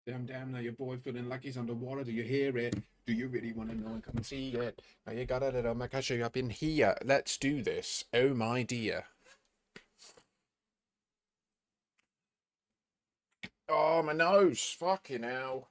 Damn, damn, now your boy feeling like he's underwater. Do you hear it? Do you really want to know and come and see it? Now you got it, my gosh, up in here. Let's do this. Oh my dear. Oh, my nose. Fucking hell.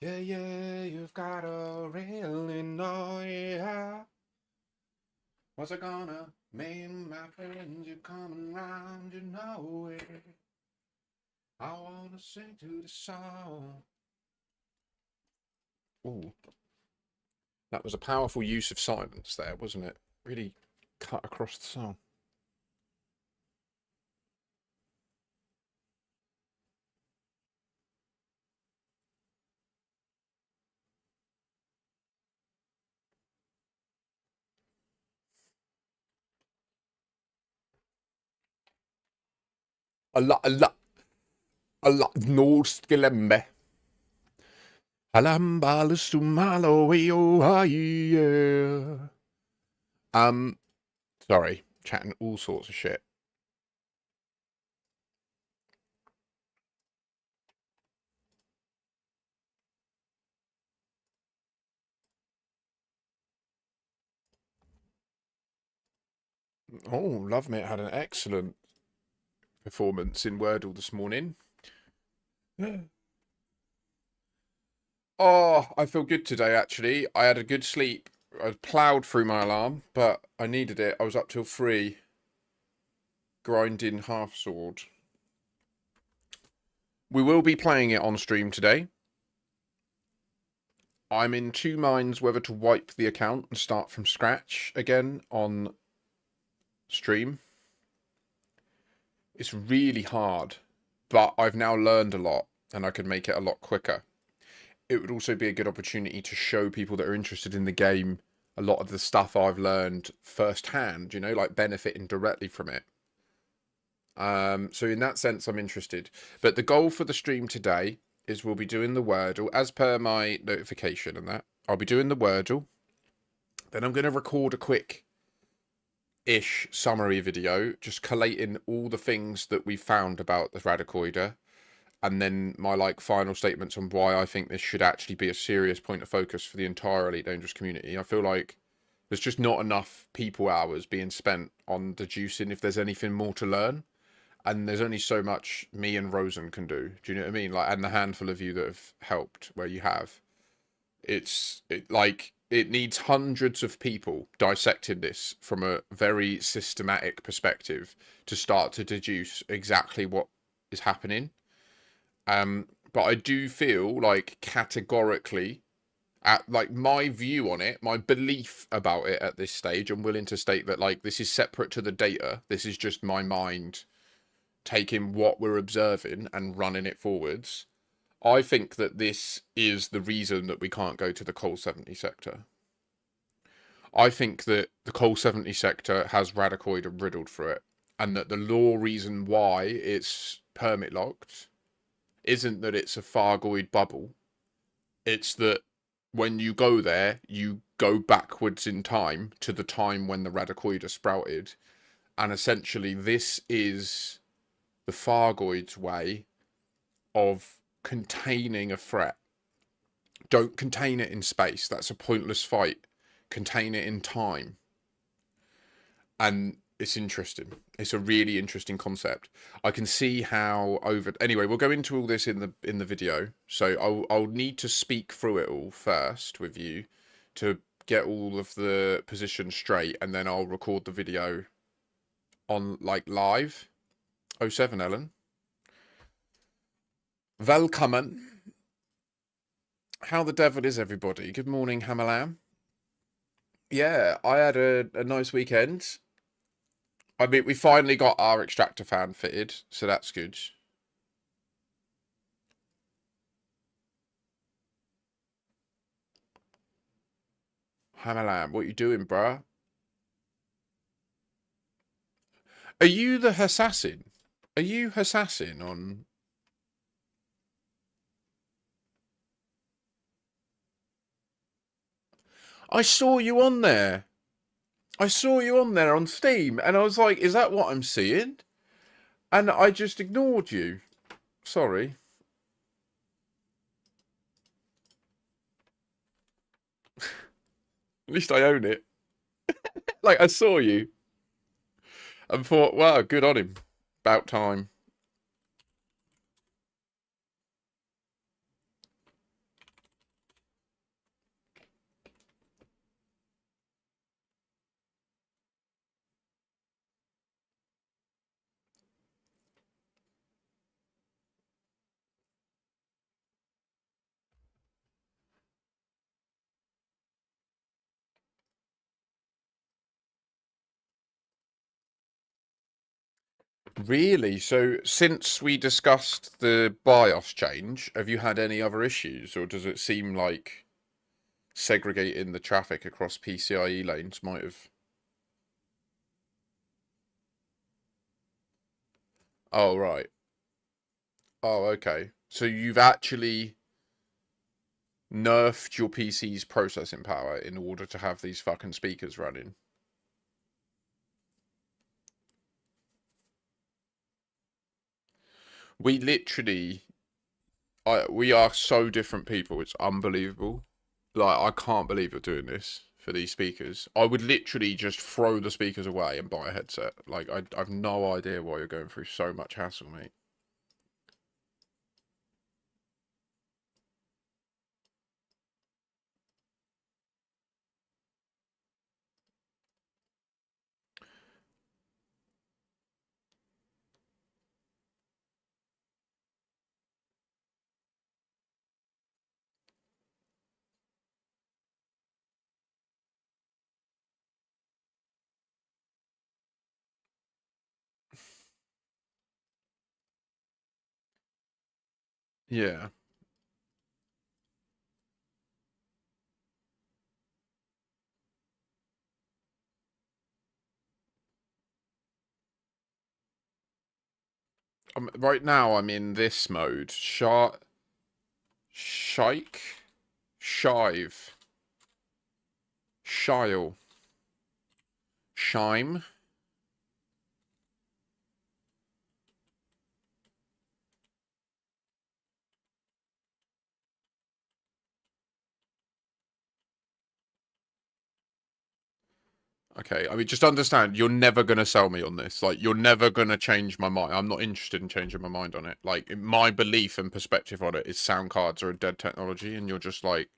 Yeah, yeah, you've got a really annoy. What's it gonna mean, my friends? You're coming round, you know it. I wanna sing to the song. Ooh, that was a powerful use of silence there, wasn't it? Really cut across the song. A lot, no skelembe. Alambalustumalo, yeah. Sorry, chatting all sorts of shit. Oh, Love Mate had an excellent performance in Wordle this morning. Oh, I feel good today, actually. I had a good sleep. I ploughed through my alarm, but I needed it. I was up till 3, grinding half sword. We will be playing it on stream today. I'm in two minds whether to wipe the account and start from scratch again on stream. It's really hard, but I've now learned a lot and I can make it a lot quicker. It would also be a good opportunity to show people that are interested in the game a lot of the stuff I've learned firsthand, you know, like benefiting directly from it. So in that sense, I'm interested. But the goal for the stream today is we'll be doing the Wordle as per my notification and that. I'll be doing the Wordle. Then I'm going to record a quick ish summary video, just collating all the things that we found about the Radicoida, and then my like final statements on why I think this should actually be a serious point of focus for the entire Elite Dangerous community. I feel like there's just not enough people hours being spent on deducing if there's anything more to learn, and there's only so much me and Rosen can do. Do you know what I mean? Like, and the handful of you that have helped where you have. It needs hundreds of people dissecting this from a very systematic perspective to start to deduce exactly what is happening. But I do feel like categorically, at like my view on it, my belief about it at this stage, I'm willing to state that like this is separate to the data. This is just my mind taking what we're observing and running it forwards. I think that this is the reason that we can't go to the Coal 70 sector. I think that the Coal 70 sector has Radicoid riddled through it, and that the law reason why it's permit locked isn't that it's a Fargoid bubble. It's that when you go there, you go backwards in time to the time when the Radicoida sprouted, and essentially this is the Fargoid's way of containing a threat. Don't contain it in space. That's a pointless fight. Contain it in time. And it's interesting. It's a really interesting concept. I can see how anyway, we'll go into all this in the video. So I'll need to speak through it all first with you to get all of the positions straight, and then I'll record the video on like live. 07 Ellen. Velkommen. How the devil is everybody? Good morning, Hamalam. Yeah, I had a nice weekend. I mean, we finally got our extractor fan fitted, so that's good. Hamalam, what you doing, bruh? Are you the assassin? Are you assassin on... I saw you on there. I saw you on there on Steam, and I was like, is that what I'm seeing? And I just ignored you. Sorry. At least I own it. Like, I saw you and thought, wow, good on him. About time. Really? So since we discussed the BIOS change, have you had any other issues, or does it seem like segregating the traffic across PCIe lanes might have... Oh, right. Oh, okay. So you've actually nerfed your PC's processing power in order to have these fucking speakers running. We literally... we are so different people. It's unbelievable. Like, I can't believe you're doing this for these speakers. I would literally just throw the speakers away and buy a headset. Like, I've no idea why you're going through so much hassle, mate. Yeah. Right now, I'm in this mode. Shike? Shive. Shile. Shime. Okay, I mean, just understand, you're never going to sell me on this. Like, you're never going to change my mind. I'm not interested in changing my mind on it. Like, my belief and perspective on it is sound cards are a dead technology, and you're just, like,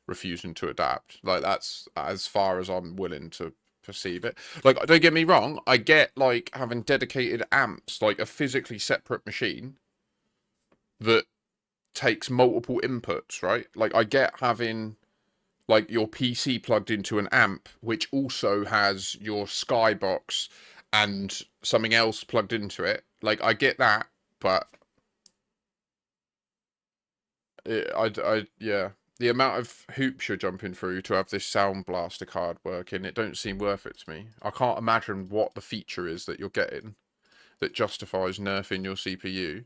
refusing to adapt. Like, that's as far as I'm willing to perceive it. Like, don't get me wrong, I get, like, having dedicated amps, like a physically separate machine that takes multiple inputs, right? Like, I get having... like your PC plugged into an amp, which also has your Skybox and something else plugged into it. Like, I get that, but yeah, the amount of hoops you're jumping through to have this Sound Blaster card working, it don't seem worth it to me. I can't imagine what the feature is that you're getting that justifies nerfing your CPU.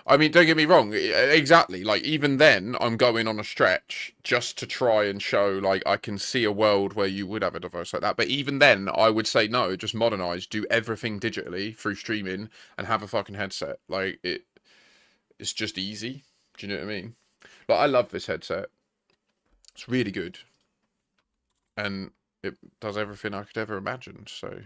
I mean, don't get me wrong. Exactly. Like, even then, I'm going on a stretch just to try and show, like, I can see a world where you would have a device like that. But even then, I would say no, just modernize, do everything digitally through streaming and have a fucking headset. Like, it's just easy. Do you know what I mean? But I love this headset. It's really good. And it does everything I could ever imagine. So,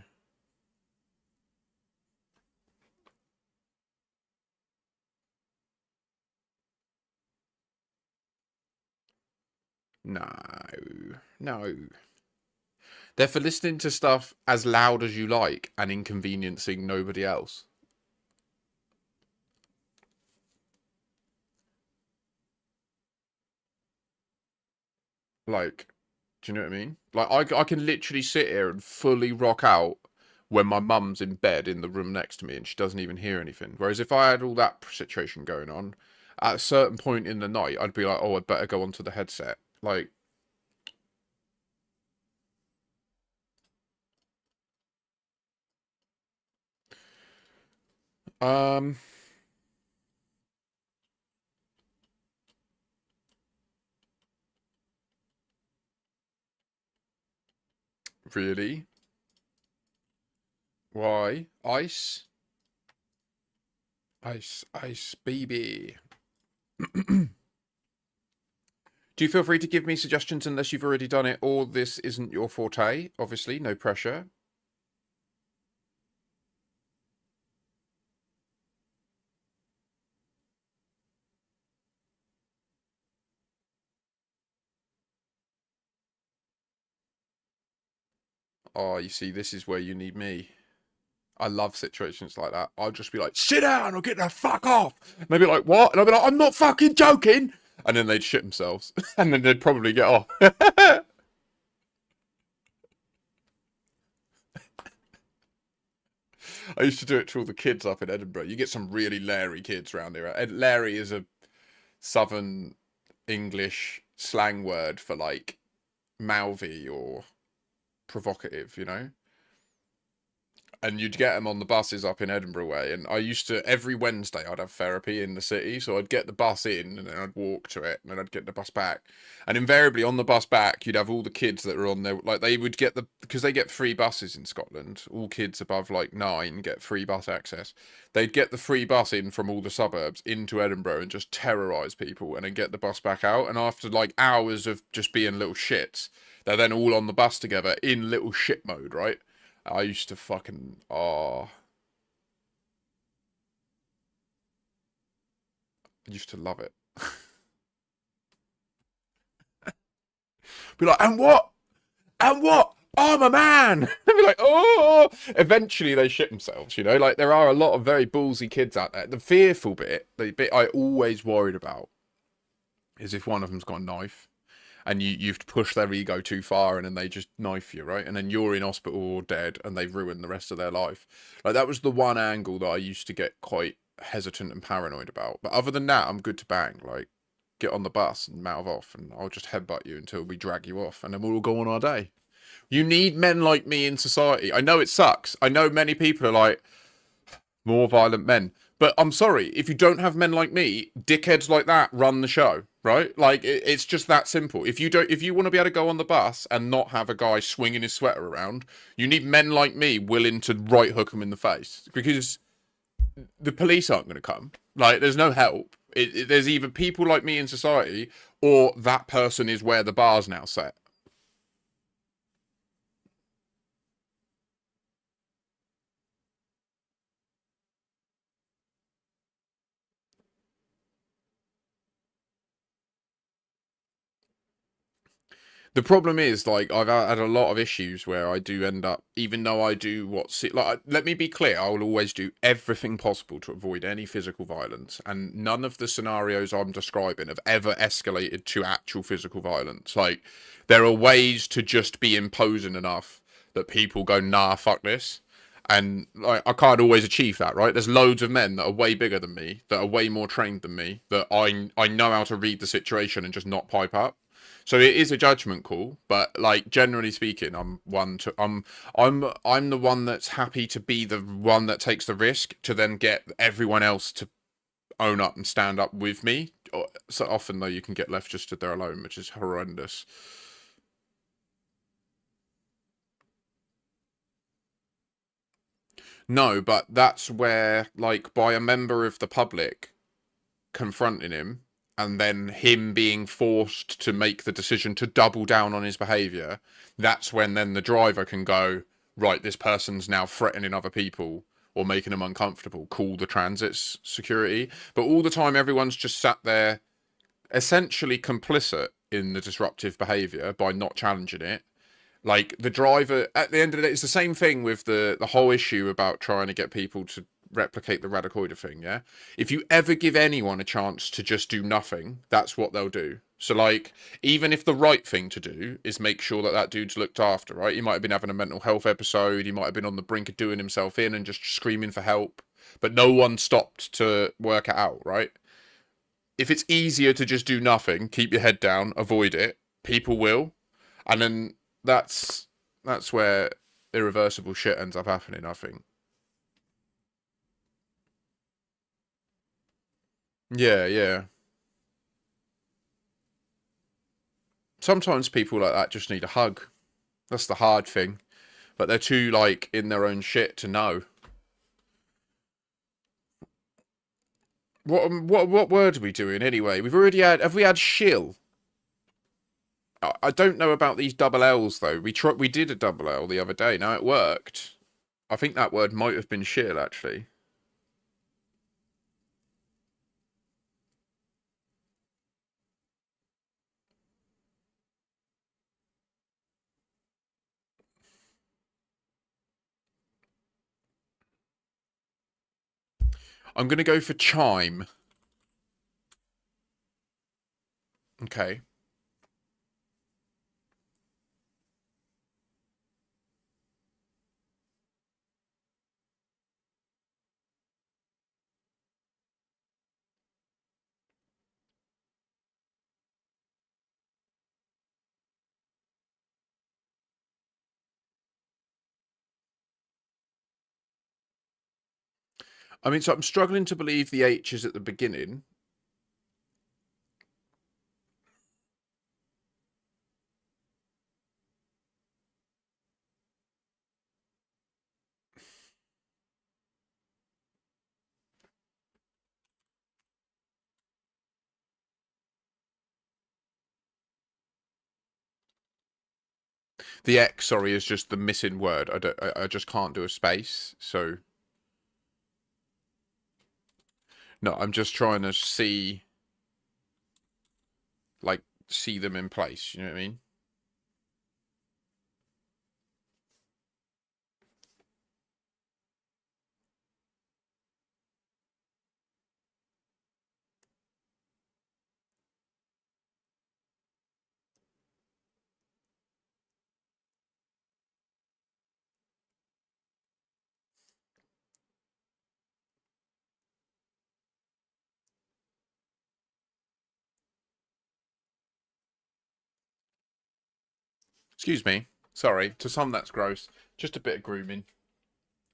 no. No. They're for listening to stuff as loud as you like and inconveniencing nobody else. Like, do you know what I mean? Like, I can literally sit here and fully rock out when my mum's in bed in the room next to me and she doesn't even hear anything. Whereas if I had all that situation going on, at a certain point in the night, I'd be like, oh, I'd better go onto the headset. Like, um, really? Why? Ice? Ice, ice, baby. Do you feel free to give me suggestions unless you've already done it or this isn't your forte? Obviously, no pressure. Oh, you see, this is where you need me. I love situations like that. I'll just be like, sit down or get the fuck off. And they'd be like, what? And I'll be like, I'm not fucking joking. And then they'd shit themselves. And then they'd probably get off. I used to do it to all the kids up in Edinburgh. You get some really Larry kids around here. Larry is a southern English slang word for like mouthy or provocative, you know? And you'd get them on the buses up in Edinburgh way. And I used to, every Wednesday, I'd have therapy in the city. So I'd get the bus in and then I'd walk to it and then I'd get the bus back. And invariably on the bus back, you'd have all the kids that are on there. Like they would get because they get free buses in Scotland. All kids above like 9 get free bus access. They'd get the free bus in from all the suburbs into Edinburgh and just terrorise people and then get the bus back out. And after like hours of just being little shits, they're then all on the bus together in little shit mode, right? I used to fucking I used to love it. Be like, and what? And what? I'm a man. They'd be like, oh. Eventually, they shit themselves. You know, like there are a lot of very ballsy kids out there. The fearful bit, the bit I always worried about, is if one of them's got a knife and you've pushed their ego too far and then they just knife you, right? And then you're in hospital or dead and they've ruined the rest of their life. Like that was the one angle that I used to get quite hesitant and paranoid about. But other than that, I'm good to bang. Like get on the bus and mouth off and I'll just headbutt you until we drag you off and then we'll all go on our day. You need men like me in society. I know it sucks. I know many people are like, more violent men. But I'm sorry, if you don't have men like me, dickheads like that run the show, right? Like it's just that simple. If you want to be able to go on the bus and not have a guy swinging his sweater around, you need men like me willing to right hook him in the face because the police aren't going to come. Like there's no help. There's either people like me in society or that person is where the bar's now set. The problem is, like, I've had a lot of issues where I do end up, even though I do what's like. Let me be clear: I will always do everything possible to avoid any physical violence, and none of the scenarios I'm describing have ever escalated to actual physical violence. Like, there are ways to just be imposing enough that people go, "Nah, fuck this." And like I can't always achieve that, right? There's loads of men that are way bigger than me, that are way more trained than me, that I know how to read the situation and just not pipe up. So it is a judgment call, but like generally speaking, I'm the one that's happy to be the one that takes the risk to then get everyone else to own up and stand up with me. So often, though, you can get left just stood there alone, which is horrendous. No, but that's where, like, by a member of the public confronting him and then him being forced to make the decision to double down on his behavior, that's when then the driver can go, right, this person's now threatening other people or making them uncomfortable, call the transit security. But all the time, everyone's just sat there essentially complicit in the disruptive behavior by not challenging it. Like, the driver, at the end of the day, it's the same thing with the whole issue about trying to get people to replicate the Radicoida thing, yeah? If you ever give anyone a chance to just do nothing, that's what they'll do. So, like, even if the right thing to do is make sure that that dude's looked after, right? He might have been having a mental health episode, he might have been on the brink of doing himself in and just screaming for help, but no one stopped to work it out, right? If it's easier to just do nothing, keep your head down, avoid it, people will. And then that's where irreversible shit ends up happening, I think. Yeah, yeah. Sometimes people like that just need a hug. That's the hard thing. But they're too, like, in their own shit to know. What word are we doing anyway? We've already had. Have we had shill? I don't know about these double L's though. We did a double L the other day. Now it worked. I think that word might have been shill actually. I'm gonna go for chime. Okay. I mean, so I'm struggling to believe the H is at the beginning. The X, sorry, is just the missing word. I just can't do a space. So no, I'm just trying to see, like, see them in place. You know what I mean? Excuse me. Sorry. To some, that's gross. Just a bit of grooming.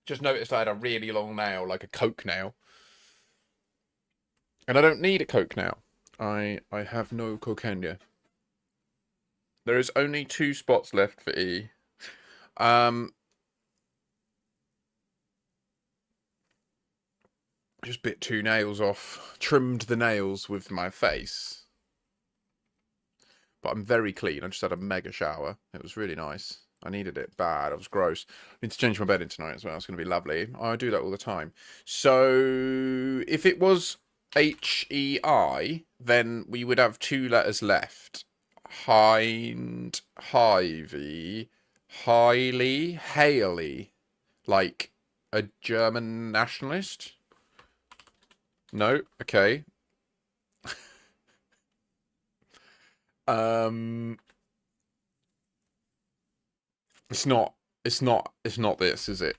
Just noticed I had a really long nail, like a coke nail. And I don't need a coke now. I have no cocaine. There is only 2 spots left for E. Just bit 2 nails off. Trimmed the nails with my face. But I'm very clean. I just had a mega shower. It was really nice. I needed it bad. It was gross. I need to change my bedding tonight as well. It's going to be lovely. I do that all the time. So if it was HEI, then we would have 2 letters left. Hind, Hyvy, Highly, Haley. Like a German nationalist? No? Okay. It's not. It's not. It's not this, is it?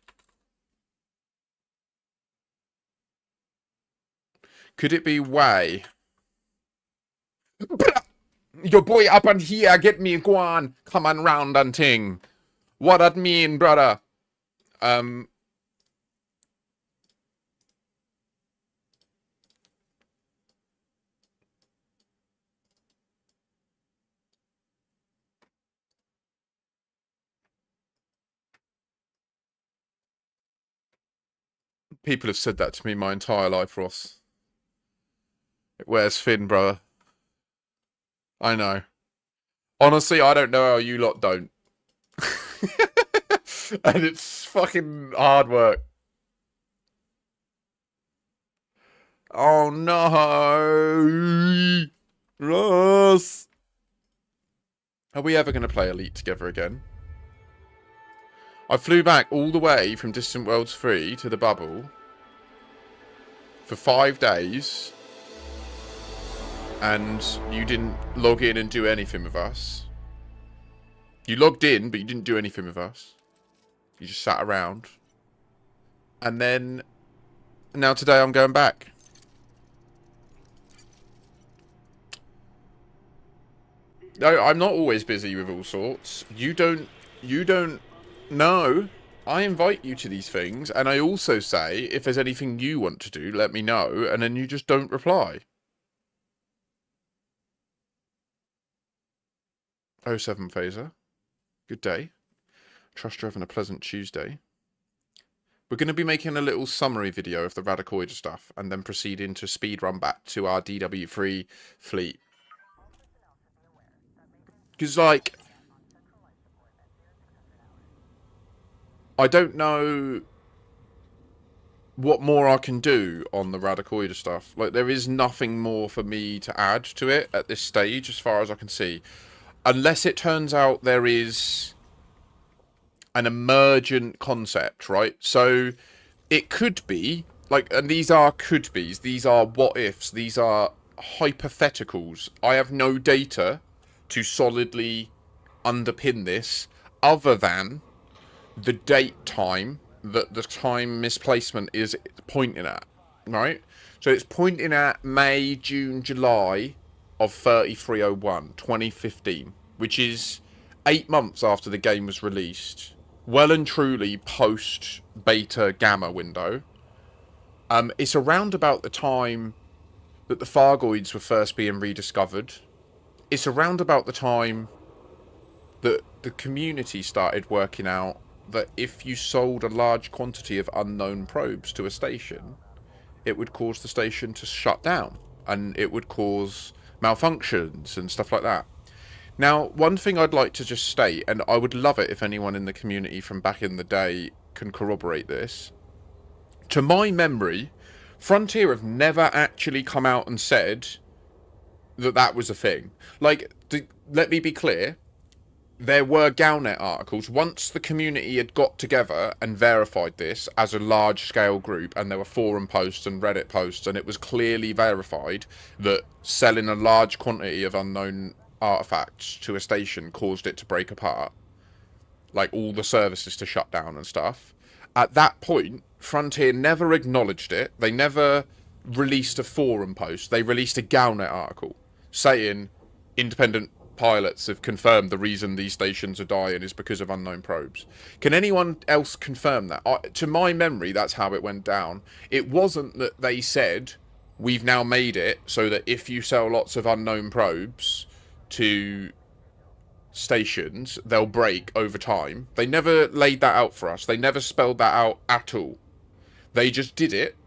Could it be way? Your boy up and here, get me go on. Come on round and ting. What that mean, brother? Um. People have said that to me my entire life, Ross. It wears thin, brother. I know. Honestly, I don't know how you lot don't. And it's fucking hard work. Oh no! Ross! Are we ever going to play Elite together again? I flew back all the way from Distant Worlds 3 to the bubble for 5 days, and you didn't log in and do anything with us. You logged in, but you didn't do anything with us. You just sat around. And then, now today I'm going back. No, I'm not always busy with all sorts. You don't know. I invite you to these things, and I also say, if there's anything you want to do, let me know, and then you just don't reply. 07 Phaser. Good day. Trust you're having a pleasant Tuesday. We're going to be making a little summary video of the Radicoida stuff, and then proceeding to speed run back to our DW3 fleet. Because, like, I don't know what more I can do on the Radicoida stuff. Like, there is nothing more for me to add to it at this stage, as far as I can see. Unless it turns out there is an emergent concept, right? So, it could be, like, and these are could-bes, these are what-ifs, these are hypotheticals. I have no data to solidly underpin this other than the date time that the time misplacement is pointing at, right? So it's pointing at May, June, July of 3301, 2015, which is 8 months after the game was released. Well and truly post beta gamma window. It's around about the time that the Thargoids were first being rediscovered. It's around about the time that the community started working out that if you sold a large quantity of unknown probes to a station, it would cause the station to shut down, and it would cause malfunctions and stuff like that. Now, one thing I'd like to just state, and I would love it if anyone in the community from back in the day can corroborate this. To my memory, Frontier have never actually come out and said that that was a thing. Like, let me be clear, there were Galnet articles. Once the community had got together and verified this as a large-scale group, and there were forum posts and Reddit posts, and it was clearly verified that selling a large quantity of unknown artifacts to a station caused it to break apart, like all the services to shut down and stuff. At that point, Frontier never acknowledged it. They never released a forum post. They released a Galnet article saying independent pilots have confirmed the reason these stations are dying is because of unknown probes. Can anyone else confirm that? To my memory, that's how it went down. It wasn't that they said, we've now made it so that if you sell lots of unknown probes to stations, they'll break over time. They never laid that out for us. They never spelled that out at all. They just did it,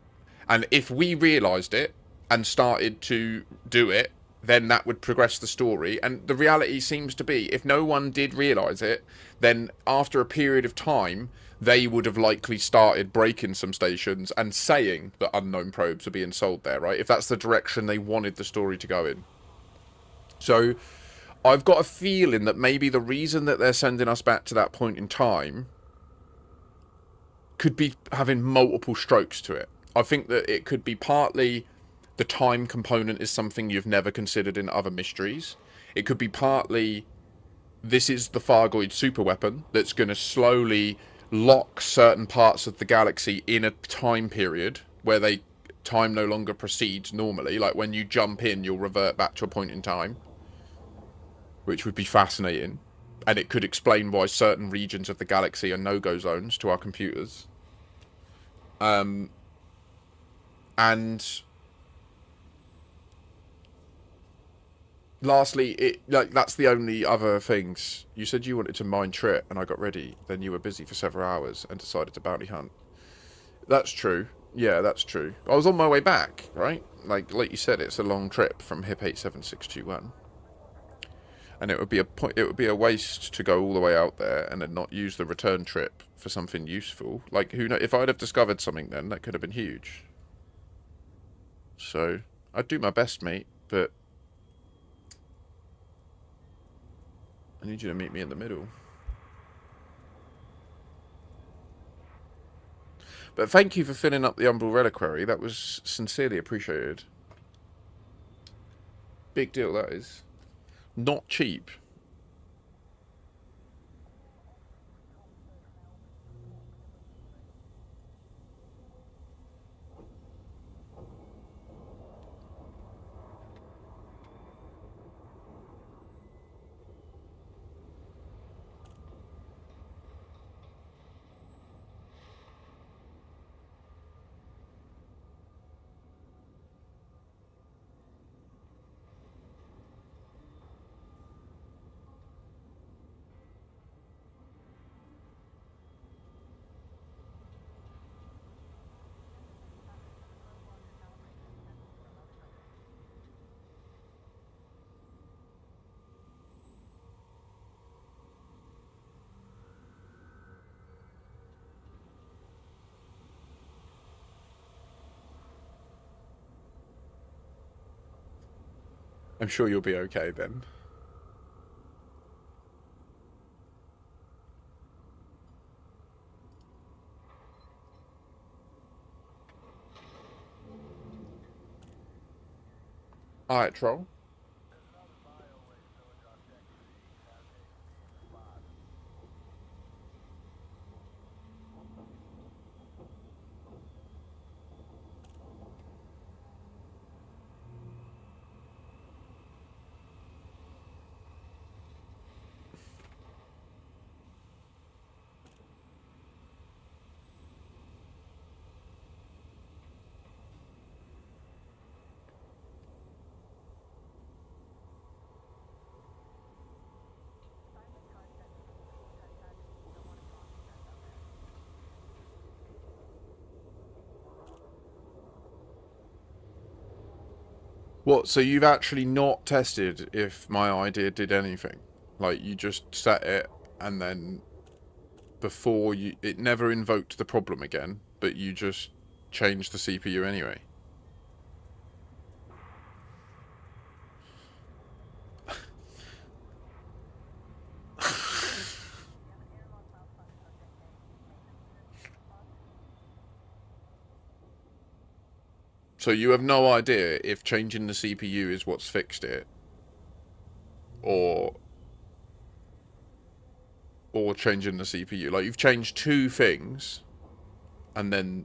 and if we realised it and started to do it, then that would progress the story. And the reality seems to be, if no one did realise it, then after a period of time, they would have likely started breaking some stations and saying that unknown probes are being sold there, right? If that's the direction they wanted the story to go in. So, I've got a feeling that maybe the reason that they're sending us back to that point in time could be having multiple strokes to it. I think that it could be partly the time component is something you've never considered in other mysteries. It could be partly this is the Thargoid superweapon that's going to slowly lock certain parts of the galaxy in a time period where time no longer proceeds normally. Like when you jump in, you'll revert back to a point in time, which would be fascinating. And it could explain why certain regions of the galaxy are no-go zones to our computers. And lastly, that's the only other things. You said you wanted to mine Trit, and I got ready. Then you were busy for several hours and decided to bounty hunt. That's true. Yeah, that's true. I was on my way back, right? Like you said, it's a long trip from HIP 87621, and it would be a waste to go all the way out there and then not use the return trip for something useful. Like, who know, if I'd have discovered something then, that could have been huge. So I'd do my best, mate, but I need you to meet me in the middle. But thank you for filling up the Umbral Reliquary. That was sincerely appreciated. Big deal, that is. Not cheap. I'm sure you'll be okay then. Alright, Troll. What, so you've actually not tested if my idea did anything? Like, you just set it, and then before you... It never invoked the problem again, but you just changed the CPU anyway? So you have no idea if changing the CPU is what's fixed it, or changing the CPU. Like, you've changed two things, and then...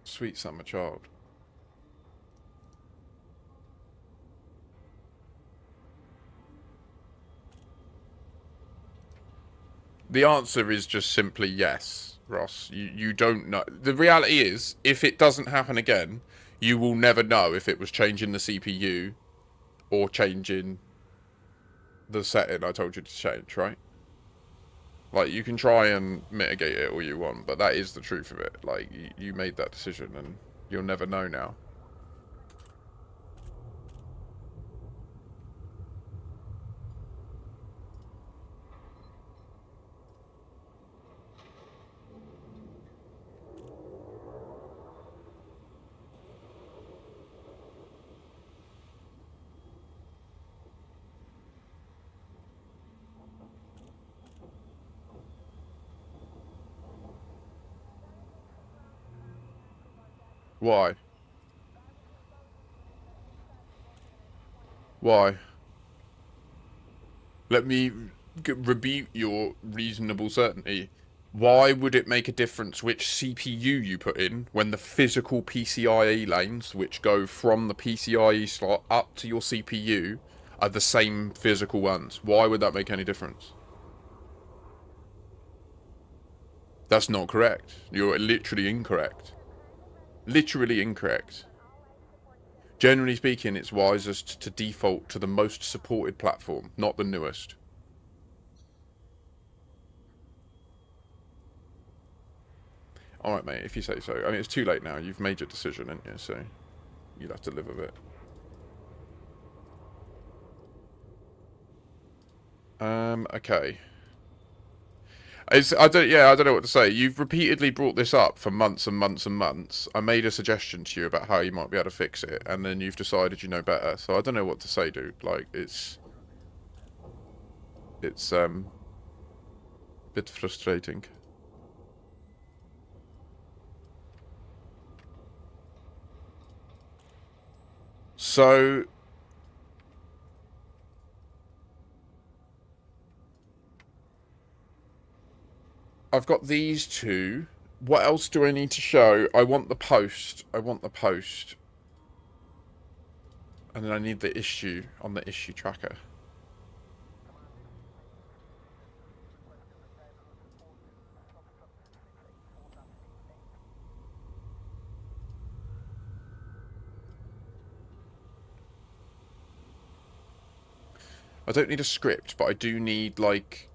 Sweet summer child. The answer is just simply yes, Ross. You don't know. The reality is, if it doesn't happen again, you will never know if it was changing the CPU or changing the setting I told you to change, right? Like, you can try and mitigate it all you want, but that is the truth of it. Like, you made that decision, and you'll never know now. Why? Why? Let me rebuke your reasonable certainty. Why would it make a difference which CPU you put in when the physical PCIe lanes, which go from the PCIe slot up to your CPU, are the same physical ones? Why would that make any difference? That's not correct. You're literally incorrect. Literally incorrect. Generally speaking, it's wisest to default to the most supported platform, not the newest. Alright, mate, if you say so. I mean, it's too late now. You've made your decision, haven't you? So you'll have to live with it. Okay. I don't know what to say. You've repeatedly brought this up for months and months and months. I made a suggestion to you about how you might be able to fix it, and then you've decided you know better. So I don't know what to say, dude. Like, it's a bit frustrating. So I've got these two. What else do I need to show? I want the post. I want the post. And then I need the issue on the issue tracker. I don't need a script, but I do need, like,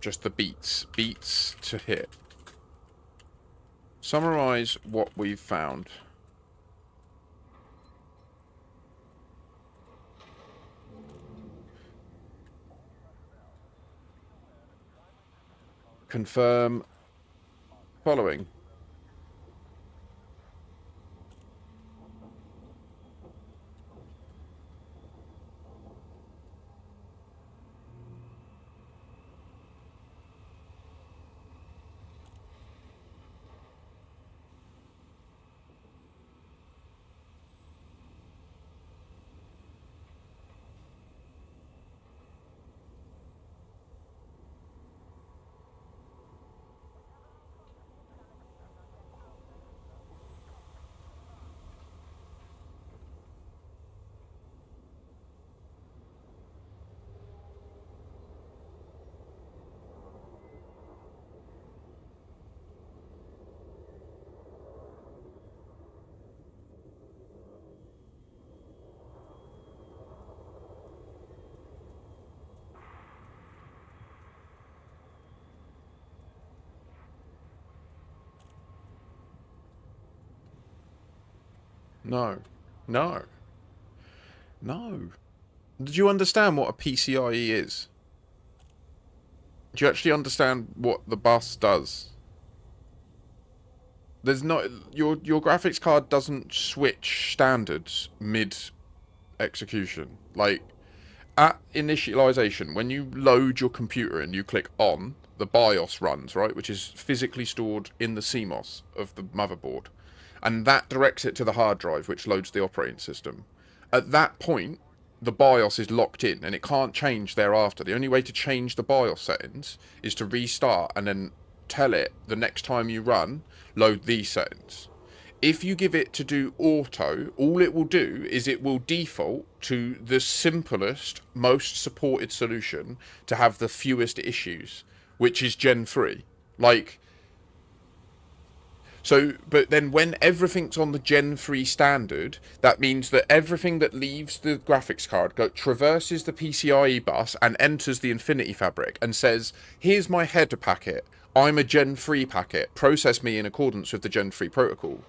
just the beats. Beats to hit. Summarize what we've found. Confirm following. No. No. No. Do you understand what a PCIe is? Do you actually understand what the bus does? There's not your graphics card doesn't switch standards mid execution. Like at initialization, when you load your computer and you click on, the BIOS runs, right, which is physically stored in the CMOS of the motherboard, and that directs it to the hard drive, which loads the operating system. At that point, the BIOS is locked in and it can't change thereafter. The only way to change the BIOS settings is to restart and then tell it the next time you run, load these settings. If you give it to do auto, all it will do is it will default to the simplest, most supported solution to have the fewest issues, which is Gen 3. Like, so, but then when everything's on the Gen 3 standard, that means that everything that leaves the graphics card traverses the PCIe bus and enters the Infinity Fabric and says, here's my header packet. I'm a Gen 3 packet. Process me in accordance with the Gen 3 protocol.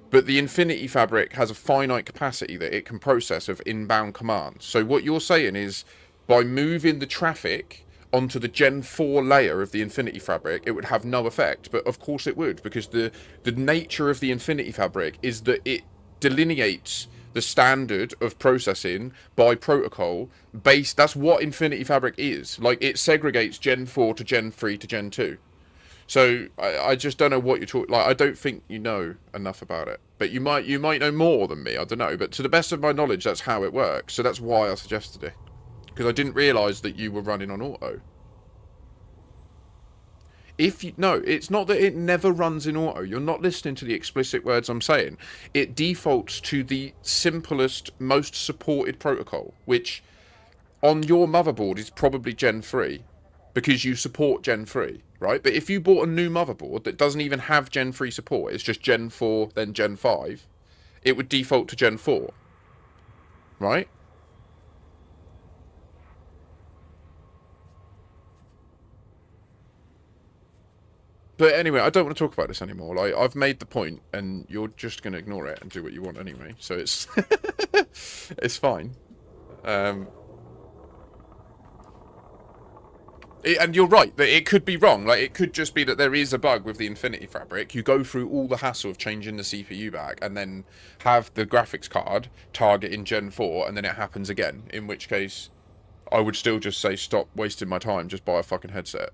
But the Infinity Fabric has a finite capacity that it can process of inbound commands. So what you're saying is, by moving the traffic onto the Gen 4 layer of the Infinity Fabric, it would have no effect. But of course it would, because the nature of the Infinity Fabric is that it delineates the standard of processing by protocol based. That's what Infinity Fabric is. Like, it segregates Gen 4 to Gen 3 to Gen 2. So I just don't know what you're talking. Like, I don't think you know enough about it, but you might know more than me. I don't know, but to the best of my knowledge, that's how it works. So that's why I suggested it, because I didn't realise that you were running on auto. No, it's not that it never runs in auto. You're not listening to the explicit words I'm saying. It defaults to the simplest, most supported protocol, which on your motherboard is probably Gen 3, because you support Gen 3. right? But if you bought a new motherboard that doesn't even have Gen 3 support, it's just Gen 4, then Gen 5, it would default to Gen 4, right? But anyway, I don't want to talk about this anymore. Like, I've made the point, and you're just going to ignore it and do what you want anyway. So it's it's fine. Um, and you're right that it could be wrong. Like, it could just be that there is a bug with the Infinity Fabric. You go through all the hassle of changing the CPU back, and then have the graphics card target in Gen 4, and then it happens again. In which case, I would still just say stop wasting my time. Just buy a fucking headset.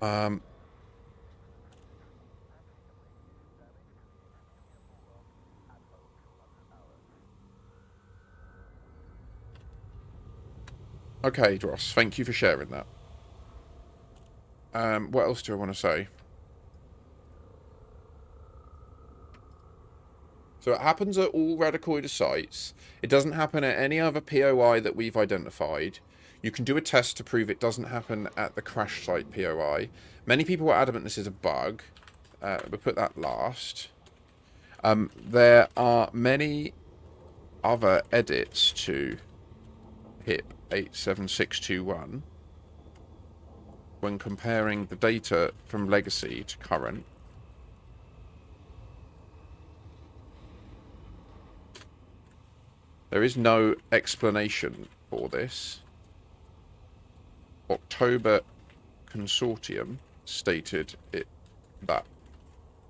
um. Okay, Dross. Thank you for sharing that. What else do I want to say? So it happens at all Radicoida sites. It doesn't happen at any other POI that we've identified. You can do a test to prove it doesn't happen at the crash site POI. Many people are adamant this is a bug. We'll put that last. There are many other edits to HIP 87621 when comparing the data from legacy to current. There is no explanation for this. October Consortium stated that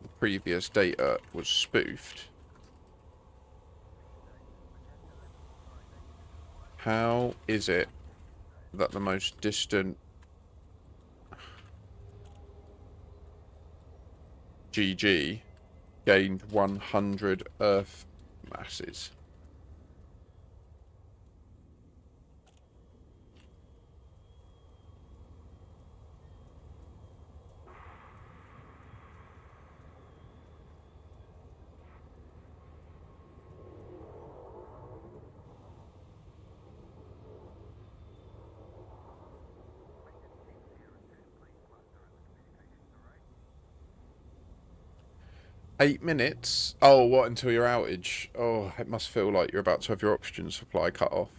the previous data was spoofed. How is it that the most distant GG gained 100 Earth masses? $8 minutes? Oh, what, until your outage? Oh, it must feel like you're about to have your oxygen supply cut off.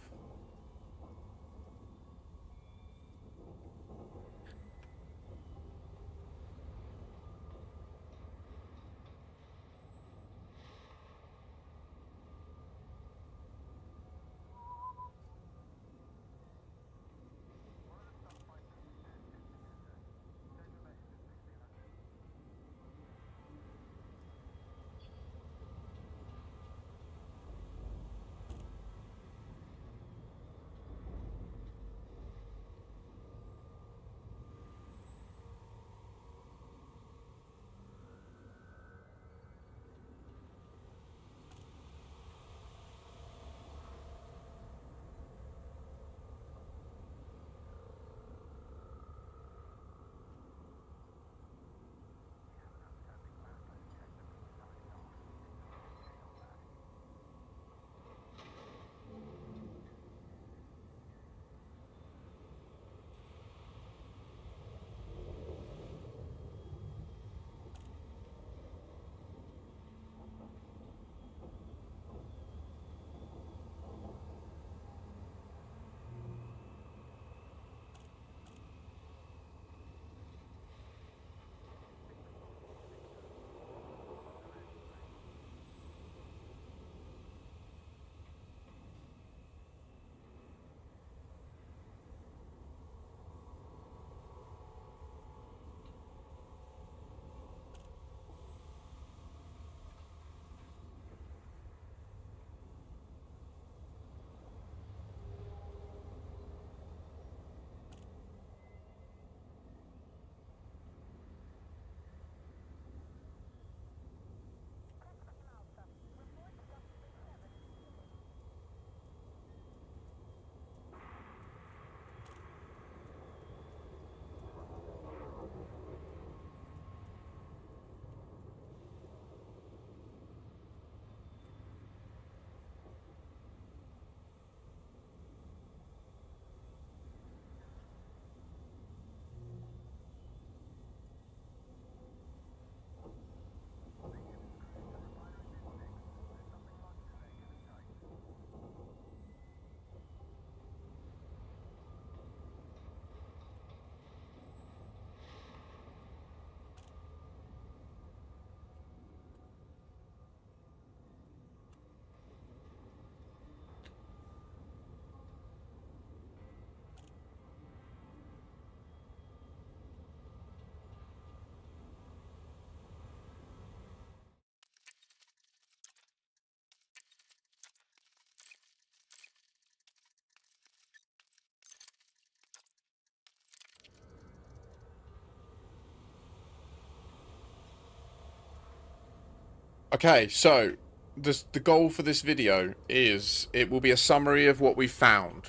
Okay, so the goal for this video is it will be a summary of what we've found.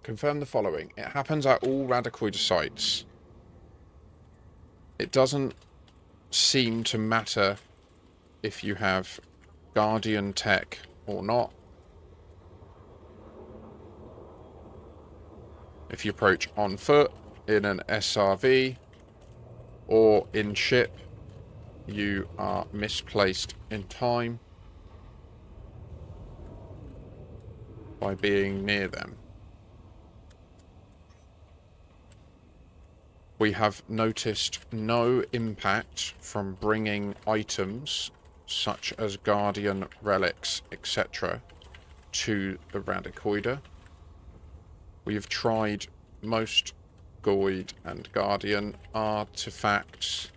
Confirm the following. It happens at all Radicoida sites. It doesn't seem to matter if you have Guardian tech or not. If you approach on foot, in an SRV, or in ship, you are misplaced in time by being near them. We have noticed no impact from bringing items such as Guardian relics, etc., to the Radicoida. We have tried most Goid and Guardian artifacts,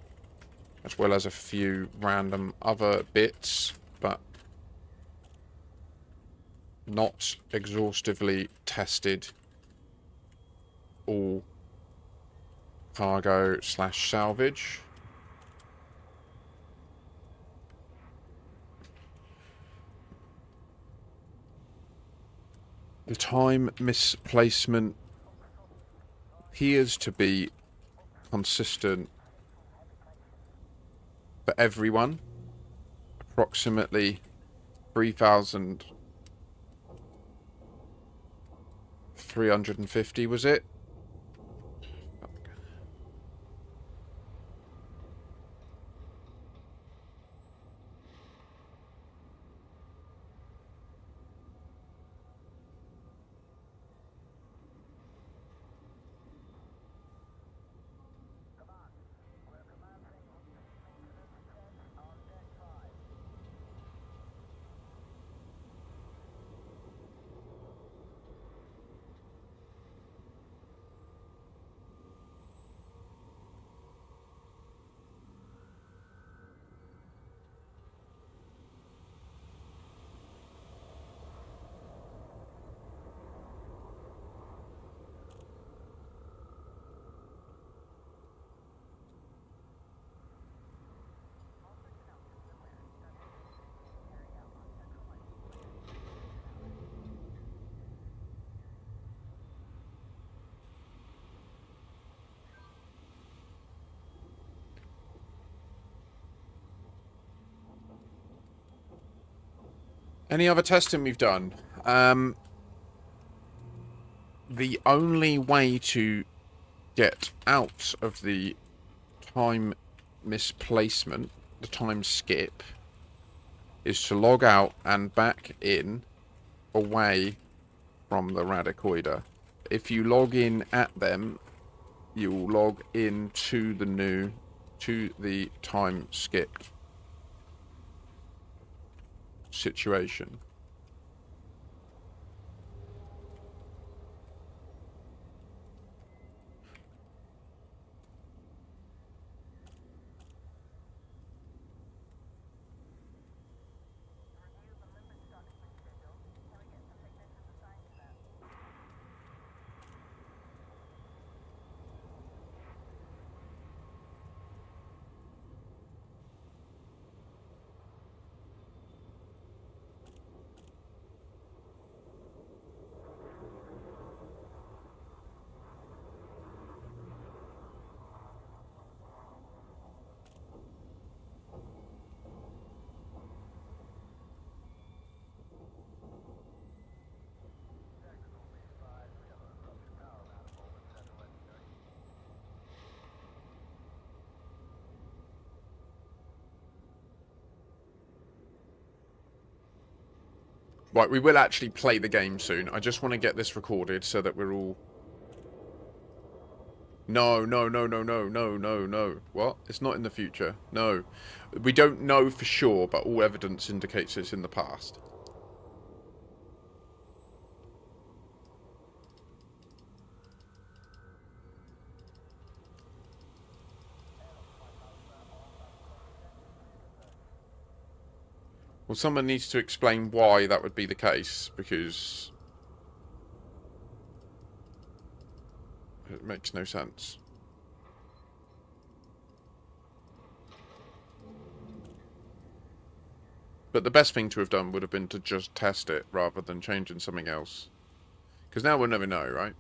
as well as a few random other bits, but not exhaustively tested all cargo / salvage. The time misplacement appears to be consistent for everyone. Approximately 3,350 was it? Any other testing we've done? The only way to get out of the time misplacement, the time skip, is to log out and back in away from the Radicoida. If you log in at them, you will log in to the time skipped situation. Right, we will actually play the game soon. I just want to get this recorded so that we're all... No, no, no, no, no, no, no, no. What? It's not in the future. No. We don't know for sure, but all evidence indicates it's in the past. Well, someone needs to explain why that would be the case, because it makes no sense. But the best thing to have done would have been to just test it rather than changing something else. Because now we'll never know, right?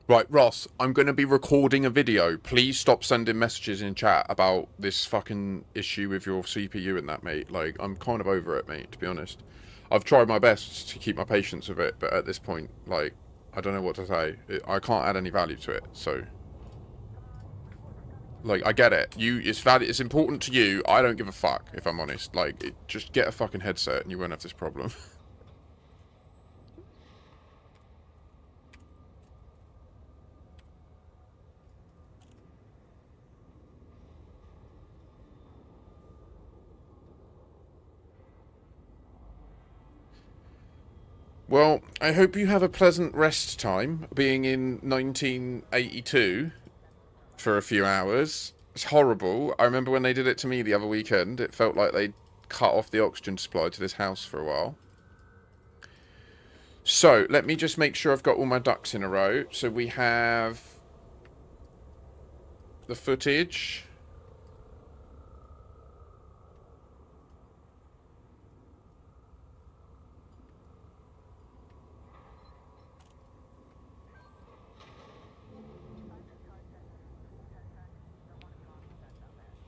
Right, Ross, I'm going to be recording a video. Please stop sending messages in chat about this fucking issue with your CPU and that, mate. Like, I'm kind of over it, mate, to be honest. I've tried my best to keep my patience with it, but at this point, like, I don't know what to say. I can't add any value to it, so... Like, I get it. It's important to you. I don't give a fuck, if I'm honest. Like, just get a fucking headset and you won't have this problem. Well, I hope you have a pleasant rest time, being in 1982 for a few hours. It's horrible. I remember when they did it to me the other weekend, it felt like they cut off the oxygen supply to this house for a while. So, let me just make sure I've got all my ducks in a row. So we have the footage.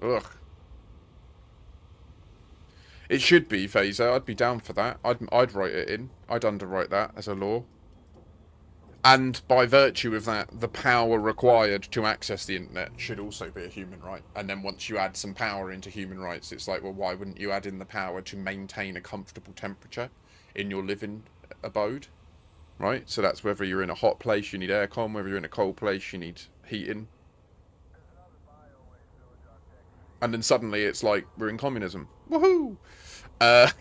Ugh. It should be, Phaser. I'd be down for that. I'd write it in. I'd underwrite that as a law. And by virtue of that, the power required to access the internet should also be a human right. And then once you add some power into human rights, it's like, well, why wouldn't you add in the power to maintain a comfortable temperature in your living abode? Right? So that's whether you're in a hot place, you need aircon. Whether you're in a cold place, you need heating. And then suddenly it's like, we're in communism. Woohoo! I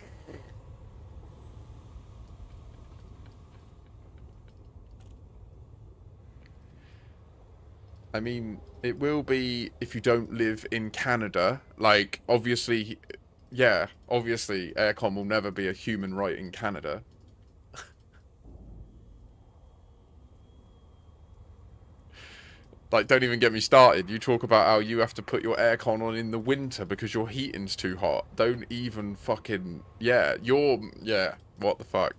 mean, it will be if you don't live in Canada. Like, obviously, yeah, obviously, aircon will never be a human right in Canada. Like, don't even get me started. You talk about how you have to put your aircon on in the winter because your heating's too hot. Don't even fucking... Yeah, yeah, what the fuck?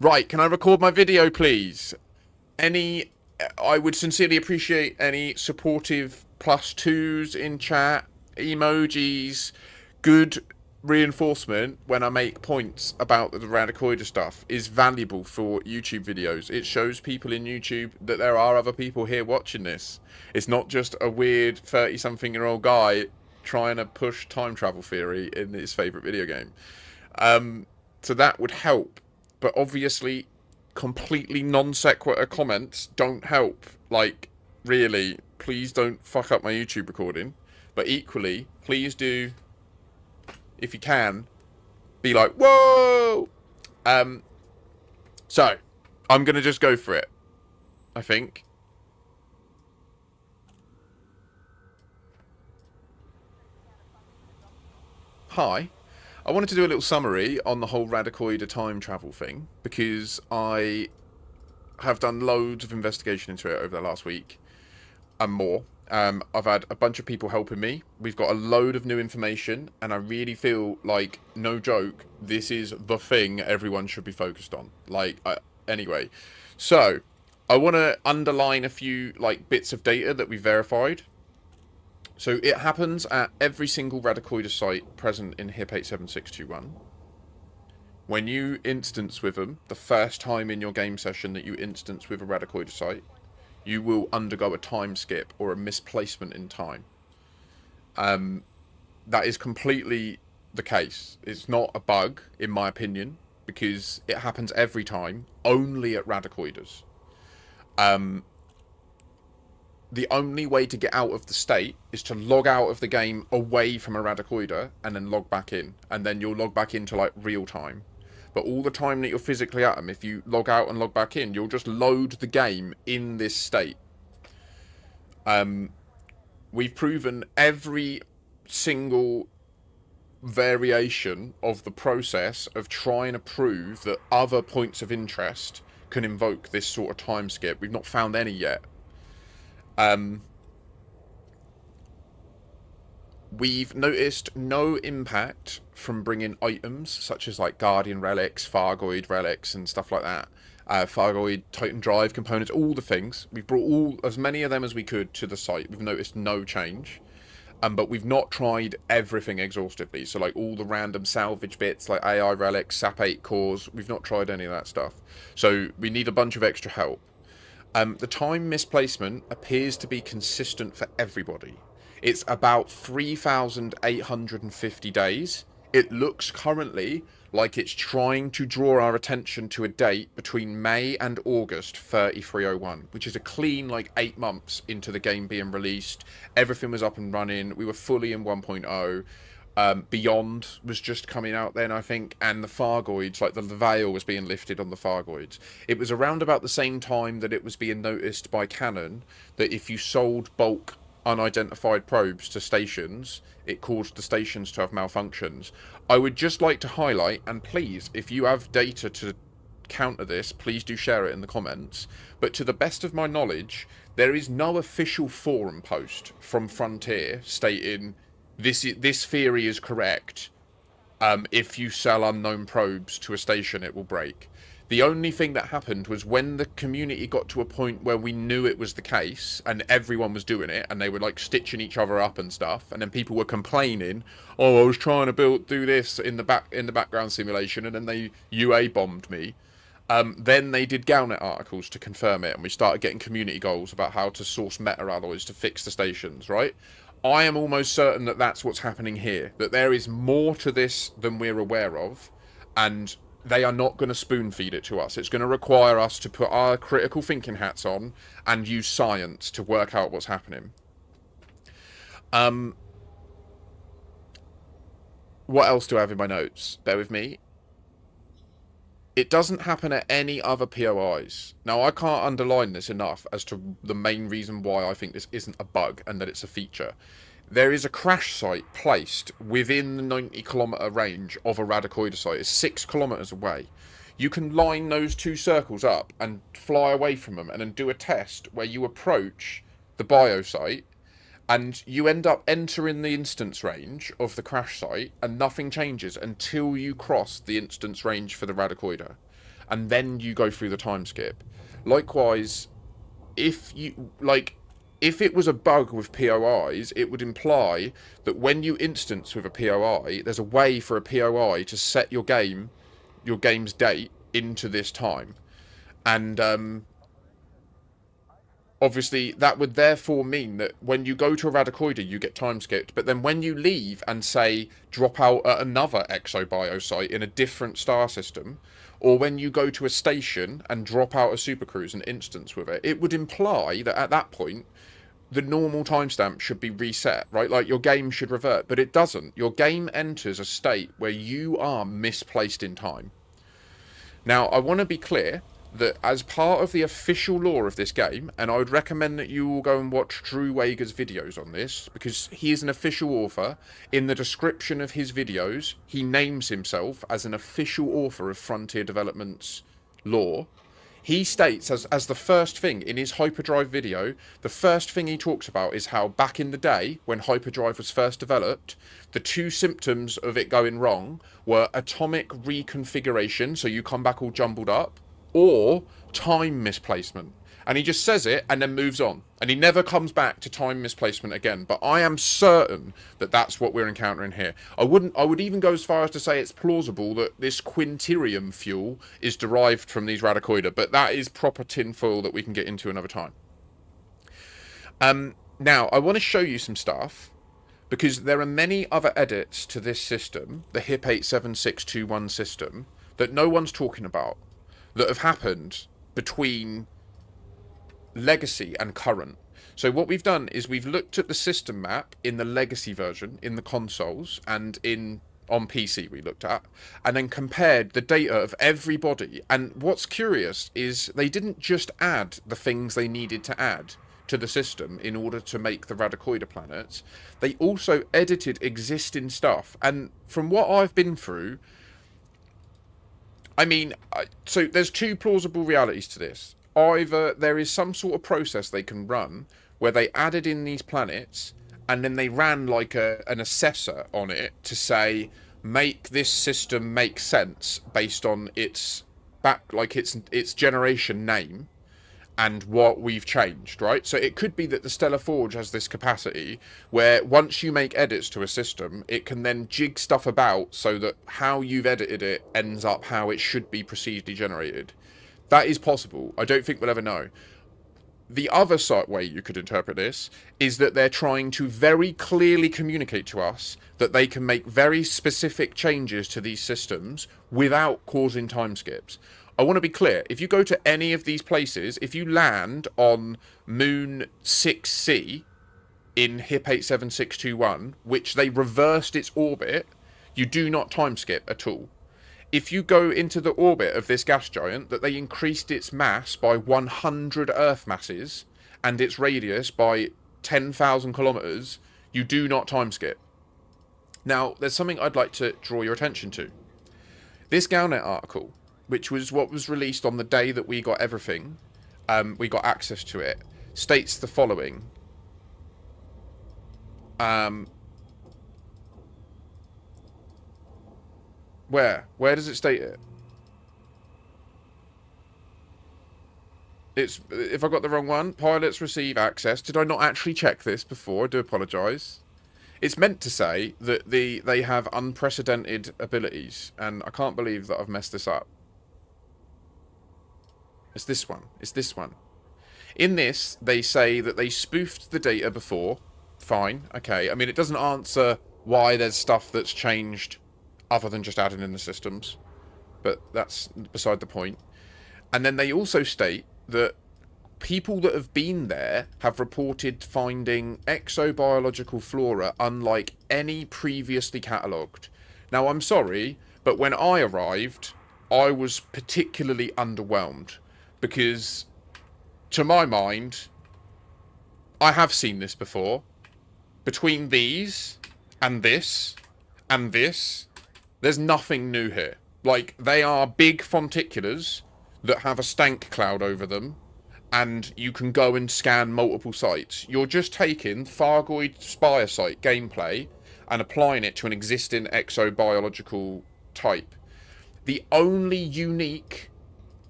Right, can I record my video, please? I would sincerely appreciate any supportive +2s in chat, emojis, good reinforcement when I make points about the Radicoida stuff is valuable for YouTube videos. It shows people in YouTube that there are other people here watching this. It's not just a weird 30-something-year-old guy trying to push time travel theory in his favourite video game. So that would help. But obviously, completely non sequitur comments don't help. Like, really, please don't fuck up my YouTube recording. But equally, please do, if you can, be like, whoa! So, I'm going to just go for it, I think. Hi. I wanted to do a little summary on the whole Radicoida time travel thing, because I have done loads of investigation into it over the last week, and more. I've had a bunch of people helping me. We've got a load of new information, and I really feel like, no joke, this is the thing everyone should be focused on. Like, anyway. So, I want to underline a few, like, bits of data that we verified. So it happens at every single Radicoida site present in HIP 87621. When you instance with them, the first time in your game session that you instance with a Radicoida site, you will undergo a time skip or a misplacement in time. That is completely the case. It's not a bug, in my opinion, because it happens every time, only at Radicoidas. The only way to get out of the state is to log out of the game away from a Radicoida and then log back in. And then you'll log back into like real time. But all the time that you're physically at them, if you log out and log back in, you'll just load the game in this state. We've proven every single variation of the process of trying to prove that other points of interest can invoke this sort of time skip. We've not found any yet. We've noticed no impact from bringing items such as like Guardian relics, Fargoid relics, and stuff like that. Fargoid Titan Drive components, all the things. We've brought as many of them as we could to the site. We've noticed no change. But we've not tried everything exhaustively. So like all the random salvage bits like AI relics, SAP 8 cores, we've not tried any of that stuff. So we need a bunch of extra help. The time misplacement appears to be consistent for everybody. It's about 3,850 days. It looks currently like it's trying to draw our attention to a date between May and August 3301, which is a clean like 8 months into the game being released. Everything was up and running. We were fully in 1.0. Beyond was just coming out then, I think, and the Fargoids, like the veil was being lifted on the Fargoids. It was around about the same time that it was being noticed by Canon that if you sold bulk unidentified probes to stations, it caused the stations to have malfunctions. I would just like to highlight, and please, if you have data to counter this, please do share it in the comments, but to the best of my knowledge, there is no official forum post from Frontier stating this theory is correct. If you sell unknown probes to a station, it will break. The only thing that happened was when the community got to a point where we knew it was the case and everyone was doing it and they were like stitching each other up and stuff, and then people were complaining, oh, I was trying to do this in the background simulation and then they UA bombed me. Then they did Galnet articles to confirm it, and we started getting community goals about how to source meta alloys to fix the stations, right? I am almost certain that that's what's happening here, that there is more to this than we're aware of, and they are not going to spoon feed it to us. It's going to require us to put our critical thinking hats on and use science to work out what's happening. What else do I have in my notes? Bear with me. It doesn't happen at any other POIs. Now, I can't underline this enough as to the main reason why I think this isn't a bug and that it's a feature. There is a crash site placed within the 90-kilometre range of a Radicoida site. It's 6 kilometres away. You can line those 2 circles up and fly away from them and then do a test where you approach the biosite and you end up entering the instance range of the crash site and nothing changes until you cross the instance range for the Radicoida. And then you go through the time skip. Likewise, if it was a bug with POIs, it would imply that when you instance with a POI, there's a way for a POI to set your game's date into this time. And obviously that would therefore mean that when you go to a Radicoida, you get time skipped, but then when you leave and say drop out at another exobio site in a different star system, or when you go to a station and drop out a supercruise and instance with it, it would imply that at that point the normal timestamp should be reset, right? Like your game should revert, but it doesn't. Your game enters a state where you are misplaced in time. Now, I want to be clear that as part of the official lore of this game, and I would recommend that you all go and watch Drew Wager's videos on this, because he is an official author. In the description of his videos, he names himself as an official author of Frontier Development's lore. He states as the first thing in his Hyperdrive video, the first thing he talks about is how back in the day, when Hyperdrive was first developed, the 2 symptoms of it going wrong were atomic reconfiguration, so you come back all jumbled up, or time misplacement. And he just says it and then moves on. And he never comes back to time misplacement again. But I am certain that that's what we're encountering here. I would even go as far as to say it's plausible that this quinterium fuel is derived from these Radicoida. But that is proper tinfoil that we can get into another time. Now, I want to show you some stuff, because there are many other edits to this system, the HIP 87621 system, that no one's talking about, that have happened between legacy and current. So what we've done is we've looked at the system map in the legacy version, in the consoles, and on PC we looked at, and then compared the data of everybody. And what's curious is they didn't just add the things they needed to add to the system in order to make the Radicoida planets. They also edited existing stuff. And from what I've been through, I mean, so there's two plausible realities to this. Either there is some sort of process they can run where they added in these planets and then they ran like an assessor on it to say, make this system make sense based on its generation name and what we've changed, right? So it could be that the Stellar Forge has this capacity where once you make edits to a system, it can then jig stuff about so that how you've edited it ends up how it should be procedurally generated. That is possible. I don't think we'll ever know. The other way you could interpret this is that they're trying to very clearly communicate to us that they can make very specific changes to these systems without causing time skips. I want to be clear, if you go to any of these places, if you land on Moon 6C in HIP 87621, which they reversed its orbit, you do not time skip at all. If you go into the orbit of this gas giant, that they increased its mass by 100 Earth masses and its radius by 10,000 kilometers, you do not time skip. Now, there's something I'd like to draw your attention to. This Galnet article, which was what was released on the day that we got everything, we got access to it, states the following. Where does it state it? It's, if I got the wrong one, pilots receive access. Did I not actually check this before? I do apologise. It's meant to say that they have unprecedented abilities, and I can't believe that I've messed this up. It's this one. It's this one. In this, they say that they spoofed the data before. Fine. Okay. I mean, it doesn't answer why there's stuff that's changed other than just adding in the systems. But that's beside the point. And then they also state that people that have been there have reported finding exobiological flora unlike any previously catalogued. Now, I'm sorry, but when I arrived, I was particularly underwhelmed. Because, to my mind, I have seen this before. Between these, and this, and this, there's nothing new here. Like, they are big fonticulars that have a stank cloud over them, and you can go and scan multiple sites. You're just taking Thargoid Spire site gameplay and applying it to an existing exobiological type. The only unique,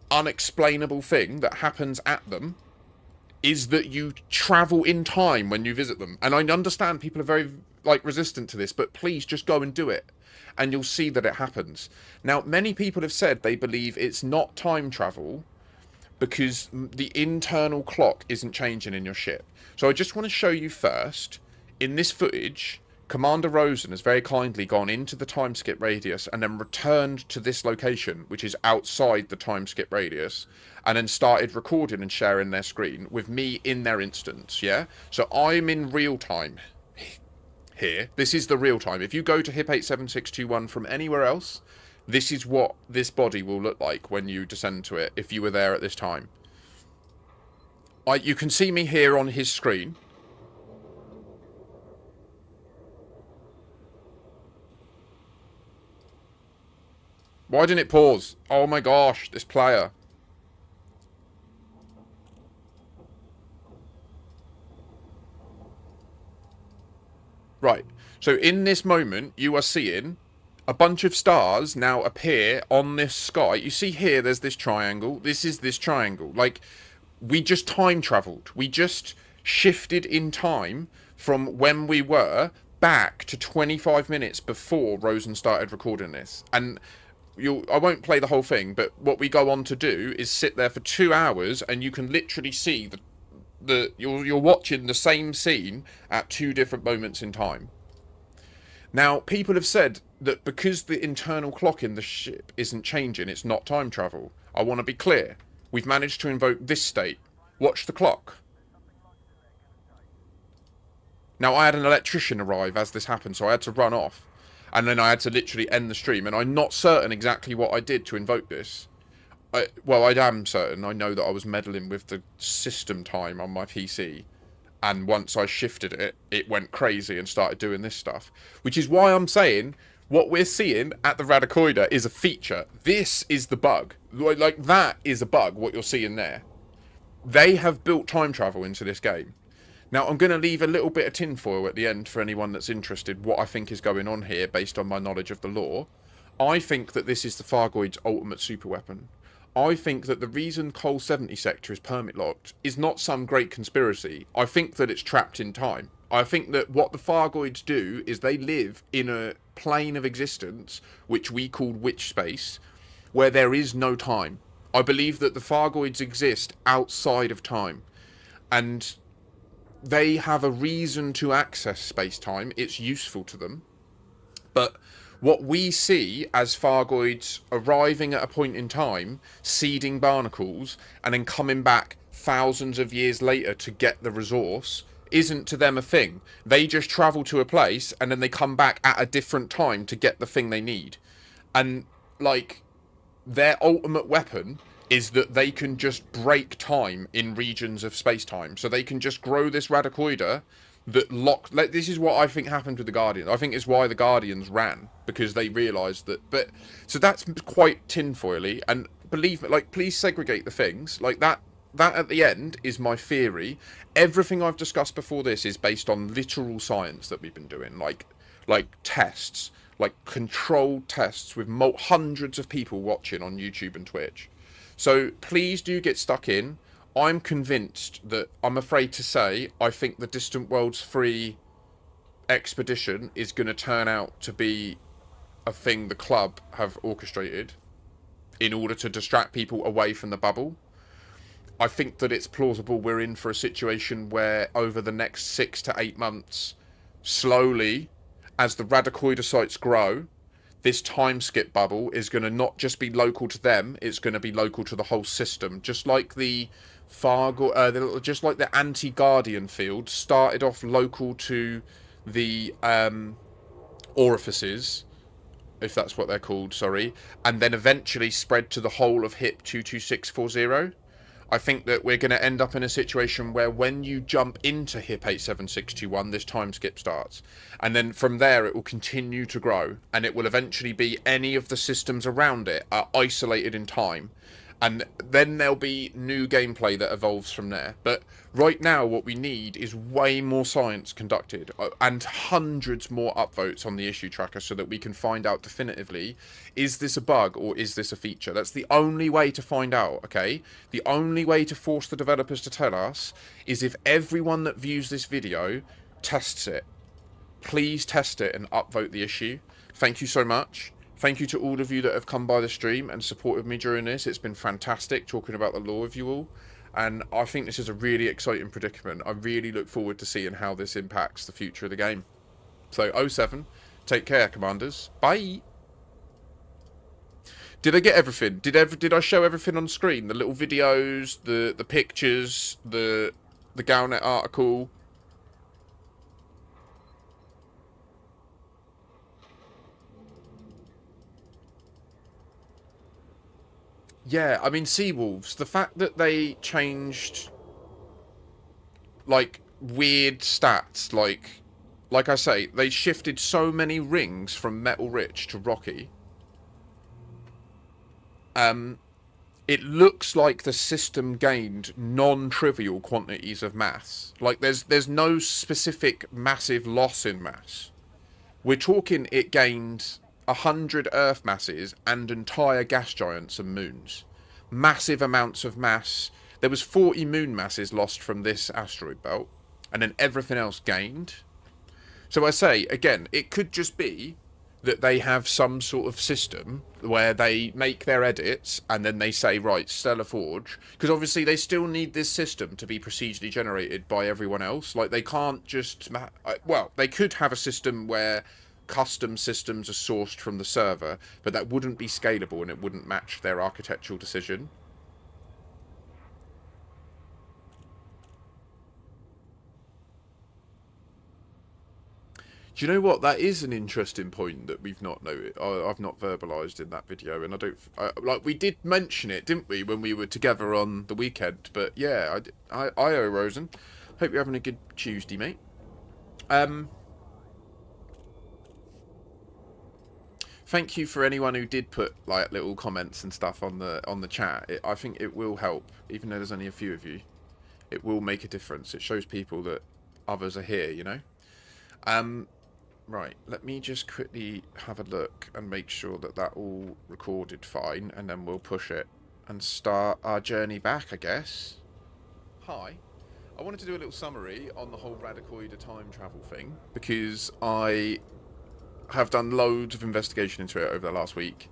unexplainable thing that happens at them is that you travel in time when you visit them. And I understand people are very resistant to this, but please just go and do it and you'll see that it happens. Now, many people have said they believe it's not time travel because the internal clock isn't changing in your ship. So I just want to show you first, in this footage, Commander Rosen has very kindly gone into the time skip radius and then returned to this location, which is outside the time skip radius, and then started recording and sharing their screen with me in their instance, yeah? So I'm in real time here. This is the real time. If you go to HIP 87621 from anywhere else, this is what this body will look like when you descend to it, if you were there at this time. You can see me here on his screen. Why didn't it pause? Oh my gosh, this player. Right, so in this moment, you are seeing a bunch of stars now appear on this sky. You see here, there's this triangle. This is this triangle. Like, We just time traveled. We just shifted in time from when we were back to 25 minutes before Rosen started recording this. And I won't play the whole thing, but what we go on to do is sit there for 2 hours, and you can literally see you're watching the same scene at two different moments in time. Now, people have said that because the internal clock in the ship isn't changing, it's not time travel. I want to be clear. We've managed to invoke this state. Watch the clock. Now, I had an electrician arrive as this happened, so I had to run off. And then I had to literally end the stream, and I'm not certain exactly what I did to invoke this. Well, I am certain. I know that I was meddling with the system time on my PC. And once I shifted it, it went crazy and started doing this stuff. Which is why I'm saying what we're seeing at the Radicoida is a feature. This is the bug. Like, that is a bug, what you're seeing there. They have built time travel into this game. Now, I'm going to leave a little bit of tinfoil at the end for anyone that's interested what I think is going on here based on my knowledge of the lore. I think that this is the Thargoid's ultimate superweapon. I think that the reason Col 70 sector is permit-locked is not some great conspiracy. I think that it's trapped in time. I think that what the Thargoids do is they live in a plane of existence, which we call witch space, where there is no time. I believe that the Thargoids exist outside of time. And they have a reason to access space-time. It's useful to them. But what we see as Thargoids arriving at a point in time, seeding barnacles, and then coming back thousands of years later to get the resource, isn't to them a thing. They just travel to a place, and then they come back at a different time to get the thing they need. And, like, their ultimate weapon is that they can just break time in regions of space-time. So they can just grow this Radicoida that this is what I think happened with the Guardians. I think it's why the Guardians ran, because they realised that. But so that's quite tinfoily, and believe me, like, please segregate the things. Like, that at the end is my theory. Everything I've discussed before this is based on literal science that we've been doing, like tests, like controlled tests with hundreds of people watching on YouTube and Twitch. So please do get stuck in. I'm convinced that, I'm afraid to say, I think the Distant Worlds 3 expedition is going to turn out to be a thing the club have orchestrated in order to distract people away from the bubble. I think that it's plausible we're in for a situation where over the next 6 to 8 months, slowly, as the Radicoida sites grow, this time skip bubble is going to not just be local to them, it's going to be local to the whole system. Just like the just like the anti-Guardian field started off local to the orifices, if that's what they're called, sorry, and then eventually spread to the whole of HIP 22640. I think that we're going to end up in a situation where when you jump into HIP 87621, this time skip starts. And then from there, it will continue to grow. And it will eventually be any of the systems around it are isolated in time. And then there'll be new gameplay that evolves from there. But right now, what we need is way more science conducted and hundreds more upvotes on the issue tracker so that we can find out definitively, is this a bug or is this a feature? That's the only way to find out, okay? The only way to force the developers to tell us is if everyone that views this video tests it. Please test it and upvote the issue. Thank you so much. Thank you to all of you that have come by the stream and supported me during this. It's been fantastic talking about the lore with you all. And I think this is a really exciting predicament. I really look forward to seeing how this impacts the future of the game. So, 07, take care, Commanders. Bye! Did I get everything? Did I show everything on screen? The little videos, the pictures, the Galnet article? Yeah, I mean, Seawolves, the fact that they changed, like, weird stats, like I say, they shifted so many rings from Metal Rich to Rocky. It looks like the system gained non-trivial quantities of mass. Like, there's no specific massive loss in mass. We're talking it gained 100 Earth masses and entire gas giants and moons. Massive amounts of mass there was 40 moon masses lost from this asteroid belt, and then everything else gained. So I say, again, it could just be that they have some sort of system where they make their edits and then they say, right, Stellar Forge, because obviously they still need this system to be procedurally generated by everyone else. Like, they can't just, well, they could have a system where custom systems are sourced from the server, but that wouldn't be scalable and it wouldn't match their architectural decision. Do you know what? That is an interesting point that we've not noted. I've not verbalised in that video, and I don't like. We did mention it, didn't we, when we were together on the weekend? But yeah, I Rosen. Hope you're having a good Tuesday, mate. Thank you for anyone who did put like little comments and stuff on the chat. I think it will help, even though there's only a few of you. It will make a difference. It shows people that others are here, you know. Right, let me just quickly have a look and make sure that that all recorded fine, and then we'll push it and start our journey back, I guess. Hi. I wanted to do a little summary on the whole Radicoida time travel thing, because I have done loads of investigation into it over the last week.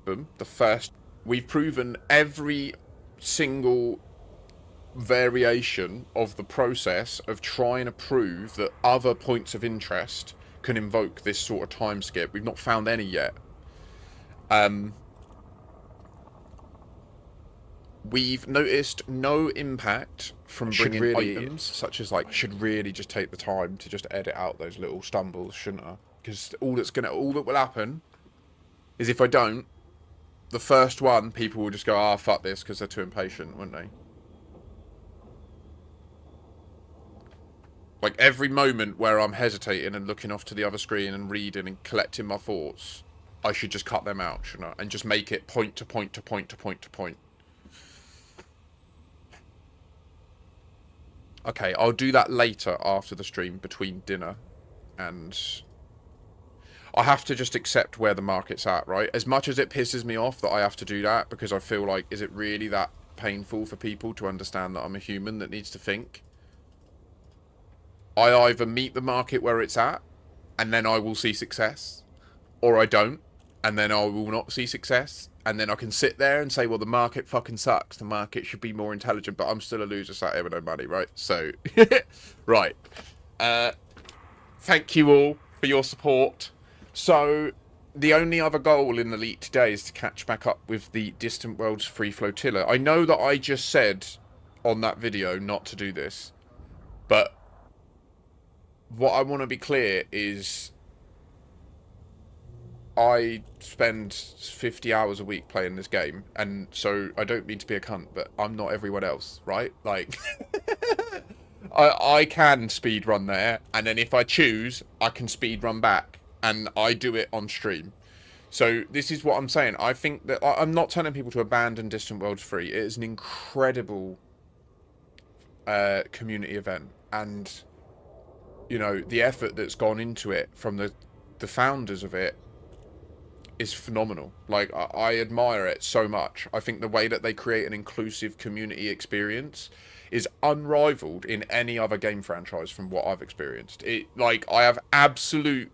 The first, we've proven every single variation of the process of trying to prove that other points of interest can invoke this sort of time skip. We've not found any yet. We've noticed no impact from bringing items, such as like, should really just take the time to just edit out those little stumbles, shouldn't I? Because all that will happen is if I don't, the first one, people will just go, ah, fuck this, because they're too impatient, won't they? Like, every moment where I'm hesitating and looking off to the other screen and reading and collecting my thoughts, I should just cut them out, shouldn't I? And just make it point to point to point to point to point. Okay, I'll do that later after the stream, between dinner and... I have to just accept where the market's at, right? As much as it pisses me off that I have to do that, because I feel like, is it really that painful for people to understand that I'm a human that needs to think? I either meet the market where it's at, and then I will see success, or I don't, and then I will not see success, and then I can sit there and say, well, the market fucking sucks, the market should be more intelligent, but I'm still a loser sat here with no money, right? So, right. Thank you all for your support. So, the only other goal in the leak today is to catch back up with the Distant Worlds free flotilla. I know that I just said on that video not to do this, but what I want to be clear is I spend 50 hours a week playing this game, and so I don't mean to be a cunt, but I'm not everyone else, right? Like, I can speedrun there, and then if I choose, I can speedrun back, and I do it on stream. So this is what I'm saying. I think that I'm not telling people to abandon Distant Worlds free. It is an incredible community event, and you know, the effort that's gone into it from the founders of it is phenomenal. Like, I admire it so much. I think the way that they create an inclusive community experience is unrivaled in any other game franchise from what I've experienced. Like, I have absolute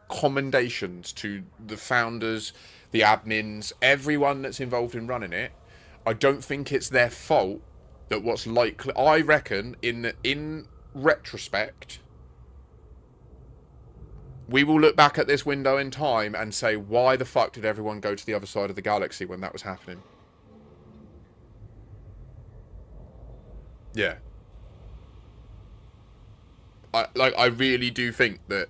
commendations to the founders, the admins, everyone that's involved in running it. I don't think it's their fault that what's likely... I reckon, in retrospect, we will look back at this window in time and say, why the fuck did everyone go to the other side of the galaxy when that was happening? Yeah. I really do think that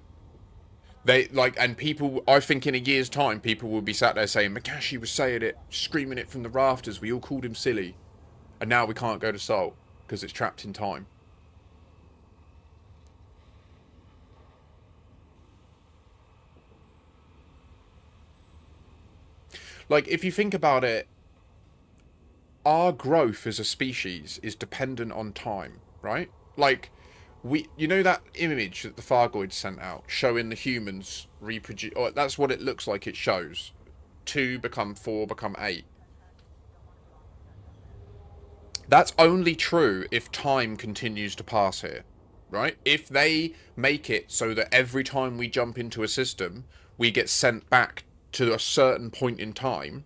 they, like, and people, I think in a year's time, people will be sat there saying, Makashi was saying it, screaming it from the rafters, we all called him silly, and now we can't go to Sol, because it's trapped in time. Like, if you think about it, our growth as a species is dependent on time, right? Like, you know that image that the Fargoid sent out showing the humans reproduce, or that's what it looks like it shows. 2 become 4, become 8. That's only true if time continues to pass here, right? If they make it so that every time we jump into a system, we get sent back to a certain point in time,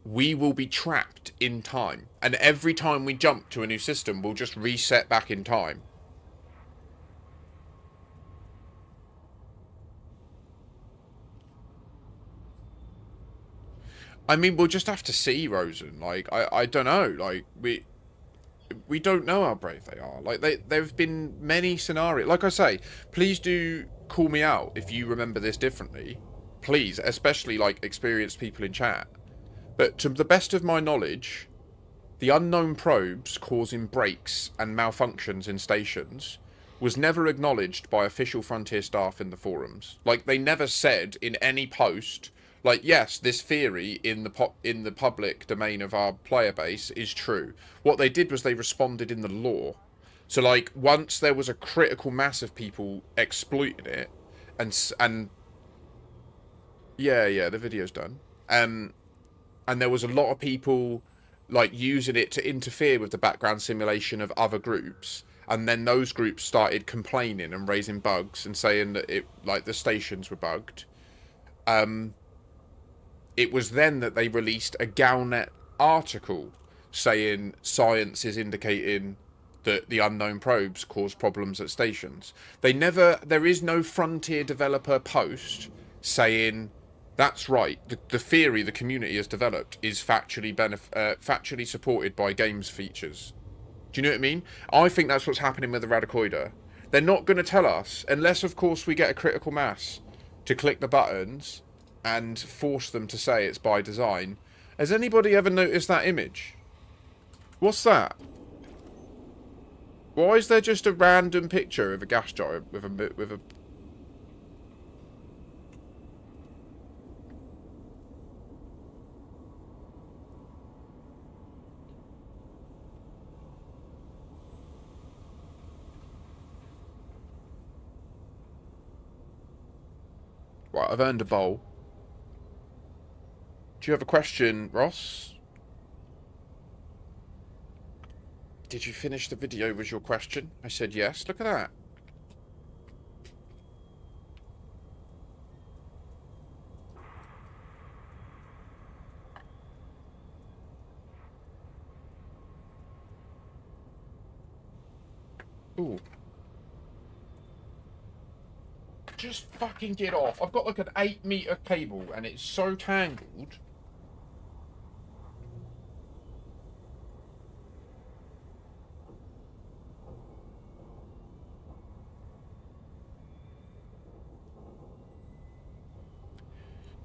we will be trapped in time. And every time we jump to a new system, we'll just reset back in time. I mean, we'll just have to see, Rosen. Like, I don't know. Like, we don't know how brave they are. Like, there've been many scenarios. Like I say, please do call me out if you remember this differently. Please, especially, like, experienced people in chat. But to the best of my knowledge, the unknown probes causing breaks and malfunctions in stations was never acknowledged by official Frontier staff in the forums. Like, they never said in any post, like, yes, this theory in the public domain of our player base is true. What they did was they responded in the lore. So, like, once there was a critical mass of people exploiting it, and yeah, the video's done. And there was a lot of people like using it to interfere with the background simulation of other groups, and then those groups started complaining and raising bugs and saying that it, like, the stations were bugged. It was then that they released a Galnet article saying science is indicating that the unknown probes cause problems at stations. There is no Frontier developer post saying that's right. The theory the community has developed is factually supported by games features. Do you know what I mean? I think that's what's happening with the Radicoida. They're not going to tell us, unless, of course, we get a critical mass to click the buttons and force them to say it's by design. Has anybody ever noticed that image? What's that? Why is there just a random picture of a gas giant with a Right, I've earned a bowl. Do you have a question, Ross? Did you finish the video, was your question? I said yes. Look at that. Ooh. Just fucking get off. I've got like an 8-meter cable and it's so tangled.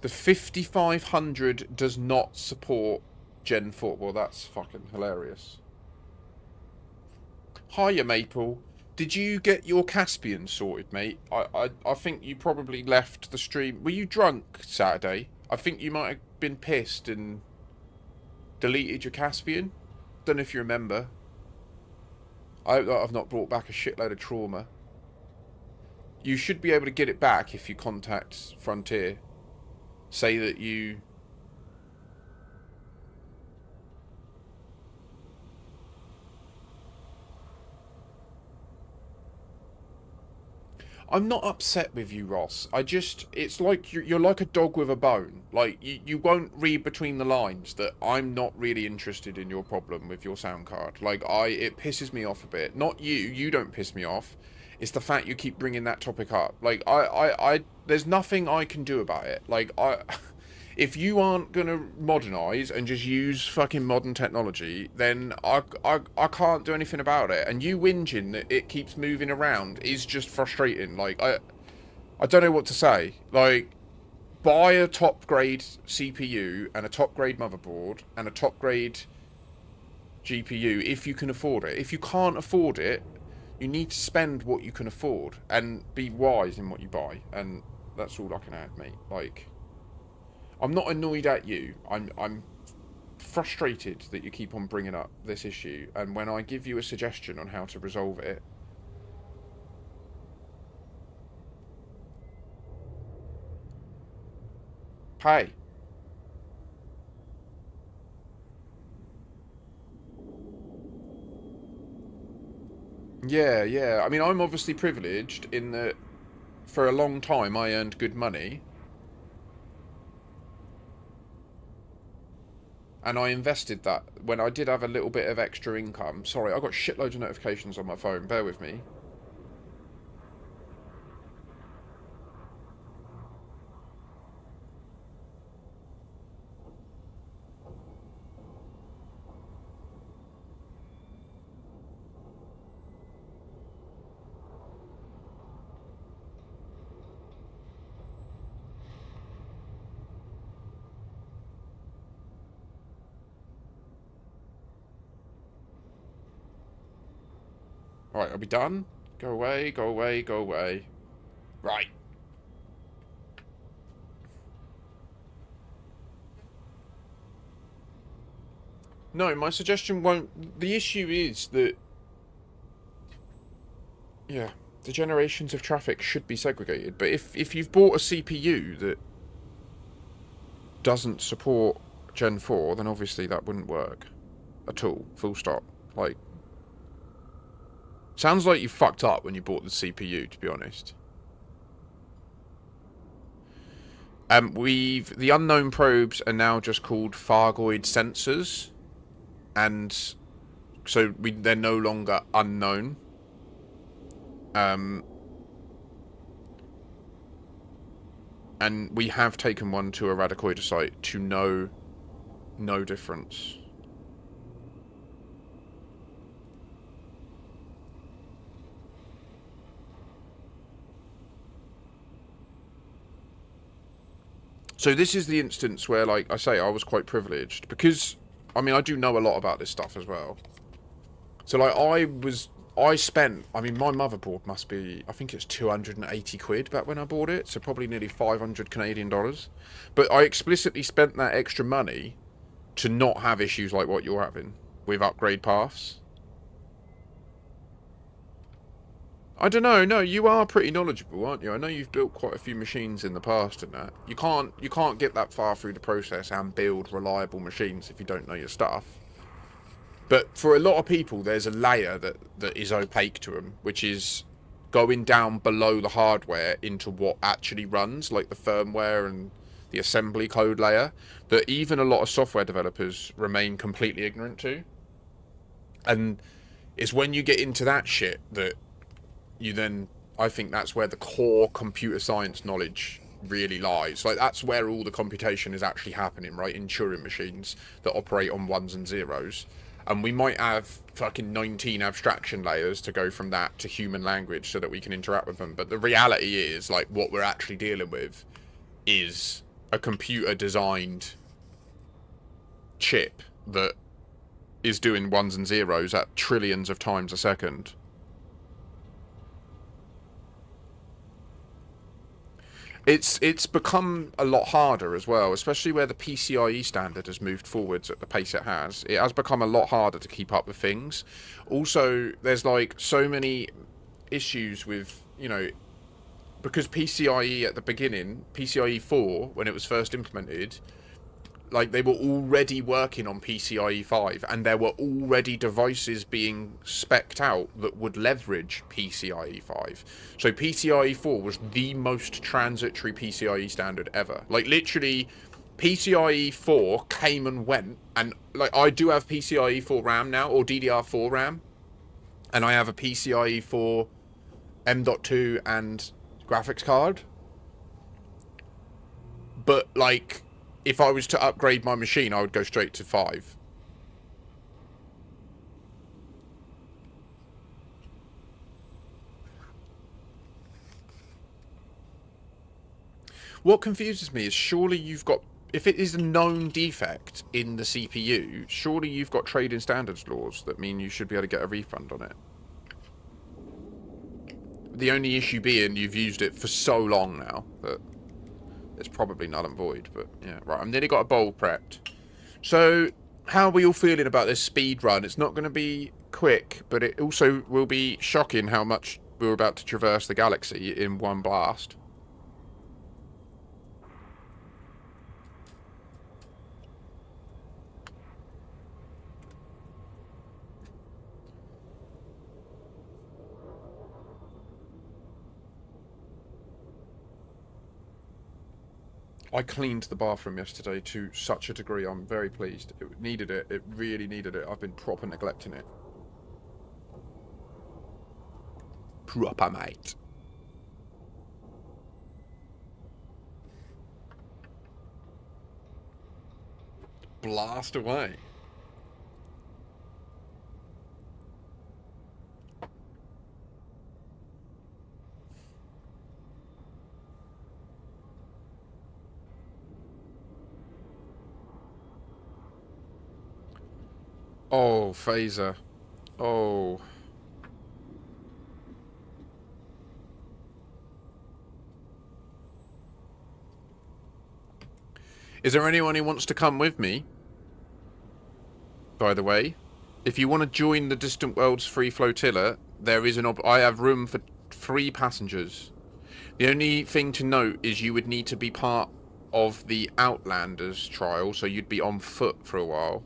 The 5500 does not support Gen 4. Well, that's fucking hilarious. Hiya, Maple. Did you get your Caspian sorted, mate? I think you probably left the stream. Were you drunk Saturday? I think you might have been pissed and deleted your Caspian. Don't know if you remember. I've not brought back a shitload of trauma. You should be able to get it back if you contact Frontier. Say that you... I'm not upset with you, Ross. It's like you're like a dog with a bone. Like, you won't read between the lines that I'm not really interested in your problem with your sound card. Like, it pisses me off a bit. Not you don't piss me off. It's the fact you keep bringing that topic up. Like, there's nothing I can do about it. Like, if you aren't gonna modernise and just use fucking modern technology, then I can't do anything about it. And you whinging that it keeps moving around is just frustrating. Like, I don't know what to say. Like, buy a top grade CPU and a top grade motherboard and a top grade GPU if you can afford it. If you can't afford it, you need to spend what you can afford and be wise in what you buy. And that's all I can add, mate. Like, I'm not annoyed at you. I'm frustrated that you keep on bringing up this issue. And when I give you a suggestion on how to resolve it, hey. Yeah, yeah. I mean, I'm obviously privileged in that for a long time I earned good money. And I invested that when I did have a little bit of extra income. Sorry, I got shitloads of notifications on my phone. Bear with me. Alright, I'll be done. Go away, go away, go away. Right. No, my suggestion won't... The issue is that... Yeah, the generations of traffic should be segregated. But if you've bought a CPU that doesn't support Gen 4, then obviously that wouldn't work. At all. Full stop. Like... Sounds like you fucked up when you bought the CPU, to be honest. The unknown probes are now just called Fargoid sensors, and so they're no longer unknown. And we have taken one to a Radicoida site to no difference. So this is the instance where, like I say, I was quite privileged because, I mean, I do know a lot about this stuff as well. So like I spent, I mean, my motherboard must be, I think it's 280 quid back when I bought it, so probably nearly 500 Canadian dollars. But I explicitly spent that extra money to not have issues like what you're having with upgrade paths. I don't know. No, you are pretty knowledgeable, aren't you? I know you've built quite a few machines in the past and that. You can't get that far through the process and build reliable machines if you don't know your stuff. But for a lot of people, there's a layer that is opaque to them, which is going down below the hardware into what actually runs, like the firmware and the assembly code layer, that even a lot of software developers remain completely ignorant to. And it's when you get into that shit that you then, I think that's where the core computer science knowledge really lies. Like, that's where all the computation is actually happening, right? In Turing machines that operate on ones and zeros. And we might have fucking 19 abstraction layers to go from that to human language so that we can interact with them. But the reality is, like, what we're actually dealing with is a computer designed chip that is doing ones and zeros at trillions of times a second. It's become a lot harder as well, especially where the PCIe standard has moved forwards at the pace it has. It has become a lot harder to keep up with things. Also, there's like so many issues with, you know, because PCIe at the beginning, PCIe 4, when it was first implemented, like they were already working on PCIe 5 and there were already devices being specced out that would leverage PCIe 5. So PCIe 4 was the most transitory PCIe standard ever. Like literally PCIe 4 came and went, and like I do have PCIe 4 RAM now, or DDR4 RAM, and I have a PCIe 4 M.2 and graphics card. But like if I was to upgrade my machine, I would go straight to 5. What confuses me is surely you've got, if it is a known defect in the CPU, surely you've got trading standards laws that mean you should be able to get a refund on it. The only issue being you've used it for so long now that it's probably null and void. But yeah, right, I've nearly got a bowl prepped. So how are we all feeling about this speed run? It's not going to be quick, but it also will be shocking how much we're about to traverse the galaxy in one blast. I cleaned the bathroom yesterday to such a degree. I'm very pleased. It needed it. It really needed it. I've been proper neglecting it. Proper, mate. Blast away. Oh, phaser. Oh. Is there anyone who wants to come with me? By the way, if you want to join the Distant Worlds free flotilla, there is I have room for 3 passengers. The only thing to note is you would need to be part of the Outlanders trial, so you'd be on foot for a while,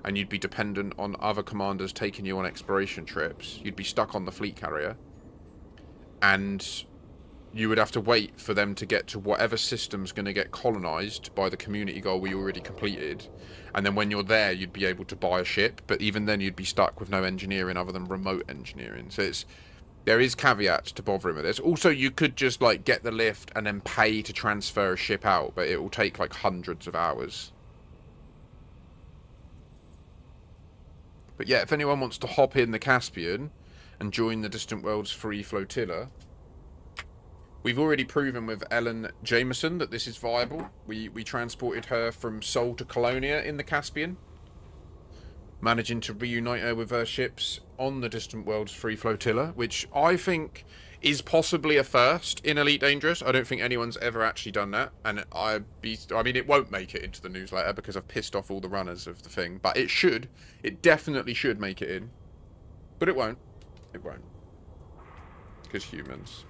and you'd be dependent on other commanders taking you on exploration trips. You'd be stuck on the fleet carrier, and you would have to wait for them to get to whatever system's going to get colonized by the community goal we already completed, and then when you're there you'd be able to buy a ship, but even then you'd be stuck with no engineering other than remote engineering. So there is caveats to bothering with this. Also, you could just like get the lift and then pay to transfer a ship out, but it will take like hundreds of hours. But yeah, if anyone wants to hop in the Caspian and join the Distant Worlds free flotilla, we've already proven with Ellen Jameson that this is viable. We transported her from Seoul to Colonia in the Caspian, managing to reunite her with her ships on the Distant Worlds free flotilla, which I think is possibly a first in Elite Dangerous. I don't think anyone's ever actually done that, and I mean, it won't make it into the newsletter because I've pissed off all the runners of the thing, but it should. It definitely should make it in, but it won't. It won't, because humans.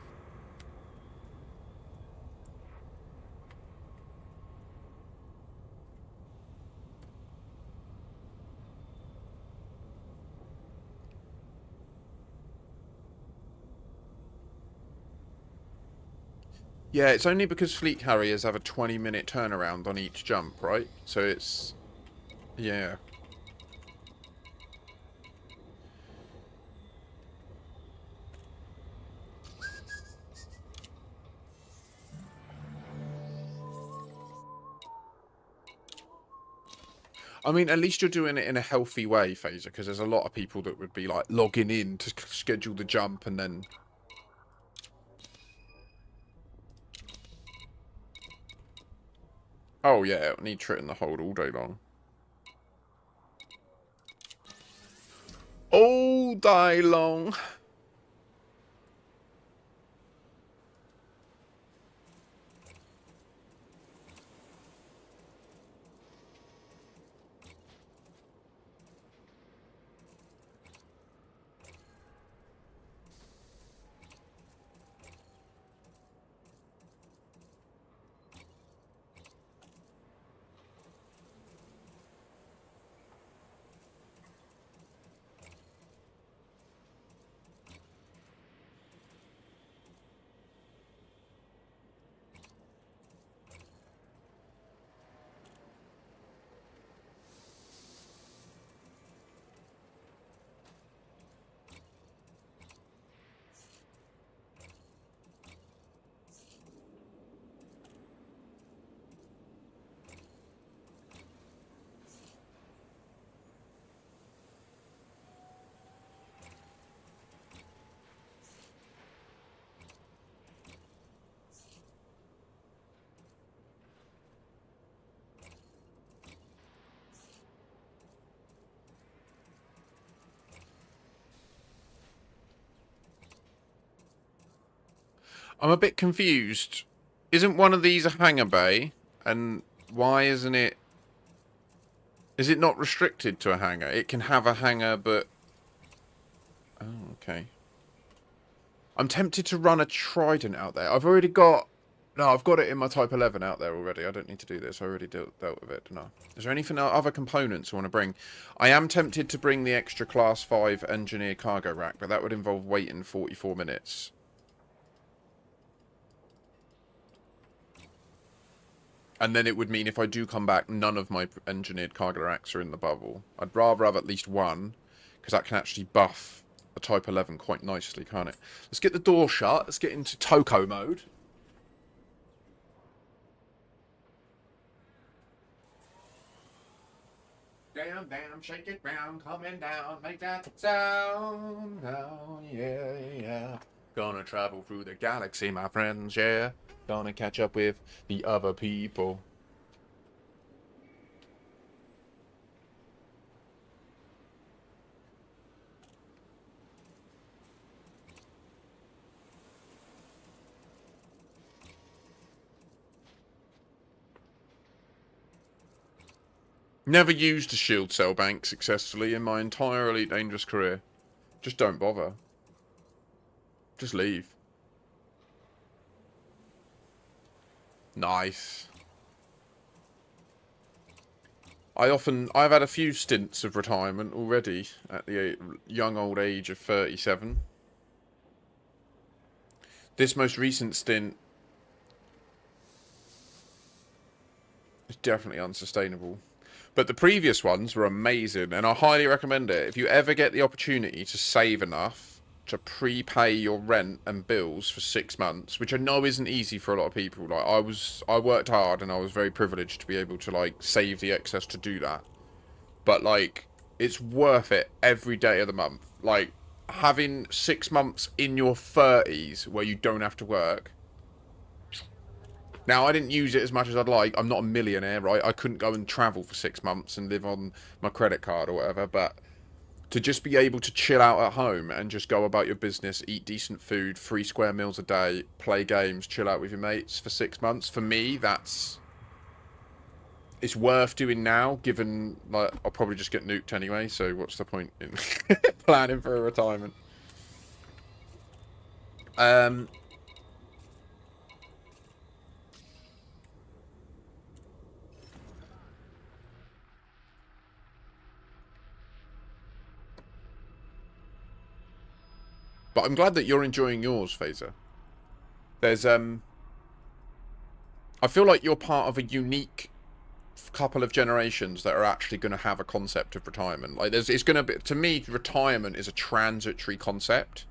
Yeah, it's only because fleet carriers have a 20-minute turnaround on each jump, right? So it's... yeah. I mean, at least you're doing it in a healthy way, Phaser, because there's a lot of people that would be, like, logging in to schedule the jump and then... oh, yeah, it'll need Triton the hold all day long. All day long. I'm a bit confused. Isn't one of these a hangar bay? And why isn't it... is it not restricted to a hangar? It can have a hangar, but... oh, okay. I'm tempted to run a Trident out there. I've already got... no, I've got it in my Type 11 out there already. I don't need to do this. I already dealt with it. No. Is there anything other components I want to bring? I am tempted to bring the extra Class 5 Engineer cargo rack, but that would involve waiting 44 minutes. And then it would mean if I do come back, none of my engineered cargo racks are in the bubble. I'd rather have at least one, because that can actually buff a Type 11 quite nicely, can't it? Let's get the door shut. Let's get into Toko mode. Down, down, shake it round, coming down, make that sound. Down, yeah, yeah. Gonna travel through the galaxy, my friends, yeah. Gonna catch up with the other people. Never used a shield cell bank successfully in my entire Elite Dangerous career. Just don't bother. Just leave. Nice. I've had a few stints of retirement already at the young old age of 37. This most recent stint is definitely unsustainable. But the previous ones were amazing, and I highly recommend it. If you ever get the opportunity to save enough to prepay your rent and bills for 6 months, which I know isn't easy for a lot of people. Like I worked hard and I was very privileged to be able to like save the excess to do that. But like it's worth it every day of the month. Like having 6 months in your 30s where you don't have to work. Now, I didn't use it as much as I'd like. I'm not a millionaire, right? I couldn't go and travel for 6 months and live on my credit card or whatever. But to just be able to chill out at home and just go about your business, eat decent food, 3 square meals a day, play games, chill out with your mates for 6 months, for me, it's worth doing now, given like I'll probably just get nuked anyway. So what's the point in planning for a retirement? But I'm glad that you're enjoying yours, Phaser. There's I feel like you're part of a unique couple of generations that are actually going to have a concept of retirement. Like it's going to be, to me, retirement is a transitory concept,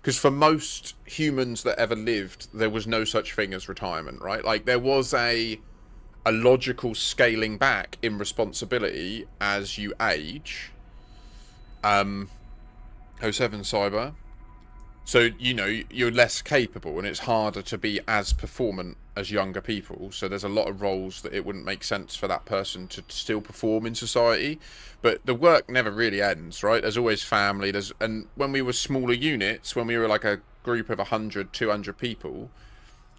because for most humans that ever lived, there was no such thing as retirement, right? Like there was a logical scaling back in responsibility as you age. Oh 07 Cyber. So, you know, you're less capable and it's harder to be as performant as younger people. So there's a lot of roles that it wouldn't make sense for that person to still perform in society. But the work never really ends, right? There's always family. And when we were smaller units, when we were like a group of 100, 200 people,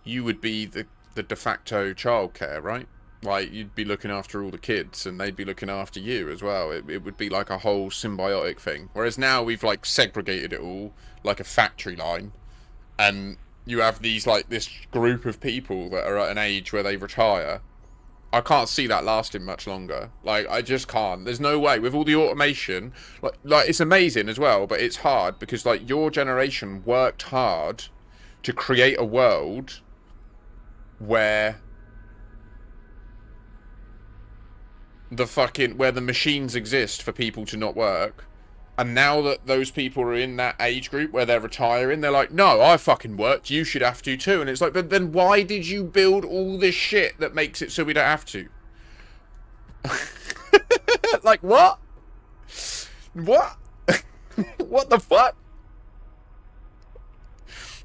you would be the de facto childcare, right? Like you'd be looking after all the kids and they'd be looking after you as well. It would be like a whole symbiotic thing. Whereas now we've like segregated it all like a factory line, and you have these like this group of people that are at an age where they retire. I can't see that lasting much longer. Like I just can't. There's no way with all the automation. Like it's amazing as well, but it's hard because like your generation worked hard to create a world where where the machines exist for people to not work, and now that those people are in that age group where they're retiring, they're like, no, I fucking worked, you should have to too. And it's like, but then why did you build all this shit that makes it so we don't have to? Like what what what the fuck?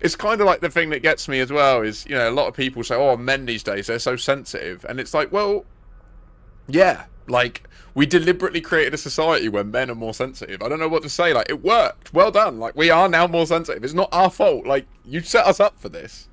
It's kind of like the thing that gets me as well is, you know, a lot of people say, oh, men these days, they're so sensitive. And it's like, well, yeah, like we deliberately created a society where men are more sensitive. I don't know what to say. Like it worked. Well done. Like we are now more sensitive. It's not our fault. Like you set us up for this.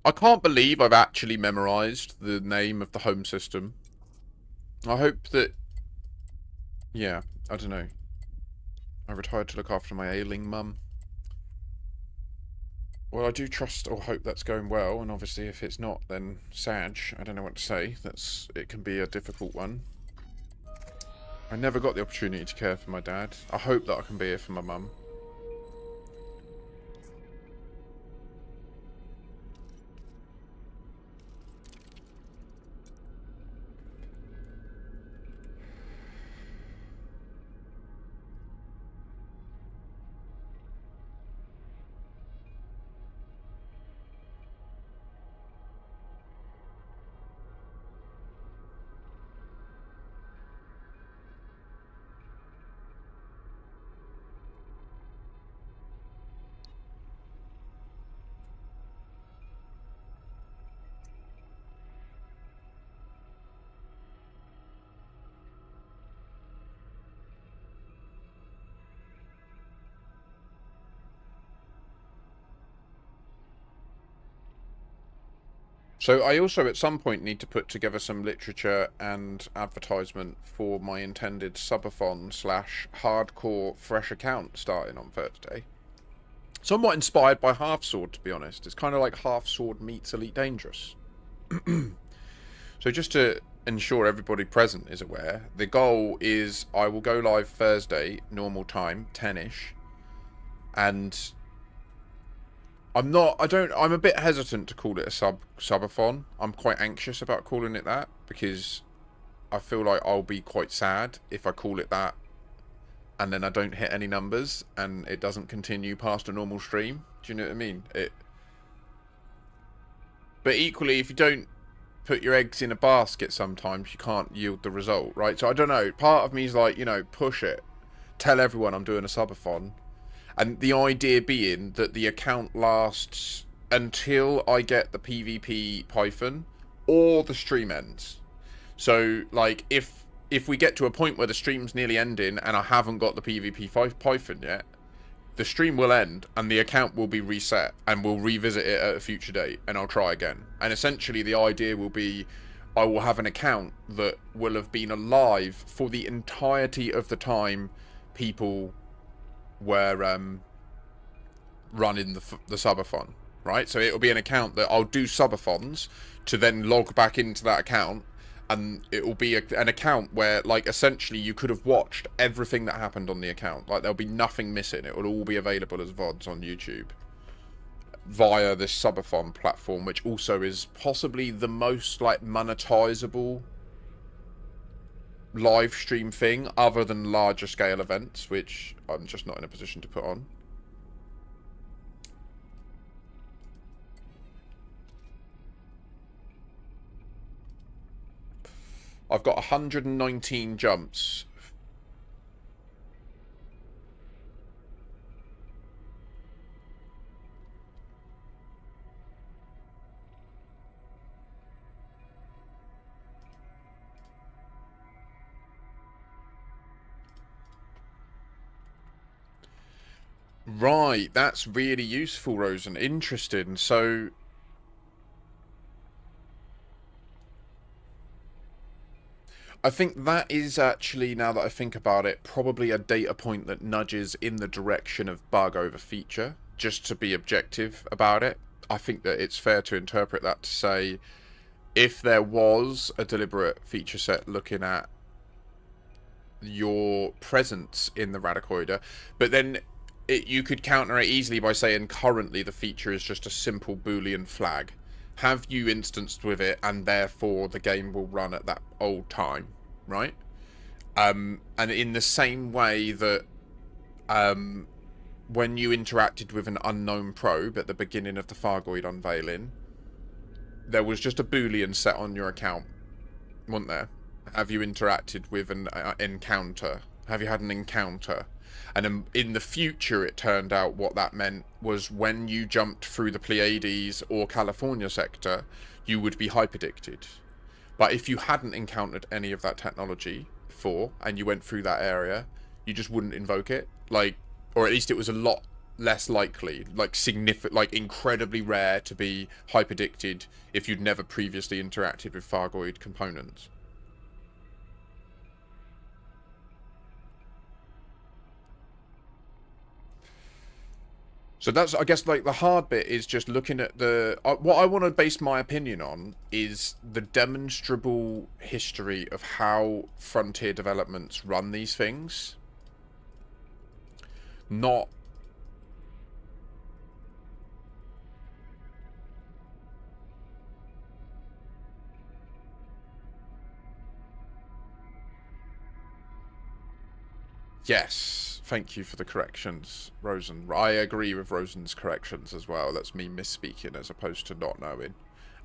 I can't believe I've actually memorized the name of the home system. I hope that... Yeah, I don't know. I retired to look after my ailing mum. Well, I do trust or hope that's going well, and obviously if it's not, then Sag, I don't know what to say. It can be a difficult one. I never got the opportunity to care for my dad. I hope that I can be here for my mum. So I also at some point need to put together some literature and advertisement for my intended subathon slash hardcore fresh account starting on Thursday. Somewhat inspired by Half Sword, to be honest. It's kind of like Half Sword meets Elite Dangerous. So just to ensure everybody present is aware, the goal is I will go live Thursday, normal time, 10ish, and I'm a bit hesitant to call it a subathon. I'm quite anxious about calling it that because I feel like I'll be quite sad if I call it that and then I don't hit any numbers and it doesn't continue past a normal stream. Do you know what I mean? But equally, if you don't put your eggs in a basket, sometimes you can't yield the result, right? So I don't know. Part of me is like, push it. Tell everyone I'm doing a subathon. And the idea being that the account lasts until I get the PvP Python or the stream ends. So, like, if we get to a point where the stream's nearly ending and I haven't got the PvP Python yet, the stream will end and the account will be reset and we'll revisit it at a future date and I'll try again. And essentially the idea will be I will have an account that will have been alive for the entirety of the time people were running the subathon, right? So it'll be an account that I'll do subathons to then log back into that account, and it will be an account where, like, essentially you could have watched everything that happened on the account. Like, there'll be nothing missing. It will all be available as VODs on YouTube via this subathon platform, which also is possibly the most, like, monetizable live stream thing other than larger scale events, which I'm just not in a position to put on. I've got 119 jumps. Right, that's really useful, Rosen. Interesting. So I think that is actually, now that I think about it, probably a data point that nudges in the direction of bug over feature, just to be objective about it. I think that it's fair to interpret that to say if there was a deliberate feature set looking at your presence in the Radicoida, but then you could counter it easily by saying currently the feature is just a simple Boolean flag. Have you instanced with it, and therefore the game will run at that old time, right? And in the same way that when you interacted with an unknown probe at the beginning of the Thargoid unveiling, there was just a Boolean set on your account, wasn't there? Have you interacted with an encounter? Have you had an encounter? And in the future, it turned out what that meant was when you jumped through the Pleiades or California sector, you would be hyperdicted. But if you hadn't encountered any of that technology before and you went through that area, you just wouldn't invoke it. Like, or at least it was a lot less likely, like significant, like incredibly rare to be hyperdicted if you'd never previously interacted with Fargoid components. So that's, I guess, like the hard bit is just looking at the... what I want to base my opinion on is the demonstrable history of how Frontier developments run these things. Not... Yes, thank you for the corrections, Rosen. I agree with Rosen's corrections as well. That's me misspeaking as opposed to not knowing.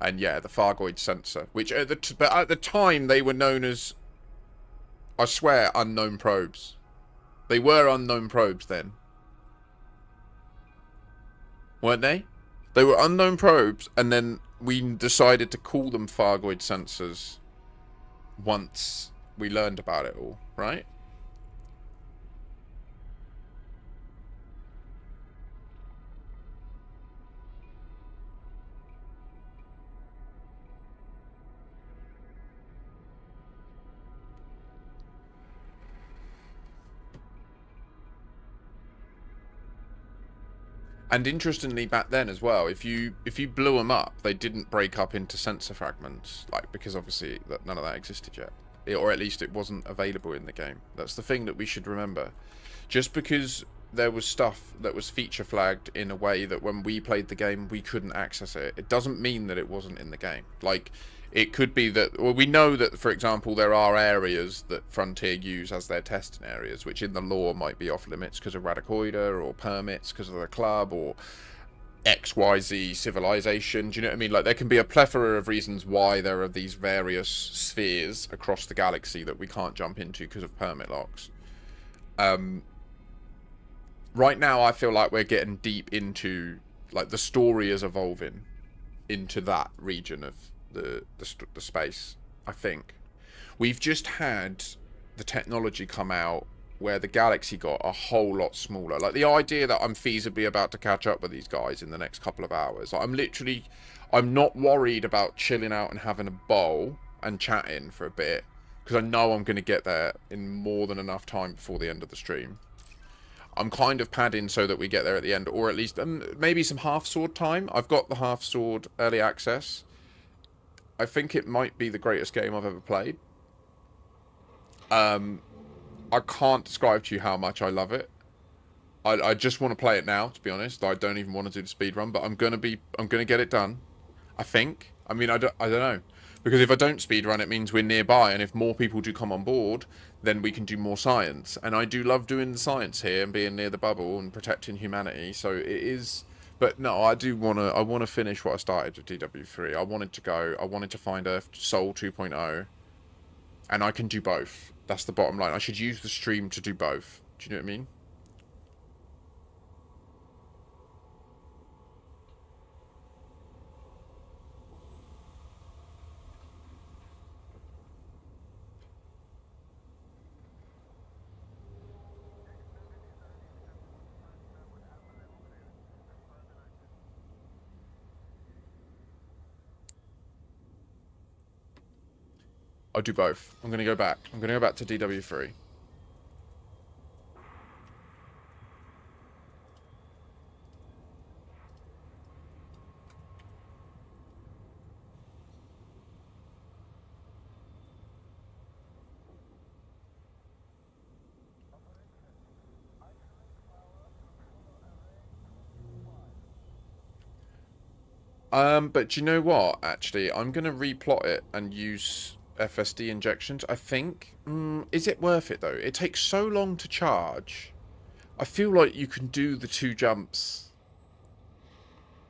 And yeah, the Fargoid sensor, which at the time they were known as, I swear, unknown probes. They were unknown probes then, weren't they? They were unknown probes, and then we decided to call them Fargoid sensors once we learned about it all, right? And interestingly, back then as well, if you blew them up, they didn't break up into sensor fragments, like, because obviously none of that existed yet, or at least it wasn't available in the game. That's the thing that we should remember. Just because there was stuff that was feature flagged in a way that when we played the game we couldn't access it, it doesn't mean that it wasn't in the game. Like, it could be that, well, we know that, for example, there are areas that Frontier use as their testing areas, which in the lore might be off limits because of Radicoida, or permits because of the club, or XYZ civilization. Do you know what I mean? Like, there can be a plethora of reasons why there are these various spheres across the galaxy that we can't jump into because of permit locks. Right now, I feel like we're getting deep into, like, the story is evolving into that region of the space. I think we've just had the technology come out where the galaxy got a whole lot smaller. Like, the idea that I'm feasibly about to catch up with these guys in the next couple of hours, like, I'm not worried about chilling out and having a bowl and chatting for a bit, because I know I'm going to get there in more than enough time before the end of the stream. I'm kind of padding so that we get there at the end, or at least maybe some half sword time. I've got the half sword early access. I think it might be the greatest game I've ever played. I can't describe to you how much I love it. I just want to play it now, to be honest. I don't even want to do the speed run, but I'm gonna get it done. I think. I mean, I don't know, because if I don't speed run, it means we're nearby, and if more people do come on board, then we can do more science. And I do love doing the science here and being near the bubble and protecting humanity. So it is. But no, I want to finish what I started with DW3. I wanted to find Earth Soul 2.0, and I can do both. That's the bottom line. I should use the stream to do both. Do you know what I mean? I'll do both. I'm going to go back. I'm going to go back to DW3. But do you know what? Actually, I'm going to replot it and use FSD injections, I think. Is it worth it, though? It takes so long to charge. I feel like you can do the 2 jumps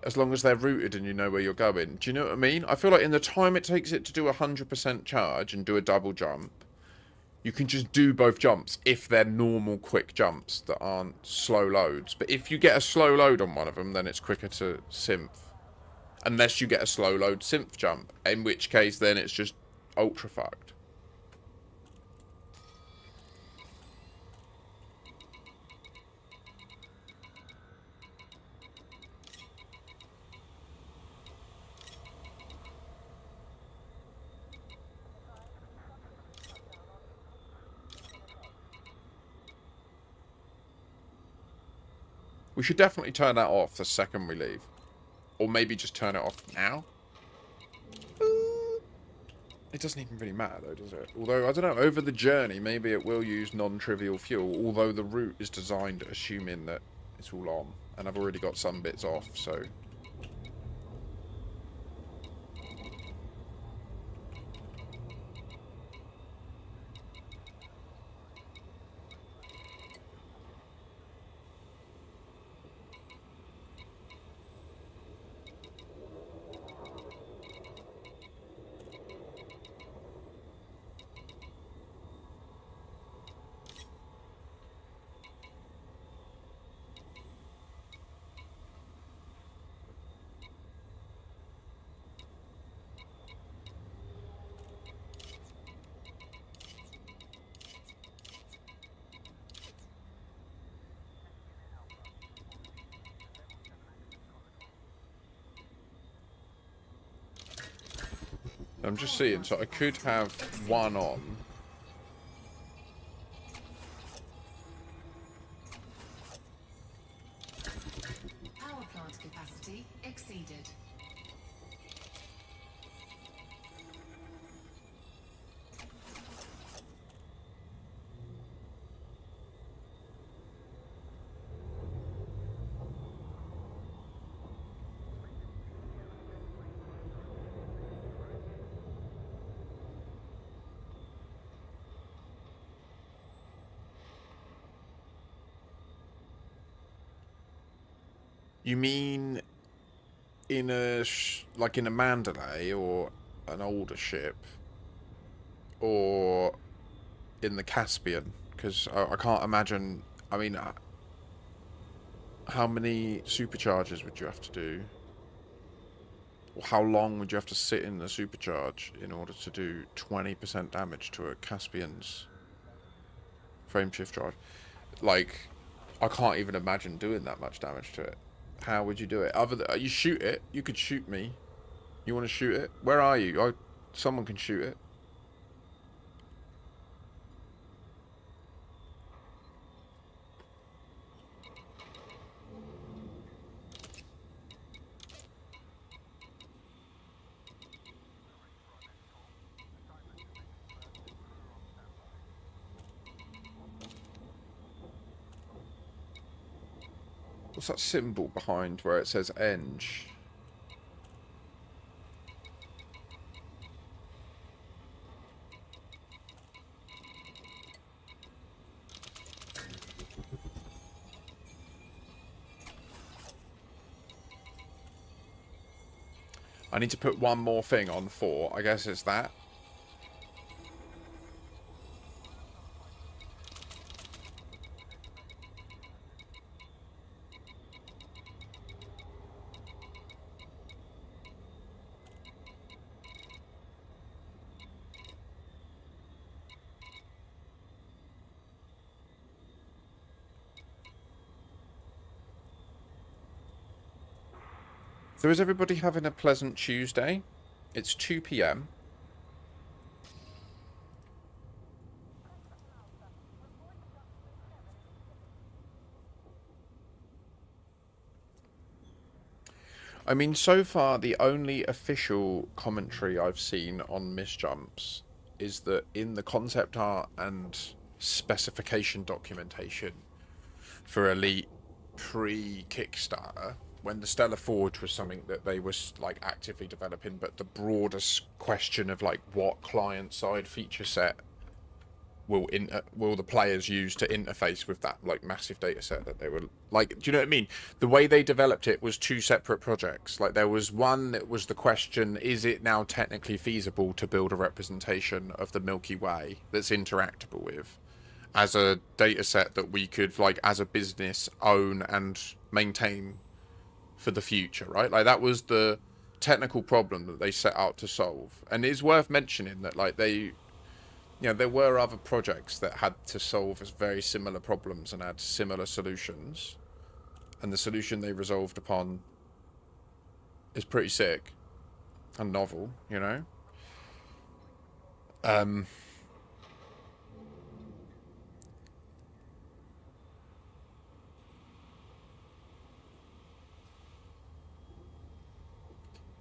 as long as they're rooted and you know where you're going. Do you know what I mean? I feel like in the time it takes it to do 100% charge and do a double jump, you can just do both jumps if they're normal quick jumps that aren't slow loads. But if you get a slow load on one of them, then it's quicker to synth. Unless you get a slow load synth jump, in which case then it's just ultra fucked. We should definitely turn that off the second we leave. Or maybe just turn it off now. It doesn't even really matter though, does it? Although, I don't know, over the journey, maybe it will use non-trivial fuel, although the route is designed assuming that it's all on. And I've already got some bits off, so... I'm just seeing, so I could have one on. Power plant capacity exceeded. You mean in a like in a Mandalay or an older ship, or in the Caspian? Because I can't imagine. I mean, how many supercharges would you have to do? Or how long would you have to sit in the supercharge in order to do 20% damage to a Caspian's frameshift drive? Like, I can't even imagine doing that much damage to it. How would you do it? Other than you shoot it, you could shoot me. You want to shoot it? Where are you? Someone can shoot it. What's that symbol behind where it says Eng? I need to put one more thing on 4. I guess it's that. So is everybody having a pleasant Tuesday? It's 2 p.m. I mean, so far, the only official commentary I've seen on misjumps is that in the concept art and specification documentation for Elite pre-Kickstarter, when the Stellar Forge was something that they were like actively developing, but the broadest question of like what client-side feature set will the players use to interface with that like massive data set that they were like, do you know what I mean? The way they developed it was 2 separate projects. Like there was one that was the question, is it now technically feasible to build a representation of the Milky Way that's interactable with as a data set that we could like as a business own and maintain for the future, right? Like that was the technical problem that they set out to solve. And it's worth mentioning that like there were other projects that had to solve very similar problems and had similar solutions. And the solution they resolved upon is pretty sick and novel, you know?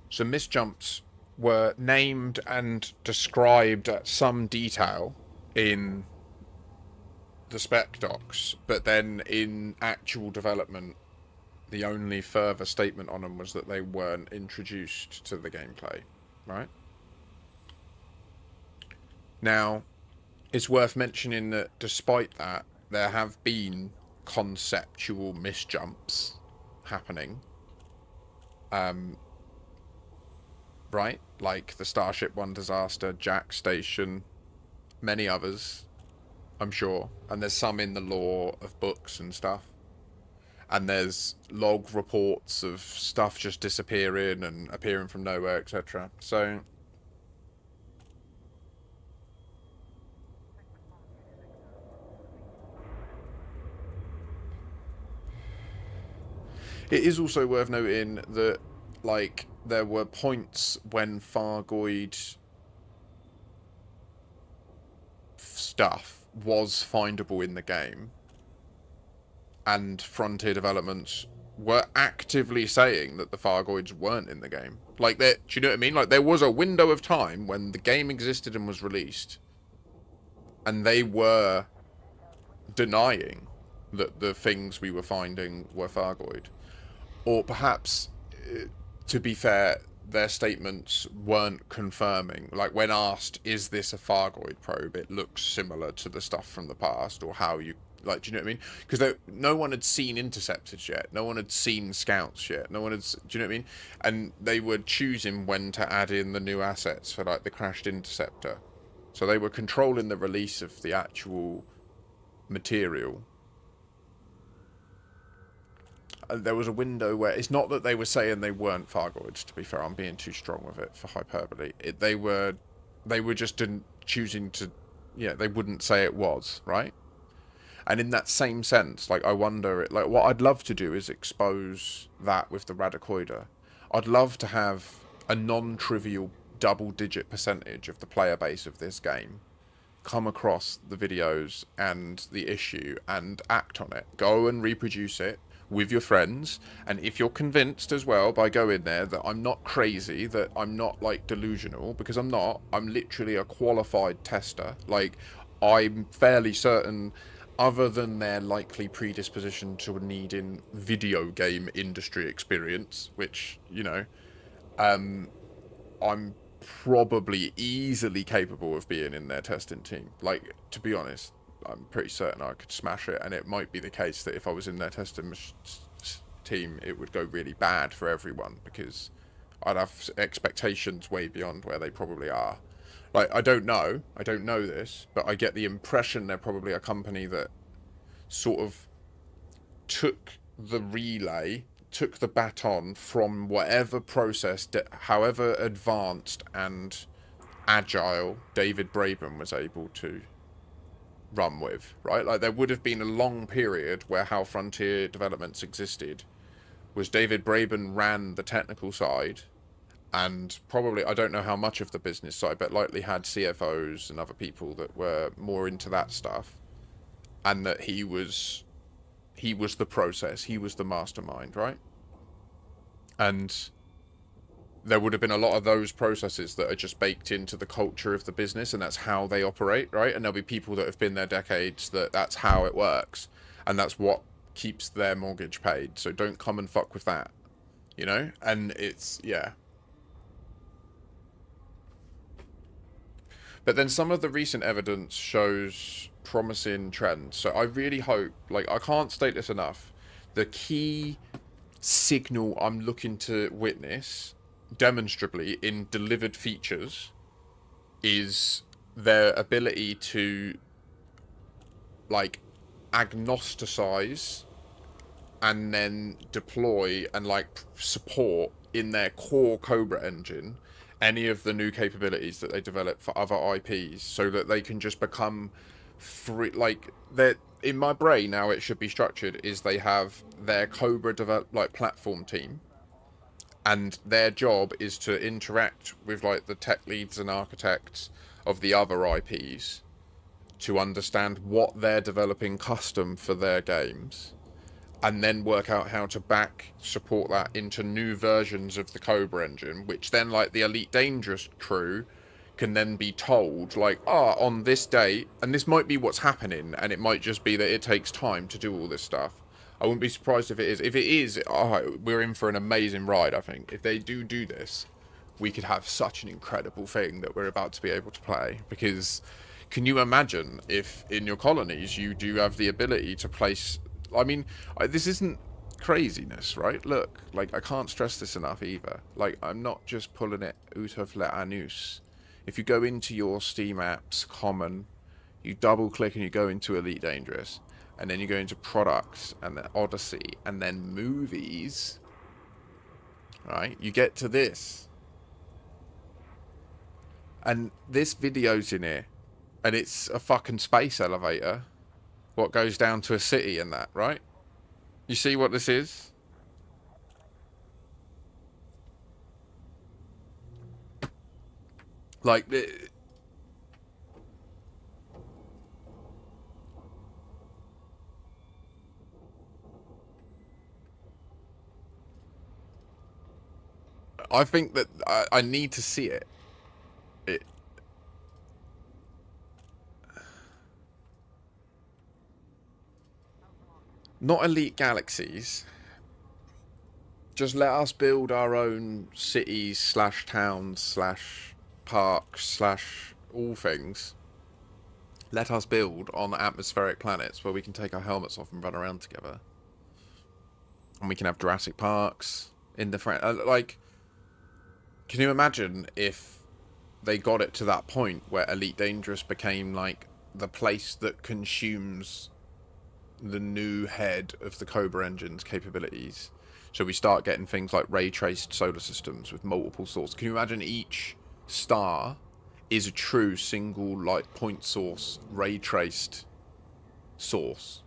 So misjumps were named and described at some detail in the spec docs, but then in actual development, the only further statement on them was that they weren't introduced to the gameplay, right? Now, it's worth mentioning that despite that, there have been conceptual misjumps happening. Right? Like the Starship One disaster, Jack Station, many others, I'm sure. And there's some in the lore of books and stuff. And there's log reports of stuff just disappearing and appearing from nowhere, etc. So it is also worth noting that, like, there were points when Fargoid stuff was findable in the game, and Frontier Developments were actively saying that the Fargoids weren't in the game. Like, do you know what I mean? Like, there was a window of time when the game existed and was released, and they were denying that the things we were finding were Fargoid. Or perhaps, to be fair, their statements weren't confirming. Like, when asked, is this a Fargoid probe, it looks similar to the stuff from the past, or how you... Like, do you know what I mean? Because no one had seen interceptors yet. No one had seen scouts yet. No one had... Do you know what I mean? And they were choosing when to add in the new assets for, like, the crashed interceptor. So they were controlling the release of the actual material. There was a window where it's not that they were saying they weren't Fargoids. To be fair, I'm being too strong with it for hyperbole. They were just choosing to, yeah, they wouldn't say it was, right? And in that same sense, like, I wonder, like, what I'd love to do is expose that with the Radicoida. I'd love to have a non-trivial double-digit percentage of the player base of this game come across the videos and the issue and act on it. Go and reproduce it with your friends, and if you're convinced as well by going there that I'm not crazy, that I'm not, like, delusional, because I'm not. I'm literally a qualified tester. Like, I'm fairly certain, other than their likely predisposition to needing video game industry experience, which, you know, I'm probably easily capable of being in their testing team. Like, to be honest, I'm pretty certain I could smash it, and it might be the case that if I was in their testing team, it would go really bad for everyone, because I'd have expectations way beyond where they probably are. Like, I don't know this, but I get the impression they're probably a company that sort of took the baton from whatever process, however advanced and agile David Braben was able to run with, right? Like, there would have been a long period where how Frontier Developments existed was David Braben ran the technical side, and probably, I don't know how much of the business side, but likely had CFOs and other people that were more into that stuff, and that he was the process, he was the mastermind, right? And there would have been a lot of those processes that are just baked into the culture of the business, and that's how they operate, right? And there'll be people that have been there decades that's how it works, and that's what keeps their mortgage paid. So don't come and fuck with that, you know? And it's, yeah. But then some of the recent evidence shows promising trends. So I really hope, like, I can't state this enough, the key signal I'm looking to witness demonstrably in delivered features is their ability to, like, agnosticize and then deploy and, like, support in their core Cobra engine any of the new capabilities that they develop for other IPs, so that they can just become free. Like, that in my brain now, it should be structured is they have their Cobra platform team, and their job is to interact with, like, the tech leads and architects of the other IPs to understand what they're developing custom for their games, and then work out how to back support that into new versions of the Cobra engine, which then, like, the Elite Dangerous crew can then be told, like, on this date, and this might be what's happening, and it might just be that it takes time to do all this stuff. I wouldn't be surprised if it is. If it is, we're in for an amazing ride, I think. If they do this, we could have such an incredible thing that we're about to be able to play. Because can you imagine if in your colonies you do have the ability to place... I mean, this isn't craziness, right? Look, like, I can't stress this enough either. Like, I'm not just pulling it out of le anus. If you go into your Steam apps, common, you double click and you go into Elite Dangerous, and then you go into products, and then Odyssey, and then movies, right? You get to this. And this video's in here, and it's a fucking space elevator, what goes down to a city and that, right? You see what this is? Like, I think that I need to see it. Not Elite Galaxies. Just let us build our own cities slash towns slash parks slash all things. Let us build on atmospheric planets where we can take our helmets off and run around together. And we can have Jurassic Parks in the front. Like, can you imagine if they got it to that point where Elite Dangerous became like the place that consumes the new head of the Cobra engine's capabilities? So we start getting things like ray-traced solar systems with multiple sources. Can you imagine each star is a true single, like, point source, ray-traced source?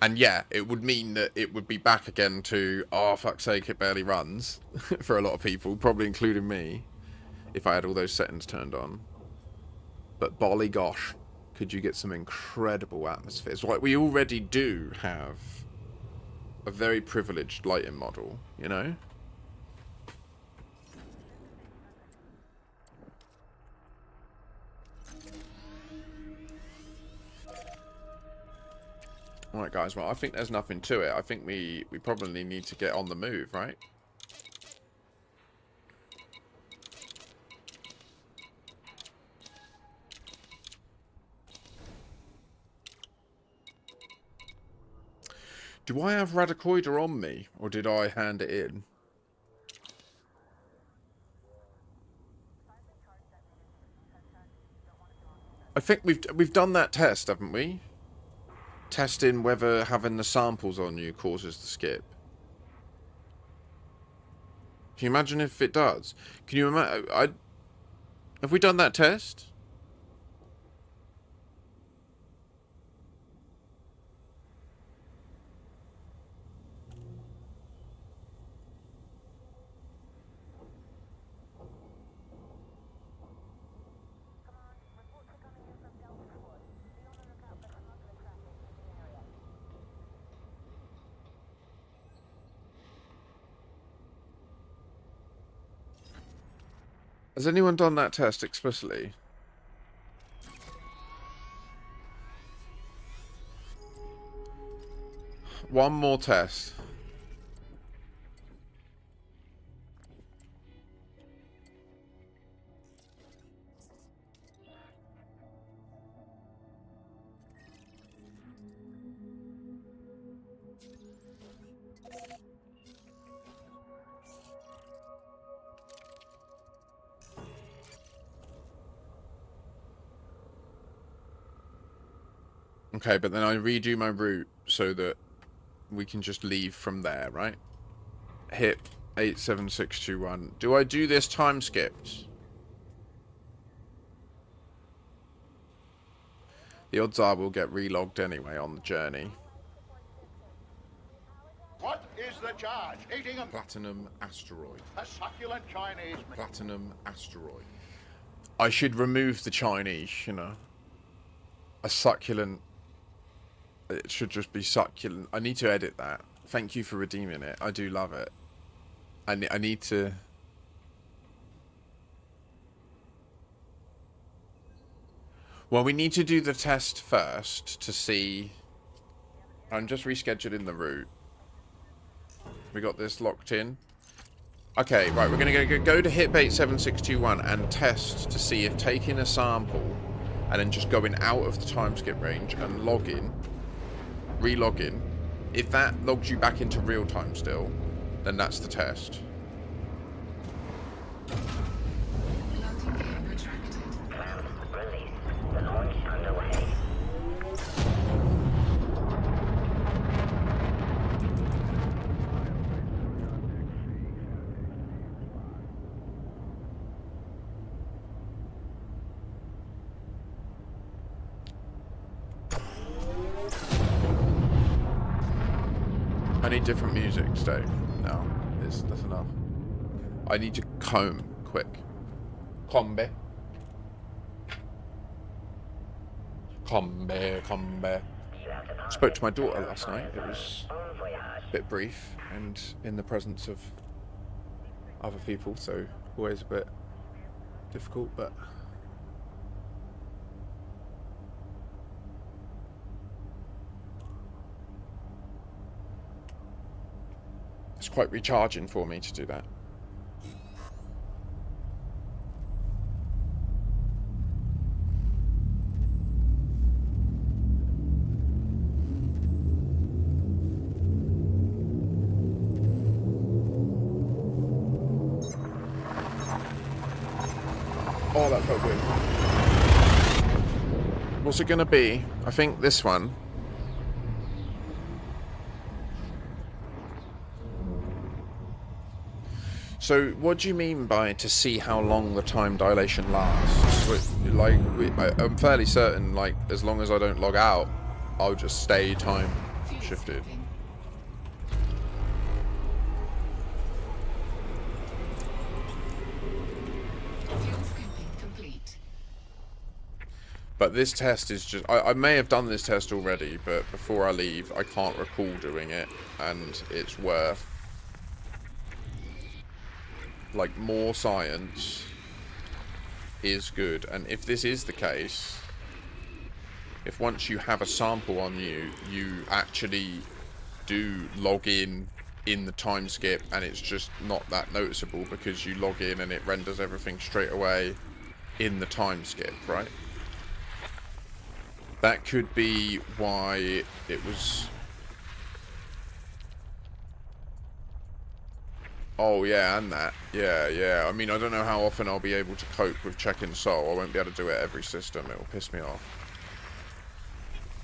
And yeah, it would mean that it would be back again to, oh, fuck's sake, it barely runs for a lot of people, probably including me, if I had all those settings turned on. But golly gosh, could you get some incredible atmospheres? Like, we already do have a very privileged lighting model, you know? Alright guys, well, I think there's nothing to it. I think we probably need to get on the move, right? Do I have Radicoida on me, or did I hand it in? I think we've done that test, haven't we? Testing whether having the samples on you causes the skip. Can you imagine if it does? Can you imagine? Have we done that test? Has anyone done that test explicitly? One more test. Okay, but then I redo my route so that we can just leave from there, right? Hip 87621. Do I do this time skipped? The odds are we'll get relogged anyway on the journey. What is the charge? Eating a Platinum asteroid. succulent Chinese meat. Platinum asteroid. I should remove the Chinese, you know. A succulent It should just be succulent. I need to edit that. Thank you for redeeming it. I do love it. I need to... Well, we need to do the test first to see... I'm just rescheduling the route. We got this locked in. Okay, right, we're going to go to hitbait 7621 and test to see if taking a sample and then just going out of the time skip range and re-log in, if that logs you back into real time still, then that's the test. Loading gear retracted. Release. The launch underway. I need different music today. No, that's enough. I need to comb quick. Combe. Spoke to my daughter last night. It was a bit brief and in the presence of other people, so always a bit difficult, but it's quite recharging for me to do that. Oh, that felt weird. What's it gonna be? I think this one. So, what do you mean by to see how long the time dilation lasts? I'm fairly certain, like, as long as I don't log out, I'll just stay time Fuel shifted. scooping. Fuel scooping complete. But this test is just... I may have done this test already, but before I leave, I can't recall doing it, and it's worth... like, more science is good. And if this is the case, if once you have a sample on you, you actually do log in the time skip, and it's just not that noticeable because you log in and it renders everything straight away in the time skip, right? That could be why it was... Oh, yeah, and that. Yeah. I mean, I don't know how often I'll be able to cope with checking Soul. I won't be able to do it every system. It will piss me off.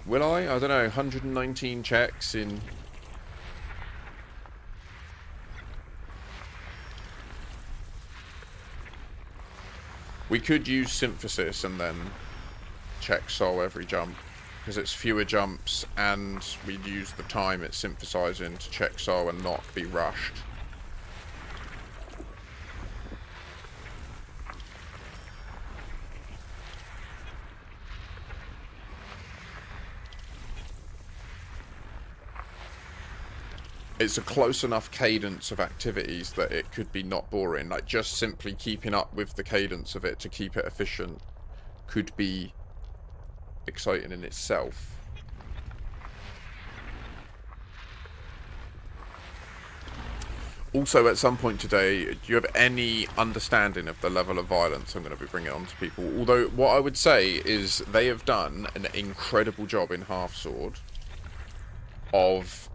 Will I? I don't know. 119 checks in... We could use Synthesis and then check Soul every jump, because it's fewer jumps, and we'd use the time it's synthesizing to check Soul and not be rushed. It's a close enough cadence of activities that it could be not boring. Like, just simply keeping up with the cadence of it to keep it efficient could be exciting in itself. Also, at some point today, do you have any understanding of the level of violence I'm going to be bringing on to people? Although, what I would say is they have done an incredible job in Half Sword of...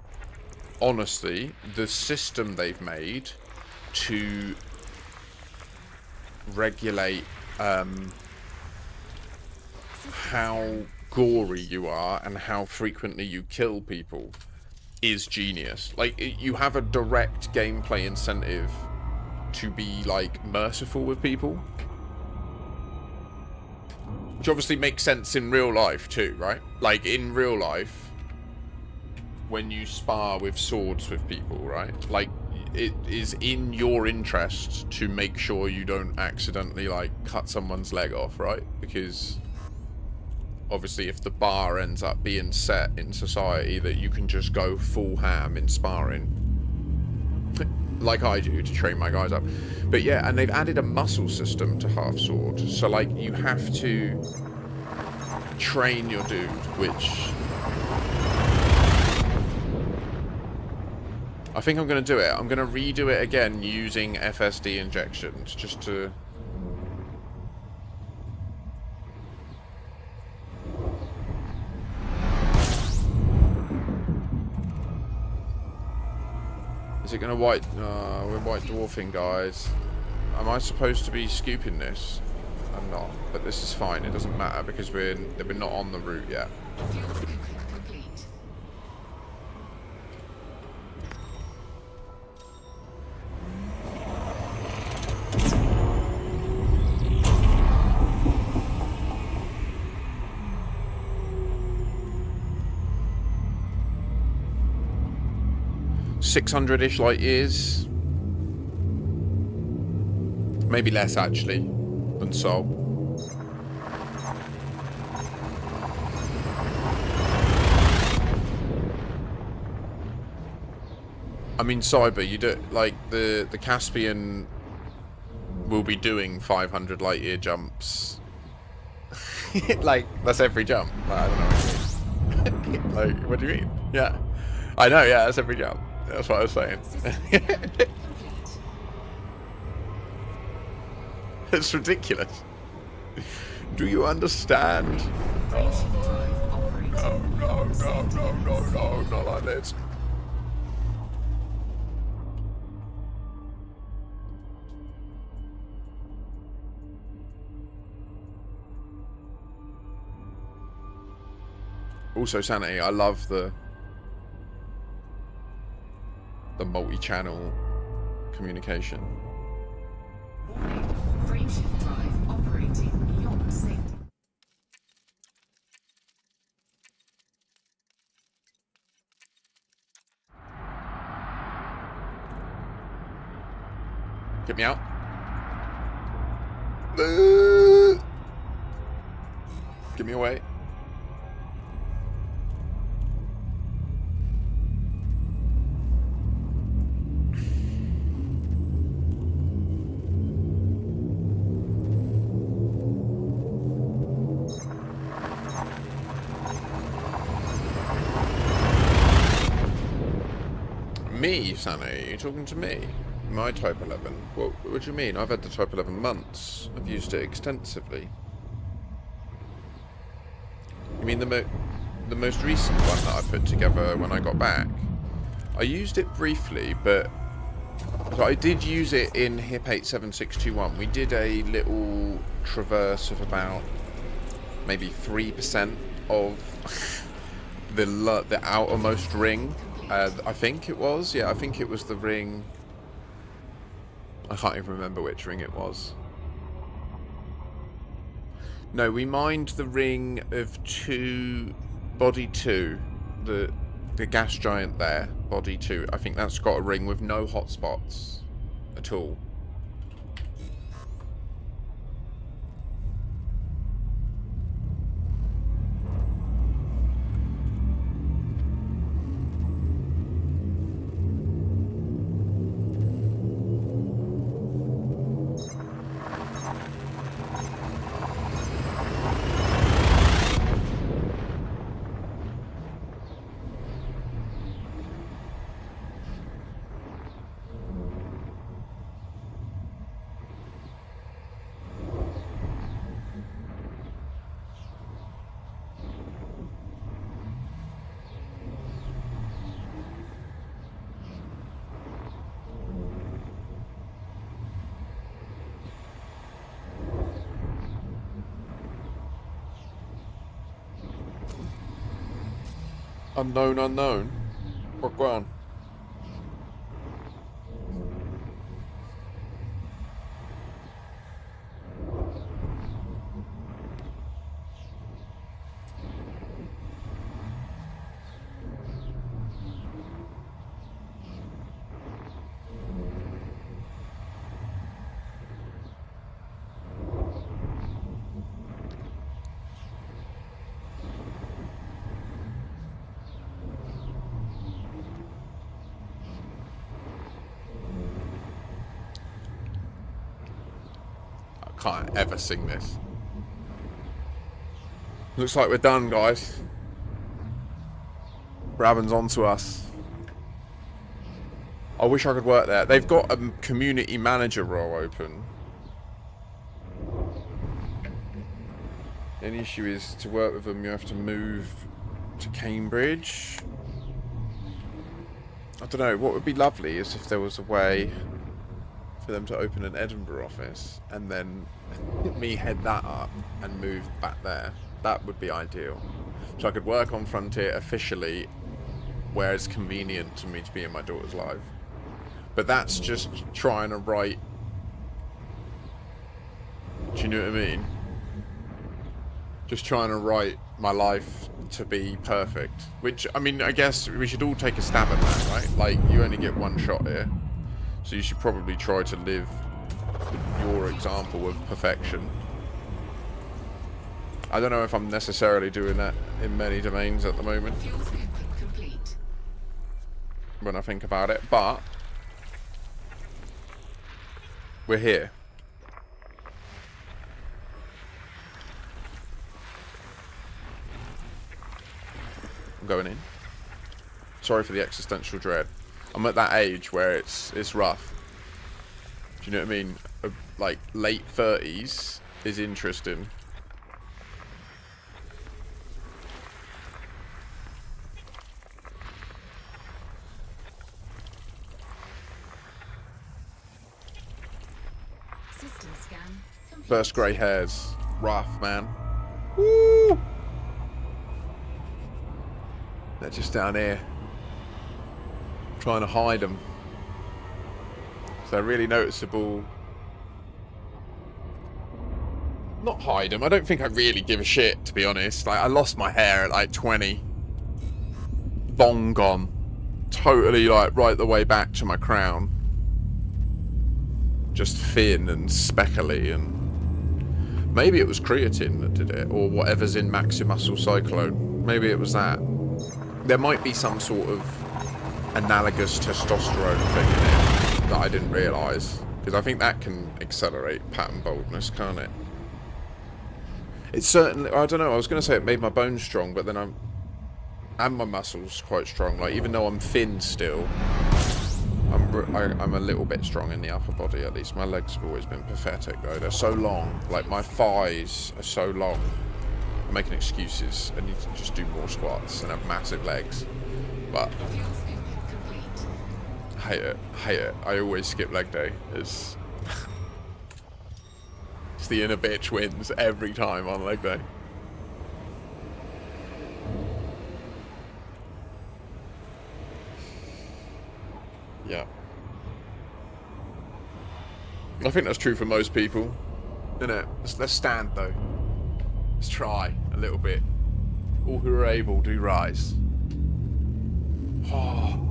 honestly, the system they've made to regulate how gory you are and how frequently you kill people is genius. Like, you have a direct gameplay incentive to be, like, merciful with people, which obviously makes sense in real life too, right? Like, in real life, when you spar with swords with people, right? Like, it is in your interest to make sure you don't accidentally, like, cut someone's leg off, right? Because obviously if the bar ends up being set in society, that you can just go full ham in sparring. Like I do to train my guys up. But yeah, and they've added a muscle system to Half Sword. So like you have to train your dude, which I think I'm going to do it. I'm going to redo it again using FSD injections just to... Is it going to white... we're white dwarfing, guys. Am I supposed to be scooping this? I'm not, but this is fine. It doesn't matter because we're not on the route yet. Fuel scooping complete. 600-ish light years. Maybe less, actually, than Sol. I mean, Cyber, you do, like, the Caspian will be doing 500 light year jumps. Like, that's every jump. Like, I don't know what you mean. Like, what do you mean? Yeah. I know, yeah, that's every jump. That's what I was saying. It's ridiculous. Do you understand? No, not like this. Also, Sanity, I love the multi-channel communication. Warning. Frameshift drive operating beyond safety. Get me out. Get me away. Me, Sunny? You talking to me? My Type 11? What do you mean? I've had the Type 11 months. I've used it extensively. You mean the most recent one that I put together when I got back? I used it briefly, but so I did use it in HIP 87621. We did a little traverse of about maybe 3% of the outermost ring. I think it was. Yeah, I think it was the ring. I can't even remember which ring it was. No, we mined the ring of body 2, the gas giant there, body 2. I think that's got a ring with no hotspots at all. Unknown, unknown. What go on? can't ever sing this. Looks like we're done, guys. Brabham's onto us. I wish I could work there. They've got a community manager role open. The issue is, to work with them, you have to move to Cambridge. I don't know, what would be lovely is if there was a way for them to open an Edinburgh office and then me head that up and move back there. That would be ideal. So I could work on Frontier officially where it's convenient to me to be in my daughter's life. But that's just trying to write... Do you know what I mean? Just trying to write my life to be perfect. Which, I mean, I guess we should all take a stab at that, right? Like, you only get one shot here. So you should probably try to live your example of perfection. I don't know if I'm necessarily doing that in many domains at the moment, Fuel scope complete. when I think about it, but we're here. I'm going in. Sorry for the existential dread. I'm at that age where it's rough. Do you know what I mean? Like, late 30s is interesting. System scan complete. First grey hairs. Rough, man. Woo! They're just down here. Trying to hide them. So they're really noticeable. Not hide them. I don't think I really give a shit, to be honest. Like, I lost my hair at like 20. Long gone. Totally, like, right the way back to my crown. Just thin and speckly, and maybe it was creatine that did it, or whatever's in Maximuscle Cyclone. Maybe it was that. There might be some sort of analogous testosterone thing in it that I didn't realise, because I think that can accelerate pattern baldness, can't it? It's certainly, I don't know, I was going to say it made my bones strong, but then and my muscles quite strong. Like, even though I'm thin still, I'm a little bit strong in the upper body, at least. My legs have always been pathetic, though. They're so long. Like, my thighs are so long. I'm making excuses. I need to just do more squats and have massive legs. But Fuel scope complete. hate it. Hate it. I always skip leg day. It's the inner bitch wins every time on leg day. Yeah. I think that's true for most people, isn't it? Let's stand, though. Let's try a little bit. All who are able do rise. Oh.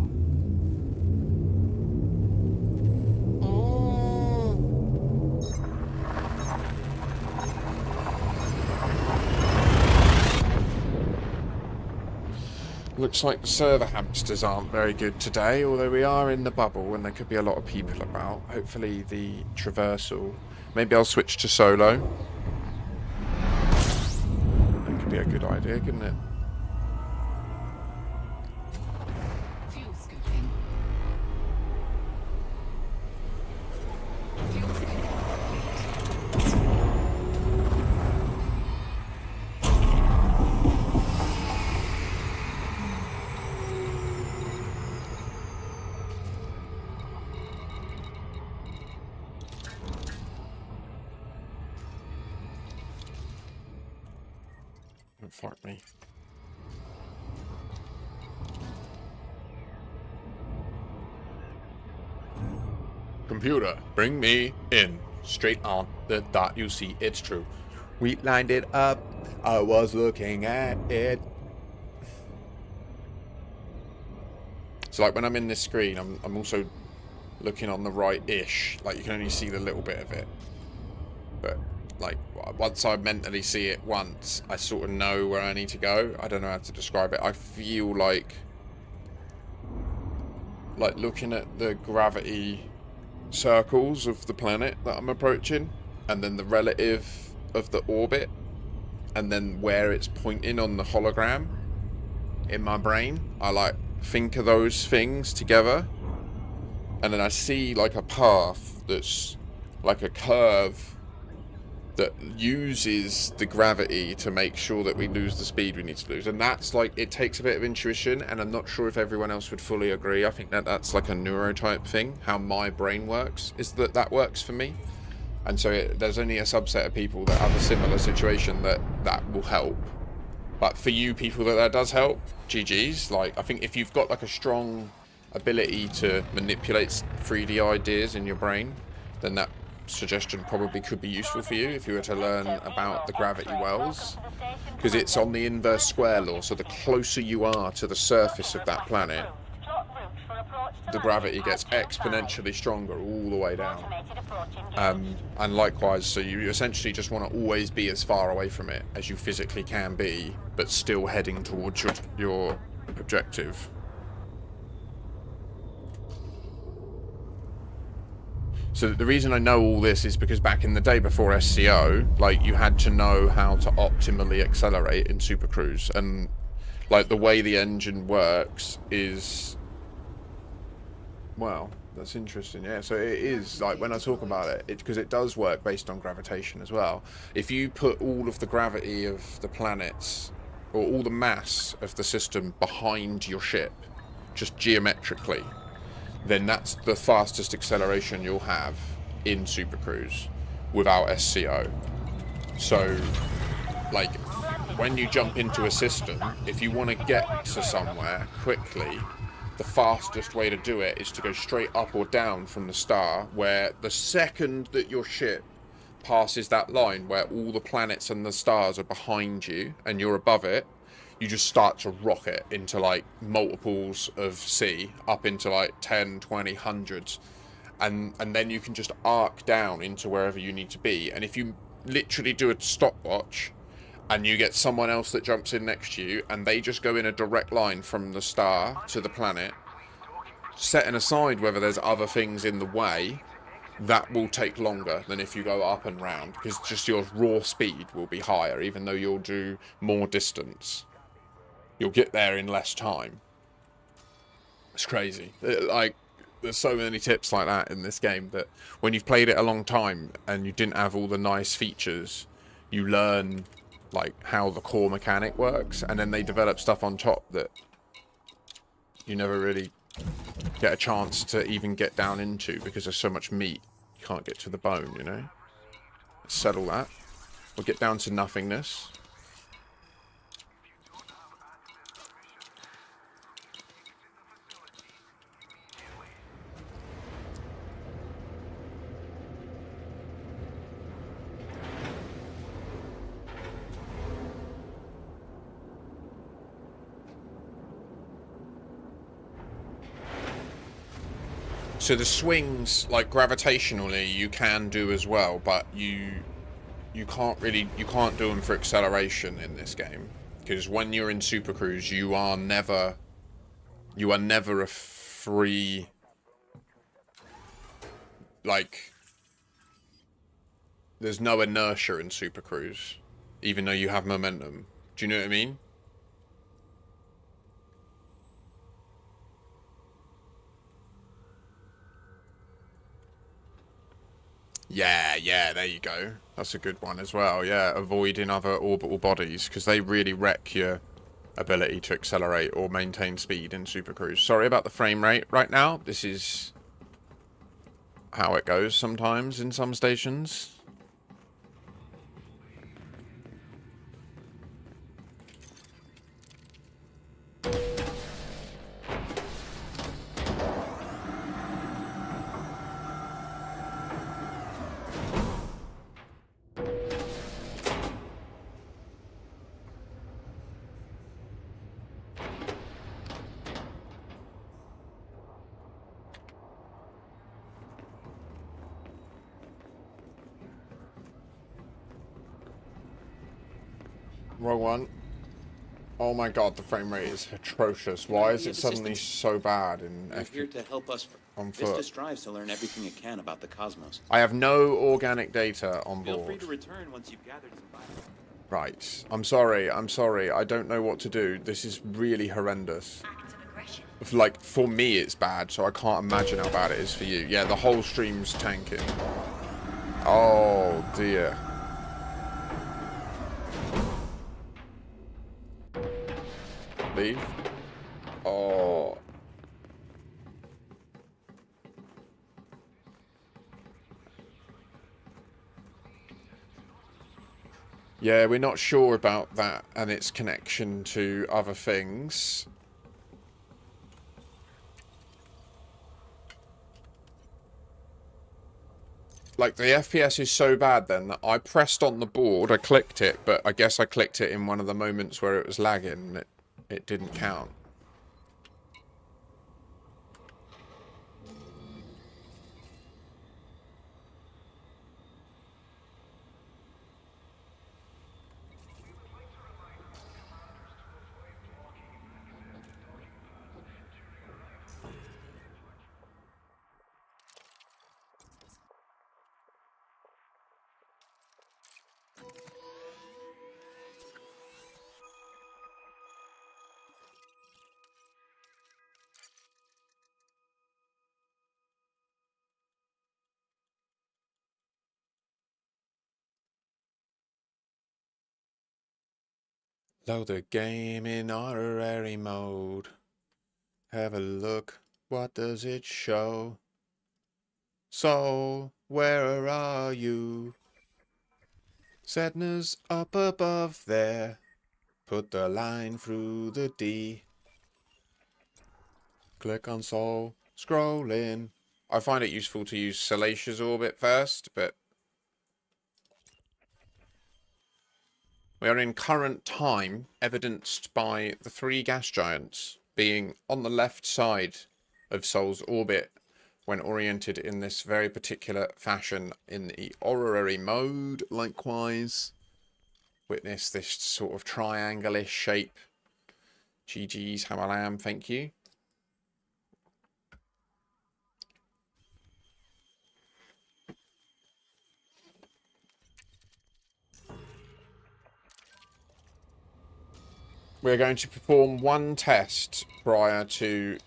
Looks like the server hamsters aren't very good today, although we are in the bubble and there could be a lot of people about. Hopefully the traversal. Maybe I'll switch to solo. That could be a good idea, couldn't it? Fuel scoping. Fuel scope complete. Don't fuck me. Computer, bring me in. Straight on the dot, you see, it's true. We lined it up. I was looking at it. So like when I'm in this screen, I'm also looking on the right-ish. Like you can only see the little bit of it. But like once I mentally see it once, I sort of know where I need to go. I don't know how to describe it. I feel like looking at the gravity circles of the planet that I'm approaching. and then the relative of the orbit, and then where it's pointing on the hologram in my brain. I like think of those things together, and then I see like a path that's like a curve that uses the gravity to make sure that we lose the speed we need to lose. And that's like, it takes a bit of intuition, and I'm not sure if everyone else would fully agree. I think that that's like a neurotype thing, how my brain works, is that that works for me. And so there's only a subset of people that have a similar situation that will help. But for you people that does help, GG's. Like, I think if you've got like a strong ability to manipulate 3D ideas in your brain, then that suggestion probably could be useful for you if you were to learn about the gravity wells, because it's on the inverse square law. So the closer you are to the surface of that planet, the gravity gets exponentially stronger all the way down. And likewise, so you essentially just want to always be as far away from it as you physically can be, but still heading towards your objective. So the reason I know all this is because back in the day before SCO, like, you had to know how to optimally accelerate in Super Cruise, and like the way the engine works is, well, that's interesting. Yeah, so it is like, when I talk about it, because it does work based on gravitation as well. If you put all of the gravity of the planets, or all the mass of the system behind your ship, just geometrically, then that's the fastest acceleration you'll have in Super Cruise without SCO. So, like, when you jump into a system, if you want to get to somewhere quickly, the fastest way to do it is to go straight up or down from the star, where the second that your ship passes that line where all the planets and the stars are behind you and you're above it, you just start to rocket into like multiples of C, up into like 10, 20, hundreds, and then you can just arc down into wherever you need to be. And if you literally do a stopwatch and you get someone else that jumps in next to you and they just go in a direct line from the star to the planet, setting aside whether there's other things in the way, that will take longer than if you go up and round, because just your raw speed will be higher, even though you'll do more distance. You'll get there in less time. It's crazy. Like, there's so many tips like that in this game that when you've played it a long time and you didn't have all the nice features, you learn like how the core mechanic works, and then they develop stuff on top that you never really get a chance to even get down into, because there's so much meat you can't get to the bone, you know. Let's settle that. We'll get down to nothingness. So the swings, like gravitationally, you can do as well, but you can't do them for acceleration in this game, because when you're in Super Cruise, you are never a free, like, there's no inertia in Super Cruise, even though you have momentum. Do you know what I mean? Yeah, there you go. That's a good one as well. Yeah, avoiding other orbital bodies, because they really wreck your ability to accelerate or maintain speed in Super Cruise. Sorry about the frame rate right now. This is how it goes sometimes in some stations. Wrong one. Oh my god, the frame rate is atrocious. Why is it suddenly so bad in You're here to help us. on Vista foot? strives to learn everything it can about the cosmos. I have no organic data on Feel free board. to return once you've gathered some bio. Right. I'm sorry. I don't know what to do. This is really horrendous. Like, for me it's bad, so I can't imagine how bad it is for you. Yeah, the whole stream's tanking. Oh, dear. Leave? Oh. Yeah, we're not sure about that and its connection to other things. Like, the FPS is so bad then that I pressed on the board, I clicked it, but I guess I clicked it in one of the moments where it was lagging and it didn't count. Load the game in honorary mode. Have a look. What does it show? So, where are you? Setners up above there. Put the line through the D. Click on Sol. Scroll in. I find it useful to use Salacious Orbit first, but we are in current time, evidenced by the 3 gas giants being on the left side of Sol's orbit when oriented in this very particular fashion in the horary mode. Likewise, witness this sort of triangle-ish shape. GG's, how I am, thank you. We're going to perform one test prior to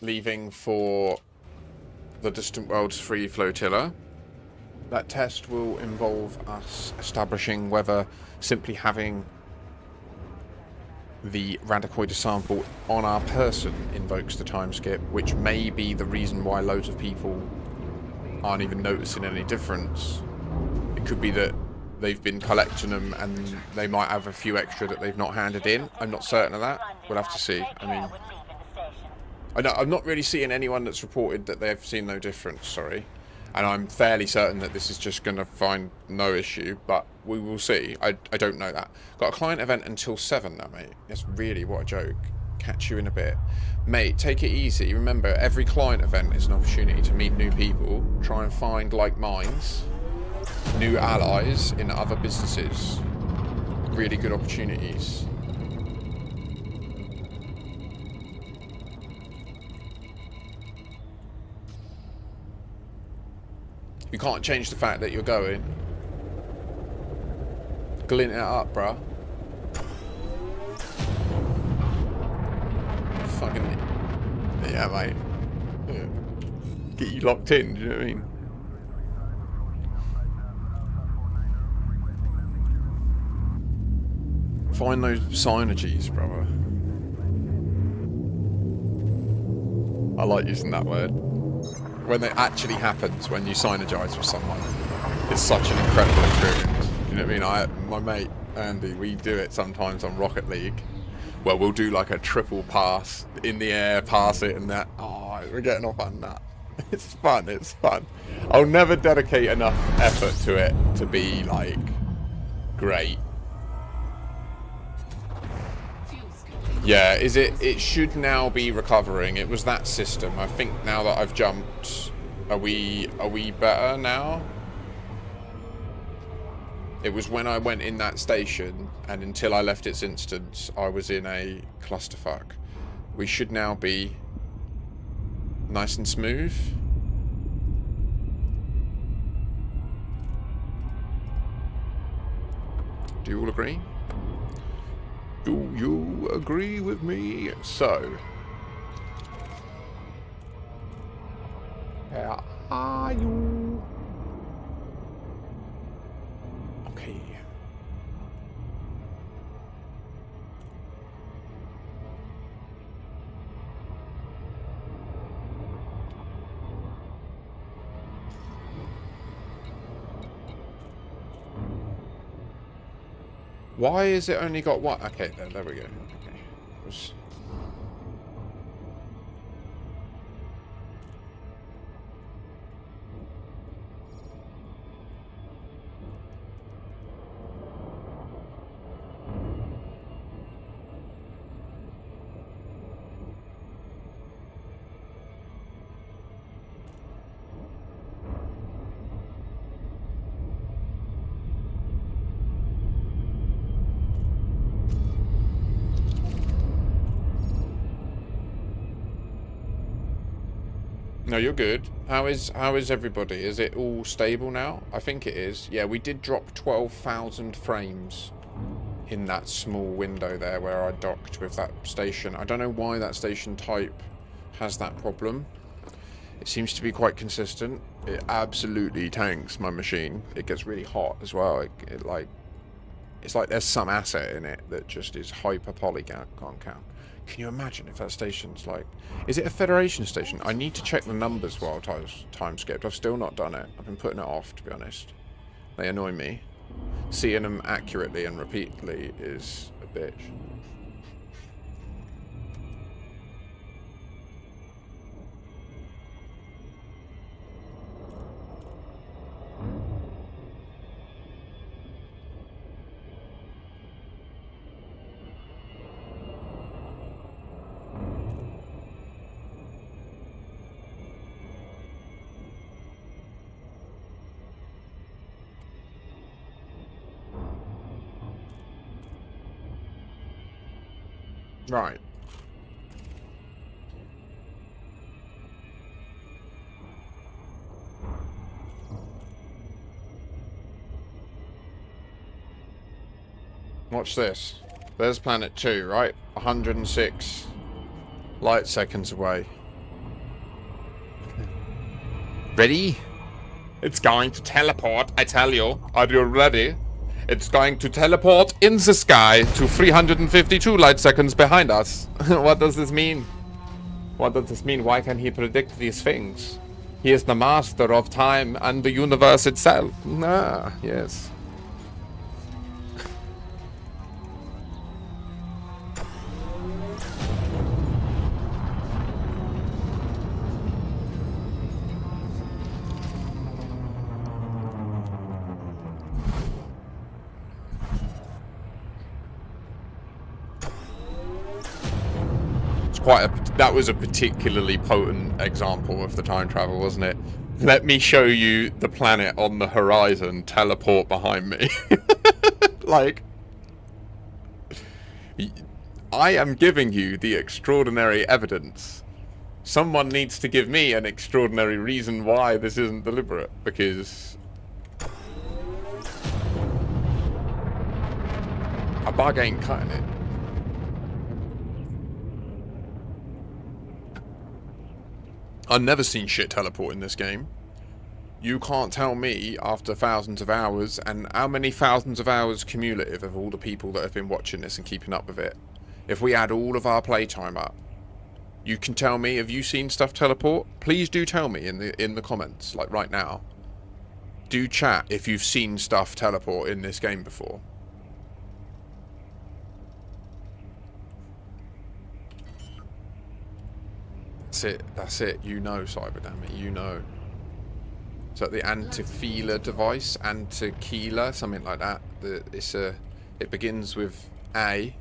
leaving for the Distant Worlds Free Flotilla. That test will involve us establishing whether simply having the Radicoida sample on our person invokes the time skip, which may be the reason why loads of people aren't even noticing any difference. It could be that they've been collecting them and they might have a few extra that they've not handed in. I'm not certain of that. We'll have to see. I mean, I'm not really seeing anyone that's reported that they've seen no difference, sorry. And I'm fairly certain that this is just going to find no issue, but we will see. I don't know that. Got a client event until 7 now, mate. It's really, what a joke. Catch you in a bit. Mate, take it easy. Remember, every client event is an opportunity to meet new people, try and find like minds, new allies in other businesses. Really good opportunities. You can't change the fact that you're going. Glint it up, bruh. Fucking... yeah, mate. Yeah. Get you locked in, do you know what I mean? Find those synergies, brother. I like using that word. When it actually happens, when you synergize with someone, it's such an incredible experience. You know what I mean? My mate Andy, we do it sometimes on Rocket League. Well, we'll do like a triple pass in the air, pass it, and that. Oh, we're getting off on that. It's fun. It's fun. I'll never dedicate enough effort to it to be like great. Yeah, is it? It should now be recovering. It was that system. I think now that I've jumped, are we better now? It was when I went in that station, and until I left its instance, I was in a clusterfuck. We should now be nice and smooth. Do you all agree? Do you agree with me? So, where are you? Okay. Why is it only got one? Okay, there we go. Okay. No, you're good. How is everybody? Is it all stable now? I think it is. Yeah, we did drop 12,000 frames in that small window there where I docked with that station. I don't know why that station type has that problem. It seems to be quite consistent. It absolutely tanks my machine. It gets really hot as well. It's like there's some asset in it that just is hyper polygon count. Can you imagine if that station's like... Is it a Federation station? I need to check the numbers while time skipped. I've still not done it. I've been putting it off, to be honest. They annoy me. Seeing them accurately and repeatedly is a bitch. Right. Watch this. There's planet 2, right? 106 light seconds away. Ready? It's going to teleport, I tell you. Are you ready? It's going to teleport in the sky to 352 light seconds behind us. What does this mean? What does this mean? Why can he predict these things? He is the master of time and the universe itself. Ah, yes. That was a particularly potent example of the time travel, wasn't it? Let me show you the planet on the horizon teleport behind me. Like, I am giving you the extraordinary evidence. Someone needs to give me an extraordinary reason why this isn't deliberate, because a bug ain't cutting it. I've never seen shit teleport in this game. You can't tell me after thousands of hours, and how many thousands of hours cumulative of all the people that have been watching this and keeping up with it. If we add all of our playtime up, you can tell me, have you seen stuff teleport? Please do tell me in the comments, like right now. Do chat if you've seen stuff teleport in this game before. That's it, you know, Cyberdamit, you know. Is that the Antifila device? Antikila, something like that. It begins with A.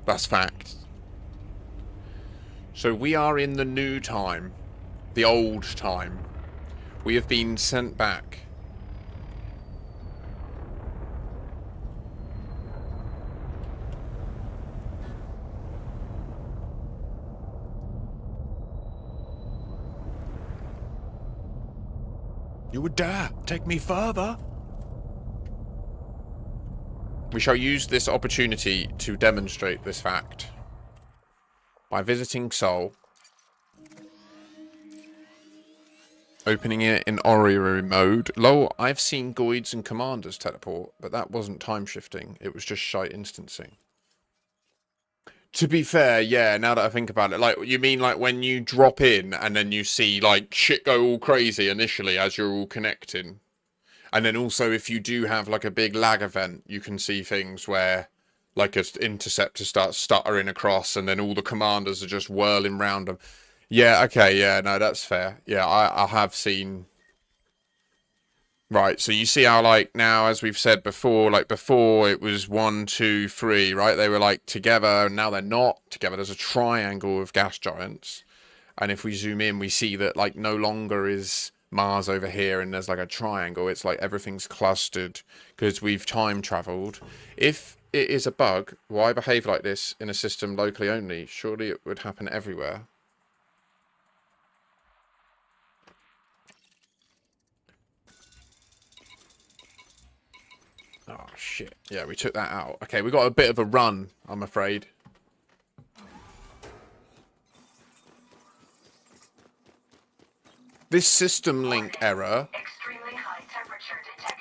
That's fact. So we are in the new time. The old time. We have been sent back You would dare take me further? We shall use this opportunity to demonstrate this fact by visiting Seoul, opening it in Orrery mode. Lol, I've seen guides and commanders teleport, but that wasn't time shifting. It was just shite instancing. To be fair, yeah, now that I think about it, like, you mean like when you drop in and then you see like shit go all crazy initially as you're all connecting? And then also if you do have like a big lag event, you can see things where like an interceptor starts stuttering across and then all the commanders are just whirling round them. Yeah, okay, yeah, no, that's fair. Yeah, I have seen... Right, so you see how, like, now, as we've said before, like, before it was 1, 2, 3, right? They were, like, together, and now they're not together. There's a triangle of gas giants. And if we zoom in, we see that, like, no longer is Mars over here, and there's, like, a triangle. It's like everything's clustered, because we've time-traveled. If it is a bug, why behave like this in a system locally only? Surely it would happen everywhere. Oh, shit. Yeah, we took that out. Okay, we got a bit of a run, I'm afraid. This system link error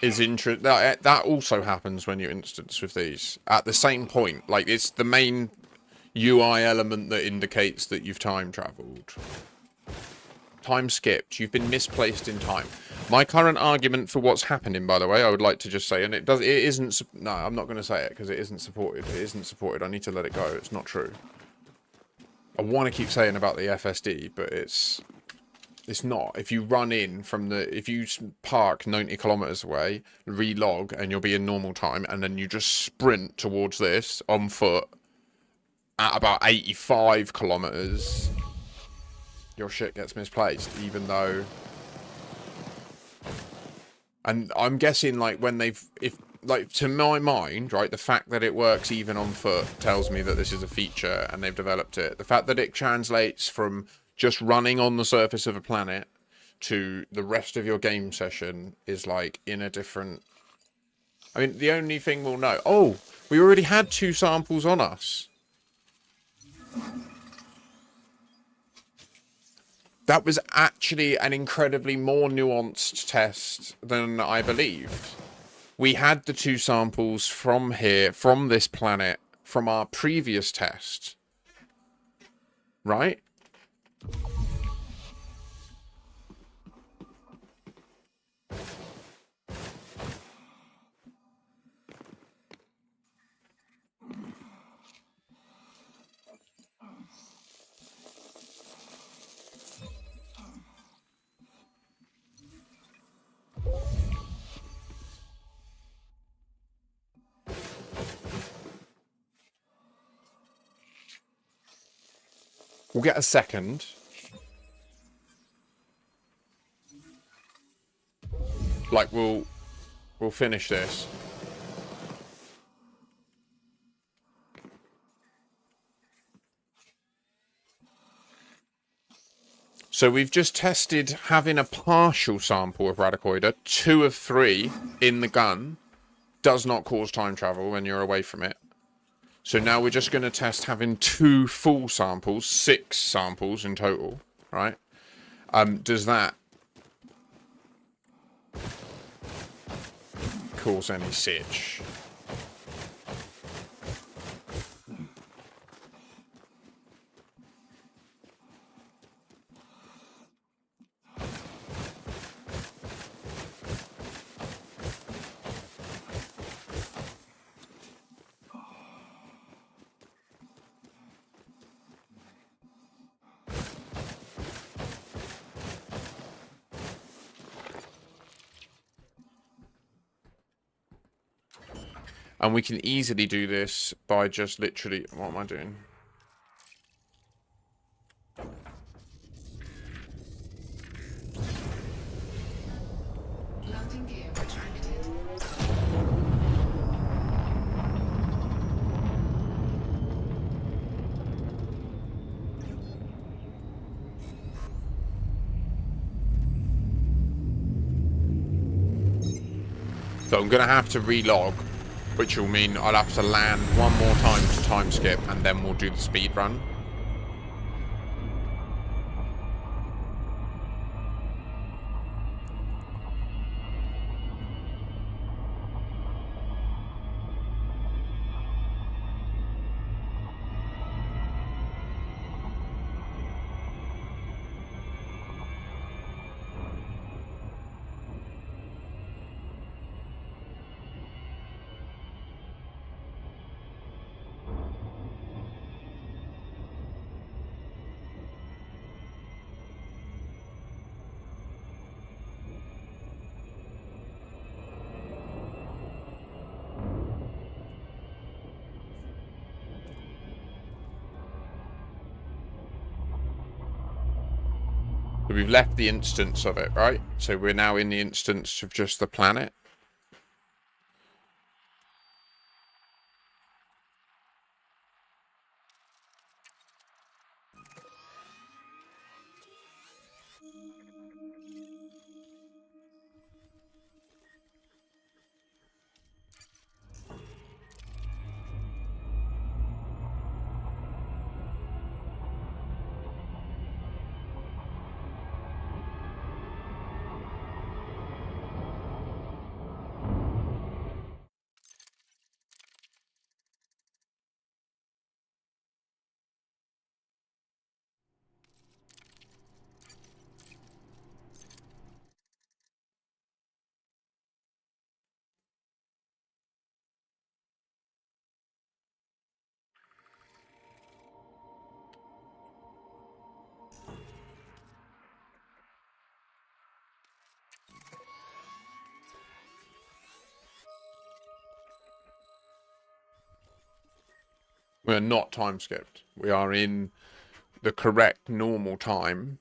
is interesting. That also happens when you instance with these. At the same point. Like, it's the main UI element that indicates that you've time traveled. Time skipped. You've been misplaced in time. My current argument for what's happening, by the way, I would like to just say, and it isn't, no, I'm not going to say it because it isn't supported. It isn't supported. I need to let it go. It's not true. I want to keep saying about the FSD, but it's not. If you run in from if you park 90 kilometers away, relog, and you'll be in normal time, and then you just sprint towards this on foot at about 85 kilometers, your shit gets misplaced, even though... And I'm guessing, like, when like, to my mind, right, the fact that it works even on foot tells me that this is a feature and they've developed it. The fact that it translates from just running on the surface of a planet to the rest of your game session is, like, in a different... I mean, the only thing we'll know... Oh, we already had 2 samples on us. That was actually an incredibly more nuanced test than I believed. We had the 2 samples from here, from this planet, from our previous test. Right? We'll get a second. Like, we'll finish this. So we've just tested having a partial sample of Radicoida, 2 of 3 in the gun, does not cause time travel when you're away from it. So now we're just going to test having 2 full samples, 6 samples in total, right? Does that cause any sitch? And we can easily do this by just literally... What am I doing? Landing gear retracted. So I'm going to have to relog, which will mean I'll have to land one more time to time skip, and then we'll do the speed run. We've left the instance of it, right? So we're now in the instance of just the planet. We're not time skipped. We are in the correct normal time.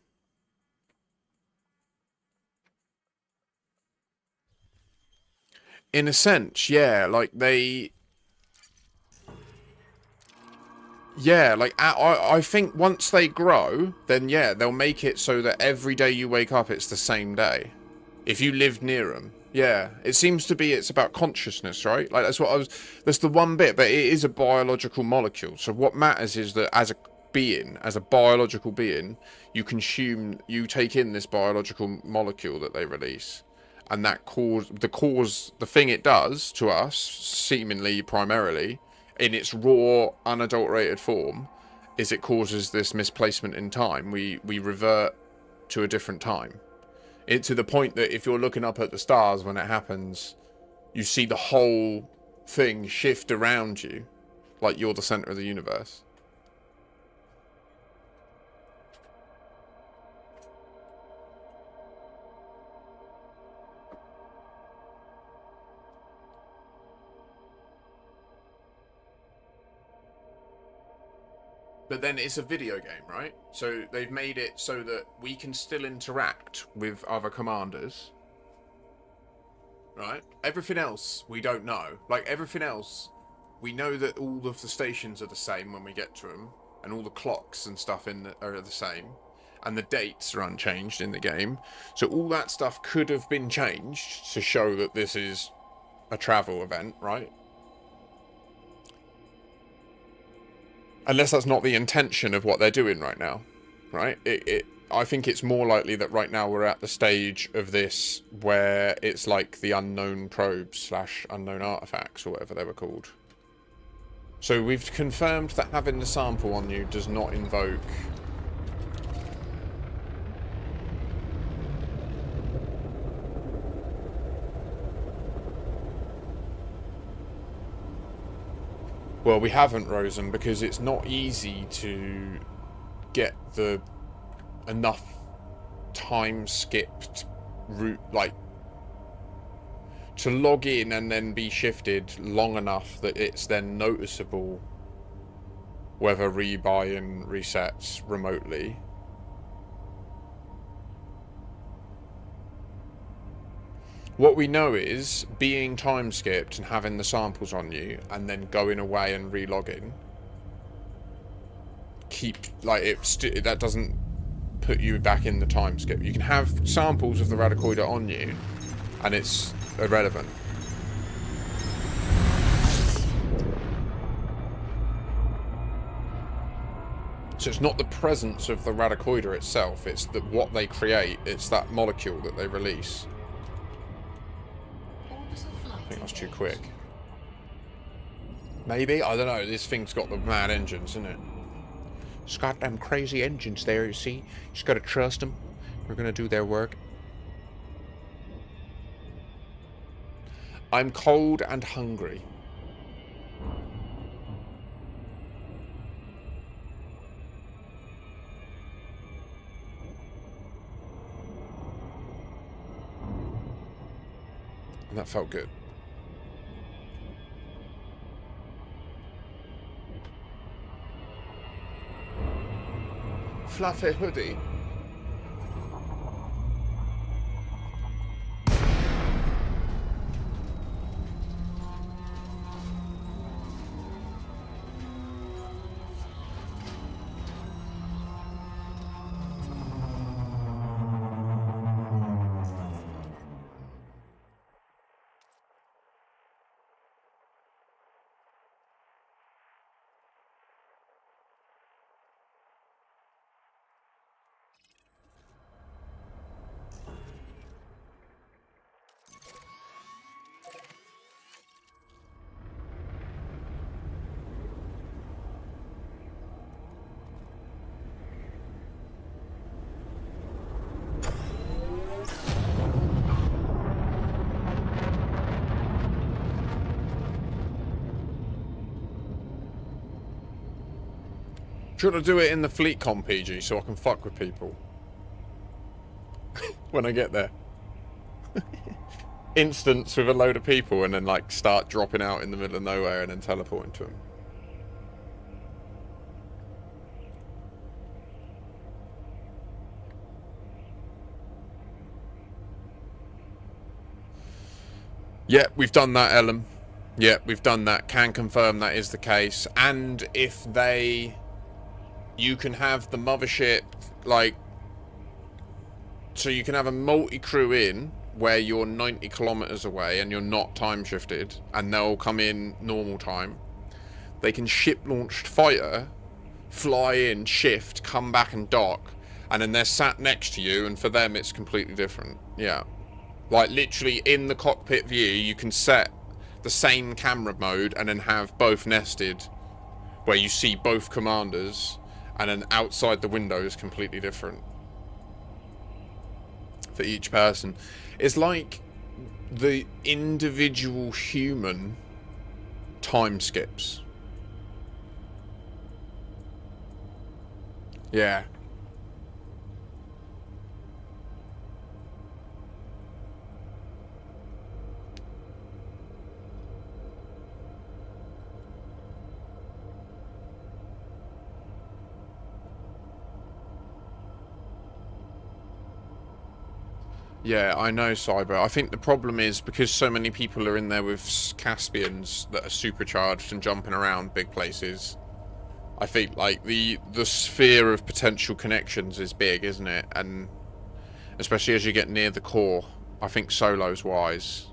In a sense, yeah, like they... Yeah, like I think once they grow, then yeah, they'll make it so that every day you wake up, it's the same day. If you live near them. Yeah, it seems to be it's about consciousness, right? Like that's the one bit, but it is a biological molecule. So what matters is that as a being, as a biological being, you take in this biological molecule that they release. And that the thing it does to us, seemingly primarily, in its raw, unadulterated form, is it causes this misplacement in time. We revert to a different time. To the point that if you're looking up at the stars when it happens, you see the whole thing shift around you, like you're the center of the universe. But then it's a video game, right? So they've made it so that we can still interact with other commanders. Right? Everything else we don't know. Like everything else, we know that all of the stations are the same when we get to them. And all the clocks and stuff are the same. And the dates are unchanged in the game. So all that stuff could have been changed to show that this is a travel event, right? Unless that's not the intention of what they're doing right now, right? I think it's more likely that right now we're at the stage of this where it's like the unknown probes / unknown artifacts or whatever they were called. So we've confirmed that having the sample on you does not invoke... Well, we haven't, Rosen, because it's not easy to get the enough time skipped route, like to log in and then be shifted long enough that it's then noticeable whether rebuy-in resets remotely. What we know is being time skipped and having the samples on you and then going away and relogging that doesn't put you back in the time skip. You can have samples of the Radicoida on you and it's irrelevant. So it's not the presence of the Radicoida itself, it's that what they create, it's that molecule that they release. Orbital flight I think that's too engaged. quick. Maybe? I don't know. This thing's got the mad engines, isn't it? It's got them crazy engines there, you see? You just gotta trust them. We're gonna do their work. I'm cold and hungry. And that felt good. Fluffy hoodie. Do you want to do it in the fleet comp, PG, so I can fuck with people? When I get there. Instance with a load of people and then, like, start dropping out in the middle of nowhere and then teleporting to them. Yeah, we've done that, Ellen. Yeah, we've done that. Can confirm that is the case. And if they... You can have the mothership, like... So you can have a multi-crew in where you're 90 kilometers away and you're not time shifted, and they'll come in normal time. They can ship-launched fighter, fly in, shift, come back and dock, and then they're sat next to you, and for them it's completely different. Yeah. Like, literally, in the cockpit view, you can set the same camera mode and then have both nested, where you see both commanders, and then outside the window is completely different for each person. It's like the individual human time skips. Yeah. Yeah, I know, Cyber. I think the problem is because so many people are in there with Caspians that are supercharged and jumping around big places. I think, like, the sphere of potential connections is big, isn't it? And especially as you get near the core, I think solo's wise.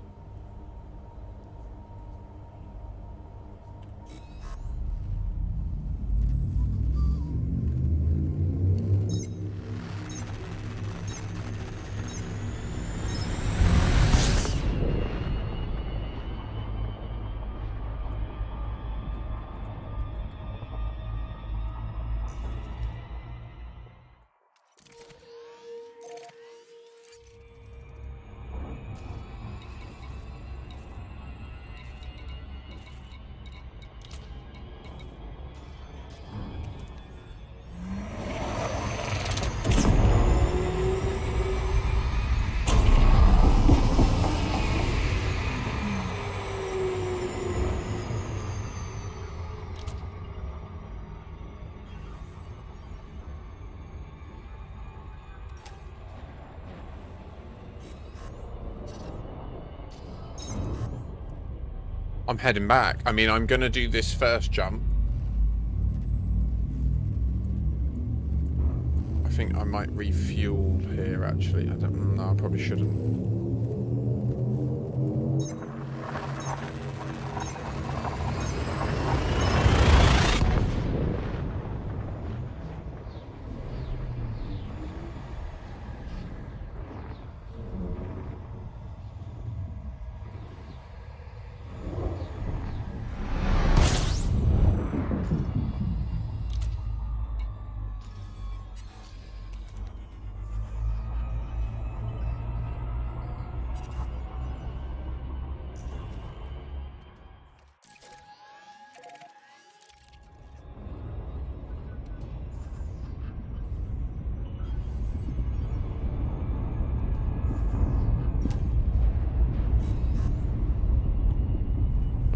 I'm heading back. I mean, I'm gonna do this first jump. I think I might refuel here, actually. I don't know, I probably shouldn't.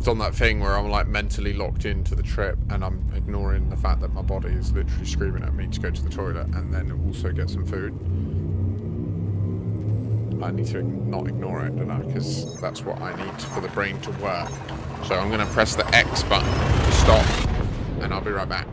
it's on that thing where I'm like mentally locked into the trip and I'm ignoring the fact that my body is literally screaming at me to go to the toilet and then also get some food. I need to not ignore it, don't I? Because that's what I need for the brain to work. So I'm going to press the X button to stop, and I'll be right back.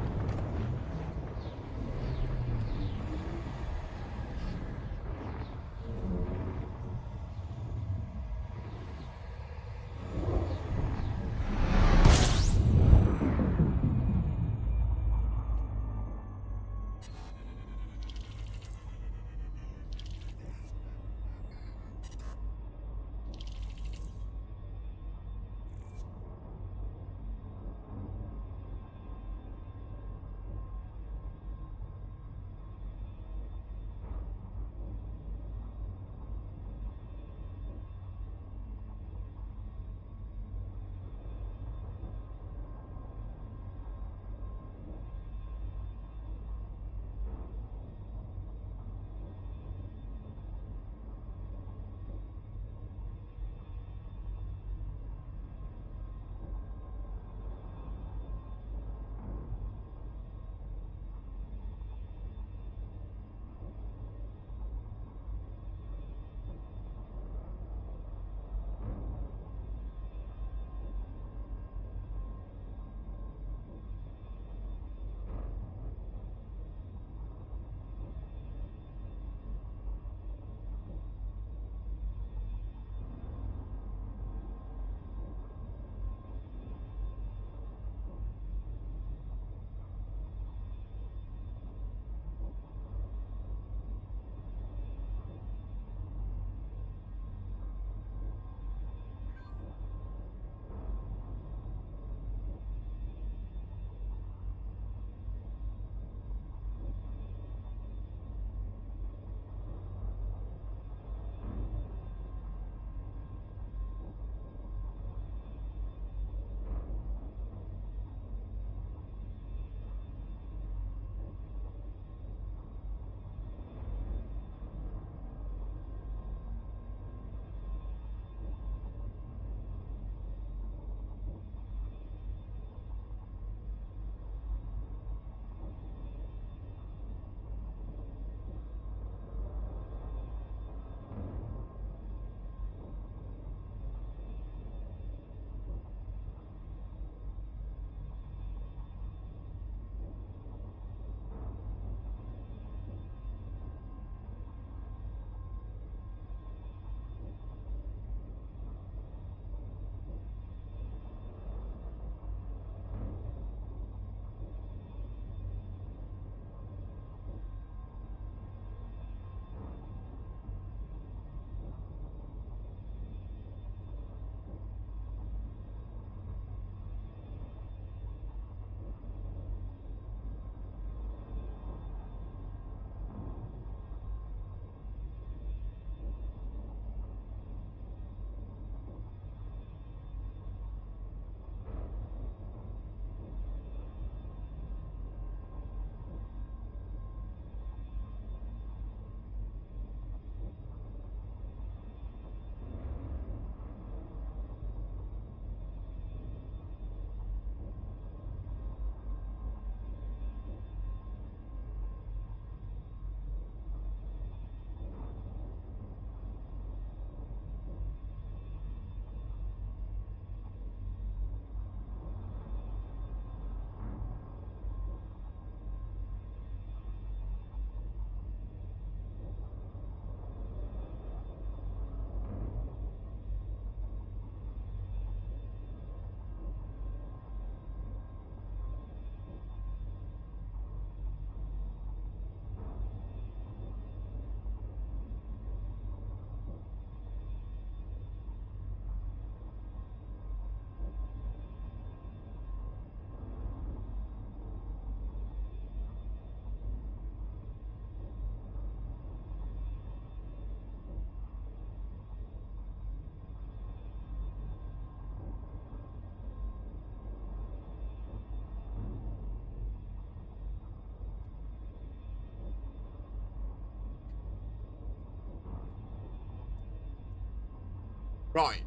Right.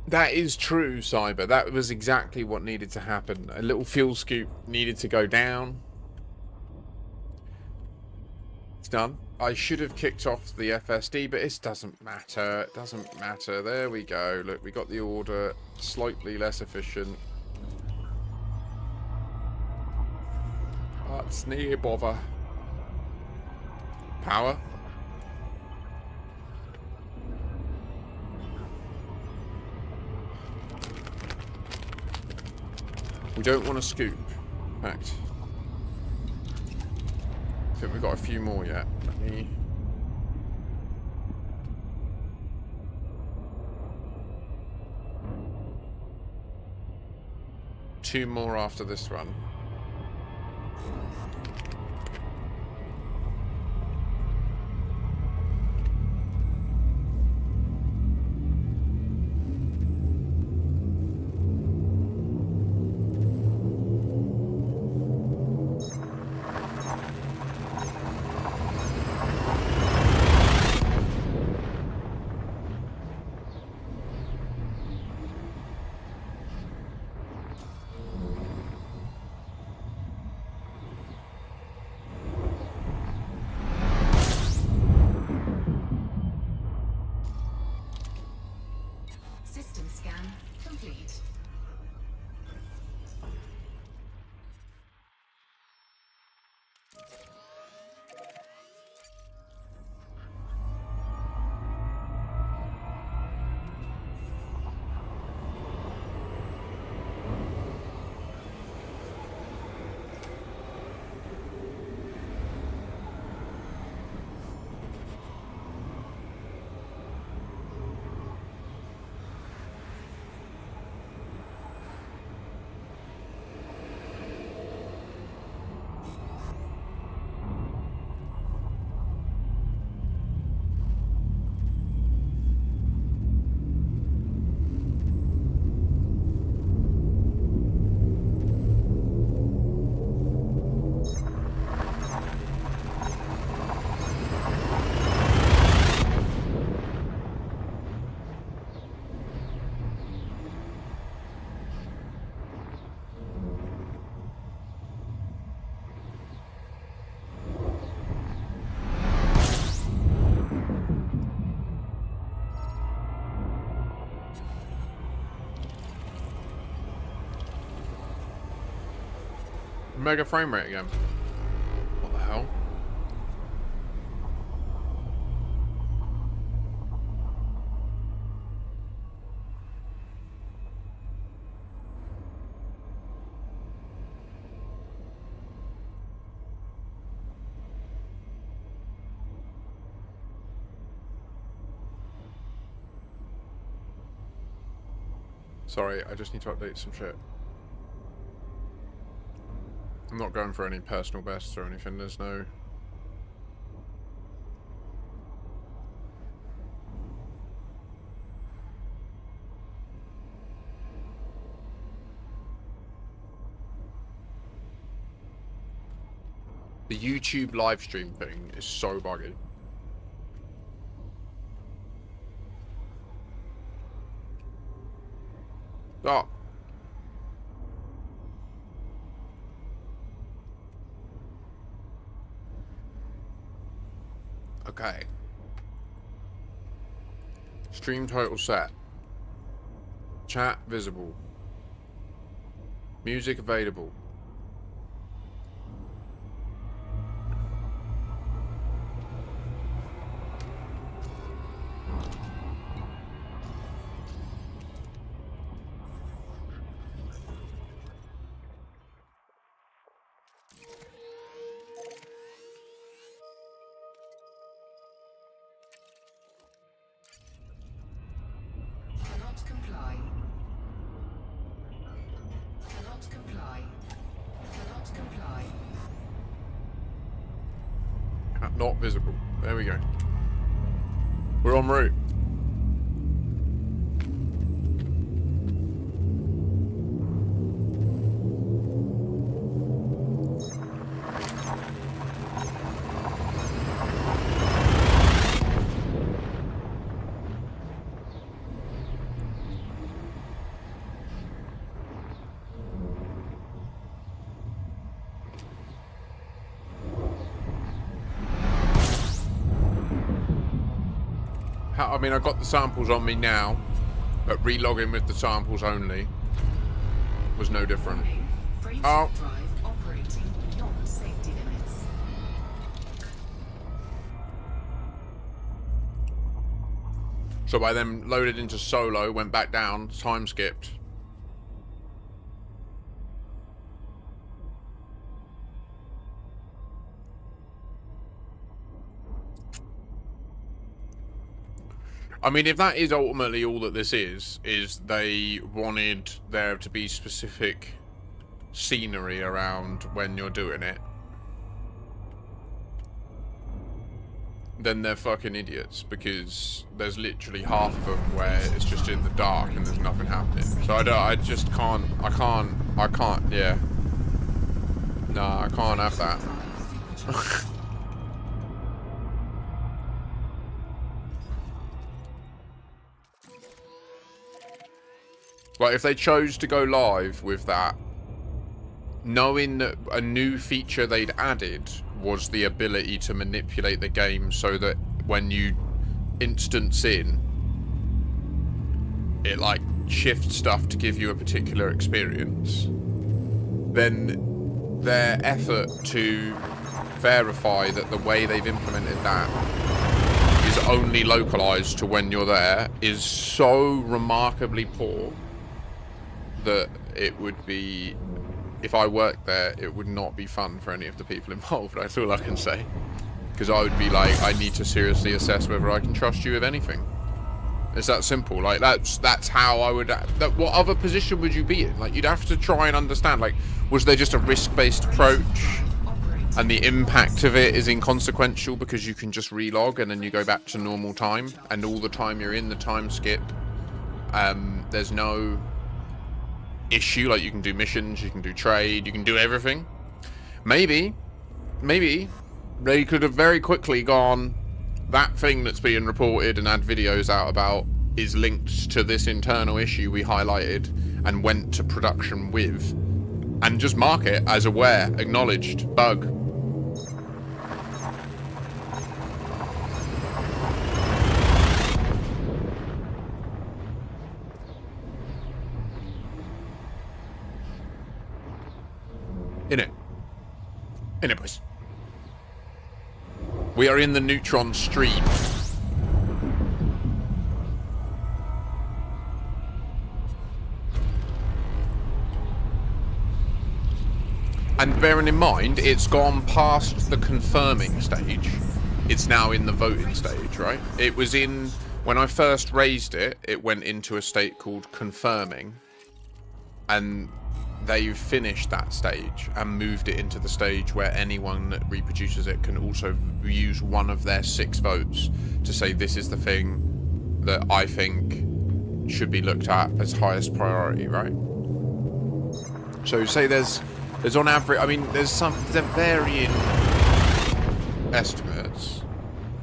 That is true, Cyber. That was exactly what needed to happen. A little fuel scoop needed to go down. It's done. I should have kicked off the FSD, but it doesn't matter. It doesn't matter. There we go. Look, we got the order. Slightly less efficient. That's near bother. Power. We don't want to scoop. In fact, I think we've got a few more yet. Let me... Two more after this run. System scan complete. Mega frame rate again. What the hell? Sorry, I just need to update some shit. I'm not going for any personal bests or anything, there's no... The YouTube live stream thing is so buggy. Oh. Okay. Stream total set. Chat visible. Music available. Cannot comply. Cannot comply. Cannot comply. Not visible. There we go. We're en route. I mean, I got the samples on me now, but relogging with the samples only was no different. Warning. Freight Oh. drive operating beyond safety limits. So I then loaded into solo, went back down, time skipped. I mean, if that is ultimately all that this is they wanted there to be specific scenery around when you're doing it, then they're fucking idiots, because there's literally half of them where it's just in the dark and there's nothing happening. So I can't, yeah. No, I can't have that. Like, if they chose to go live with that, knowing that a new feature they'd added was the ability to manipulate the game so that when you instance in, it like shifts stuff to give you a particular experience, then their effort to verify that the way they've implemented that is only localized to when you're there is so remarkably poor that it would be, if I worked there, it would not be fun for any of the people involved. That's all I can say. Because I would be like, I need to seriously assess whether I can trust you with anything. It's that simple. Like, that's how I would... what other position would you be in? Like, you'd have to try and understand, like, was there just a risk-based approach and the impact of it is inconsequential because you can just relog and then you go back to normal time, and all the time you're in the time skip, there's no issue. Like, you can do missions, you can do trade, you can do everything. Maybe they could have very quickly gone, that thing that's being reported and had videos out about is linked to this internal issue we highlighted and went to production with, and just mark it as aware, acknowledged, bug. In it, boys. We are in the neutron stream. And bearing in mind, it's gone past the confirming stage. It's now in the voting stage, right? It was in, when I first raised it, it went into a state called confirming. And they've finished that stage and moved it into the stage where anyone that reproduces it can also use one of their 6 votes to say this is the thing that I think should be looked at as highest priority, right? So say there's on average, I mean, there's varying estimates.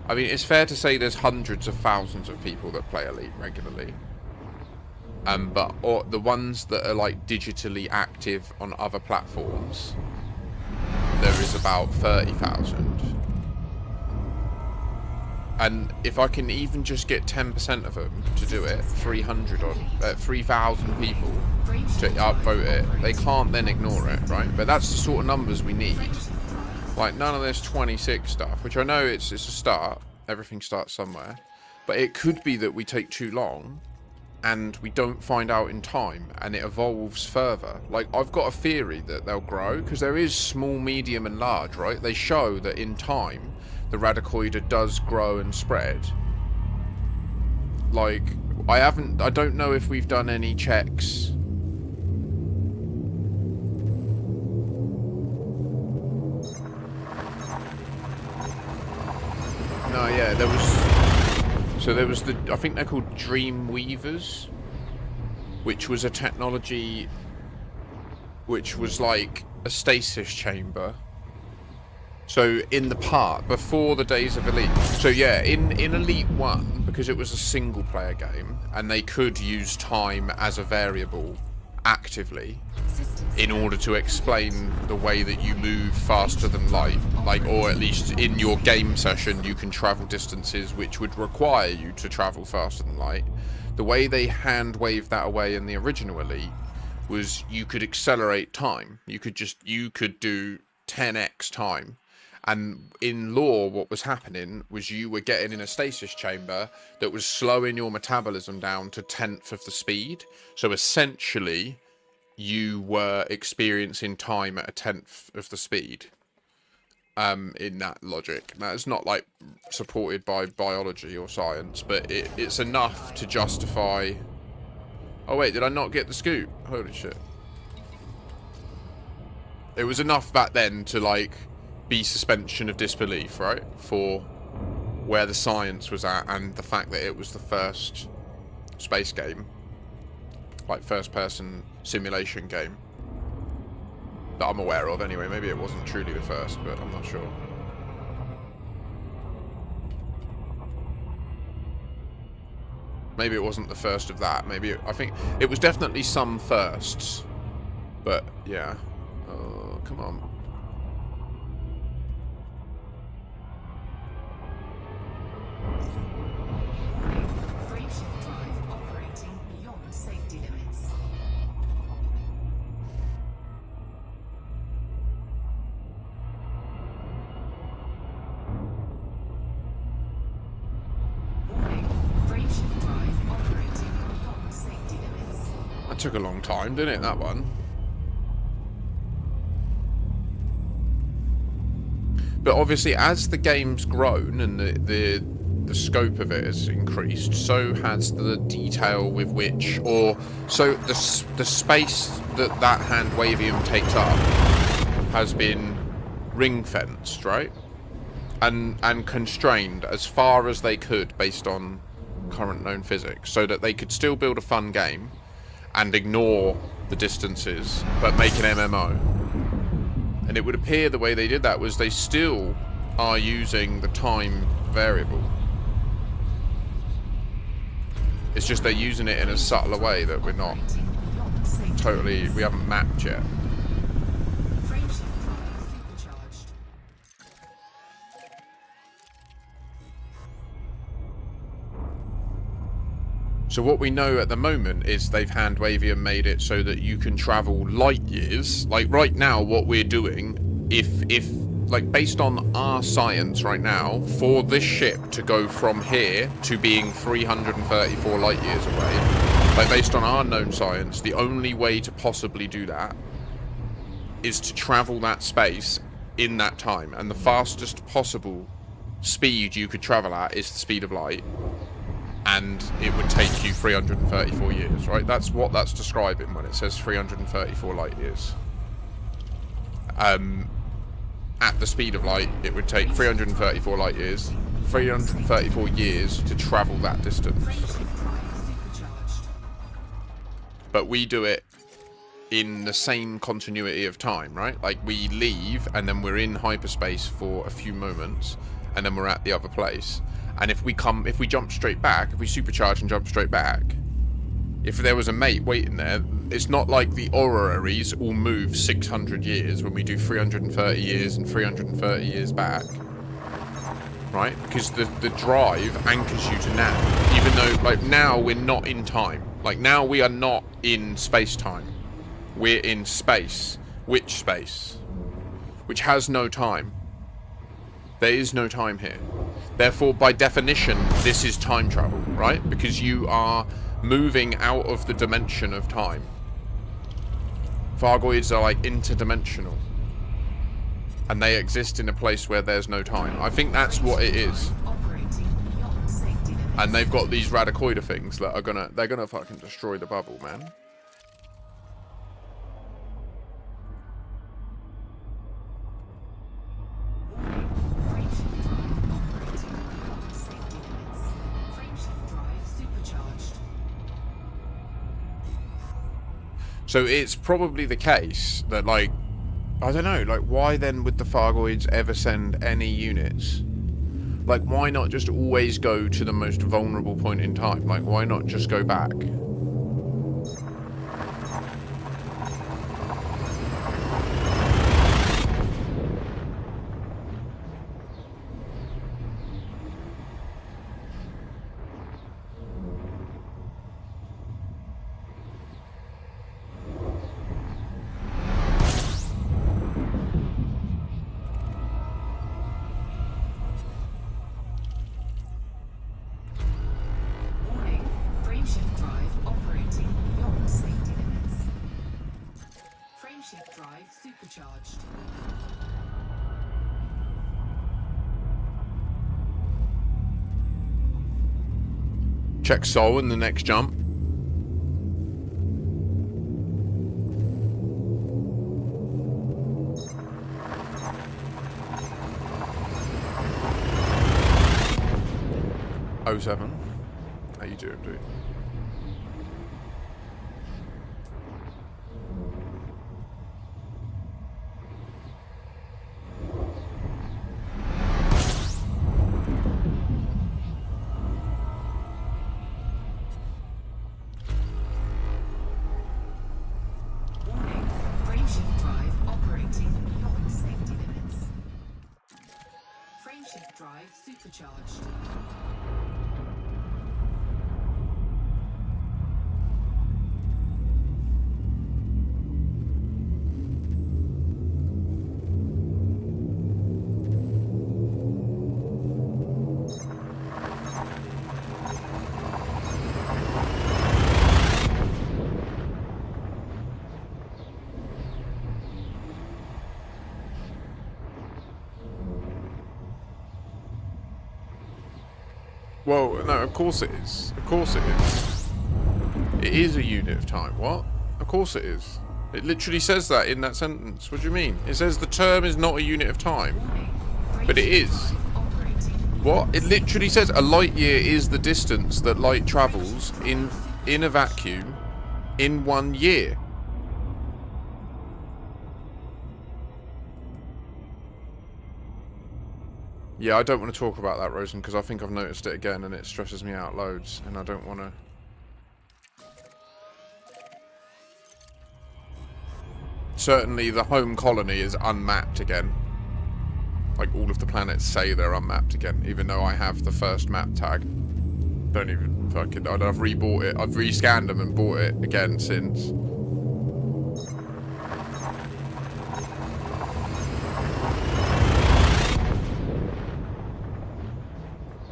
I mean, it's fair to say there's hundreds of thousands of people that play Elite regularly. But the ones that are like digitally active on other platforms, there is about 30,000. And if I can even just get 10% of them to do it, 3,000 people to upvote it, they can't then ignore it, right? But that's the sort of numbers we need. Like, none of this 26 stuff, which I know it's a start. Everything starts somewhere. But it could be that we take too long and we don't find out in time, and it evolves further. Like, I've got a theory that they'll grow, because there is small, medium, and large, right? They show that in time, the Radicoida does grow and spread. Like, I don't know if we've done any checks. No, yeah, there was... So there was I think they're called Dream Weavers, which was a technology which was like a stasis chamber. So in the part, before the days of Elite. So yeah, in Elite 1, because it was a single player game, and they could use time as a variable actively Systems in order to explain the way that you move faster than light, like, or at least in your game session you can travel distances which would require you to travel faster than light. The way they hand waved that away in the original Elite was you could accelerate time. You could do 10x time. And in lore, what was happening was you were getting in a stasis chamber that was slowing your metabolism down to 10th of the speed. So essentially, you were experiencing time at a 10th of the speed. In that logic. Now, it's not like supported by biology or science, but it's enough to justify. Oh wait, did I not get the scoop? Holy shit. It was enough back then to like be suspension of disbelief, right? For where the science was at and the fact that it was the first space game, like first person simulation game that I'm aware of anyway. Maybe it wasn't truly the first, but I'm not sure. Maybe it wasn't the first of that. Maybe I think it was definitely some firsts. But yeah. Oh, come on. Frameshift drive operating beyond safety limits. Warning. Frameshift drive operating beyond safety limits. That took a long time, didn't it, that one? But obviously, as the game's grown and the scope of it has increased, so has the detail with which, or so the space that hand wavium takes up has been ring fenced, right? And constrained as far as they could based on current known physics, so that they could still build a fun game and ignore the distances, but make an MMO. And it would appear the way they did that was they still are using the time variable. It's just they're using it in a subtler way that we're not Operating beyond safety totally, limits. we haven't mapped yet. Frameshift drive supercharged. So what we know at the moment is they've hand wavium made it so that you can travel light years. Like right now, what we're doing, if like based on our science right now, for this ship to go from here to being 334 light years away, like based on our known science, the only way to possibly do that is to travel that space in that time. And the fastest possible speed you could travel at is the speed of light. And it would take you 334 years, right? That's what that's describing when it says 334 light years. At the speed of light, it would take 334 light years, 334 years to travel that distance. Frameshift drive supercharged. But we do it in the same continuity of time, right? Like we leave and then we're in hyperspace for a few moments and then we're at the other place. And if we jump straight back, if we supercharge and jump straight back, if there was a mate waiting there, it's not like the orreries all move 600 years when we do 330 years and 330 years back. Right? Because the drive anchors you to now. Even though, like, now we're not in time. Like, now we are not in space-time. We're in space. Which space? Which has no time. There is no time here. Therefore, by definition, this is time travel, right? Because you are moving out of the dimension of time. Thargoids are like interdimensional. And they exist in a place where there's no time. I think that's what it is. Operating beyond safety limits. And they've got these Radicoida things that are they're gonna fucking destroy the bubble, man. Frameshift drive operating beyond safety limits. Frameshift drive supercharged. So it's probably the case that, like, I don't know, like, why then would the Thargoids ever send any units? Like, why not just always go to the most vulnerable point in time? Like, why not just go back? Check Sol in the next jump. Oh 07. How you doing, dude? Warning, frameshift drive operating beyond safety limits. Frameshift drive supercharged. Well, no, of course it is. Of course it is. It is a unit of time. What? Of course it is. It literally says that in that sentence. What do you mean? It says the term is not a unit of time. But it is. What? It literally says a light year is the distance that light travels in a vacuum in 1 year. Yeah, I don't want to talk about that, Rosen, because I think I've noticed it again and it stresses me out loads, and I don't want to... Certainly the home colony is unmapped again. Like, all of the planets say they're unmapped again, even though I have the first map tag. Don't even fucking... I've rebought it. I've rescanned them and bought it again since.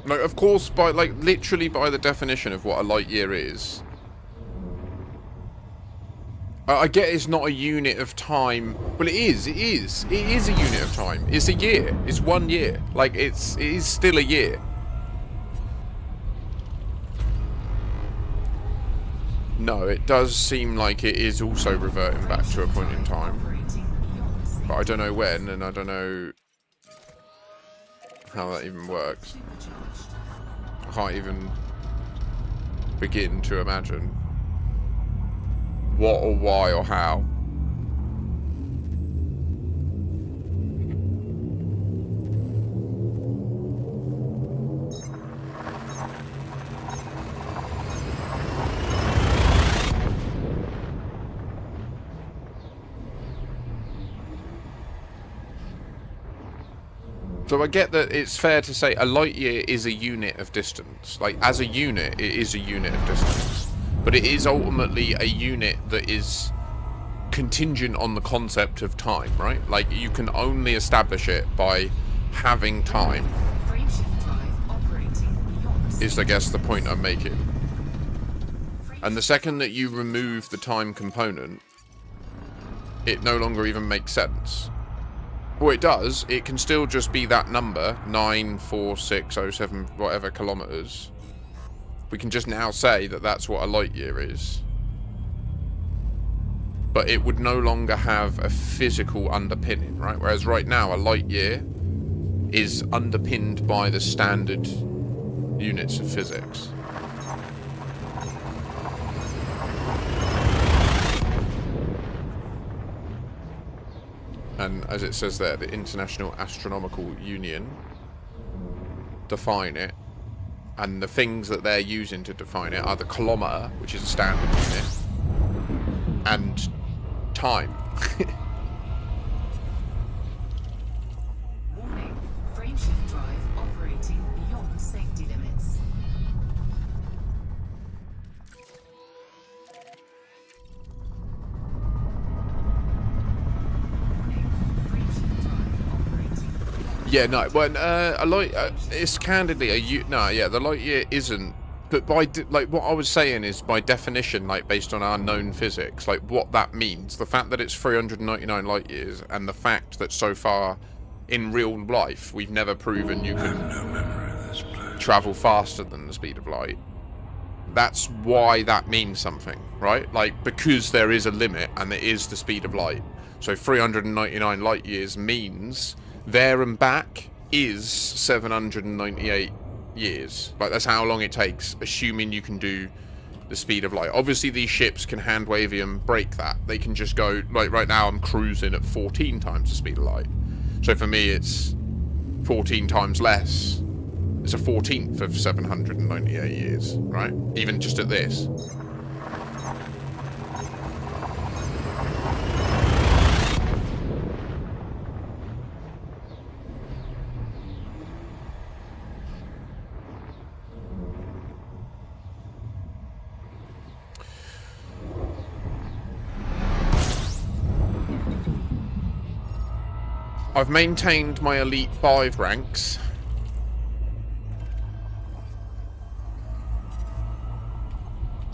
Like, of course, by, like, literally by the definition of what a light year is. I get it's not a unit of time. Well, it is. It is. It is a unit of time. It's a year. It's 1 year. Like, it is still a year. No, it does seem like it is also reverting back to a point in time. But I don't know when, and I don't know how that even works. I can't even begin to imagine what or why or how. So I get that it's fair to say a light year is a unit of distance. Like, as a unit, it is a unit of distance. But it is ultimately a unit that is contingent on the concept of time, right? Like, you can only establish it by having time. Is, I guess, the point I'm making. And the second that you remove the time component, it no longer even makes sense. Well, it does. It can still just be that number, 94607 whatever kilometers. We can just now say that that's what a light year is. But it would no longer have a physical underpinning, right? Whereas right now, a light year is underpinned by the standard units of physics. And as it says there, the International Astronomical Union define it. And the things that they're using to define it are the kilometre, which is a standard unit, and time. Warning, frameshift drive operating beyond safety limits. Yeah, no, well, a light, it's candidly the light year isn't, but like, what I was saying is, by definition, like, based on our known physics, like, what that means, the fact that it's 399 light years, and the fact that so far, in real life, we've never proven you can travel faster than the speed of light, That's why that means something, right? Like, because there is a limit, and it is the speed of light. So 399 light years means there and back is 798 years. Like, that's how long it takes, assuming you can do the speed of light. Obviously, these ships can hand wavium break that. They can just go, like right now I'm cruising at 14 times the speed of light. So for me, it's 14 times less. It's a 14th of 798 years, right? Even just at this. I've maintained my Elite 5 ranks.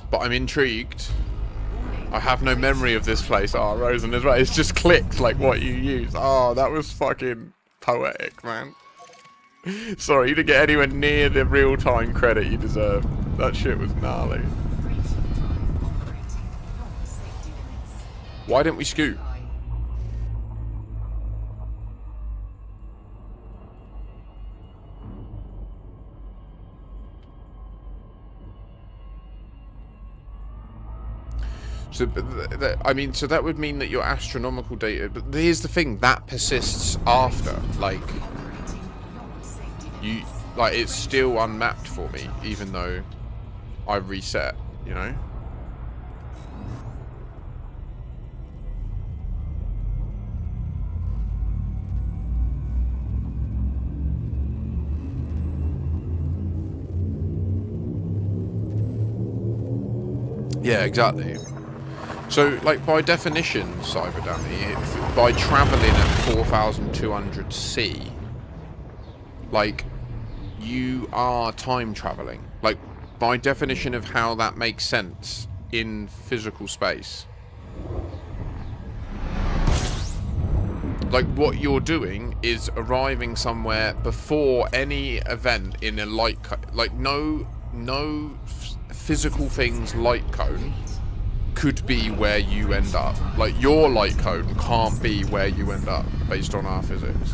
But I'm intrigued. I have no memory of this place. Oh, Rosen is right. It's just clicked like what you use. Oh, that was fucking poetic, man. Sorry, you didn't get anywhere near the real-time credit you deserve. That shit was gnarly. Why didn't we scoot? So, I mean, so that would mean that your astronomical data... But here's the thing, that persists after. Like, it's still unmapped for me, even though I reset, you know? Yeah, exactly. So, like, by definition, Cyber Danny, by travelling at 4,200 C, like, you are time travelling. Like, by definition of how that makes sense in physical space. Like, what you're doing is arriving somewhere before any event in a light cone. Like, no physical things light cone could be where you end up. Like, your light cone can't be where you end up based on our physics.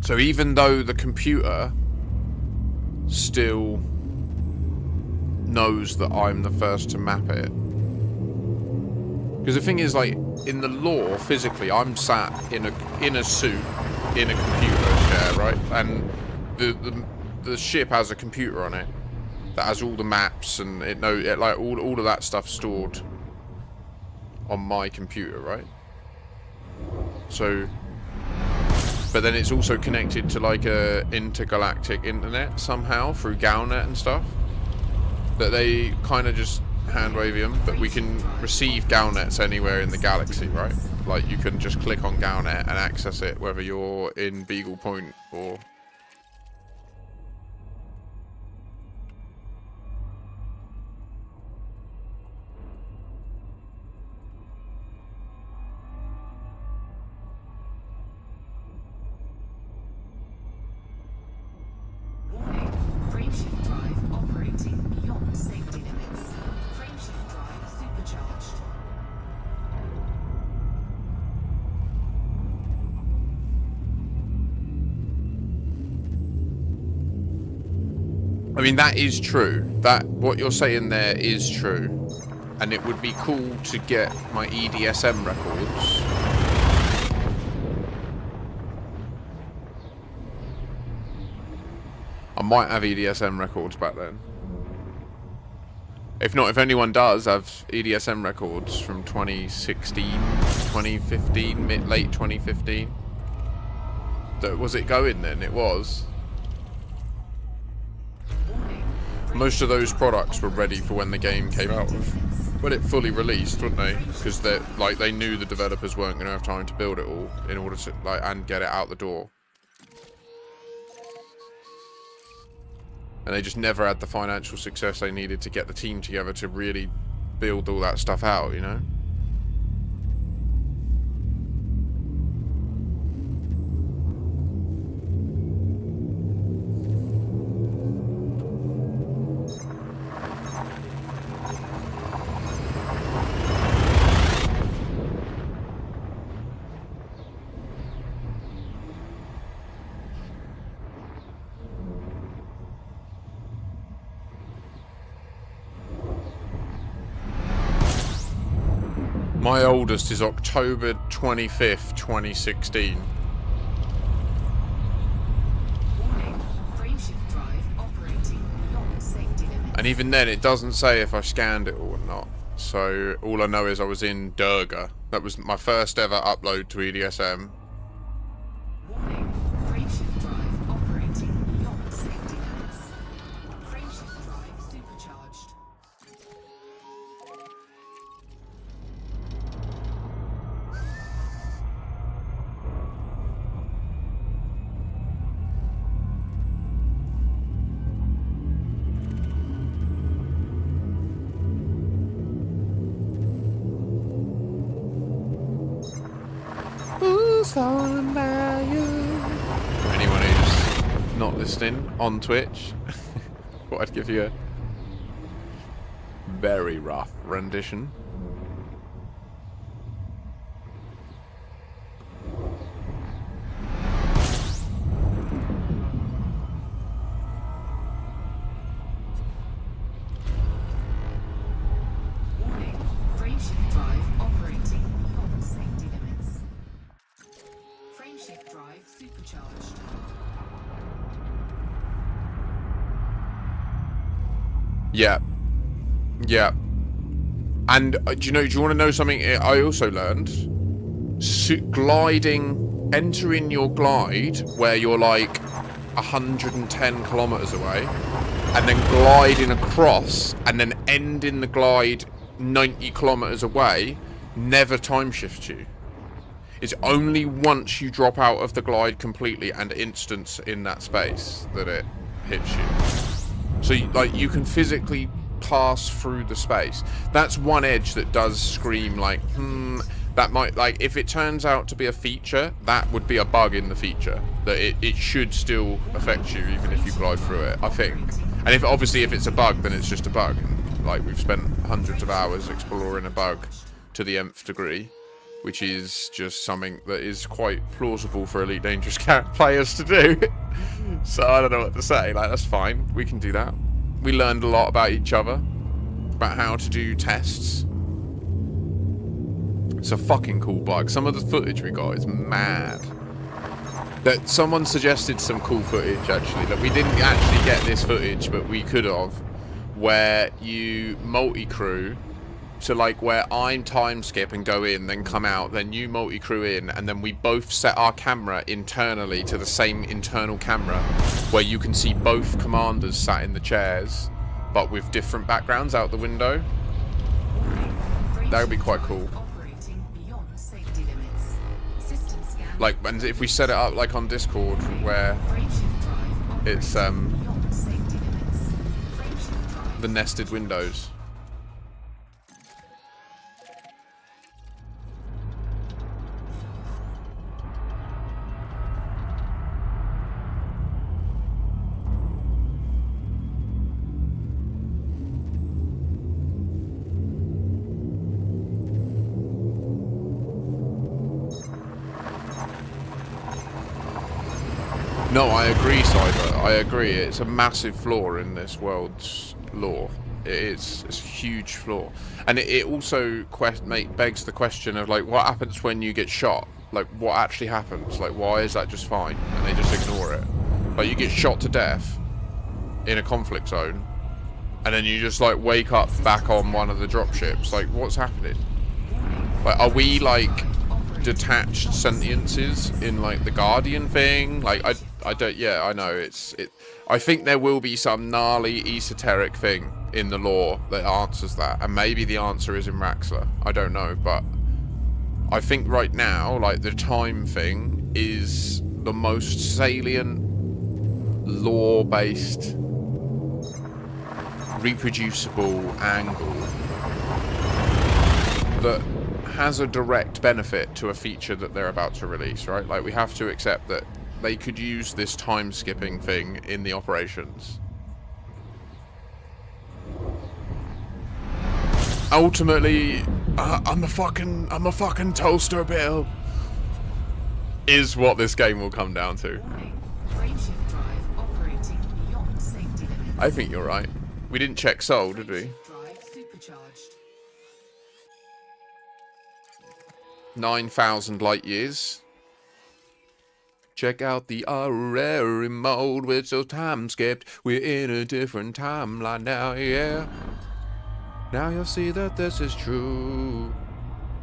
So even though the computer still knows that I'm the first to map it. Because the thing is, like, in the lore, physically, I'm sat in a suit, in a computer chair, right? And the ship has a computer on it that has all the maps, and like all of that stuff stored on my computer, right? So, but then it's also connected to like a intergalactic internet somehow through Galnet and stuff. That they kind of just hand wavium, but we can receive Galnets anywhere in the galaxy, right? Like, you can just click on Galnet and access it, whether you're in Beagle Point or... I mean, that is true. That, what you're saying there is true. And it would be cool to get my EDSM records. I might have EDSM records back then. If not, if anyone does have EDSM records from 2016, 2015, late 2015. Was it going then? It was. Most of those products were ready for when the game came out, when it fully released, weren't they? Because they knew the developers weren't going to have time to build it all in order to and get it out the door. And they just never had the financial success they needed to get the team together to really build all that stuff out, you know? My oldest is October 25th, 2016. Warning, frameshift drive operating beyond safety limits. And even then, it doesn't say if I scanned it or not. So all I know is I was in Durga. That was my first ever upload to EDSM. Warning, frameshift drive operating beyond safety limits. Frameshift drive supercharged. For anyone who's not listening on Twitch, thought I'd give you a very rough rendition. Warning, frameshift drive operating beyond safety limits. Frameshift drive supercharged. Yeah. Yeah. And do you want to know something I also learned? Gliding, entering your glide where you're like 110 kilometers away, and then gliding across, and then ending the glide 90 kilometers away, never time shifts you. It's only once you drop out of the glide completely and instance in that space that it hits you. So you can physically pass through the space. That's one edge that does scream like, that might, like, if it turns out to be a feature, that would be a bug in the feature. That it should still affect you even if you glide through it, I think. And if it's a bug, then it's just a bug. And, like, we've spent hundreds of hours exploring a bug to the nth degree, which is just something that is quite plausible for Elite Dangerous players to do. So I don't know what to say. Like, that's fine. We can do that. We learned a lot about each other, about how to do tests. It's a fucking cool bug. Some of the footage we got is mad. That someone suggested some cool footage, actually. That we didn't actually get this footage, but we could have, where you multi-crew. So, like, where I'm time skip and go in, then come out, then you multi-crew in, and then we both set our camera internally to the same internal camera, where you can see both commanders sat in the chairs, but with different backgrounds out the window. That would be quite cool. Like, and if we set it up like on Discord, where it's the nested windows. No, I agree, Cyber. I agree. It's a massive flaw in this world's lore. It's a huge flaw. And it also begs the question of, like, what happens when you get shot? Like, what actually happens? Like, why is that just fine? And they just ignore it. Like, you get shot to death in a conflict zone, and then you just, like, wake up back on one of the dropships. Like, what's happening? Like, are we, like, detached sentiences in, like, the Guardian thing? Like, I don't, yeah, I know, I think there will be some gnarly esoteric thing in the lore that answers that, and maybe the answer is in Raxler, I don't know, but I think right now, like, the time thing is the most salient lore-based reproducible angle that has a direct benefit to a feature that they're about to release, right? Like, we have to accept that they could use this time skipping thing in the operations. Ultimately, I'm a fucking toaster, Bill, is what this game will come down to. Warning. Frameshift drive operating beyond safety limits. I think you're right. We didn't check Soul, did we? Frameshift drive supercharged. 9,000 light years. Check out the honorary mode, we're so time skipped. We're in a different timeline now, yeah. Now you'll see that this is true.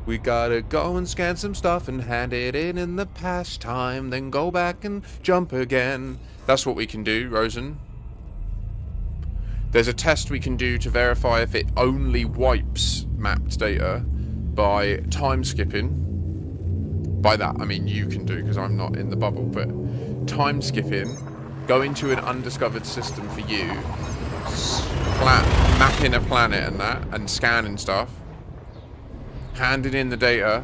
We gotta go and scan some stuff and hand it in the past time, then go back and jump again. That's what we can do, Rosen. There's a test we can do to verify if it only wipes mapped data by time skipping. By that, I mean you can do, because I'm not in the bubble, but time skipping, go into an undiscovered system for you, map in a planet and that, and scanning stuff, handing in the data,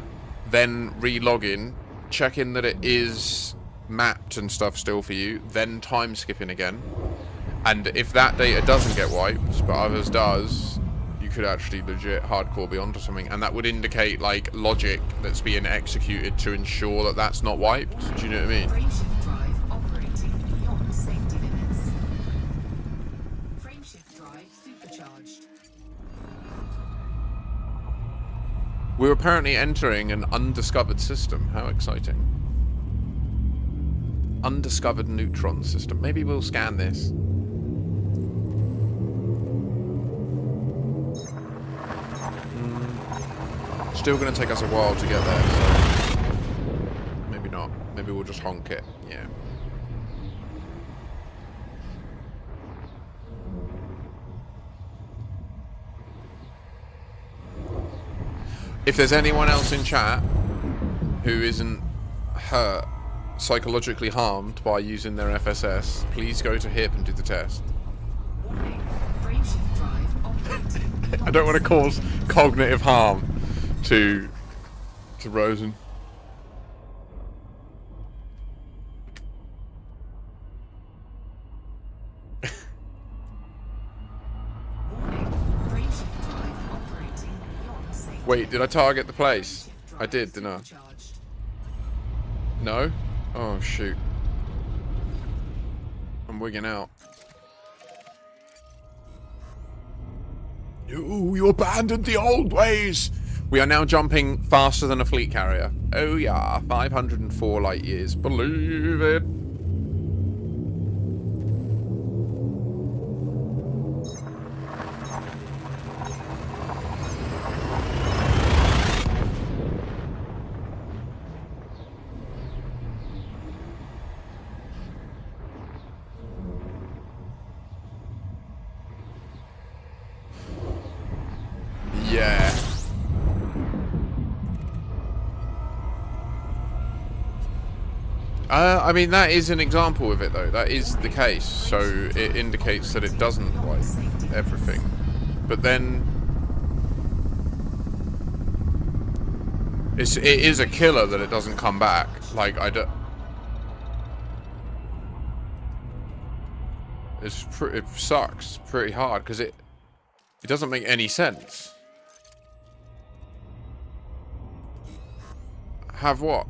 then re-log in, checking that it is mapped and stuff still for you, then time skipping again. And if that data doesn't get wiped, but others does, you could actually legit hardcore be onto something, and that would indicate like logic that's being executed to ensure that that's not wiped. Do you know what I mean? Frameshift drive operating beyond safety limits. Frameshift drive supercharged. We're apparently entering an undiscovered system. How exciting. Undiscovered neutron system. Maybe we'll scan this. Still going to take us a while to get there, so maybe not. Maybe we'll just honk it. Yeah. If there's anyone else in chat who isn't hurt, psychologically harmed by using their FSS, please go to HIP and do the test. Warning. Frameshift drive operating. I don't want to cause cognitive harm to Rosen. Warning. Frameshift drive operating beyond safety. Wait, did I target the place? Frameshift I drive did, didn't I? supercharged. No? Oh, shoot. I'm wigging out. You abandoned the old ways! We are now jumping faster than a fleet carrier. Oh yeah, 504 light years. Believe it. Yeah. I mean, that is an example of it, though. That is the case. So it indicates that it doesn't wipe everything. But then it is a killer that it doesn't come back. Like, I don't... It sucks pretty hard, because it doesn't make any sense. Have what?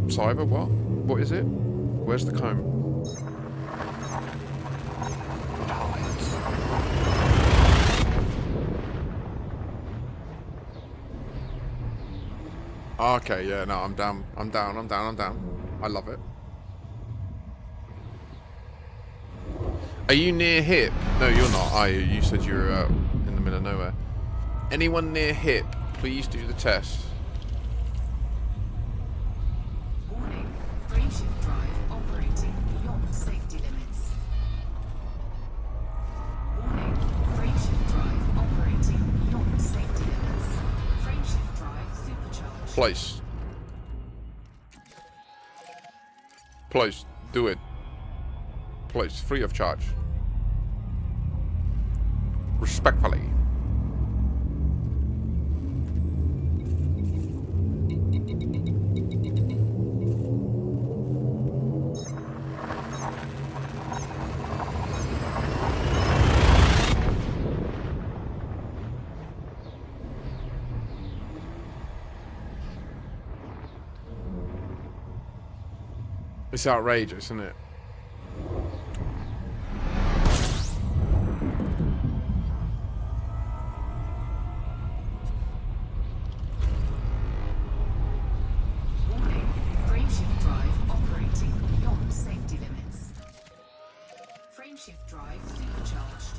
Cyber what? What is it? Where's the comb? It hides. Okay, yeah, no, I'm down. I'm down. I love it. Are you near HIP? No, you're not, are you? You said you were out in the middle of nowhere. Anyone near HIP, please do the test. Warning. Frameshift drive operating beyond safety limits. Warning. Frameshift drive operating beyond safety limits. Frameshift drive supercharged. Please. Please, do it. Please, free of charge. Respectfully. It's outrageous, isn't it? Warning, frameshift drive operating beyond safety limits. Frameshift drive supercharged.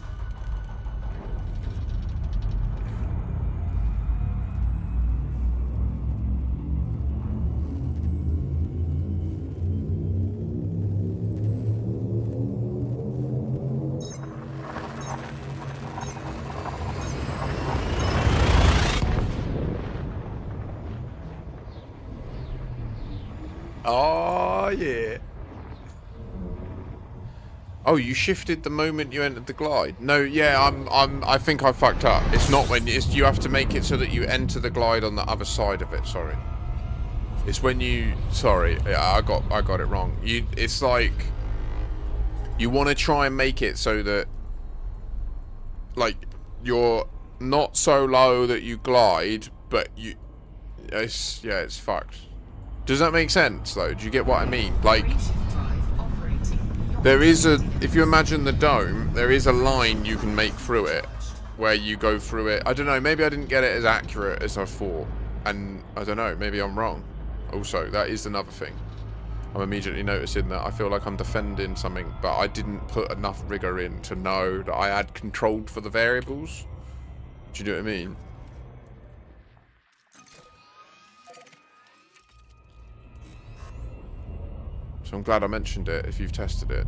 Oh yeah. Oh, you shifted the moment you entered the glide. No, yeah, I think I fucked up. It's not when you have to make it so that you enter the glide on the other side of it. Sorry. It's when you. Sorry, yeah, I got it wrong. It's like you want to try and make it so that like you're not so low that you glide, but you. It's fucked. Does that make sense though? Do you get what I mean? Like. Frameshift drive operating beyond There is a, safety if you imagine the dome, there is a line you can make through it, where you go through it. I don't know, maybe I didn't get it as accurate as I thought, and I don't know, maybe I'm wrong. Also, that is another thing. I'm immediately noticing that I feel like I'm defending something, but I didn't put enough rigor in to know that I had controlled for the variables. Do you know what I mean? So I'm glad I mentioned it if you've tested it.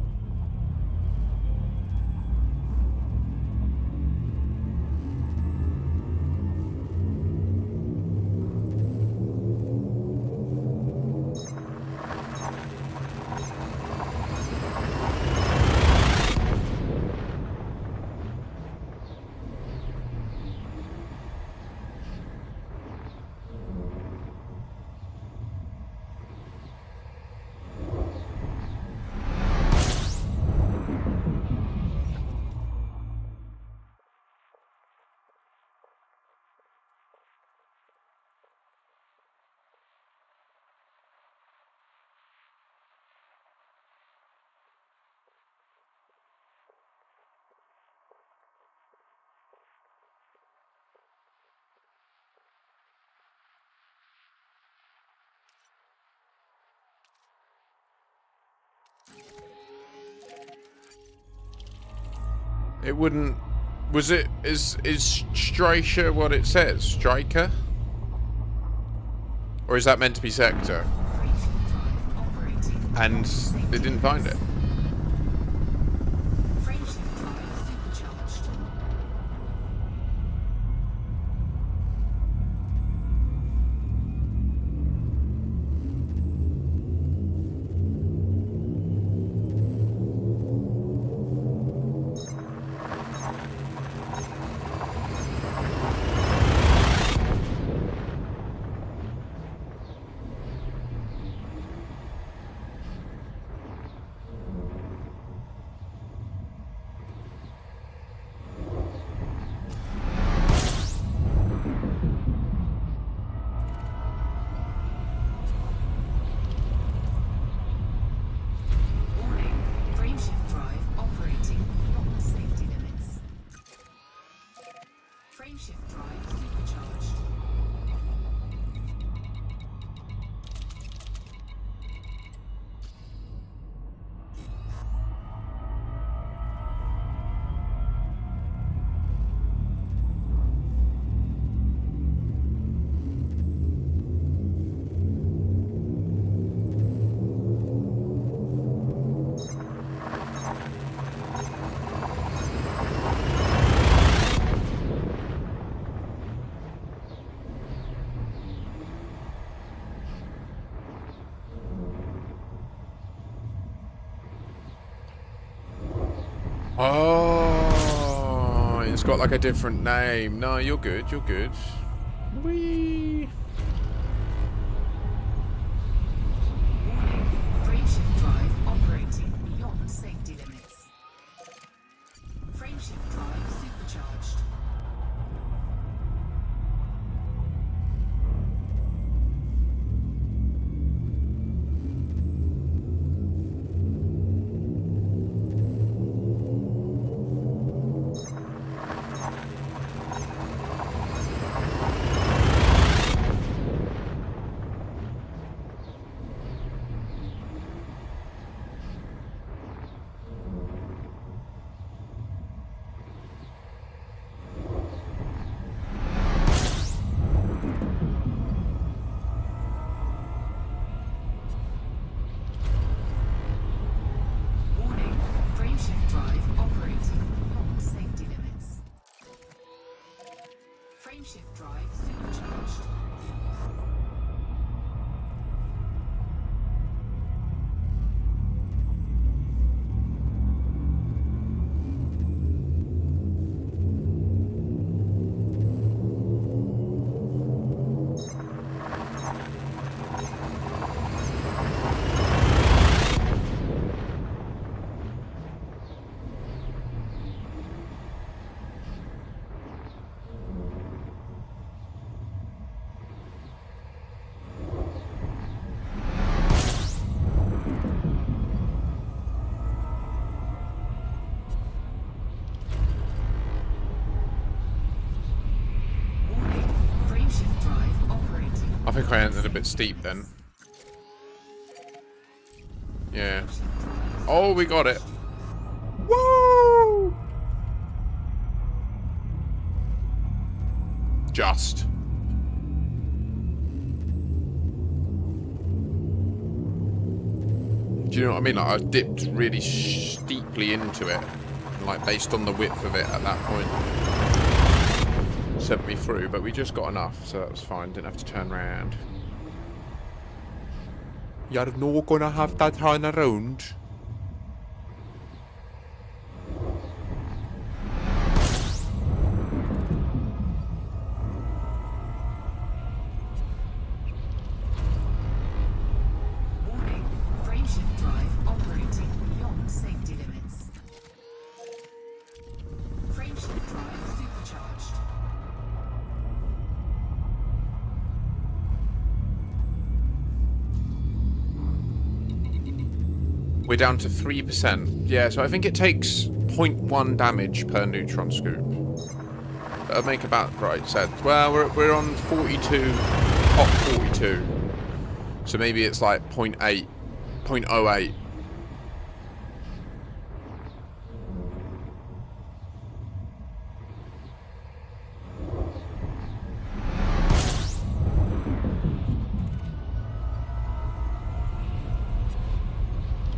It wouldn't. Was it? Is Striker what it says? Striker? Or is that meant to be sector? frameshift drive operating And they didn't find it. frameshift drive supercharged. It's got like a different name. No, you're good. You're good. Whee! Warning, frameshift drive operating beyond safety limits. Frameshift drive supercharged. Warning, frameshift drive operating beyond safety limits. Frameshift drive supercharged. Warning, frameshift drive operating. I think I entered a bit steep then. Yeah. Oh, we got it. Woo! Just. Do you know what I mean? Like, I dipped really steeply into it. Like, based on the width of it at that point. Sent me through, but we just got enough, so that was fine. Didn't have to turn around. You're not gonna have to turn around. Warning, frameshift drive operating beyond safety limits. Frameshift drive supercharged. We're down to 3%. Yeah, so I think it takes 0.1 damage per neutron scoop. That'll make about right sense. Well, we're on 42, top 42. So maybe it's like 0.8, 0.08.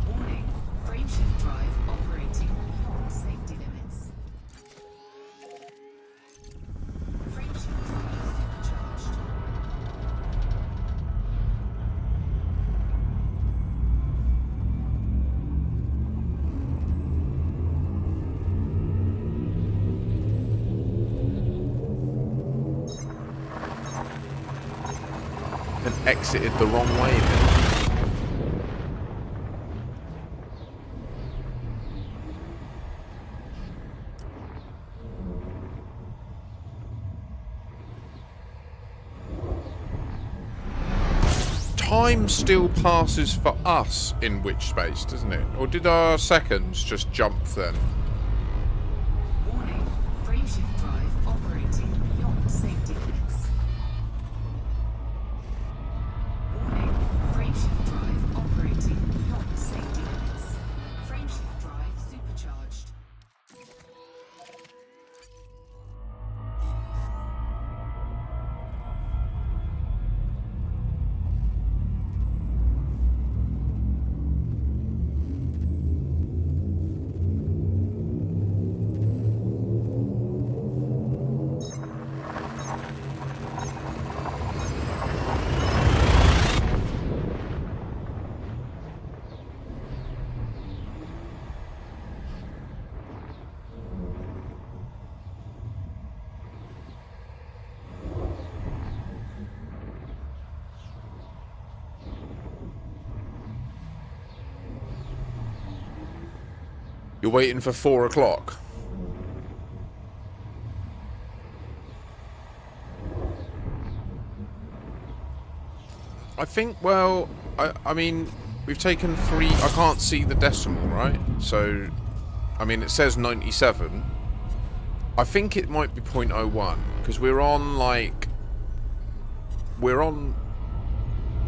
Warning, frameshift drive operating beyond safety limits. Frameshift drive supercharged. And exited the wrong way then. Time still passes for us in which space, doesn't it? Or did our seconds just jump then? Warning, frameshift drive operating beyond safety limits. Warning, frameshift drive operating beyond safety limits. Frameshift drive supercharged. You're waiting for 4 o'clock. I think, well, I mean, we've taken 3... I can't see the decimal, right? So, I mean, it says 97. I think it might be 0.01, because we're on, like... We're on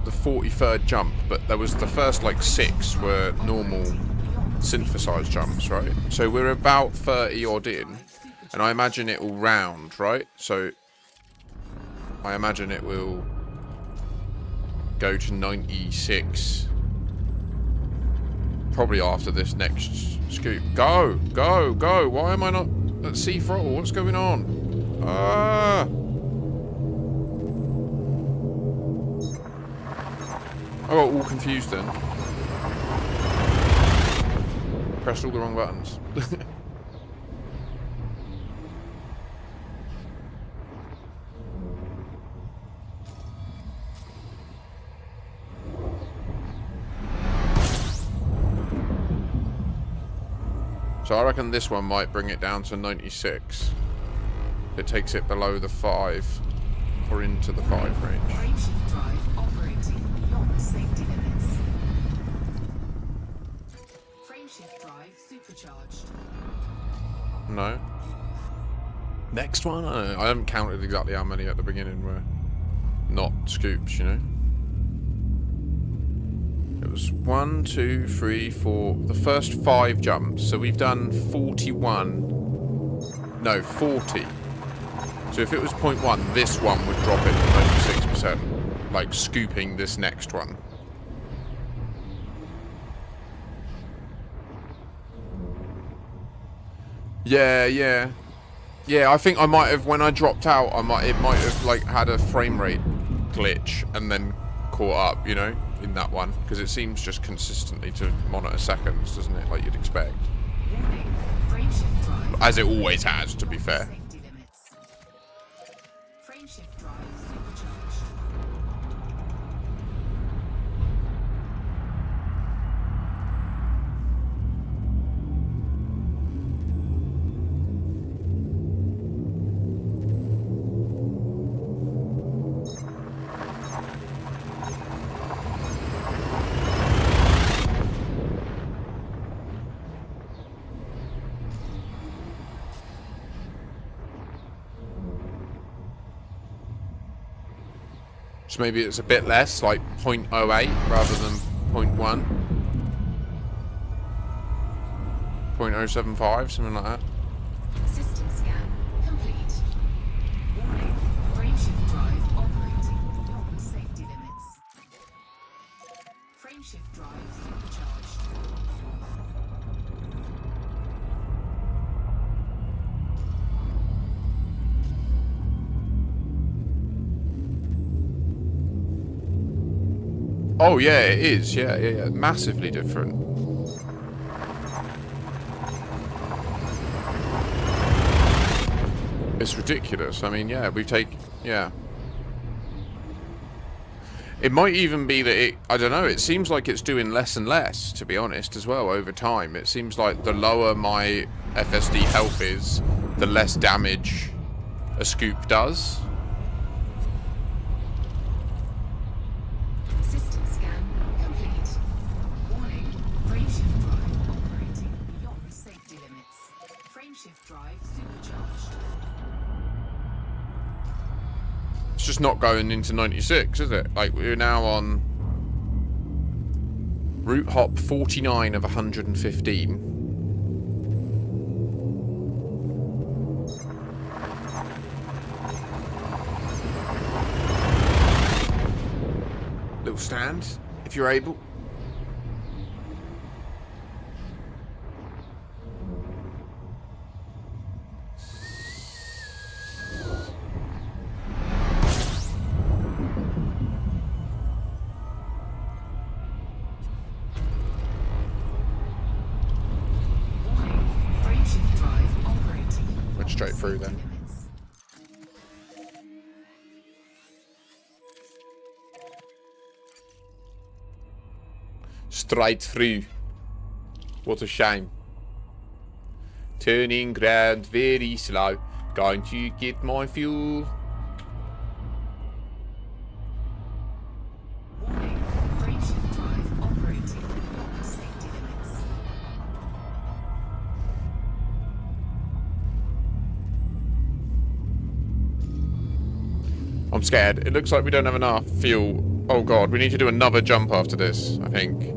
the 43rd jump, but there was the first, like, 6 were normal synthesized jumps, right? So we're about 30 odd in, and I imagine it will round, right? So, I imagine it will... go to 96 probably after this next scoop. Go! Go! Go! Why am I not at sea throttle? What's going on? Ah! I got all confused then. Pressed all the wrong buttons. So I reckon this one might bring it down to 96. It takes it below the 5 or into the 5 range. Frameshift drive operating beyond safety limits. Frameshift drive supercharged. No. Next one? I haven't counted exactly how many at the beginning were not scoops, you know? It was 1, 2, 3, 4. The first 5 jumps. So we've done 41. No, 40. So if it was 0.1, this one would drop it to 96%. Like scooping this next one. Yeah, yeah. Yeah, I think I might have, when I dropped out, it might have like had a frame rate glitch and then caught up, you know, in that one, because it seems just consistently to monitor seconds, doesn't it, like you'd expect, Warning. Frameshift drive. as it always has, to be fair. Safety limits. Frameshift drive supercharged. So maybe it's a bit less, like 0.08 rather than 0.1. 0.075, something like that. System scan complete. Warning. Frameshift drive operating beyond safety limits. Frameshift drive supercharged. Oh yeah, it is. Yeah, yeah, yeah. Massively different. It's ridiculous. I mean, yeah, yeah. It might even be that I don't know, it seems like it's doing less and less, to be honest, as well, over time. It seems like the lower my FSD health is, the less damage a scoop does. System scan complete. Warning. Frameshift drive operating beyond safety limits. Frameshift drive supercharged. It's just not going into 96, is it? Like, we're now on route hop 49 of 115. Little stand, if you're able. Warning. Frameshift drive operating. Went straight through then. Limits. Straight through. What a shame. Turning ground very slow. Going to get my fuel. Warning, frameshift drive operating beyond safety limits. I'm scared. It looks like we don't have enough fuel. Oh god, we need to do another jump after this, I think.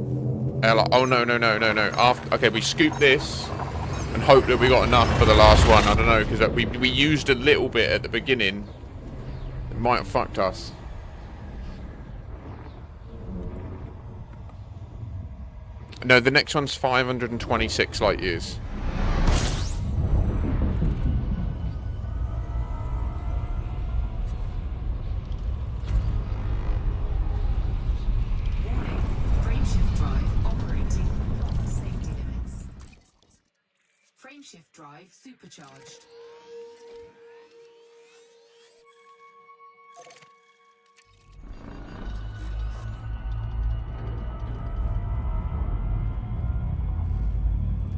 Ella, oh no, no, no, no, no. After, okay, we scoop this and hope that we got enough for the last one. I don't know, because we used a little bit at the beginning. It might have fucked us. No, the next one's 526 light years. Warning, frameshift drive operating beyond safety limits. Frameshift drive supercharged.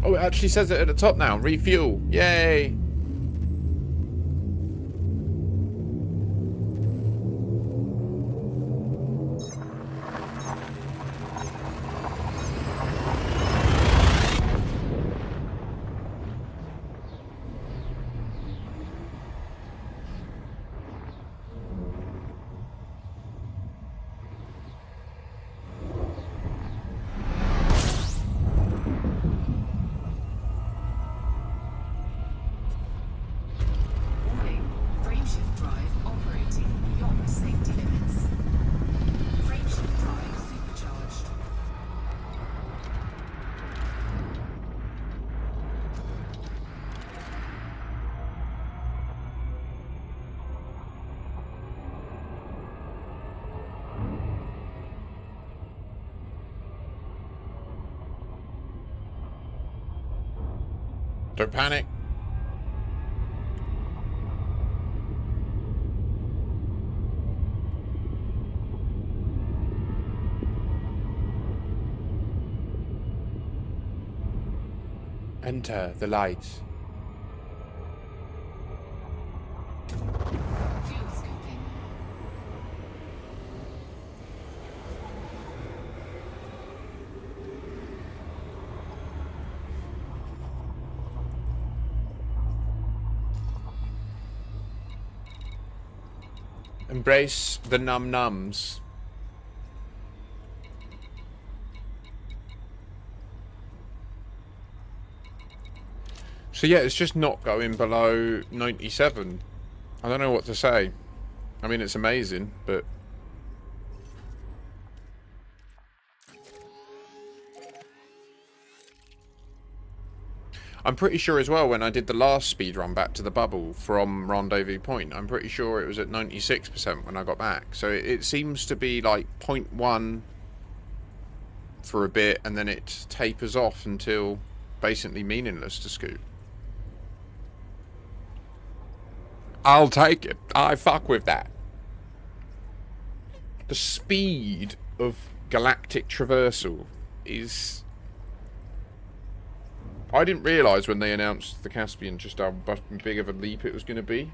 Oh, it actually says it at the top now. Refuel. Yay. Warning, frameshift drive operating beyond safety limits. Frameshift drive supercharged. Don't panic. Enter the light. Fuel scooping. Embrace the num-nums. So yeah, it's just not going below 97. I don't know what to say. I mean, it's amazing, but... I'm pretty sure as well, when I did the last speed run back to the bubble from Rendezvous Point, I'm pretty sure it was at 96% when I got back. So it seems to be like 0.1 for a bit, and then it tapers off until basically meaningless to scoop. I'll take it. I fuck with that. The speed of galactic traversal is... I didn't realise when they announced the Caspian just how big of a leap it was going to be.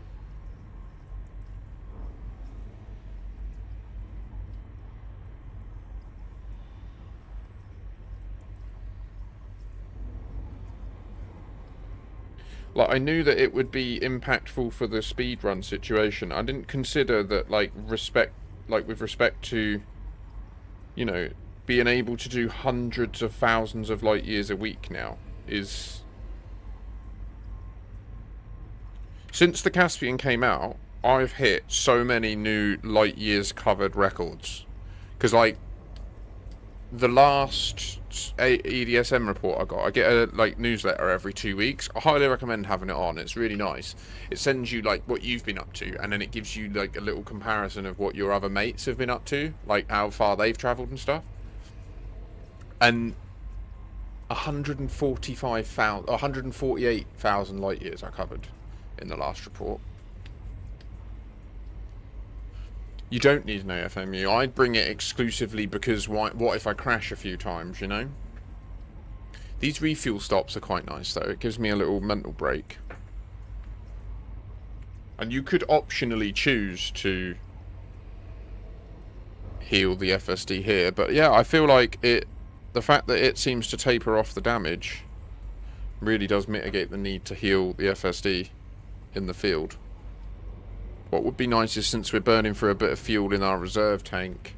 Like, I knew that it would be impactful for the speedrun situation. I didn't consider that, like, with respect to, you know, being able to do hundreds of thousands of light years a week now is... Since the Caspian came out, I've hit so many new light years covered records. Because, like, the last EDSM report I got, I get a newsletter every 2 weeks. I highly recommend having it on. It's really nice. It sends you like what you've been up to, and then it gives you like a little comparison of what your other mates have been up to, like how far they've travelled and stuff. And 148,000 light years I covered in the last report. You don't need an AFMU. I'd bring it exclusively because what if I crash a few times, you know? These refuel stops are quite nice though. It gives me a little mental break. And you could optionally choose to heal the FSD here, but yeah, I feel like the fact that it seems to taper off the damage really does mitigate the need to heal the FSD in the field. What would be nice is, since we're burning for a bit of fuel in our reserve tank,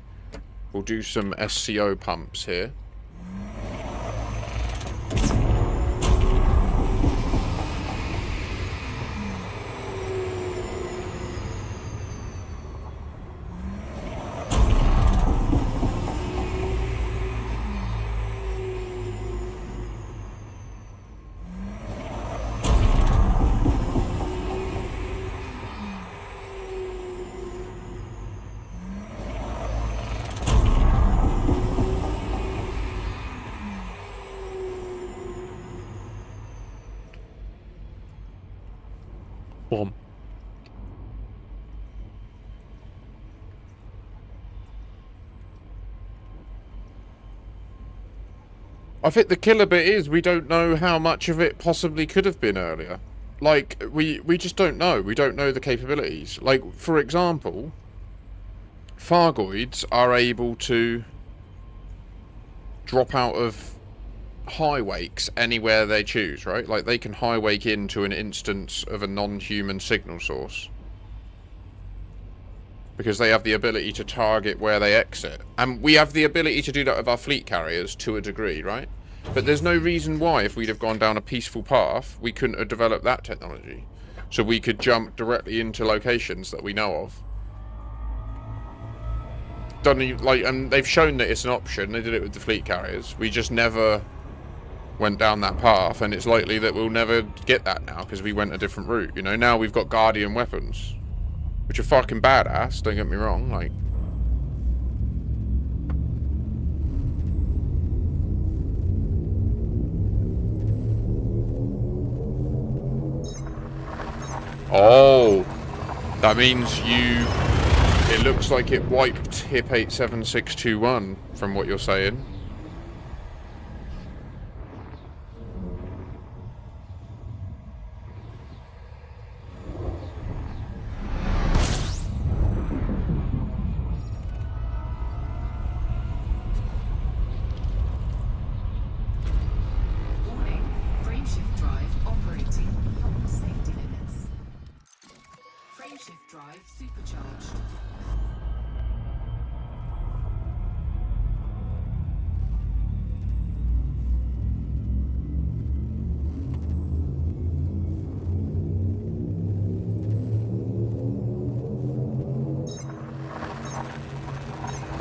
we'll do some SCO pumps here. Boom. I think the killer bit is we don't know how much of it possibly could have been earlier. Like, we just don't know. We don't know the capabilities. Like, for example, Fargoids are able to drop out of high wakes anywhere they choose, right? Like, they can high wake into an instance of a non-human signal source because they have the ability to target where they exit, and we have the ability to do that with our fleet carriers to a degree, right? But there's no reason why, if we'd have gone down a peaceful path, we couldn't have developed that technology so we could jump directly into locations that we know of. And they've shown that it's an option. They did it with the fleet carriers. We just never went down that path, and it's likely that we'll never get that now because we went a different route. You know, now we've got Guardian weapons, which are fucking badass, don't get me wrong. Like, oh, that means it looks like it wiped HIP 87621 from what you're saying.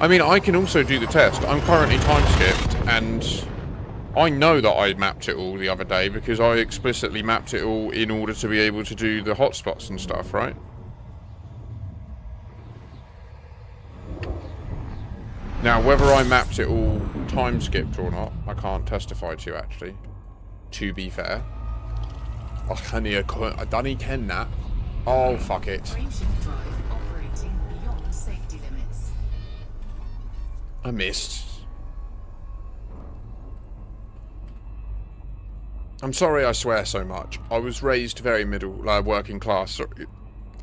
I mean, I can also do the test. I'm currently time skipped, and I know that I mapped it all the other day because I explicitly mapped it all in order to be able to do the hotspots and stuff, right? Now, whether I mapped it all time skipped or not, I can't testify to, actually. To be fair. I don't ken that. Oh, fuck it. I missed. I'm sorry I swear so much. I was raised very working class,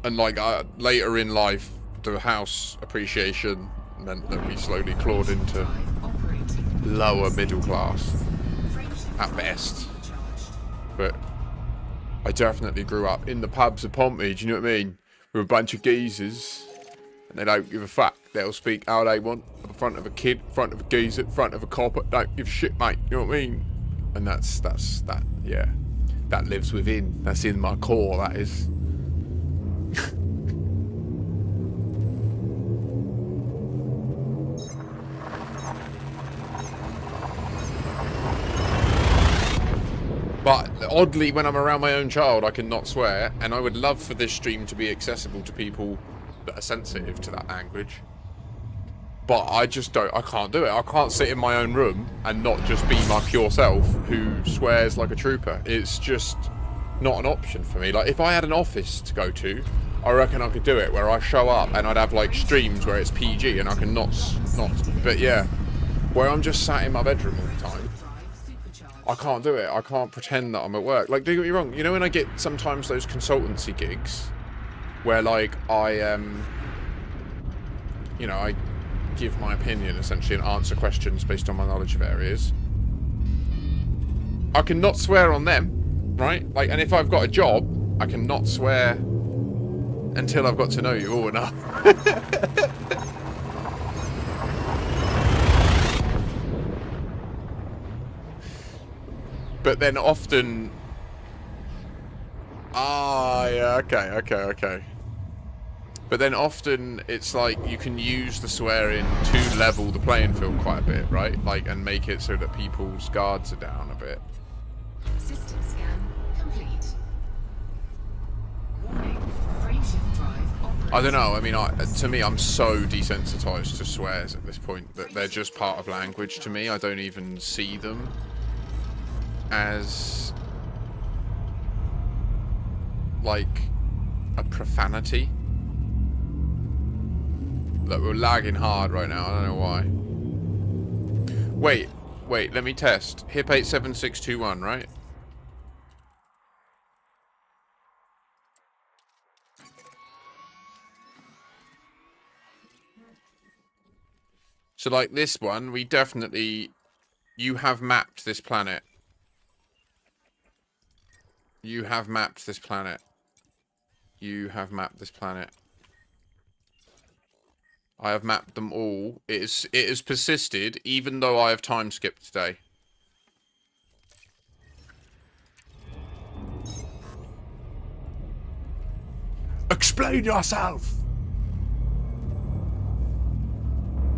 and like later in life, the house appreciation meant that we slowly clawed into lower middle class at best. But I definitely grew up in the pubs of Pompey. Do you know what I mean? With a bunch of geezers. They don't give a fuck. They'll speak how they want. In front of a kid, in front of a geezer, in front of a copper. Don't give a shit, mate. You know what I mean? And that's that. Yeah, that lives within. That's in my core. That is. But oddly, when I'm around my own child, I cannot swear, and I would love for this stream to be accessible to people that are sensitive to that language. But I just don't, I can't do it. I can't sit in my own room and not just be my pure self who swears like a trooper. It's just not an option for me. Like, if I had an office to go to, I reckon I could do it, where I show up and I'd have like streams where it's PG and I can not, but yeah, where I'm just sat in my bedroom all the time, I can't do it. I can't pretend that I'm at work. Like, don't get me wrong. You know when I get sometimes those consultancy gigs where, like, I you know, I give my opinion, essentially, and answer questions based on my knowledge of areas. I can not swear on them, right? Like, and if I've got a job, I can not swear until I've got to know you all enough. But then often... Ah, yeah, okay. But then often it's like you can use the swearing to level the playing field quite a bit, right? Like, and make it so that people's guards are down a bit. System scan complete. Warning. Frameshift drive operating. I don't know, I mean, to me, I'm so desensitized to swears at this point that they're just part of language to me. I don't even see them as like a profanity. Look, we're lagging hard right now. I don't know why. Wait, let me test. HIP 87621, right? So like this one, we definitely... You have mapped this planet. You have mapped this planet. You have mapped this planet. I have mapped them all. It has persisted, even though I have time skipped today. Explain yourself!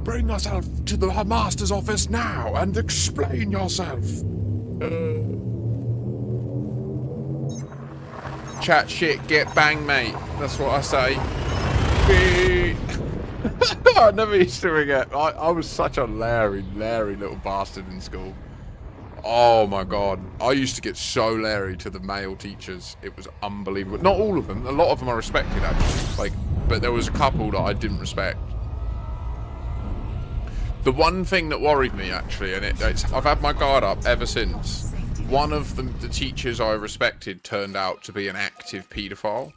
Bring yourself to the master's office now and explain yourself! Chat shit, get bang, mate. That's what I say. I never used to forget. I was such a Larry little bastard in school. Oh my god. I used to get so Larry to the male teachers. It was unbelievable. Not all of them. A lot of them I respected, actually. Like, but there was a couple that I didn't respect. The one thing that worried me, actually, and I've had my guard up ever since. One of the teachers I respected turned out to be an active paedophile.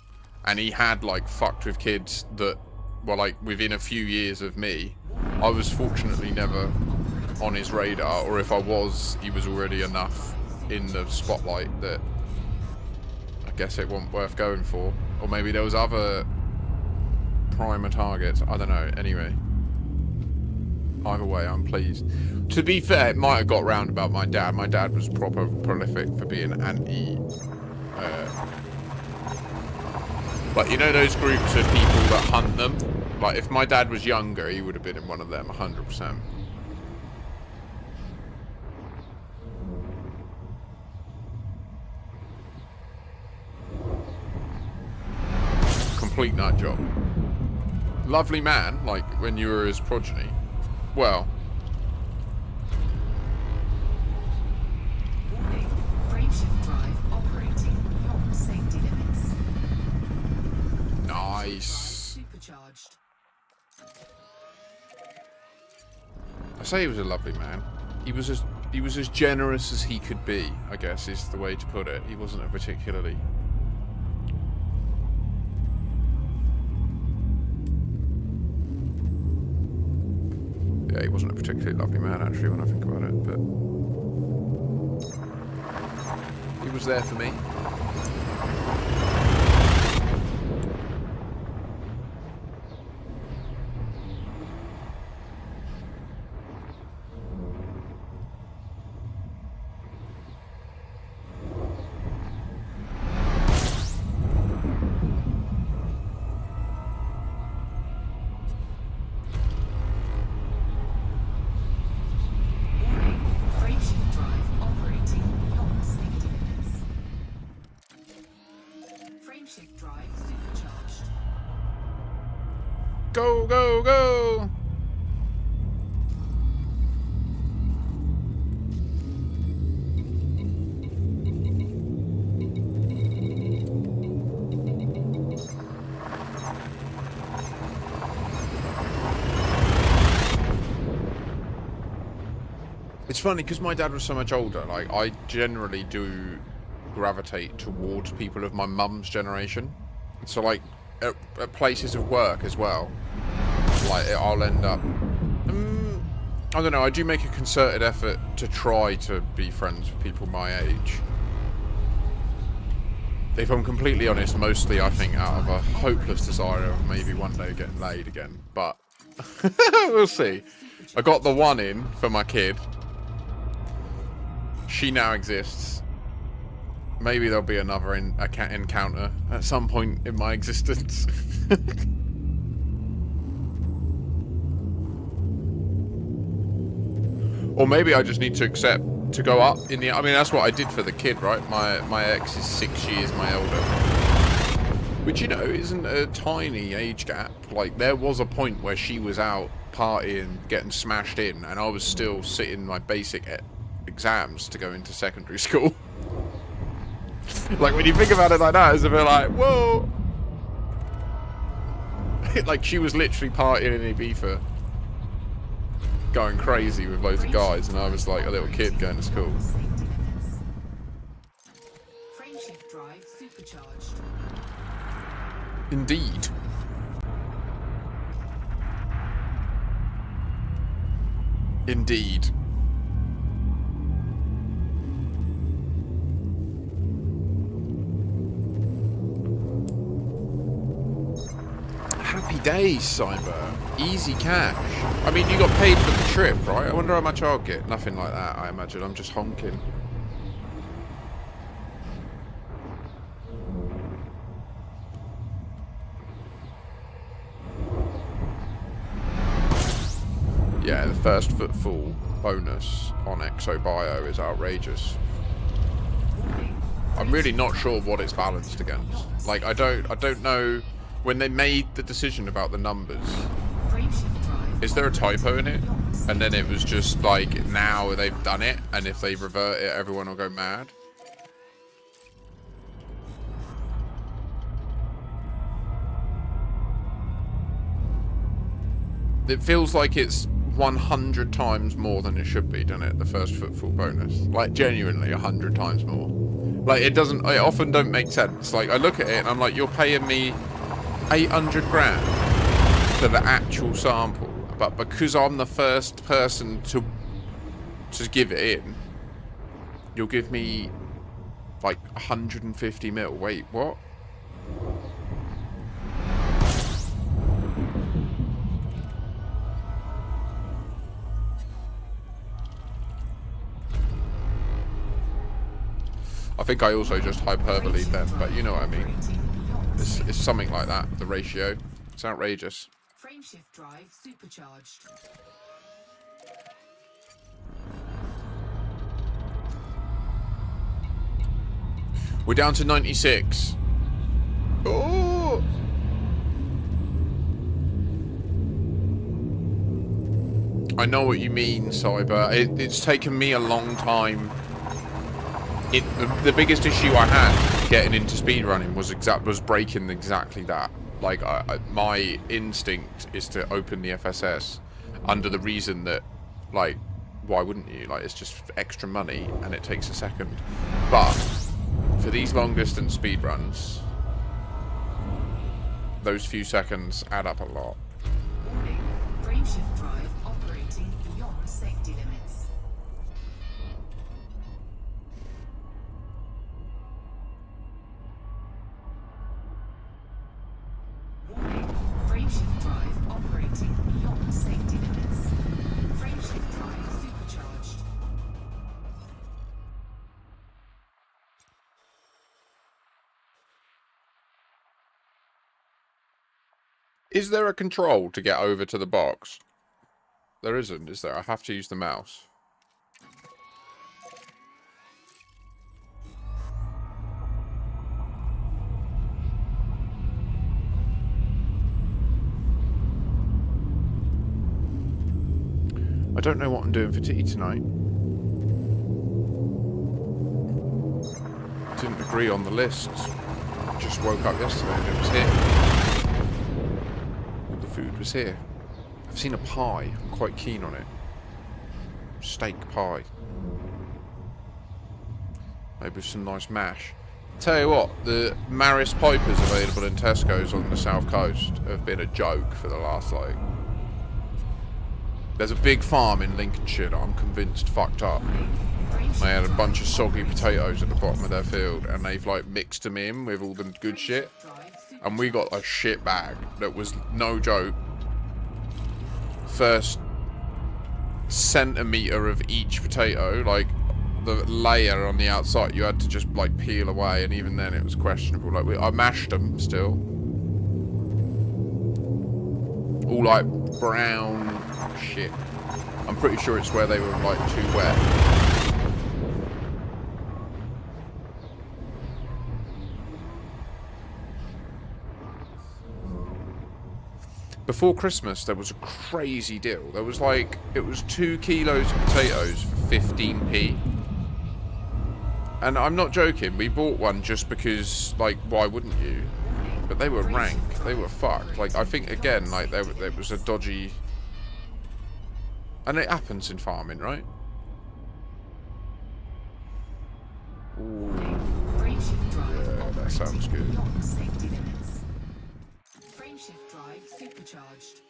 And he had, like, fucked with kids that were, like, within a few years of me. I was fortunately never on his radar, or if I was, he was already enough in the spotlight that I guess it wasn't worth going for. Or maybe there was other primer targets. I don't know. Anyway. Either way, I'm pleased. To be fair, it might have got round about my dad. My dad was proper prolific for being anti... But you know those groups of people that hunt them? Like, if my dad was younger, he would have been in one of them, 100%. Complete nut job. Lovely man, like, when you were his progeny. Well. Warning. Frameshift drive operating beyond safety limits. Nice. Supercharged. I say he was a lovely man. He was as generous as he could be, I guess, is the way to put it. He wasn't a particularly... Yeah, he wasn't a particularly lovely man, actually, when I think about it, but... He was there for me. Go, go, go! It's funny because my dad was so much older. Like, I generally do gravitate towards people of my mum's generation. So, like, at places of work as well, like, I'll end up... I don't know, I do make a concerted effort to try to be friends with people my age. If I'm completely honest, mostly I think out of a hopeless desire of maybe one day getting laid again. But, we'll see. I got the one in for my kid. She now exists. Maybe there'll be another encounter at some point in my existence. Or maybe I just need to accept to go up in the... I mean, that's what I did for the kid, right? My ex is 6 years my elder. Which, you know, isn't a tiny age gap. Like, there was a point where she was out partying, getting smashed in, and I was still sitting my basic exams to go into secondary school. Like, when you think about it like that, it's a bit like, whoa! Like, she was literally partying in Ibiza, going crazy with loads of guys, and I was like a little kid going to school. Frameshift drive supercharged. Indeed. Indeed. Happy days, Cyber. Easy cash. I mean, you got paid for the trip, right? I wonder how much I'll get. Nothing like that, I imagine. I'm just honking. Yeah, the first footfall bonus on Exo Bio is outrageous. I'm really not sure what it's balanced against. Like, I don't know when they made the decision about the numbers. Is there a typo in it? And then it was just like, now they've done it, and if they revert it, everyone will go mad. It feels like it's 100 times more than it should be, doesn't it? The first footfall bonus. Like, genuinely 100 times more. Like, it often don't make sense. Like, I look at it and I'm like, you're paying me 800 grand for the actual sample, but because I'm the first person to give it in, you'll give me like 150 mil. Wait, what? I think I also just hyperbole then, but you know what I mean. It's something like that, the ratio. It's outrageous. Frameshift drive supercharged. We're down to 96. Oh! I know what you mean, Cyber. It's taken me a long time. The biggest issue I had getting into speedrunning was breaking exactly that. Like, my instinct is to open the FSS under the reason that, like, why wouldn't you? Like, it's just extra money and it takes a second. But for these long distance speedruns, those few seconds add up a lot. Warning, frameshift drive operating beyond safety limits. Warning, frameshift drive operating beyond safety limits. Frameshift drive supercharged. Is there a control to get over to the box? There isn't, is there? I have to use the mouse. I don't know what I'm doing for tea tonight. Didn't agree on the list. Just woke up yesterday and it was here. All the food was here. I've seen a pie. I'm quite keen on it. steak pie. Maybe with some nice mash. Tell you what, the Maris Pipers available in Tesco's on the south coast have been a joke for the last, like... There's a big farm in Lincolnshire that I'm convinced fucked up. They had a bunch of soggy potatoes at the bottom of their field, and they've, like, mixed them in with all the good shit. And we got a shit bag that was, no joke, first centimetre of each potato, like, the layer on the outside, you had to just, like, peel away, and even then it was questionable. Like, I mashed them still. All, like, brown shit. I'm pretty sure it's where they were, like, too wet. Before Christmas, there was a crazy deal. There was, like, it was 2 kilos of potatoes for 15p. And I'm not joking, we bought one just because, like, why wouldn't you? But they were rank, they were fucked. Like, I think, again, like, there was a dodgy... And it happens in farming, right? Ooh. Yeah, that sounds good. Frameshift drive supercharged.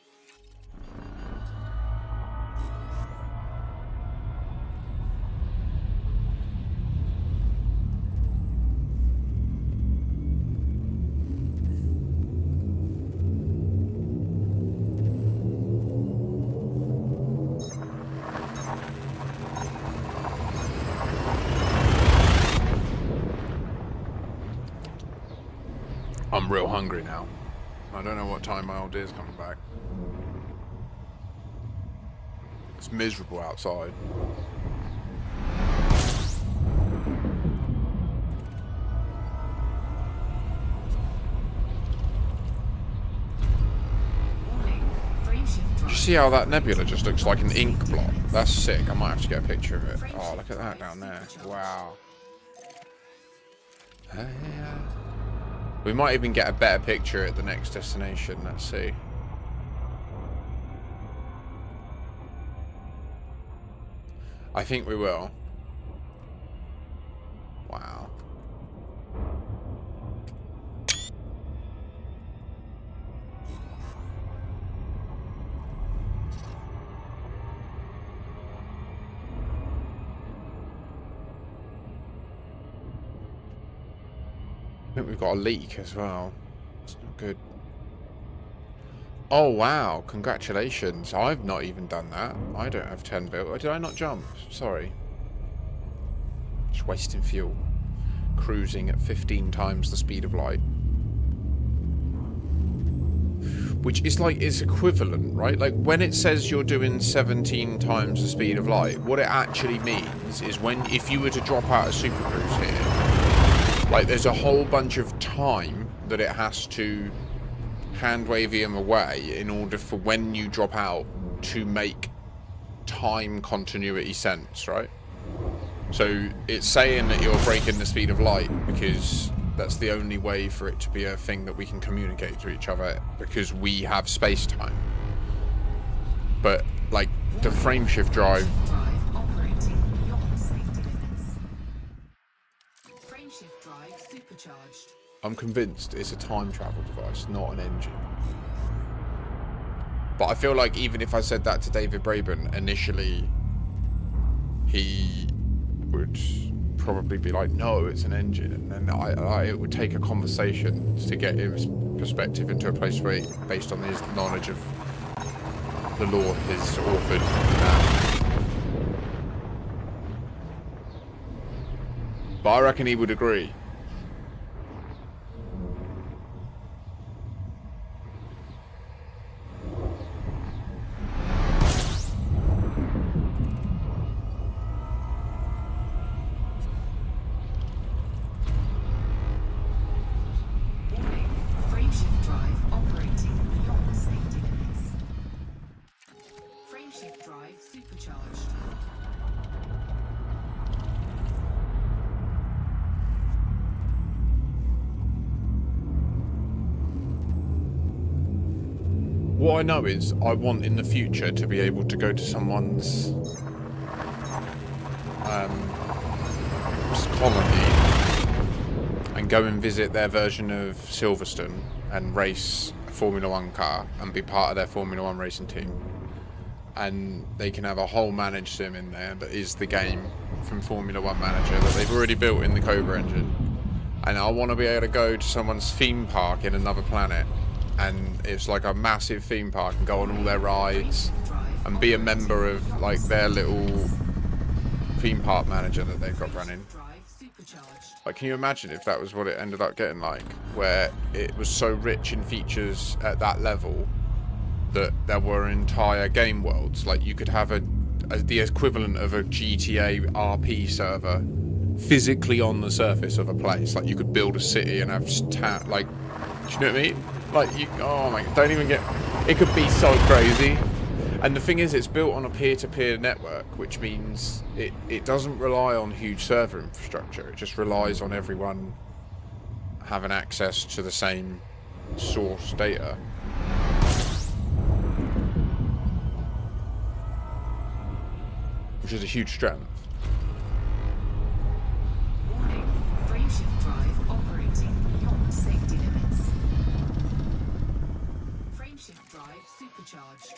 I'm real hungry now. I don't know what time my old dear's coming back. It's miserable outside. Do you see how that nebula just looks like an ink blot? That's sick. I might have to get a picture of it. Oh, look at that down there. Wow. We might even get a better picture at the next destination. Let's see. I think we will. Wow. I think we've got a leak as well. It's not good. Oh wow, congratulations. I've not even done that. I don't have 10 built. Did I not jump? Sorry. Just wasting fuel. Cruising at 15 times the speed of light. Which is like, it's equivalent, right? Like when it says you're doing 17 times the speed of light, what it actually means is if you were to drop out of Super Cruise here, like, there's a whole bunch of time that it has to hand wave him away in order for when you drop out to make time continuity sense, right? So it's saying that you're breaking the speed of light because that's the only way for it to be a thing that we can communicate to each other because we have space-time. But, like, the frameshift drive... I'm convinced it's a time travel device, not an engine. But I feel like even if I said that to David Braben initially, he would probably be like, no, it's an engine. And then it would take a conversation to get his perspective into a place where, based on his knowledge of the lore he's authored. But I reckon he would agree. What I know is I want in the future to be able to go to someone's colony and go and visit their version of Silverstone and race a Formula 1 car and be part of their Formula 1 racing team. And they can have a whole managed sim in there that is the game from Formula 1 Manager that they've already built in the Cobra engine. And I want to be able to go to someone's theme park in another planet, and it's like a massive theme park, and go on all their rides and be a member of like their little theme park manager that they've got running. Like, can you imagine if that was what it ended up getting like, where it was so rich in features at that level that there were entire game worlds? Like, you could have the equivalent of a GTA RP server physically on the surface of a place. Like, you could build a city and have like, do you know what I mean? Like, you, oh my, don't even get, it could be so crazy. And the thing is, it's built on a peer-to-peer network, which means it doesn't rely on huge server infrastructure. It just relies on everyone having access to the same source data. Which is a huge strength. Warning, frameshift drive operating beyond safety limits. Frameshift drive supercharged.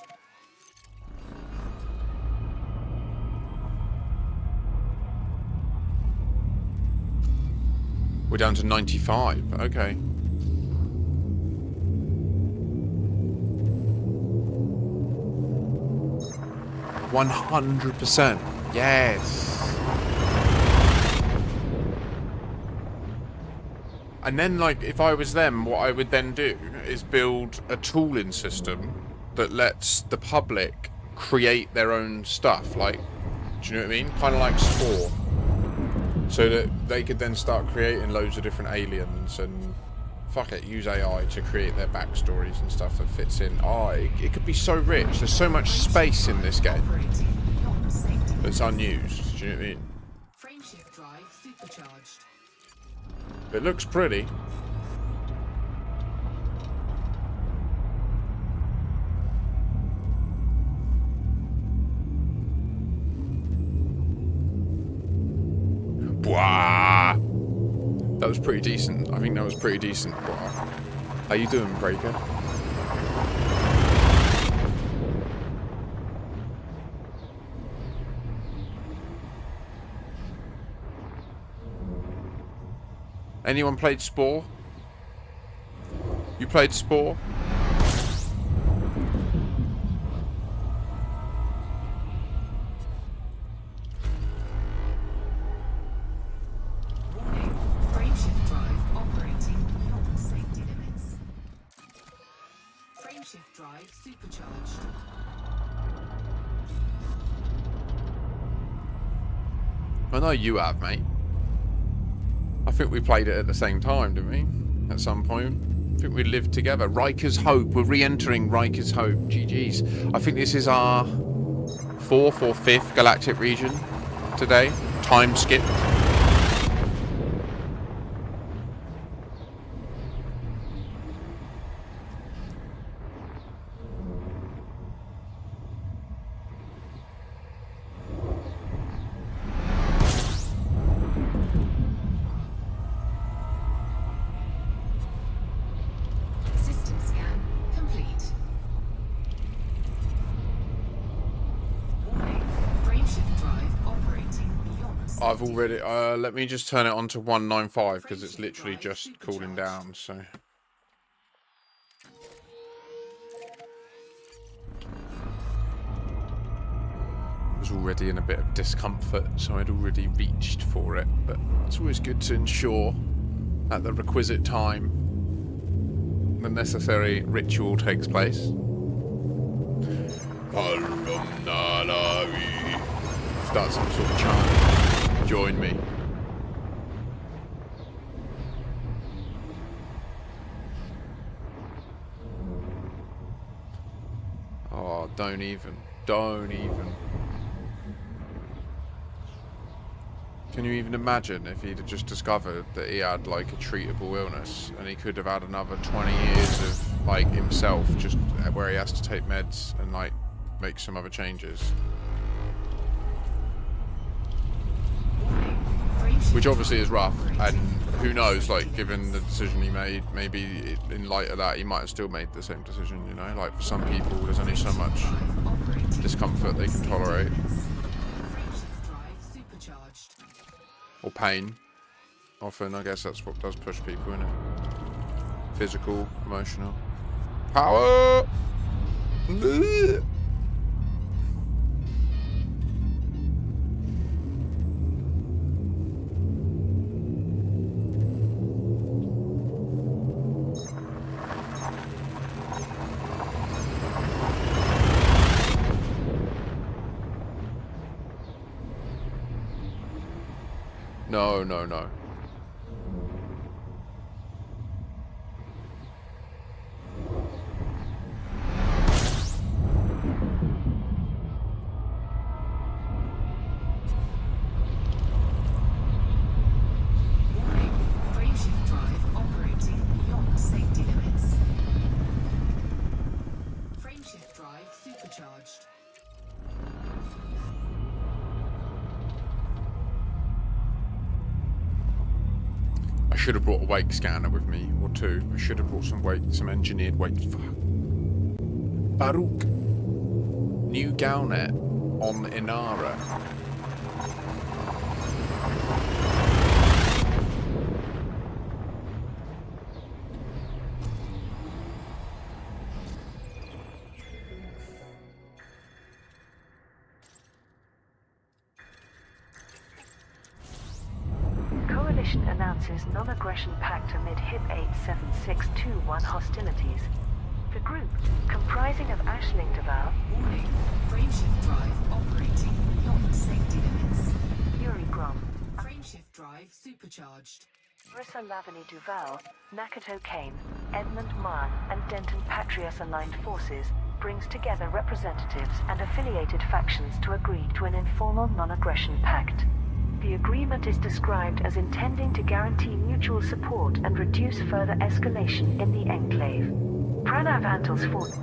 We're down to 95. Okay. %. Yes. And then, like, if I was them, what I would then do is build a tooling system that lets the public create their own stuff. Like, do you know what I mean? Kind of like Spore. So that they could then start creating loads of different aliens and, fuck it, use AI to create their backstories and stuff that fits in. Oh, it could be so rich. There's so much space in this game that's unused. Do you know what I mean? Frameshift drive supercharged. It looks pretty. Bwah! That was pretty decent. I think that was pretty decent. Bwah. How you doing, Breaker? Anyone played Spore? You played Spore? Warning, frameshift drive operating beyond safety limits. Frameshift drive supercharged. I know you have, mate. I think we played it at the same time, didn't we? At some point. I think we lived together. Riker's Hope. We're re-entering Riker's Hope. GG's. I think this is our 4th or 5th galactic region today. Time skipped. System scan complete. Warning, frameshift drive operating beyond safety I've already... limits. let me just turn it on to 195 because it's literally just cooling down, so... Was already in a bit of discomfort, so I'd already reached for it, but it's always good to ensure at the requisite time the necessary ritual takes place. Start some sort of chant. Join me. Oh, don't even. Don't even. Can you even imagine if he'd have just discovered that he had like a treatable illness and he could have had another 20 years of like himself just where he has to take meds and like make some other changes? which obviously is rough, and who knows, like, given the decision he made, maybe in light of that he might have still made the same decision, you know, like for some people there's only so much discomfort they can tolerate, or pain. Often, I guess that's what does push people, isn't it? Physical, emotional. Power! Ugh. No, no, no. Frameshift drive operating beyond safety limits. Frameshift drive supercharged. I should have brought a wake scanner with me, or two. I should have brought some engineered wake. Fuck. Baruch. New Galnet on Inara. Coalition announces non-aggression pact amid HIP 87621 hostilities. The group, comprising of Aisling Deval, Warning. Frameshift drive operating beyond safety limits. Yuri Grom, Frameshift drive supercharged. Marissa Lavany Duval, Nakato Kane, Edmund Mann, and Denton Patrias aligned forces, brings together representatives and affiliated factions to agree to an informal non-aggression pact. The agreement is described as intending to guarantee mutual support and reduce further escalation in the enclave. Pranav Antal's forces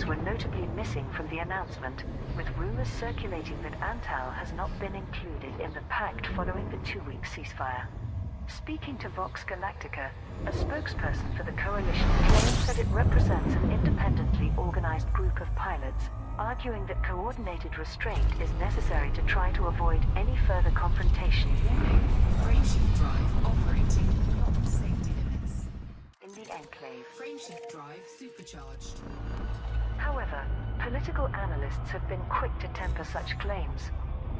were notably missing from the announcement, with rumors circulating that Antal has not been included in the pact following the 2-week ceasefire. Speaking to Vox Galactica, a spokesperson for the coalition claims that it represents an independently organized group of pilots, arguing that coordinated restraint is necessary to try to avoid any further confrontation. Warning. Frameshift drive operating beyond safety limits. In the enclave. Frameshift drive supercharged. However, political analysts have been quick to temper such claims.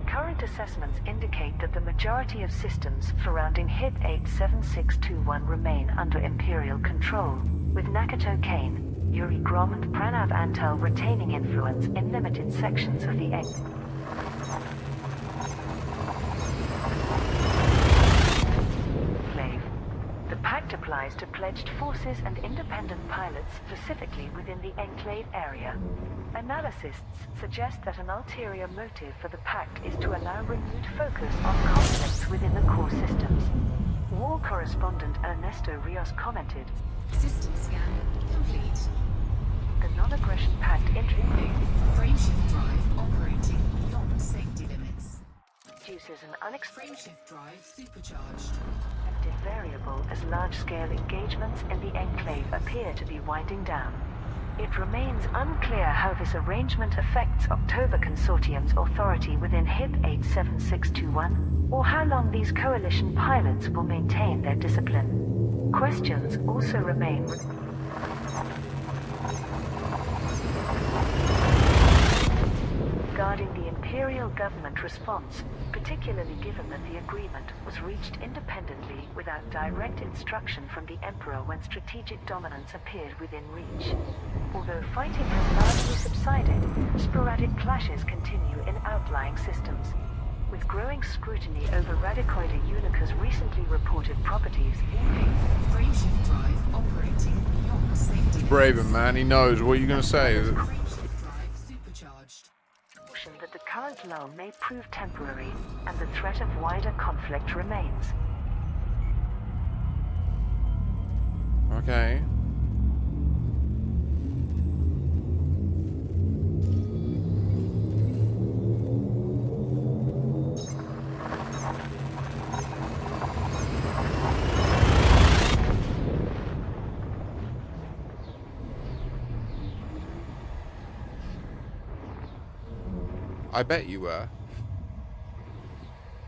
Current assessments indicate that the majority of systems surrounding HIP 87621 remain under Imperial control, with Nakato Kane, Yuri Grom and Pranav Antal retaining influence in limited sections of the enclave. The pact applies to pledged forces and independent pilots specifically within the enclave area. Analysts suggest that an ulterior motive for the pact is to allow renewed focus on conflicts within the core systems. War correspondent Ernesto Rios commented, System scan complete. the non-aggression pact Warning. Frameshift drive operating beyond safety limits. introduces an unexpected Frameshift drive supercharged. variable as large-scale engagements in the enclave appear to be winding down. It remains unclear how this arrangement affects October Consortium's authority within HIP 87621, or how long these coalition pilots will maintain their discipline. Questions also remain regarding the Imperial government response, particularly given that the agreement was reached independently without direct instruction from the Emperor when strategic dominance appeared within reach. Although fighting has largely subsided, sporadic clashes continue in outlying systems. With growing scrutiny over Radicoida Unica's recently reported properties, Warning. Frameshift drive operating beyond safety limits. Braven, man, he knows. What are you going to say? Frameshift drive supercharged. caution that the current lull may prove temporary, and the threat of wider conflict remains. Okay. I bet you were.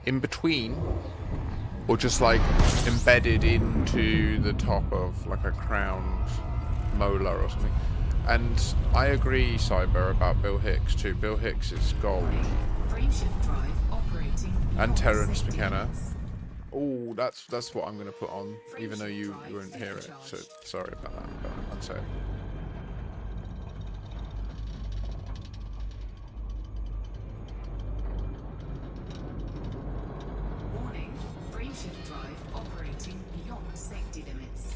In between, or just like embedded into the top of like a crowned molar or something. And I agree, Cyber, about Bill Hicks too. Bill Hicks is gold. Frameshift drive operating. And beyond Terrence safety McKenna. limits. Oh, that's what I'm going to put on, even though you won't hear it. So sorry about that, but I'd say. Warning, frameshift drive operating beyond safety limits.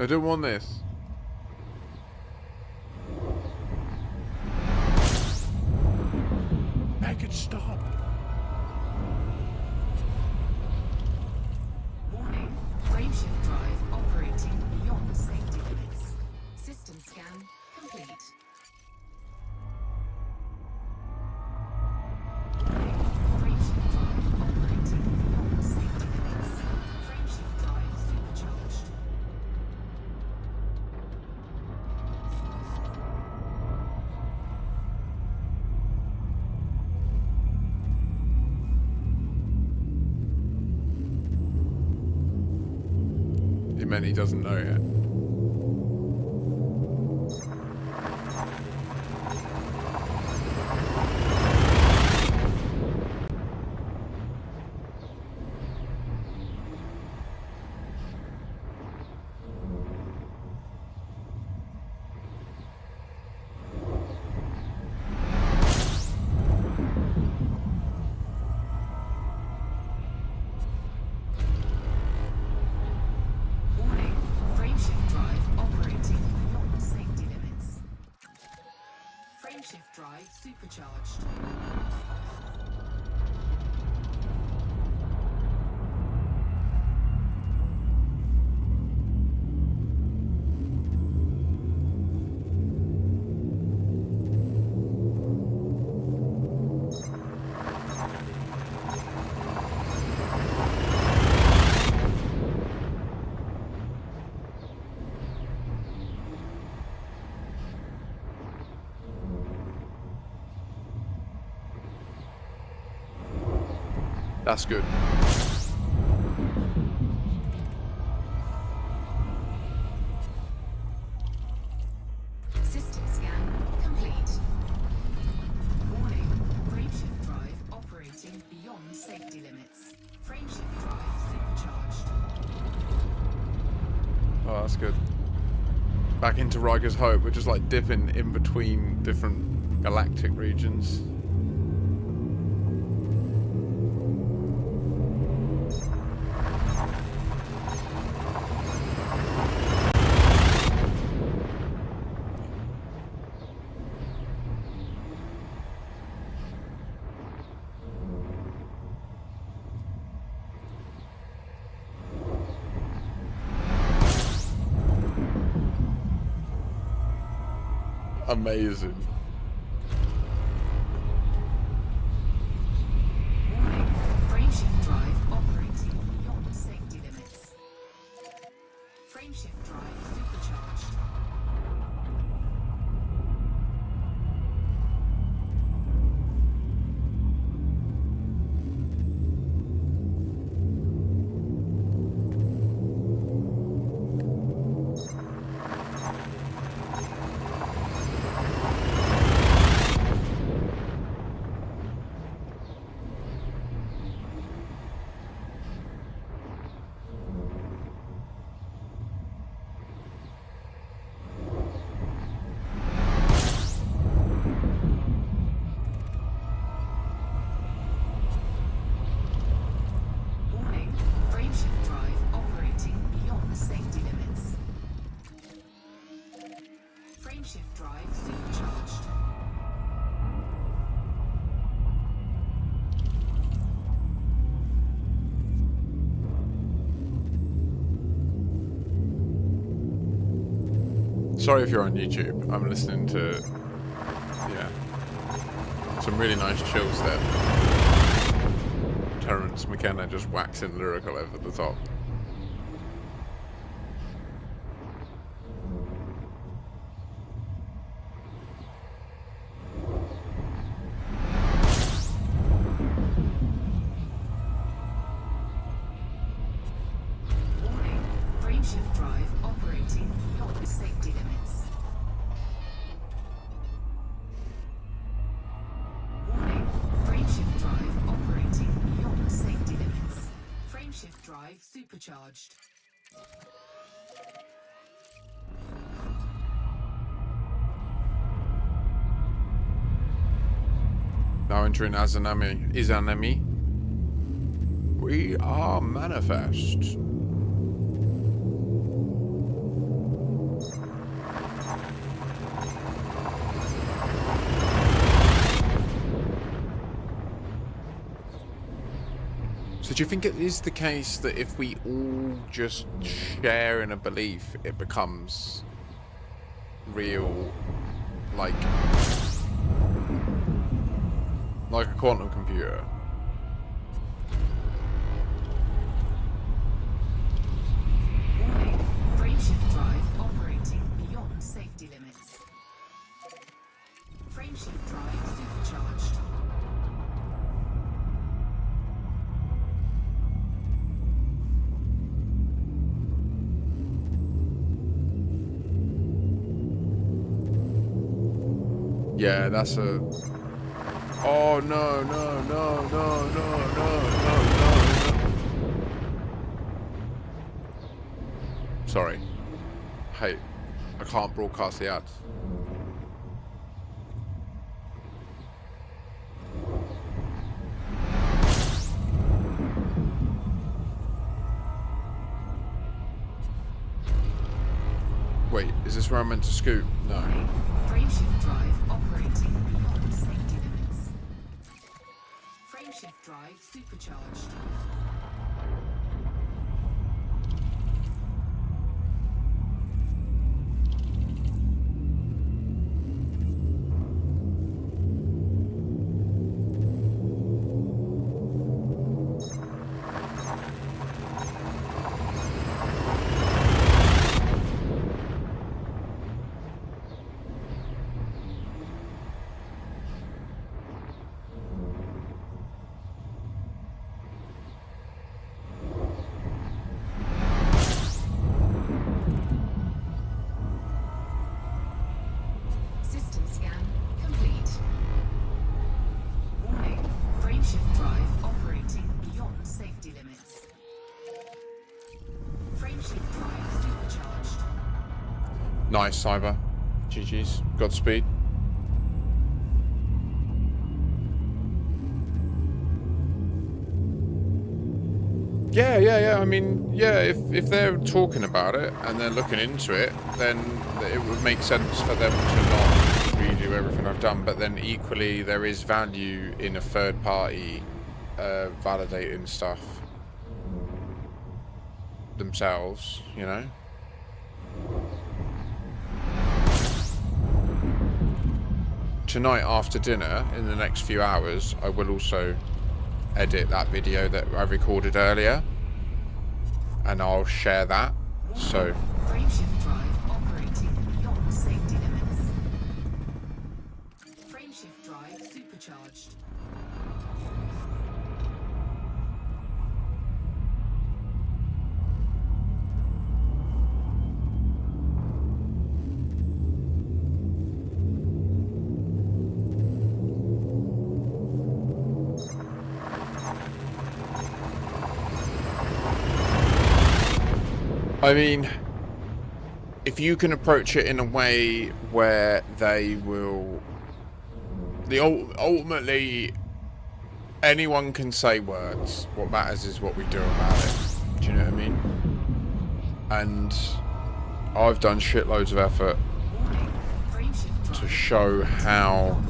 I don't want this. Make it stop. Warning, frameshift drive operating beyond safety limits. System scan complete. Warning, frameshift drive operating beyond safety limits. Frameshift drive supercharged. It meant he doesn't know yet. Warning, frameshift drive operating beyond safety limits. Frameshift drive supercharged. That's good. System scan complete. Warning, frameshift drive operating beyond safety limits. Frameshift drive supercharged. Oh, that's good. Back into Riker's Hope. We're just like dipping in between different galactic regions. Amazing. Warning, frameshift drive operating beyond safety limits. Frameshift drive supercharged. Sorry if you're on YouTube. I'm listening to, yeah, some really nice chills there. Terence McKenna just waxing lyrical over the top. Warning, frameshift drive operating beyond safety limits. Warning, frameshift drive operating beyond safety limits. Frameshift drive supercharged. Now entering Izanami. We are manifest. So do you think it is the case that if we all just share in a belief, it becomes real, like a quantum computer? Warning, frameshift drive operating beyond safety limits. Frameshift drive supercharged. Yeah, that's a... Oh, no, no, no, no, no, no, no, no. Sorry. Hey, I can't broadcast the ads. Wait, is this where I'm meant to scoot? No. Frameshift drive operating beyond safety limits. Frameshift drive supercharged. System scan complete. Warning, frameshift drive operating beyond safety limits. Frameshift drive supercharged. Nice, Cyber. GG's. Godspeed. Yeah. I mean, yeah, if they're talking about it and they're looking into it, then it would make sense for them to not redo everything I've done. But then equally, there is value in a third party validating stuff themselves, you know? Tonight after dinner, in the next few hours, I will also edit that video that I recorded earlier, and I'll share that. So Frameshift drive operating beyond safety limits. Frameshift drive supercharged. I mean, if you can approach it in a way where they will... Ultimately, anyone can say words. What matters is what we do about it. Do you know what I mean? And I've done shitloads of effort to show how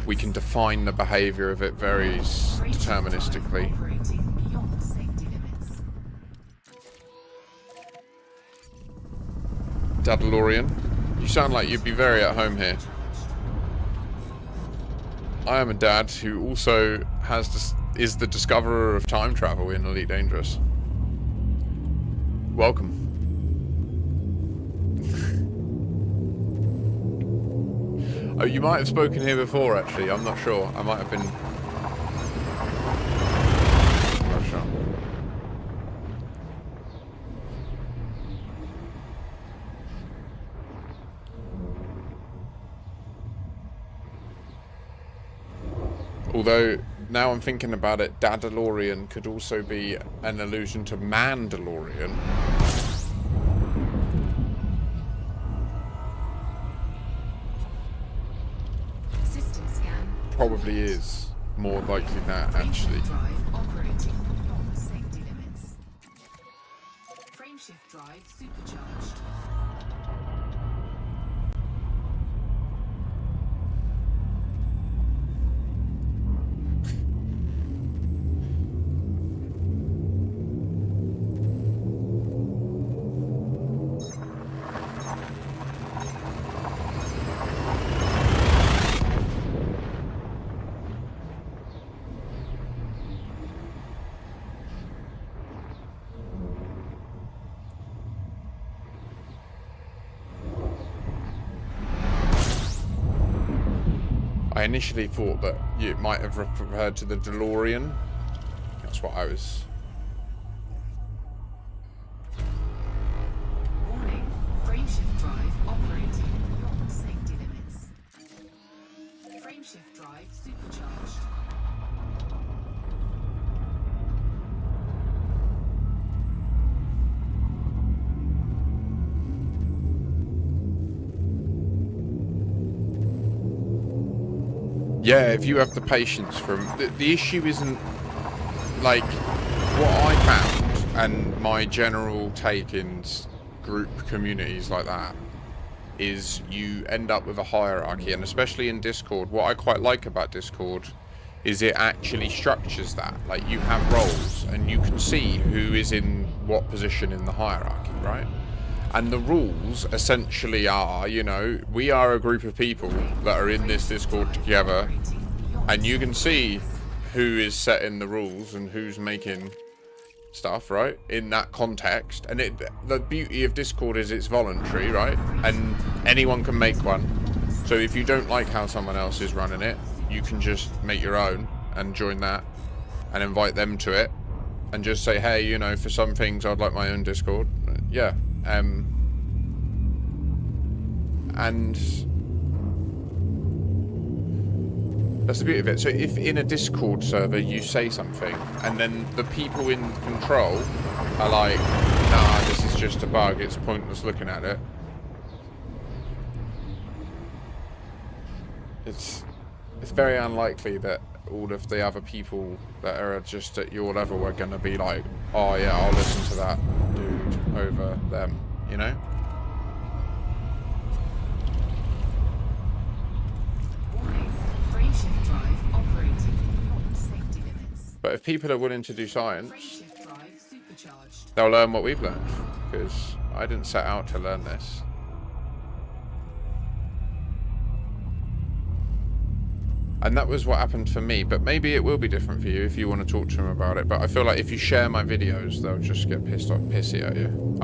we can define the behaviour of it very deterministically. Dadalorian. You sound like you'd be very at home here. I am a dad who also is the discoverer of time travel in Elite Dangerous. Welcome. Oh, you might have spoken here before, actually. I'm not sure. I might have been... I'm not sure. Although, now I'm thinking about it, Dadalorian could also be an allusion to Mandalorian. System scan. Probably is more likely that, actually. Drive operating beyond safety limits. Frameshift drive supercharged. I initially thought that you might have referred to the DeLorean. That's what I was... Warning. Frameshift drive operating beyond safety limits. Frameshift drive supercharged. Yeah, if you have the patience from... The issue isn't... Like, what I found, and my general take in group communities like that, is you end up with a hierarchy, and especially in Discord, what I quite like about Discord is it actually structures that. Like, you have roles, and you can see who is in what position in the hierarchy, right? And the rules essentially are, you know, we are a group of people that are in this Discord together, and you can see who is setting the rules and who's making stuff, right? In that context. And the beauty of Discord is it's voluntary, right? And anyone can make one. So if you don't like how someone else is running it, you can just make your own and join that and invite them to it and just say, hey, you know, for some things I'd like my own Discord. Yeah. And that's the beauty of it. So if in a Discord server you say something and then the people in control are like, nah, this is just a bug, it's pointless looking at it, it's very unlikely that all of the other people that are just at your level are going to be like, oh yeah, I'll listen to that dude over them, you know? Warning. Frameshift drive operating beyond safety limits. But if people are willing to do science, Frameshift drive supercharged. they'll learn what we've learned, because I didn't set out to learn this. And that was what happened for me, but maybe it will be different for you if you want to talk to them about it. But I feel like if you share my videos, they'll just get pissy at you.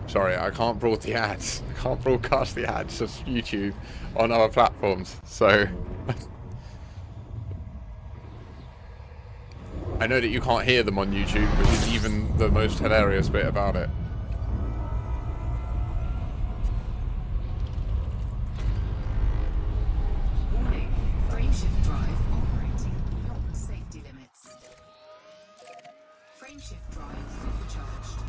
Sorry, I can't broad the ads. I can't broadcast the ads of YouTube on other platforms. So I know that you can't hear them on YouTube, which is even the most hilarious bit about it. Warning. Frameshift drive operating beyond safety limits. Frameshift drive supercharged.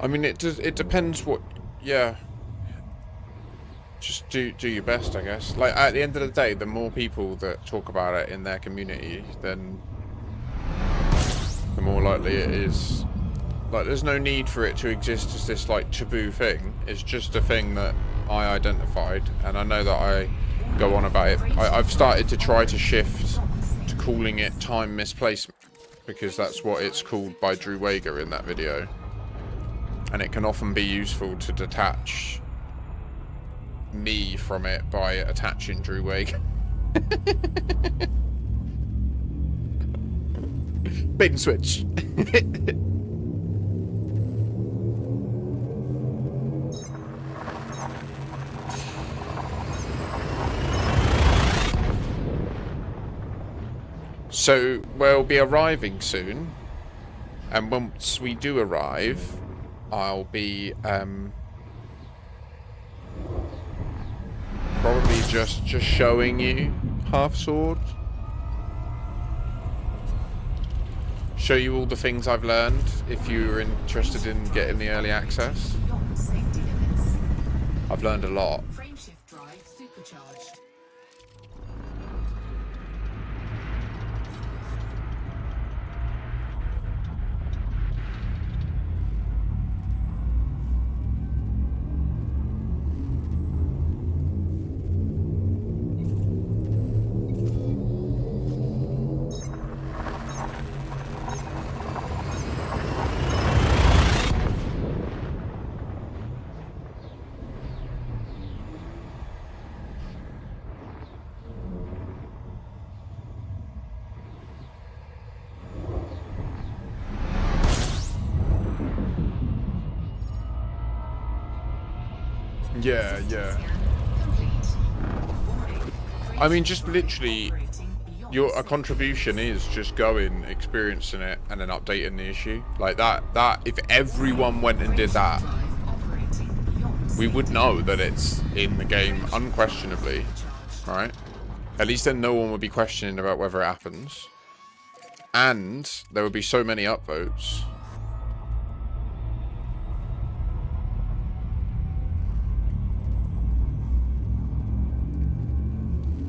I mean, it depends what. Yeah. Just do your best, I guess. Like, at the end of the day, the more people that talk about it in their community, then the more likely it is. Like, there's no need for it to exist as this, like, taboo thing. It's just a thing that I identified, and I know that I go on about it. I've started to try to shift to calling it time misplacement, because that's what it's called by Drew Wager in that video. And it can often be useful to detach me from it by attaching Drew Wager. Bait and switch. So we'll be arriving soon, and once we do arrive, I'll be probably just showing you Half Sword. Show you all the things I've learned if you're interested in getting the early access. Beyond safety limits. I've learned a lot. Frameshift drive supercharged. Yeah, yeah. I mean, just literally, a contribution is just going, experiencing it, and then updating the issue. Like that, if everyone went and did that, we would know that it's in the game unquestionably, right? At least then no one would be questioning about whether it happens. And there would be so many upvotes.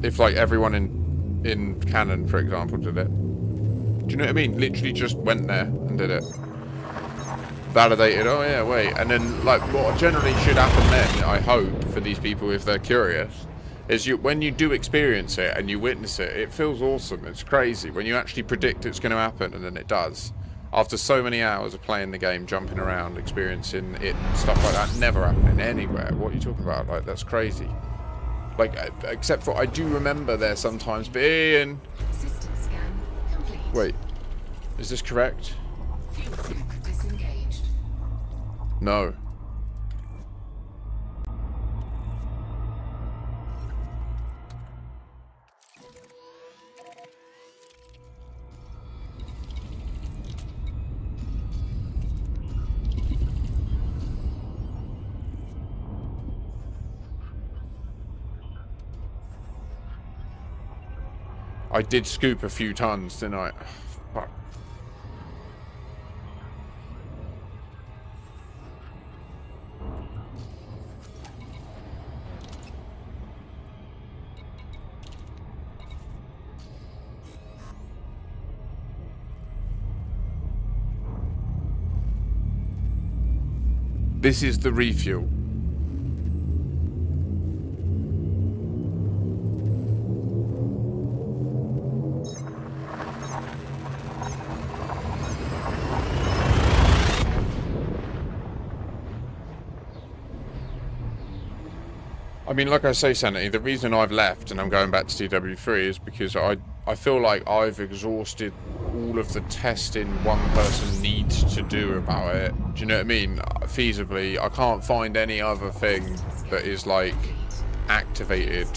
If, like, everyone in canon, for example, did it. Do you know what I mean? Literally just went there and did it. Validated, oh yeah, wait. And then, like, what generally should happen then, I hope, for these people if they're curious, is when you do experience it and you witness it, it feels awesome. It's crazy. When you actually predict it's going to happen and then it does. After so many hours of playing the game, jumping around, experiencing it, stuff like that, never happening anywhere. What are you talking about? Like, that's crazy. Like, except for I do remember there sometimes being... System scan complete. Wait, is this correct? Fuel tank disengaged. No. I did scoop a few tons, didn't I? Fuck. This is the refuel. I mean, like I say, Sanity, the reason I've left and I'm going back to TW3 is because I feel like I've exhausted all of the testing one person needs to do about it. Do you know what I mean? Feasibly, I can't find any other thing that is, like, activated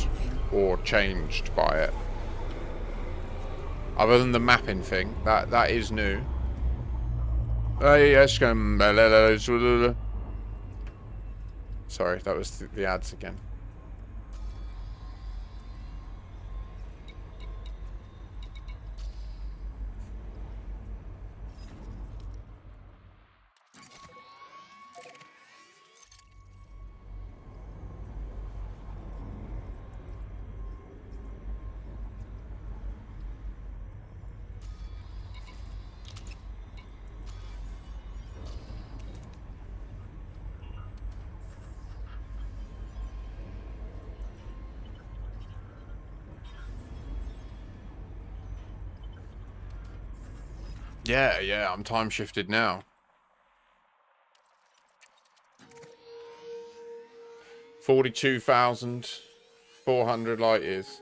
or changed by it. Other than the mapping thing, that is new. Sorry, that was the ads again. Yeah, I'm time shifted now. 42,400 light years.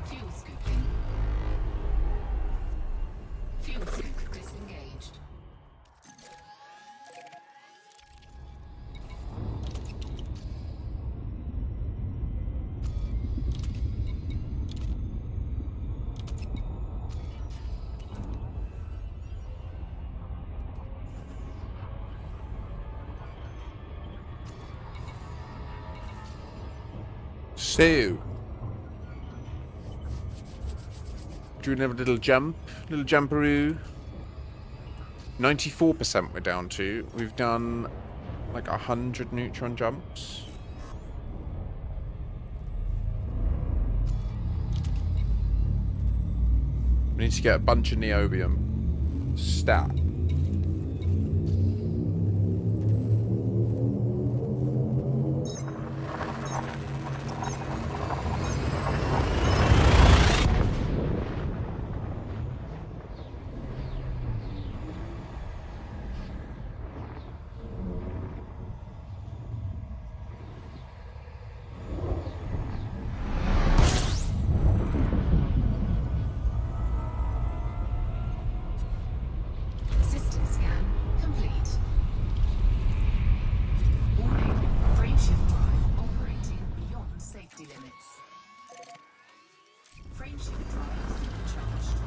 Fuel scooping. Fuel scoop disengaged. So, doing a little jump, little jumperoo. 94% we're down to. We've done like 100 neutron jumps. We need to get a bunch of neobium. Stat. System scan complete. Warning, frameshift drive operating beyond safety limits. Frameshift drive supercharged.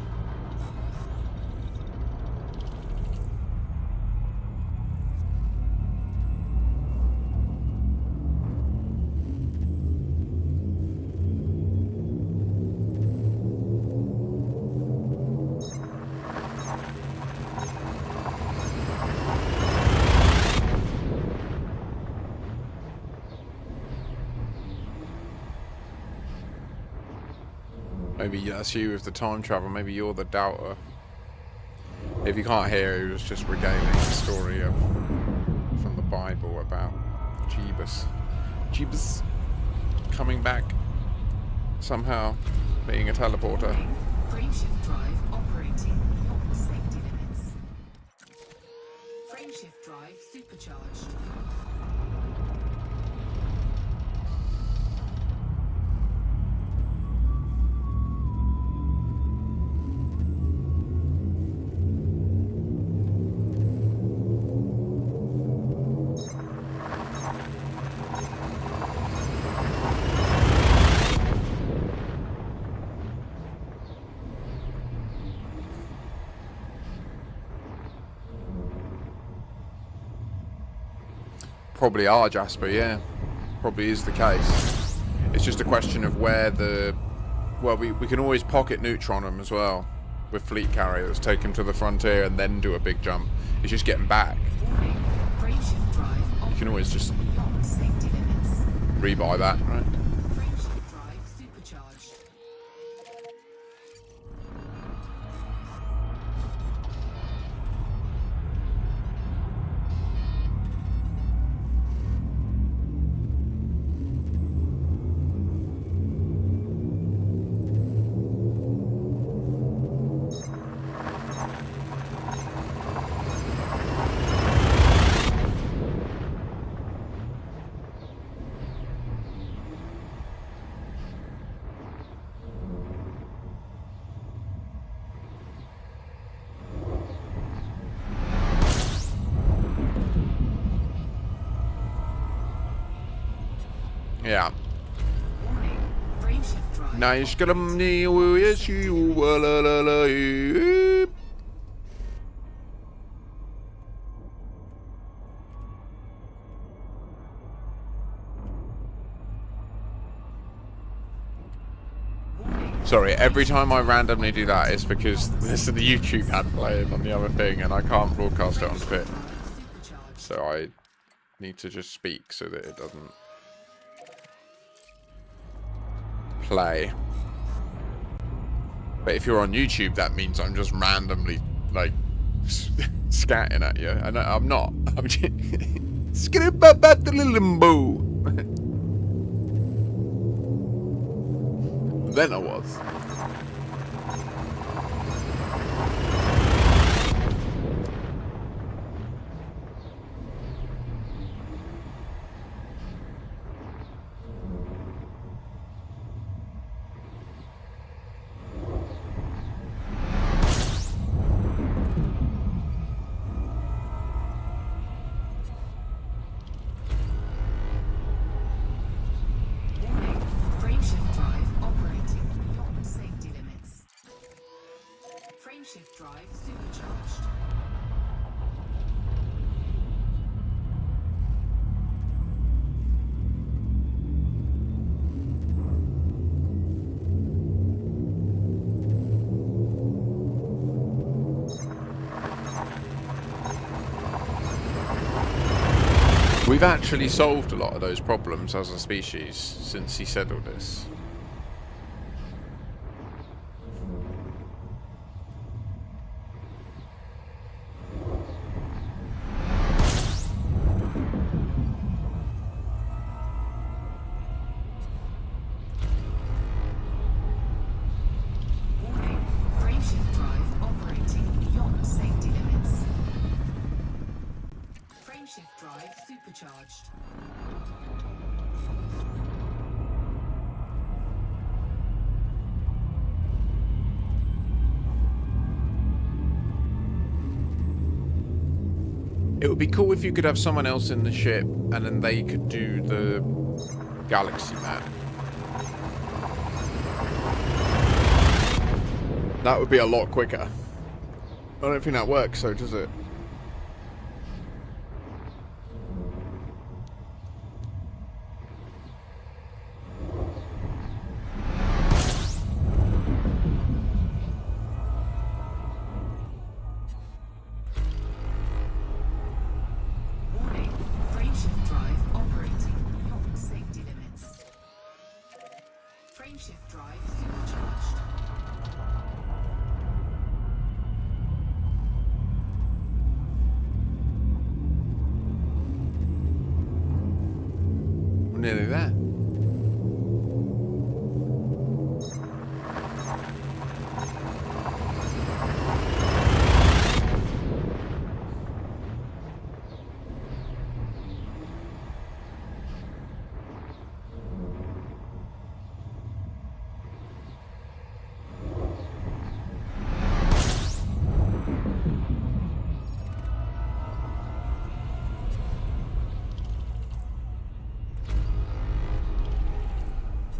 Maybe that's you with the time travel. Maybe you're the doubter. If you can't hear, he was just regaling the story of from the Bible about Jeebus coming back somehow, being a teleporter. Warning, frameshift drive operating beyond safety limits. Frameshift drive supercharged. Probably are, Jasper, yeah. Probably is the case. It's just a question of where the... Well, we can always pocket neutron them as well with fleet carriers, take them to the frontier and then do a big jump. It's just getting back. Warning, frameshift drive You can always just beyond safety limits. rebuy that, right? Frameshift drive supercharged. Yeah. Warning. Frameshift drive. Nice kalumni yes you la la la. Sorry, every time I randomly do that, it's because this is the YouTube ad playing on the other thing, and I can't broadcast it on Fit. So I need to just speak so that it doesn't play. But if you're on YouTube, that means I'm just randomly, like, scatting at you. And I'm not. I'm just... Skip-a-bat-a-limbo. Then I was. Warning. Frameshift drive operating beyond safety limits. Frameshift drive supercharged. We've actually solved a lot of those problems as a species since he said all this. Warning. Frameshift drive operating beyond safety limits. Frameshift drive supercharged. It would be cool if you could have someone else in the ship and then they could do the galaxy map. That would be a lot quicker. I don't think that works, so does it? Warning. Frameshift drive operating beyond safety limits. Frameshift drive supercharged. We're nearly there.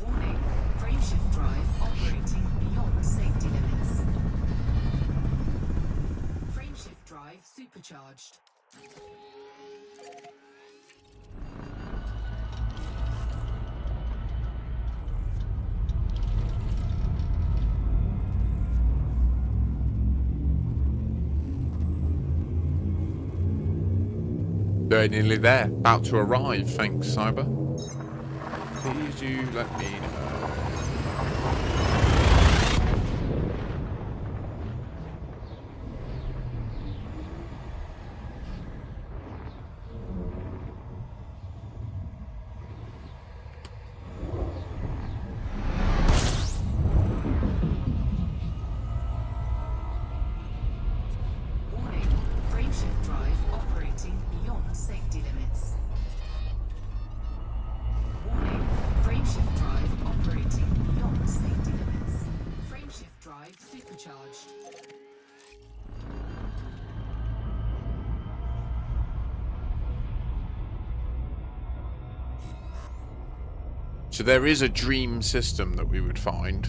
Warning. Frameshift drive operating beyond safety limits. Frameshift drive supercharged. They're nearly there. About to arrive, thanks, Cyber. Please do let me know. Warning. Frameshift drive operating beyond safety limits. Warning. Frameshift drive operating So there is a dream system that we would find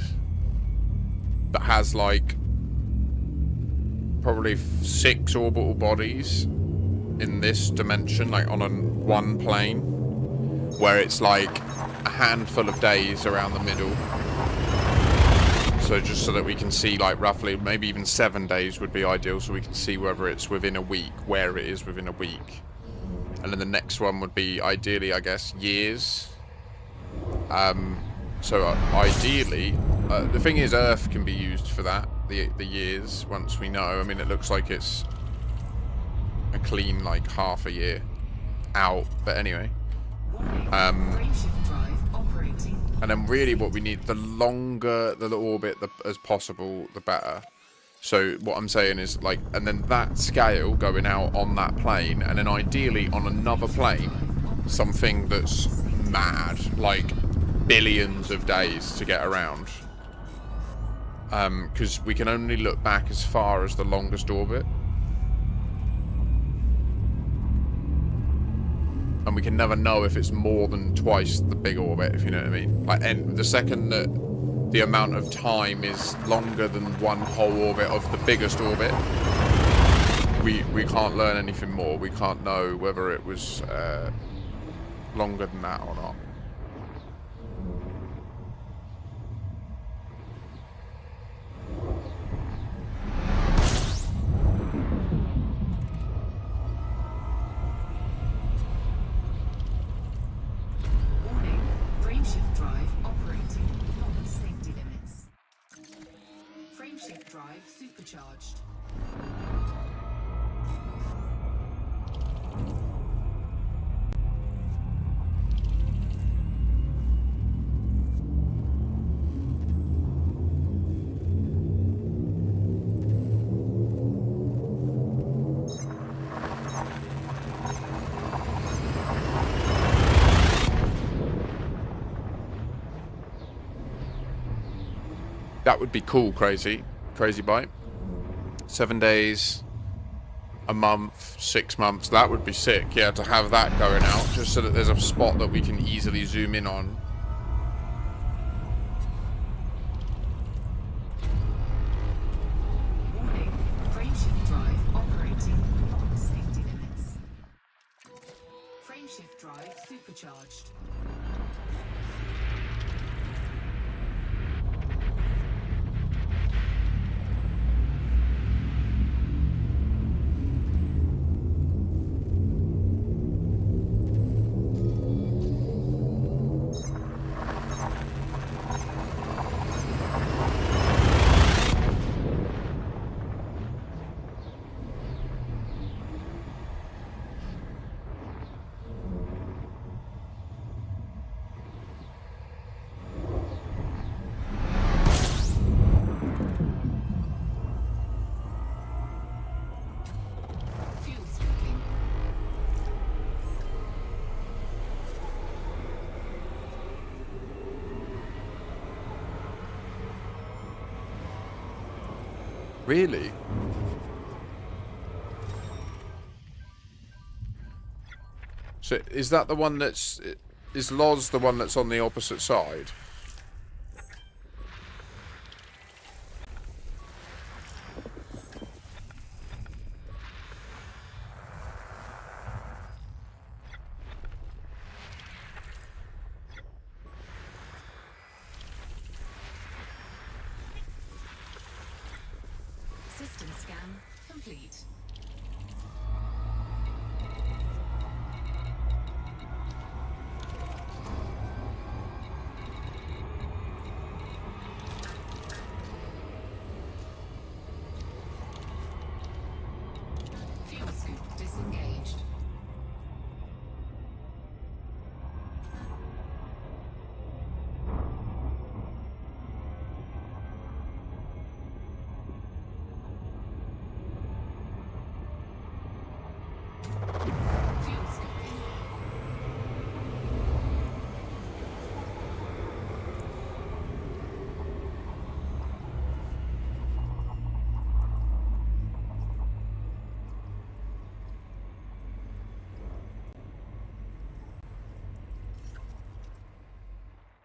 that has like probably 6 orbital bodies in this dimension, like on one plane, where it's like a handful of days around the middle. So just so that we can see, like, roughly, maybe even 7 days would be ideal, so we can see whether it's within a week, where it is within a week. And then the next one would be ideally, I guess, years. So ideally, the thing is, Earth can be used for that, the years, once we know. I mean, it looks like it's a clean, like, half a year out, but anyway. Frameshift drive operating. And then really what we need, the longer the orbit as possible, the better. So what I'm saying is, like, and then that scale going out on that plane, and then ideally on another plane, something that's mad, like billions of days to get around. Because we can only look back as far as the longest orbit. And we can never know if it's more than twice the big orbit, if you know what I mean. Like, and the second that the amount of time is longer than one whole orbit of the biggest orbit, we can't learn anything more. We can't know whether it was longer than that or not. Warning, frameshift drive operating beyond safety limits. Frameshift drive supercharged. That would be cool, Crazy Bite. 7 days, a month, 6 months, that would be sick, yeah, to have that going out, just so that there's a spot that we can easily zoom in on. Warning, frameshift drive operating beyond safety limits. Frameshift drive supercharged. Fuel stripping. Really? So is that the one that's... Is Loz the one that's on the opposite side? System scan complete. Fuel scoop disengaged.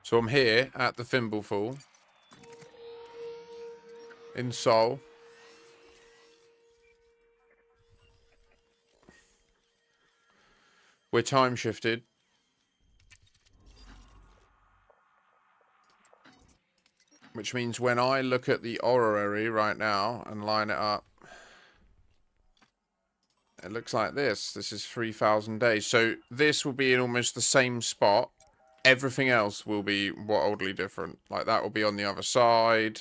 So I'm here at the Thimblefall in Seoul. We're time shifted. Which means when I look at the orrery right now and line it up, it looks like this. This is 3,000 days. So this will be in almost the same spot. Everything else will be wildly different. Like that will be on the other side.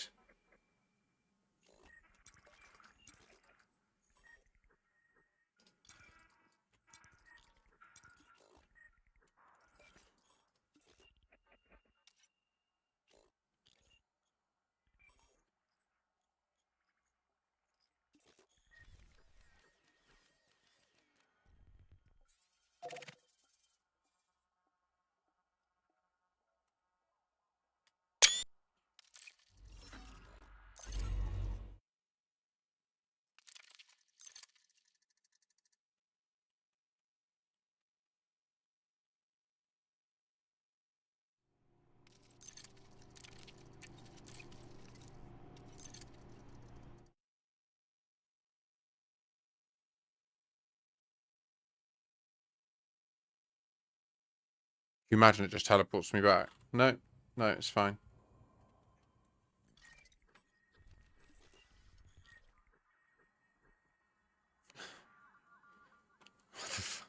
You imagine it just teleports me back? No, no, it's fine. What the fuck?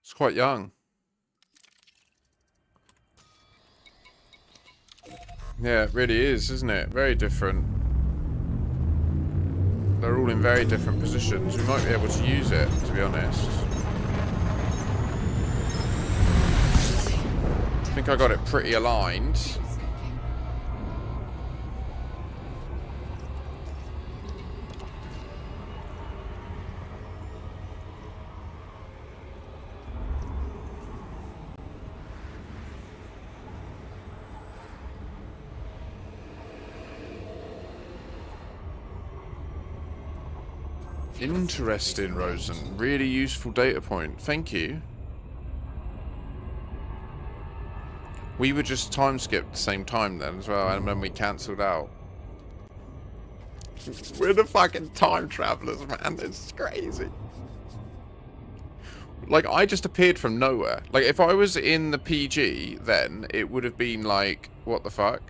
It's quite young. Yeah, it really is, isn't it? Very different. They're all in very different positions. We might be able to use it, to be honest. I think I got it pretty aligned. Interesting, Rosen. Really useful data point. Thank you. We were just time skipped at the same time then as well, and then we cancelled out. We're the fucking time travelers, man. It's crazy. Like, I just appeared from nowhere. Like, if I was in the PG, then it would have been like, what the fuck?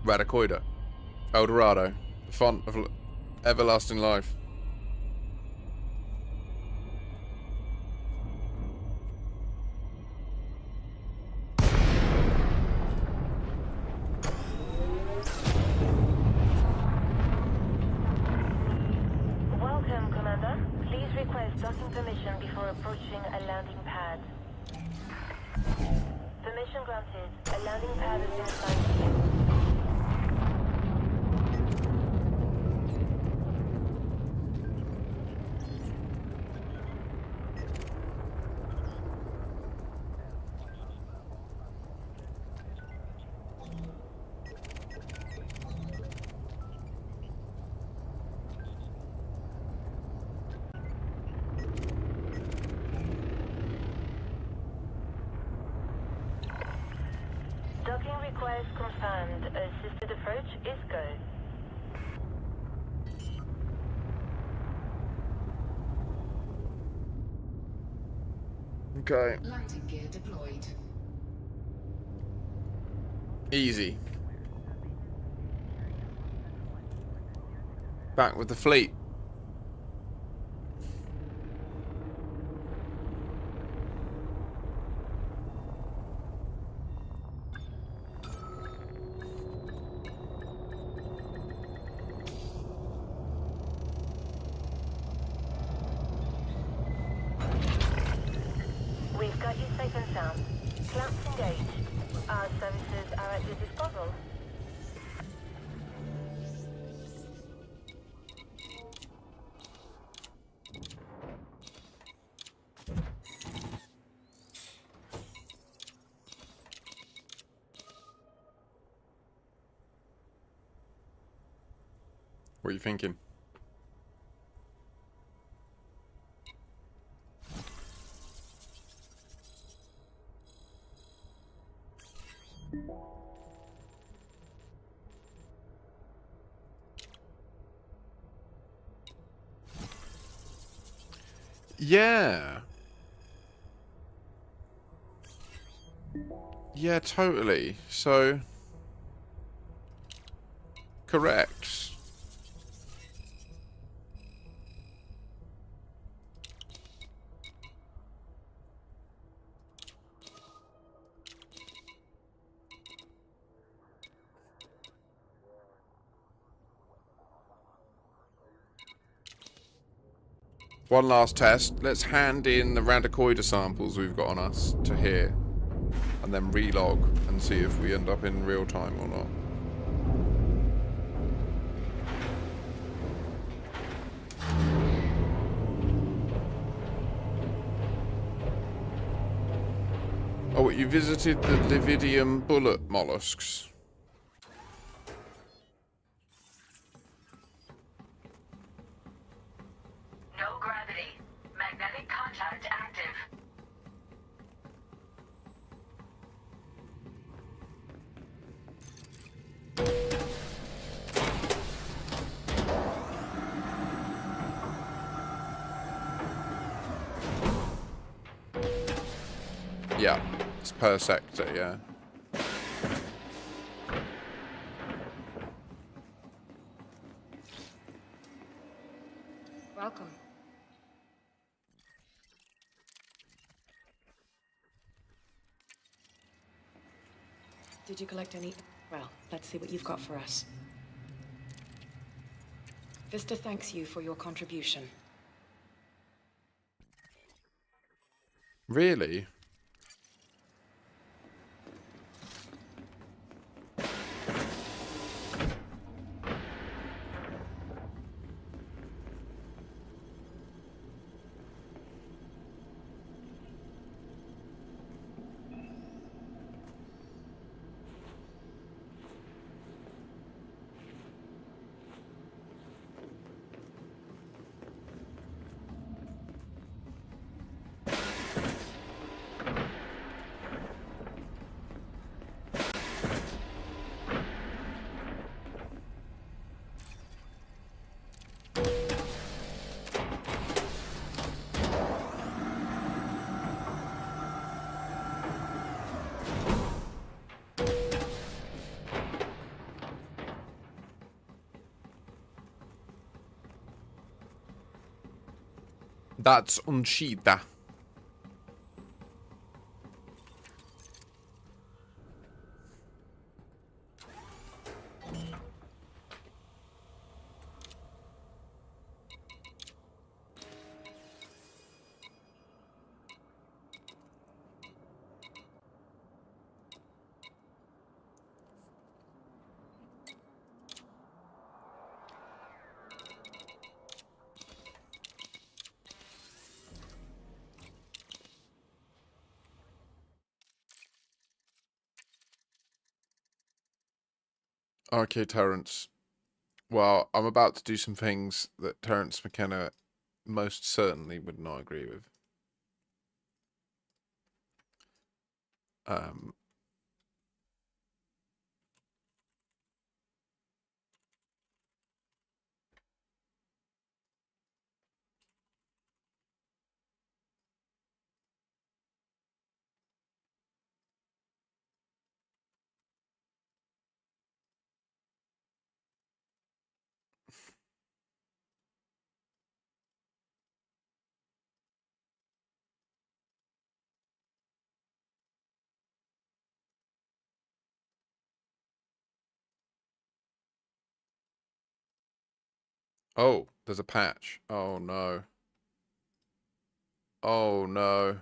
Radicoida. El Dorado. The font of everlasting life. Welcome, Commander. Please request docking permission before approaching a landing pad. Permission granted. A landing pad has been assigned to you. Docking request confirmed. Assisted approach is go. Okay. Landing gear deployed. Easy. Back with the fleet. flight is safe and sound. Clamps engaged. Our services are at your disposal. What are you thinking? Yeah. Yeah, totally. So, correct. One last test. Let's hand in the Radicoida samples we've got on us to here. And then relog and see if we end up in real time or not. Oh, you visited the Lividium bullet mollusks. No gravity. Magnetic contact active. Yeah, it's per sector, yeah. Welcome. Did you collect any? Well, let's see what you've got for us. Vista thanks you for your contribution. Really? That's Unchita. Okay, Terrence. Well, I'm about to do some things that Terrence McKenna most certainly would not agree with. Um, oh, there's a patch. Oh no. Oh no.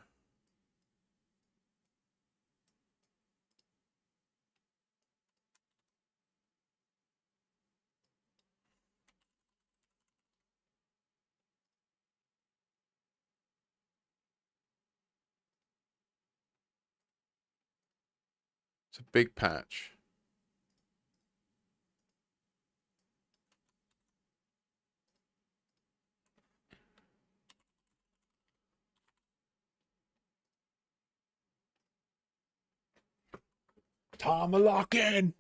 It's a big patch. Time of lock-in.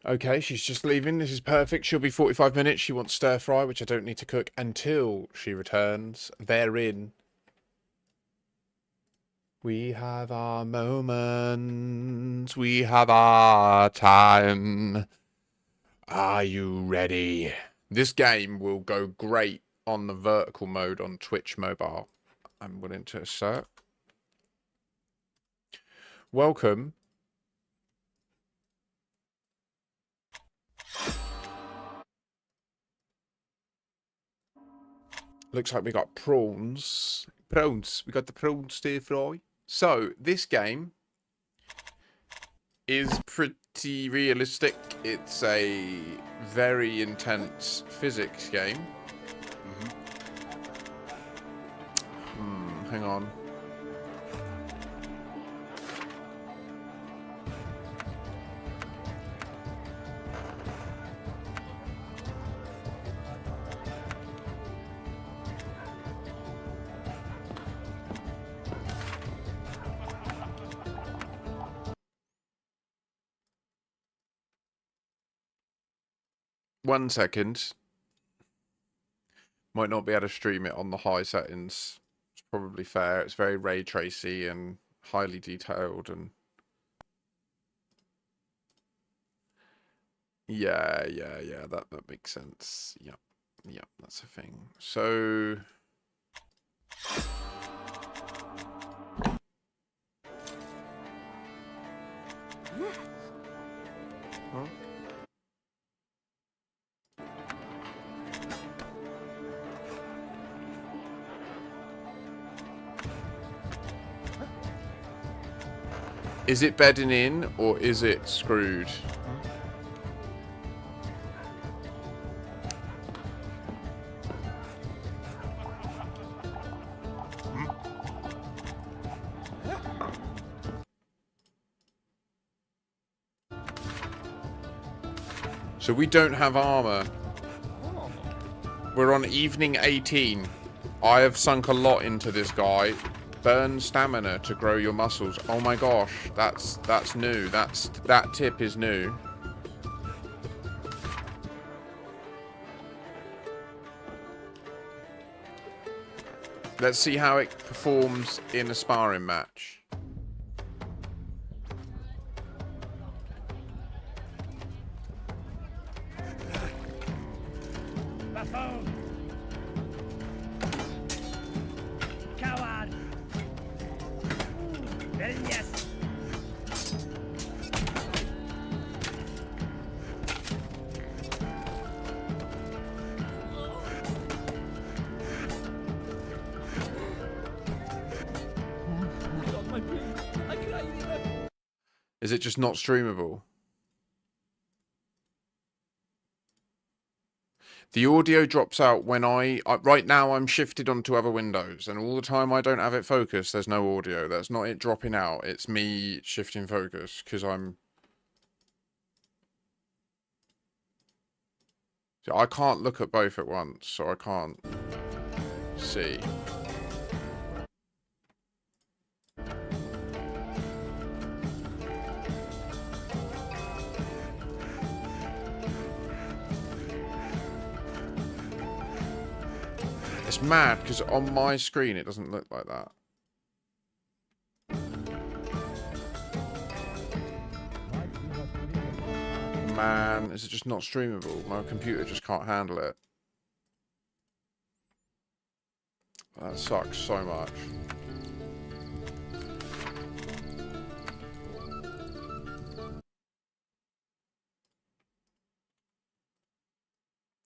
Okay, she's just leaving. This is perfect. She'll be 45 minutes. She wants stir fry, which I don't need to cook until she returns. Therein, we have our moments. We have our time. Are you ready? This game will go great on the vertical mode on Twitch mobile. I'm willing to assert. Welcome. Looks like we got prawns. Prawns. We got the prawn stir fry. So, this game is pretty realistic. It's a very intense physics game. Hang on. One second. Might not be able to stream it on the high settings. It's probably fair. It's very ray tracy and highly detailed and yeah, that makes sense. Yep, that's a thing. So huh? Is it bedding in or is it screwed? So we don't have armor. We're on evening 18. I have sunk a lot into this guy. Burn stamina to grow your muscles. Oh my gosh, that's new. That tip is new. Let's see how it performs in a sparring match. Coward! Yes. Is it just not streamable? The audio drops out when right now I'm shifted onto other windows, and all the time I don't have it focused, there's no audio. That's not it dropping out. It's me shifting focus because I can't look at both at once, so I can't see. It's mad because on my screen it doesn't look like that. Man, is it just not streamable? My computer just can't handle it. That sucks so much.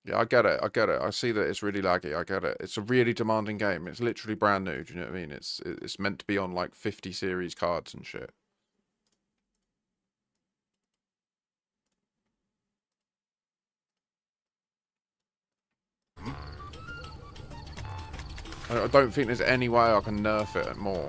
Yeah, I get it. I get it. I see that it's really laggy. I get it. It's a really demanding game. It's literally brand new. Do you know what I mean? It's meant to be on like 50 series cards and shit. I don't think there's any way I can nerf it more.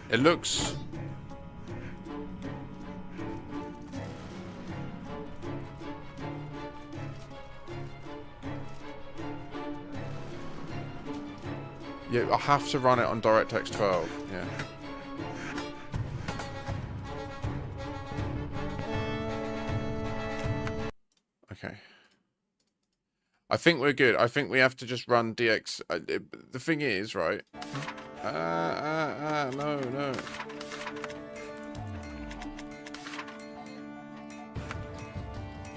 It looks... Yeah, I have to run it on DirectX 12, yeah. Okay. I think we're good. I think we have to just run DX... the thing is, right... no.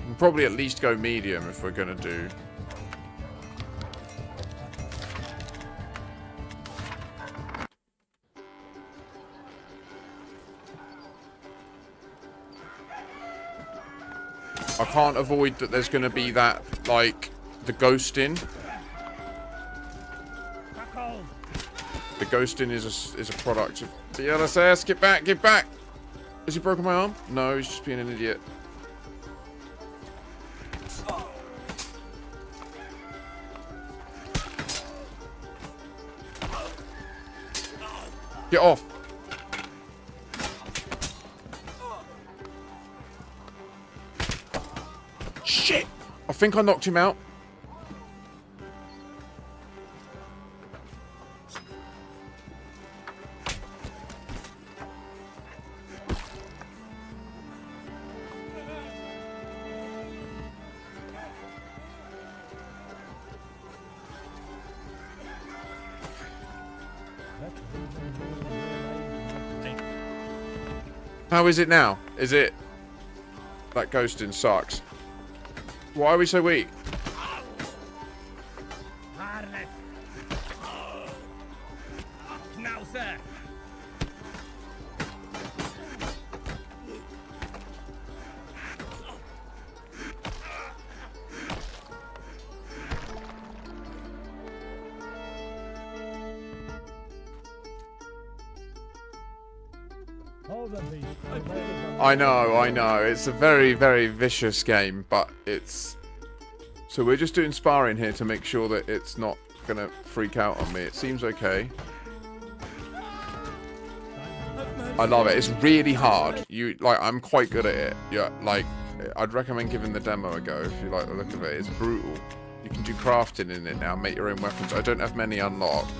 We'll probably at least go medium if we're gonna do. I can't avoid that there's gonna be that, like, the ghosting. The ghosting is a product of the LSS. Get back, get back! Has he broken my arm? No, he's just being an idiot. Get off! Shit! I think I knocked him out. How is it now? Is it... That ghosting sucks. Why are we so weak? Now, sir. I know. It's a very, very vicious game, but it's... So we're just doing sparring here to make sure that it's not gonna freak out on me. It seems okay. I love it. It's really hard. I'm quite good at it. Yeah, like, I'd recommend giving the demo a go if you like the look of it. It's brutal. You can do crafting in it now, make your own weapons. I don't have many unlocked.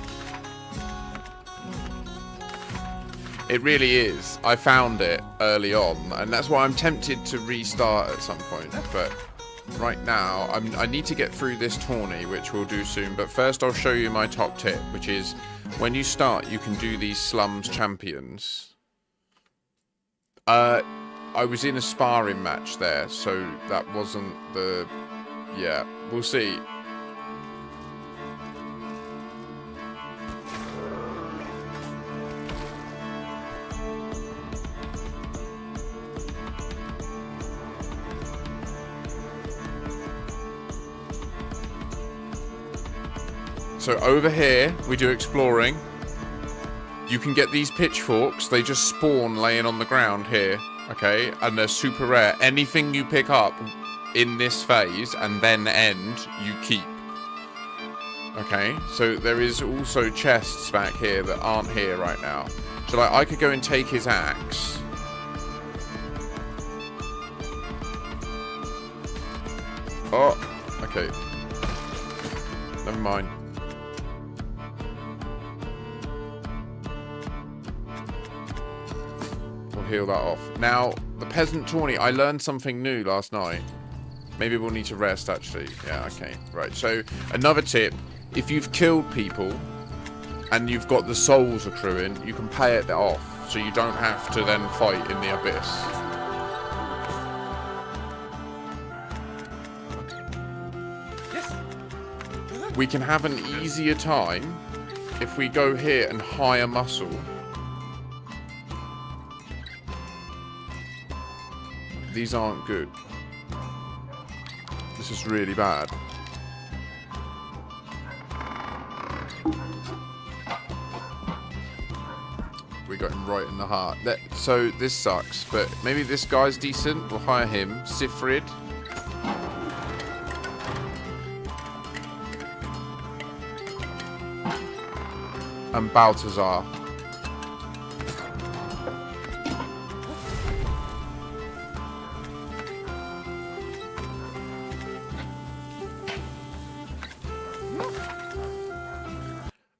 It really is. I found it early on, and that's why I'm tempted to restart at some point. But right now, I need to get through this tourney, which we'll do soon. But first, I'll show you my top tip, which is when you start, you can do these slums champions. I was in a sparring match there, so that wasn't the... Yeah, we'll see. So over here, we do exploring. You can get these pitchforks. They just spawn laying on the ground here. Okay? And they're super rare. Anything you pick up in this phase and then end, you keep. Okay? So there is also chests back here that aren't here right now. So like, I could go and take his axe. Oh, okay. Never mind. heal that off. Now, the peasant tawny, I learned something new last night. Maybe we'll need to rest, actually. Yeah, okay. Right, so another tip. If you've killed people and you've got the souls accruing, you can pay it off. So you don't have to then fight in the abyss. We can have an easier time if we go here and hire muscle. These aren't good. This is really bad. We got him right in the heart. So this sucks, but maybe this guy's decent. We'll hire him. Sifrid. And Balthazar.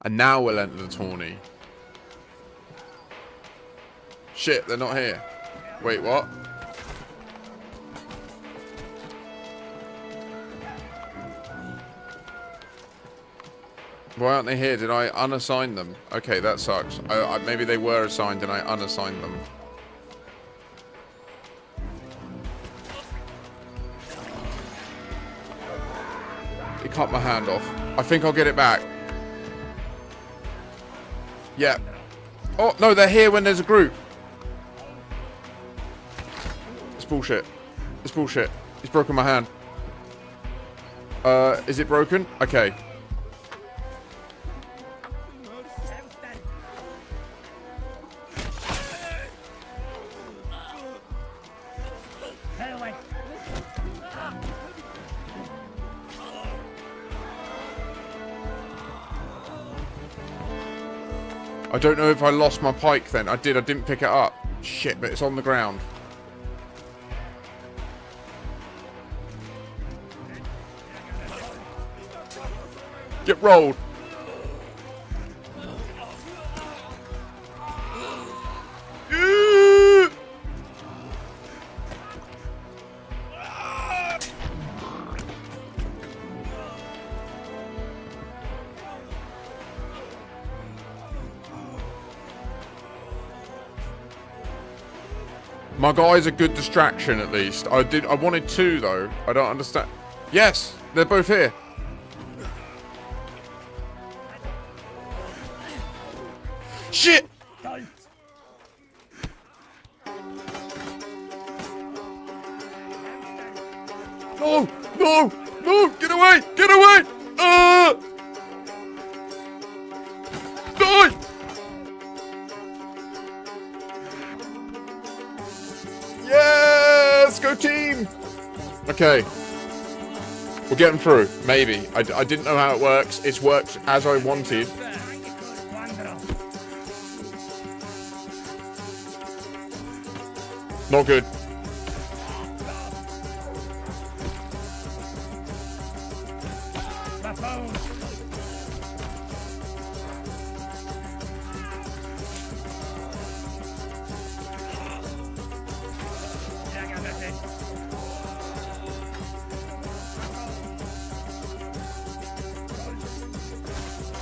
And now we'll enter the tourney. Shit, they're not here. Wait, what? Why aren't they here? Did I unassign them? Okay, that sucks. Maybe they were assigned and I unassigned them. It cut my hand off. I think I'll get it back. Yeah. Oh, no, they're here when there's a group. It's bullshit. It's bullshit. He's broken my hand. Is it broken? Okay. I don't know if I lost my pike then. I didn't pick it up. Shit, but it's on the ground. Get rolled. My guy's a good distraction, at least. I wanted two, though. I don't understand. Yes, they're both here. Shit! No! No! No! Get away! Get away! Die! Yes! Go team! Okay. We'll get them through. Maybe. I didn't know how it works. It's worked as I wanted. Not good.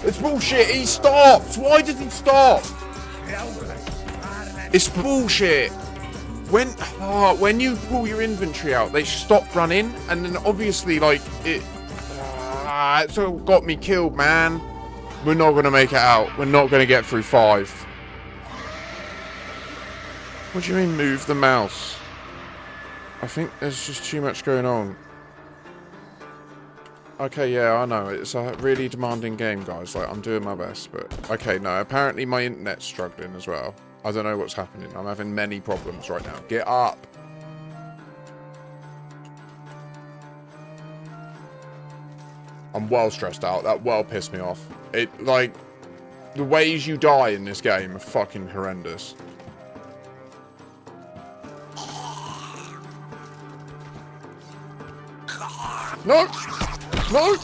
It's bullshit. He stopped. Why did he stop? It's bullshit. When you pull your inventory out, they stop running, and then obviously, like, it's all got me killed, man. We're not going to make it out. We're not going to get through 5. What do you mean, move the mouse? I think there's just too much going on. Okay, yeah, I know. It's a really demanding game, guys. Like, I'm doing my best, but... Okay, no, apparently my internet's struggling as well. I don't know what's happening. I'm having many problems right now. Get up! I'm well stressed out. That well pissed me off. Like, the ways you die in this game are fucking horrendous. No! No!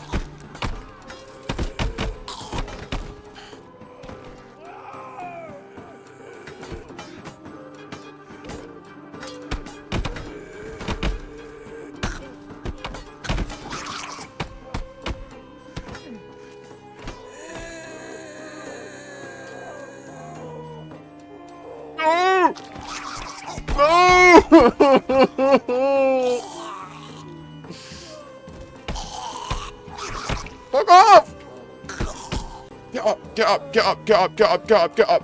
Get up, get up, get up, get up, get up, get up, get up.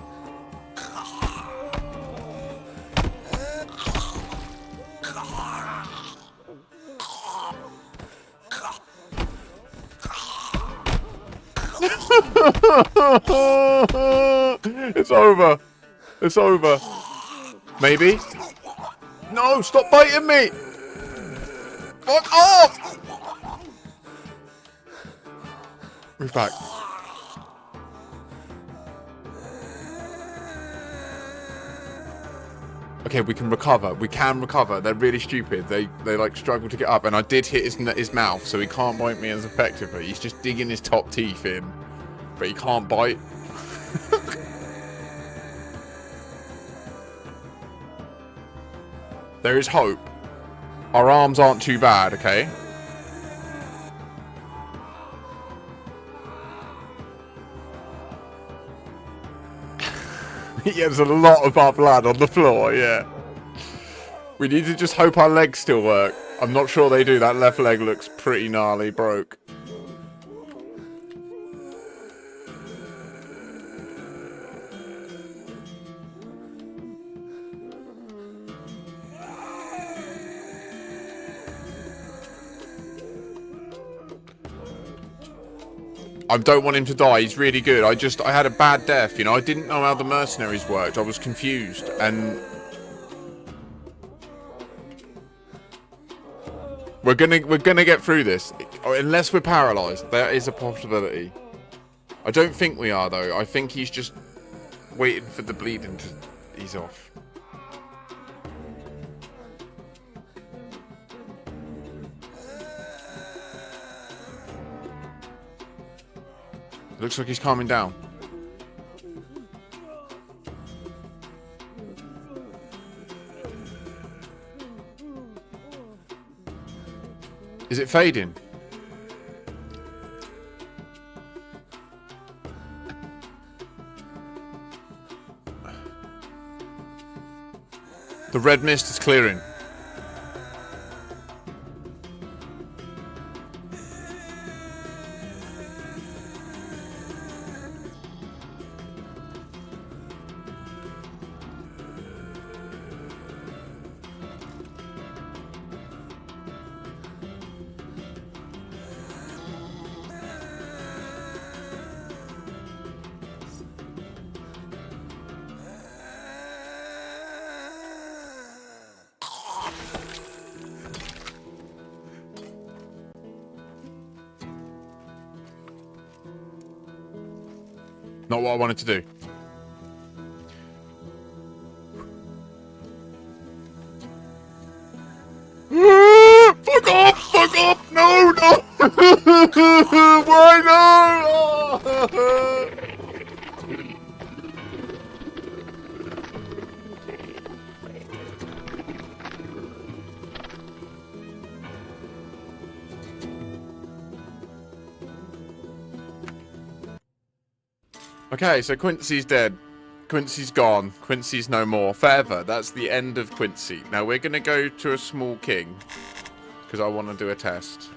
It's over. It's over. Maybe. No, stop biting me. Fuck off. Move back. Okay, we can recover. We can recover. They're really stupid. They like struggle to get up, and I did hit his mouth, so he can't bite me as effectively. He's just digging his top teeth in, but he can't bite. There is hope. Our arms aren't too bad, okay? Yeah, there's a lot of our blood on the floor, yeah. We need to just hope our legs still work. I'm not sure they do. That left leg looks pretty gnarly broke. I don't want him to die. He's really good. I had a bad death, you know. I didn't know how the mercenaries worked. I was confused, and we're gonna get through this, unless we're paralyzed. There is a possibility. I don't think we are though. I think he's just waiting for the bleeding to ease off. Looks like he's calming down. Is it fading? The red mist is clearing. Not what I wanted to do. Fuck off! Fuck off! No! No! Why no? Okay, so Quincy's dead. Quincy's gone. Quincy's no more. Forever. That's the end of Quincy. Now we're going to go to a small king. Because I want to do a test.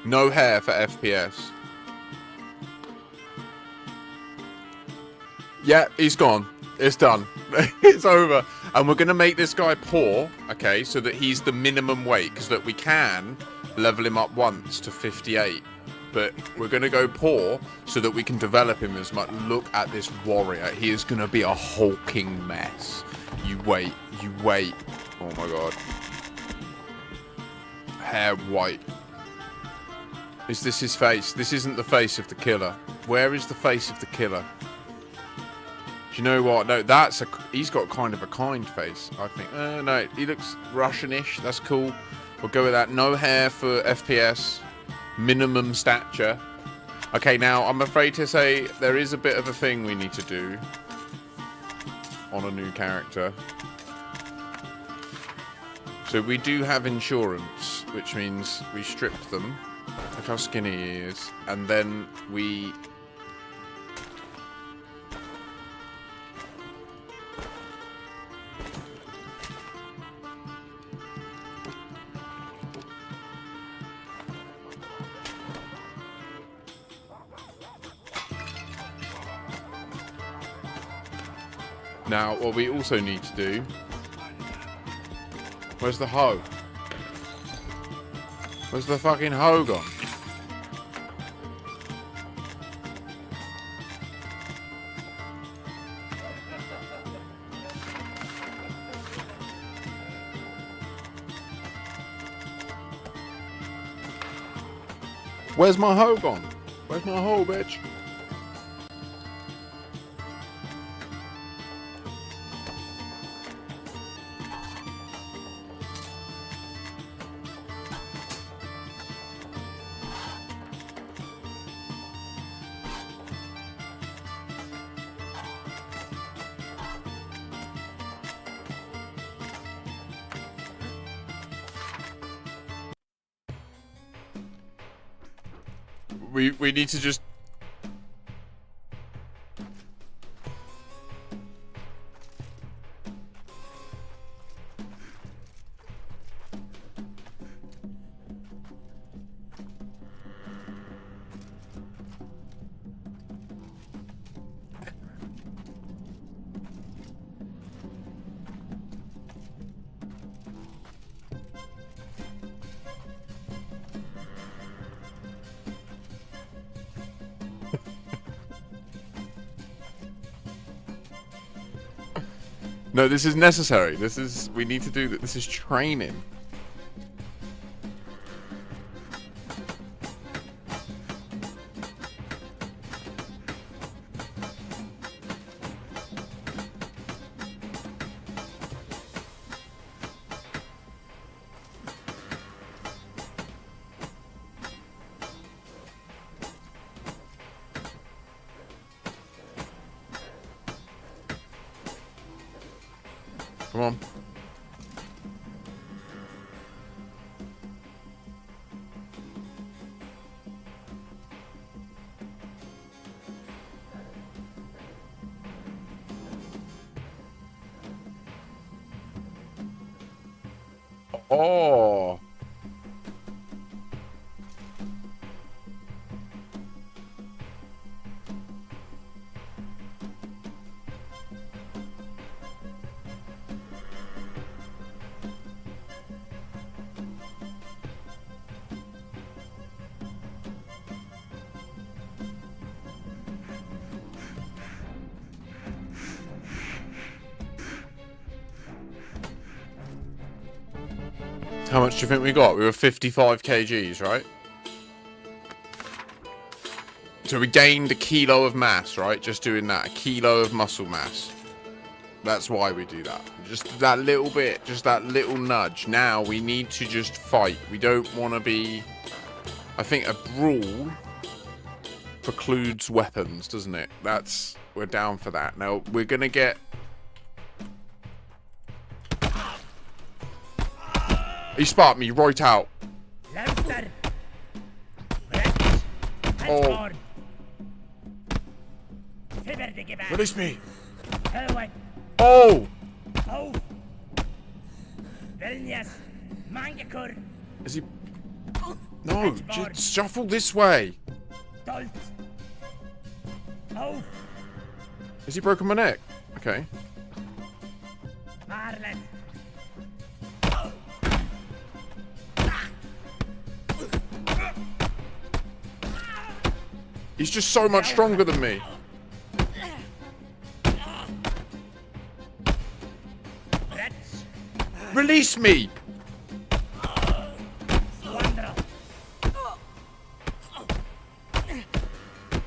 No hair for FPS. Yeah, he's gone. It's done. It's over. And we're going to make this guy poor, okay, so that he's the minimum weight, because that we can level him up once to 58. But we're going to go poor so that we can develop him as much. Look at this warrior. He is going to be a hulking mess. You wait. You wait. Oh my god. Hair white. Is this his face? This isn't the face of the killer. Where is the face of the killer? Do you know what? No, he's got kind of a kind face, I think. No, he looks Russianish. That's cool. We'll go with that. No hair for FPS. Minimum stature. Okay, now I'm afraid to say there is a bit of a thing we need to do on a new character. So we do have insurance, which means we strip them. Look how skinny he is. And then we... Now, what we also need to do... Where's the hoe? Where's the fucking hoe gone? Where's my hoe gone? Where's my hoe, bitch? We need to just... No, this is necessary. This is... We need to do that. This is training. Come on. Oh. How much do you think we got? We were 55 kgs, right? So we gained a kilo of mass, right? Just doing that. A kilo of muscle mass. That's why we do that. Just that little bit. Just that little nudge. Now we need to just fight. We don't want to be... I think a brawl precludes weapons, doesn't it? That's... We're down for that. Now, we're going to get... He sparked me right out. Oh. Release me. Oh. Is he... No, just shuffle this way. Has he broken my neck? Okay. He's just so much stronger than me. Release me!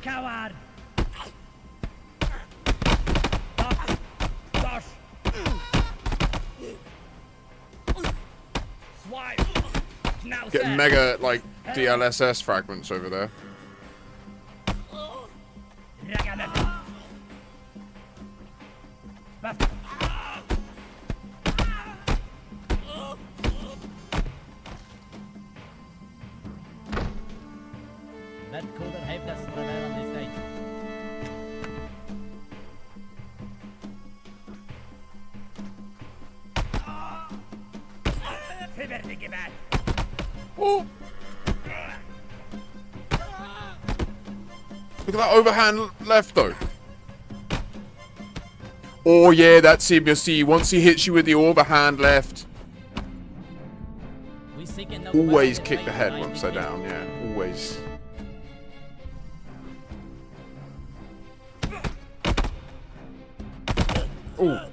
Coward! Getting mega, like, DLSS fragments over there. Oh. Look at that overhand left though. Oh yeah, that's him, you see. Once he hits you with the overhand left. Always kick the head once they're down, yeah. Always. Oh.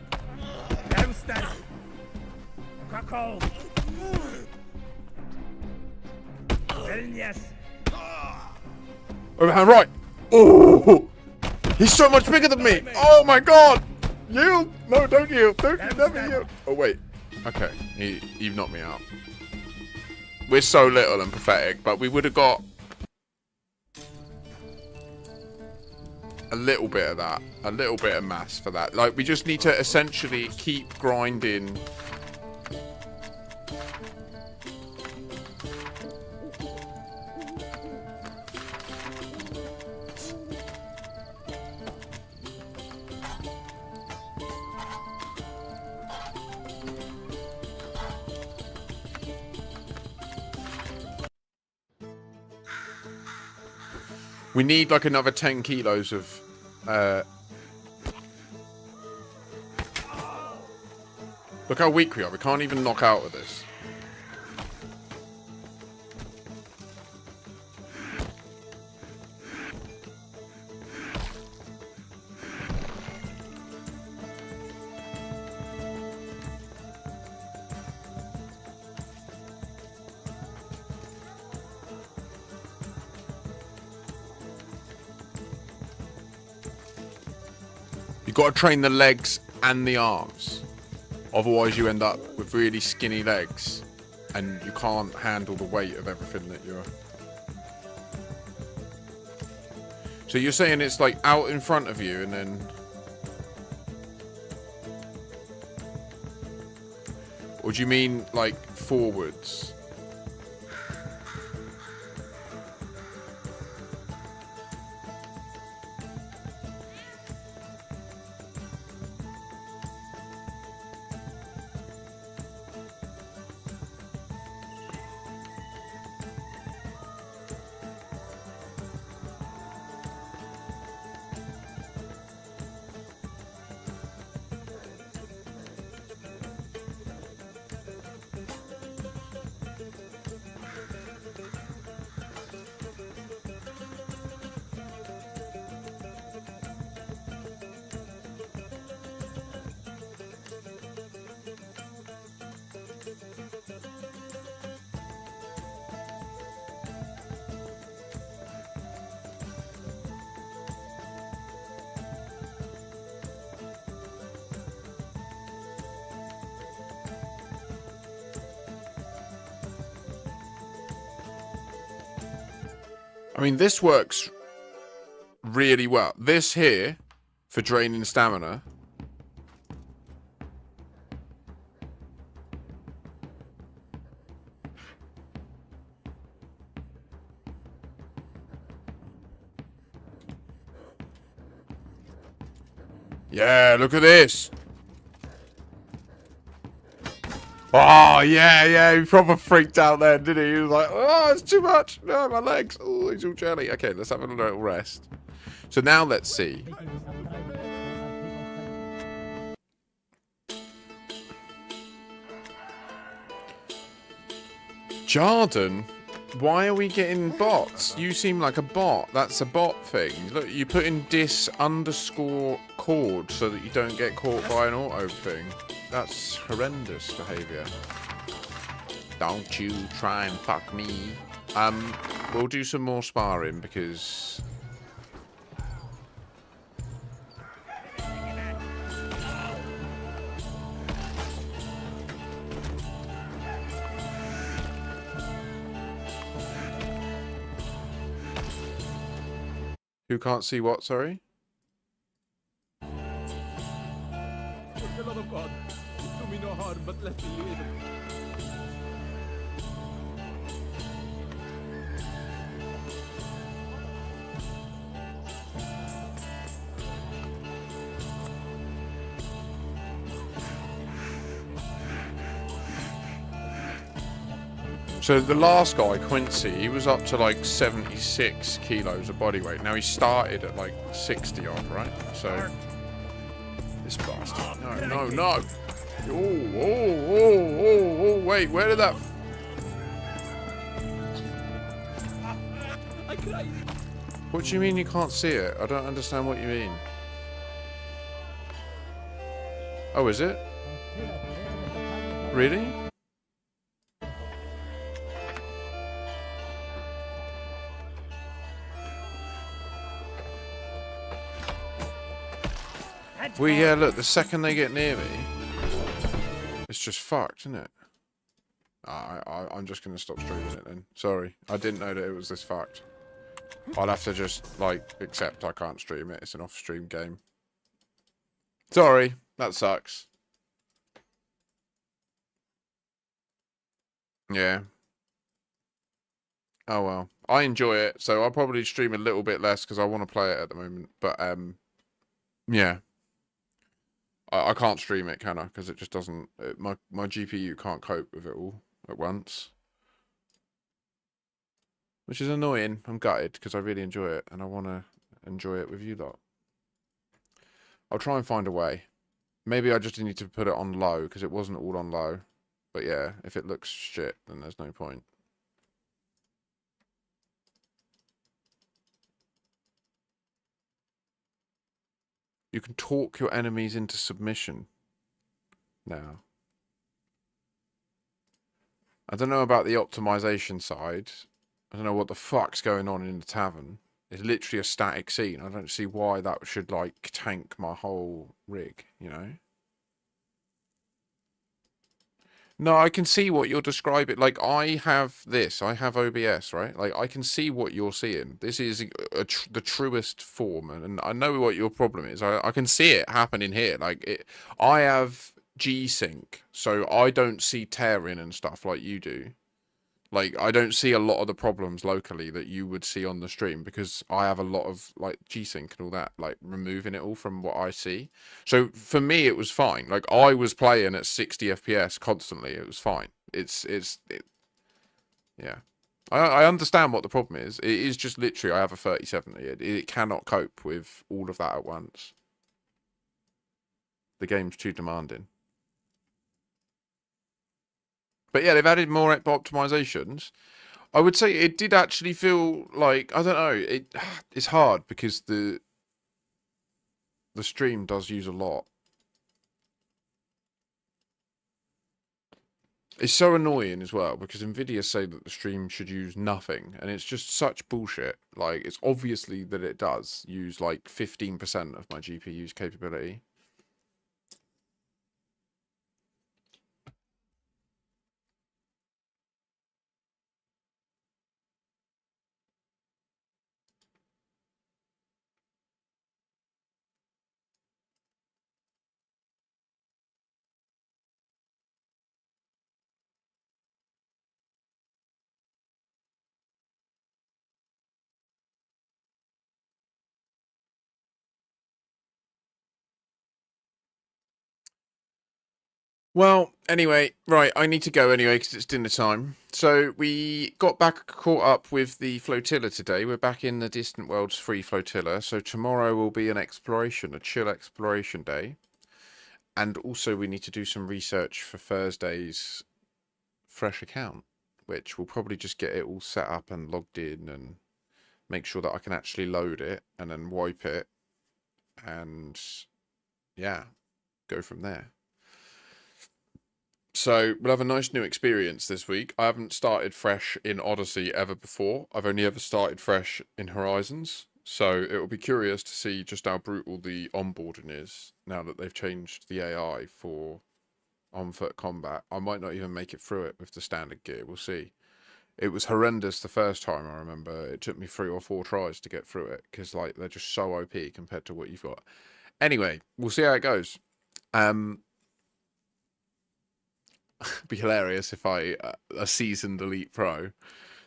Overhand right. Oh. He's so much bigger than me. Oh my god. Yield. No, don't yield. Don't never yield. Oh wait. Okay. You've knocked me out. We're so little and pathetic, but we would have got a little bit of that. A little bit of mass for that. Like, we just need to essentially keep grinding. We need like another 10 kilos of look how weak we are. We can't even knock out of this. You've got to train the legs and the arms. Otherwise you end up with really skinny legs and you can't handle the weight of everything that you're... So you're saying it's like out in front of you and then... Or do you mean like forwards? I mean, this works really well. This here, for draining stamina. Yeah, look at this. Oh, yeah, he proper freaked out then, didn't he? He was like, oh, it's too much. No, my legs. Oh, he's all jelly. Okay, let's have a little rest. So now let's see. Jarden, why are we getting bots? You seem like a bot. That's a bot thing. Look, you put in dis_cord so that you don't get caught by an auto thing. That's horrendous behaviour. Don't you try and fuck me. We'll do some more sparring because... Who can't see what, sorry? For the love of God, do me no harm, but let me live. So the last guy, Quincy, he was up to like 76 kilos of body weight. Now he started at like 60 odd, right? So This bastard. No, no, no. Oh, wait, where did that... I cried. What do you mean you can't see it? I don't understand what you mean. Oh, is it? Really? Well, yeah, look, the second they get near me, it's just fucked, isn't it? I'm just going to stop streaming it then. Sorry, I didn't know that it was this fucked. I'll have to just, like, accept I can't stream it. It's an off-stream game. Sorry, that sucks. Yeah. Oh well. I enjoy it, so I'll probably stream a little bit less because I want to play it at the moment. But, yeah. I can't stream it, can I? Because it just doesn't... my GPU can't cope with it all at once. Which is annoying. I'm gutted because I really enjoy it and I want to enjoy it with you lot. I'll try and find a way. Maybe I just need to put it on low because it wasn't all on low. But yeah, if it looks shit, then there's no point. You can talk your enemies into submission now. I don't know about the optimization side. I don't know what the fuck's going on in the tavern. It's literally a static scene. I don't see why that should, like, tank my whole rig, you know? No, I can see what you're describing. Like, I have this. I have OBS, right? Like, I can see what you're seeing. This is the truest form, and I know what your problem is. I can see it happening here. Like, I have G-Sync, so I don't see tearing and stuff like you do. Like, I don't see a lot of the problems locally that you would see on the stream because I have a lot of, like, G-Sync and all that, like, removing it all from what I see. So, for me, it was fine. Like, I was playing at 60 FPS constantly. It was fine. Yeah. I understand what the problem is. It is just literally, I have a 3070. It cannot cope with all of that at once. The game's too demanding. But yeah, they've added more optimizations. I would say it did actually feel like, I don't know, it's hard because the stream does use a lot. It's so annoying as well because Nvidia say that the stream should use nothing, and it's just such bullshit. Like, it's obviously that it does use like 15% of my GPU's capability. Well, anyway, right, I need to go anyway because it's dinner time. So we got back caught up with the flotilla today. We're back in the Distant Worlds free flotilla. So tomorrow will be an exploration, a chill exploration day. And also we need to do some research for Thursday's fresh account, which will probably just get it all set up and logged in and make sure that I can actually load it and then wipe it. And yeah, go from there. So we'll have a nice new experience this week. I haven't started fresh in Odyssey ever before. I've only ever started fresh in Horizons. So it will be curious to see just how brutal the onboarding is now that they've changed the AI for on-foot combat. I might not even make it through it with the standard gear. We'll see. It was horrendous the first time, I remember. It took me 3 or 4 tries to get through it because, like, they're just so OP compared to what you've got. Anyway, we'll see how it goes. Be hilarious if I, a seasoned elite pro,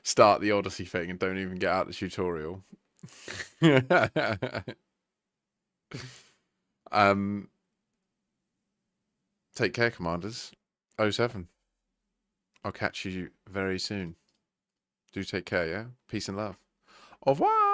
start the Odyssey thing and don't even get out the tutorial. Take care, commanders. 07. I'll catch you very soon. Do take care, yeah? Peace and love. Au revoir!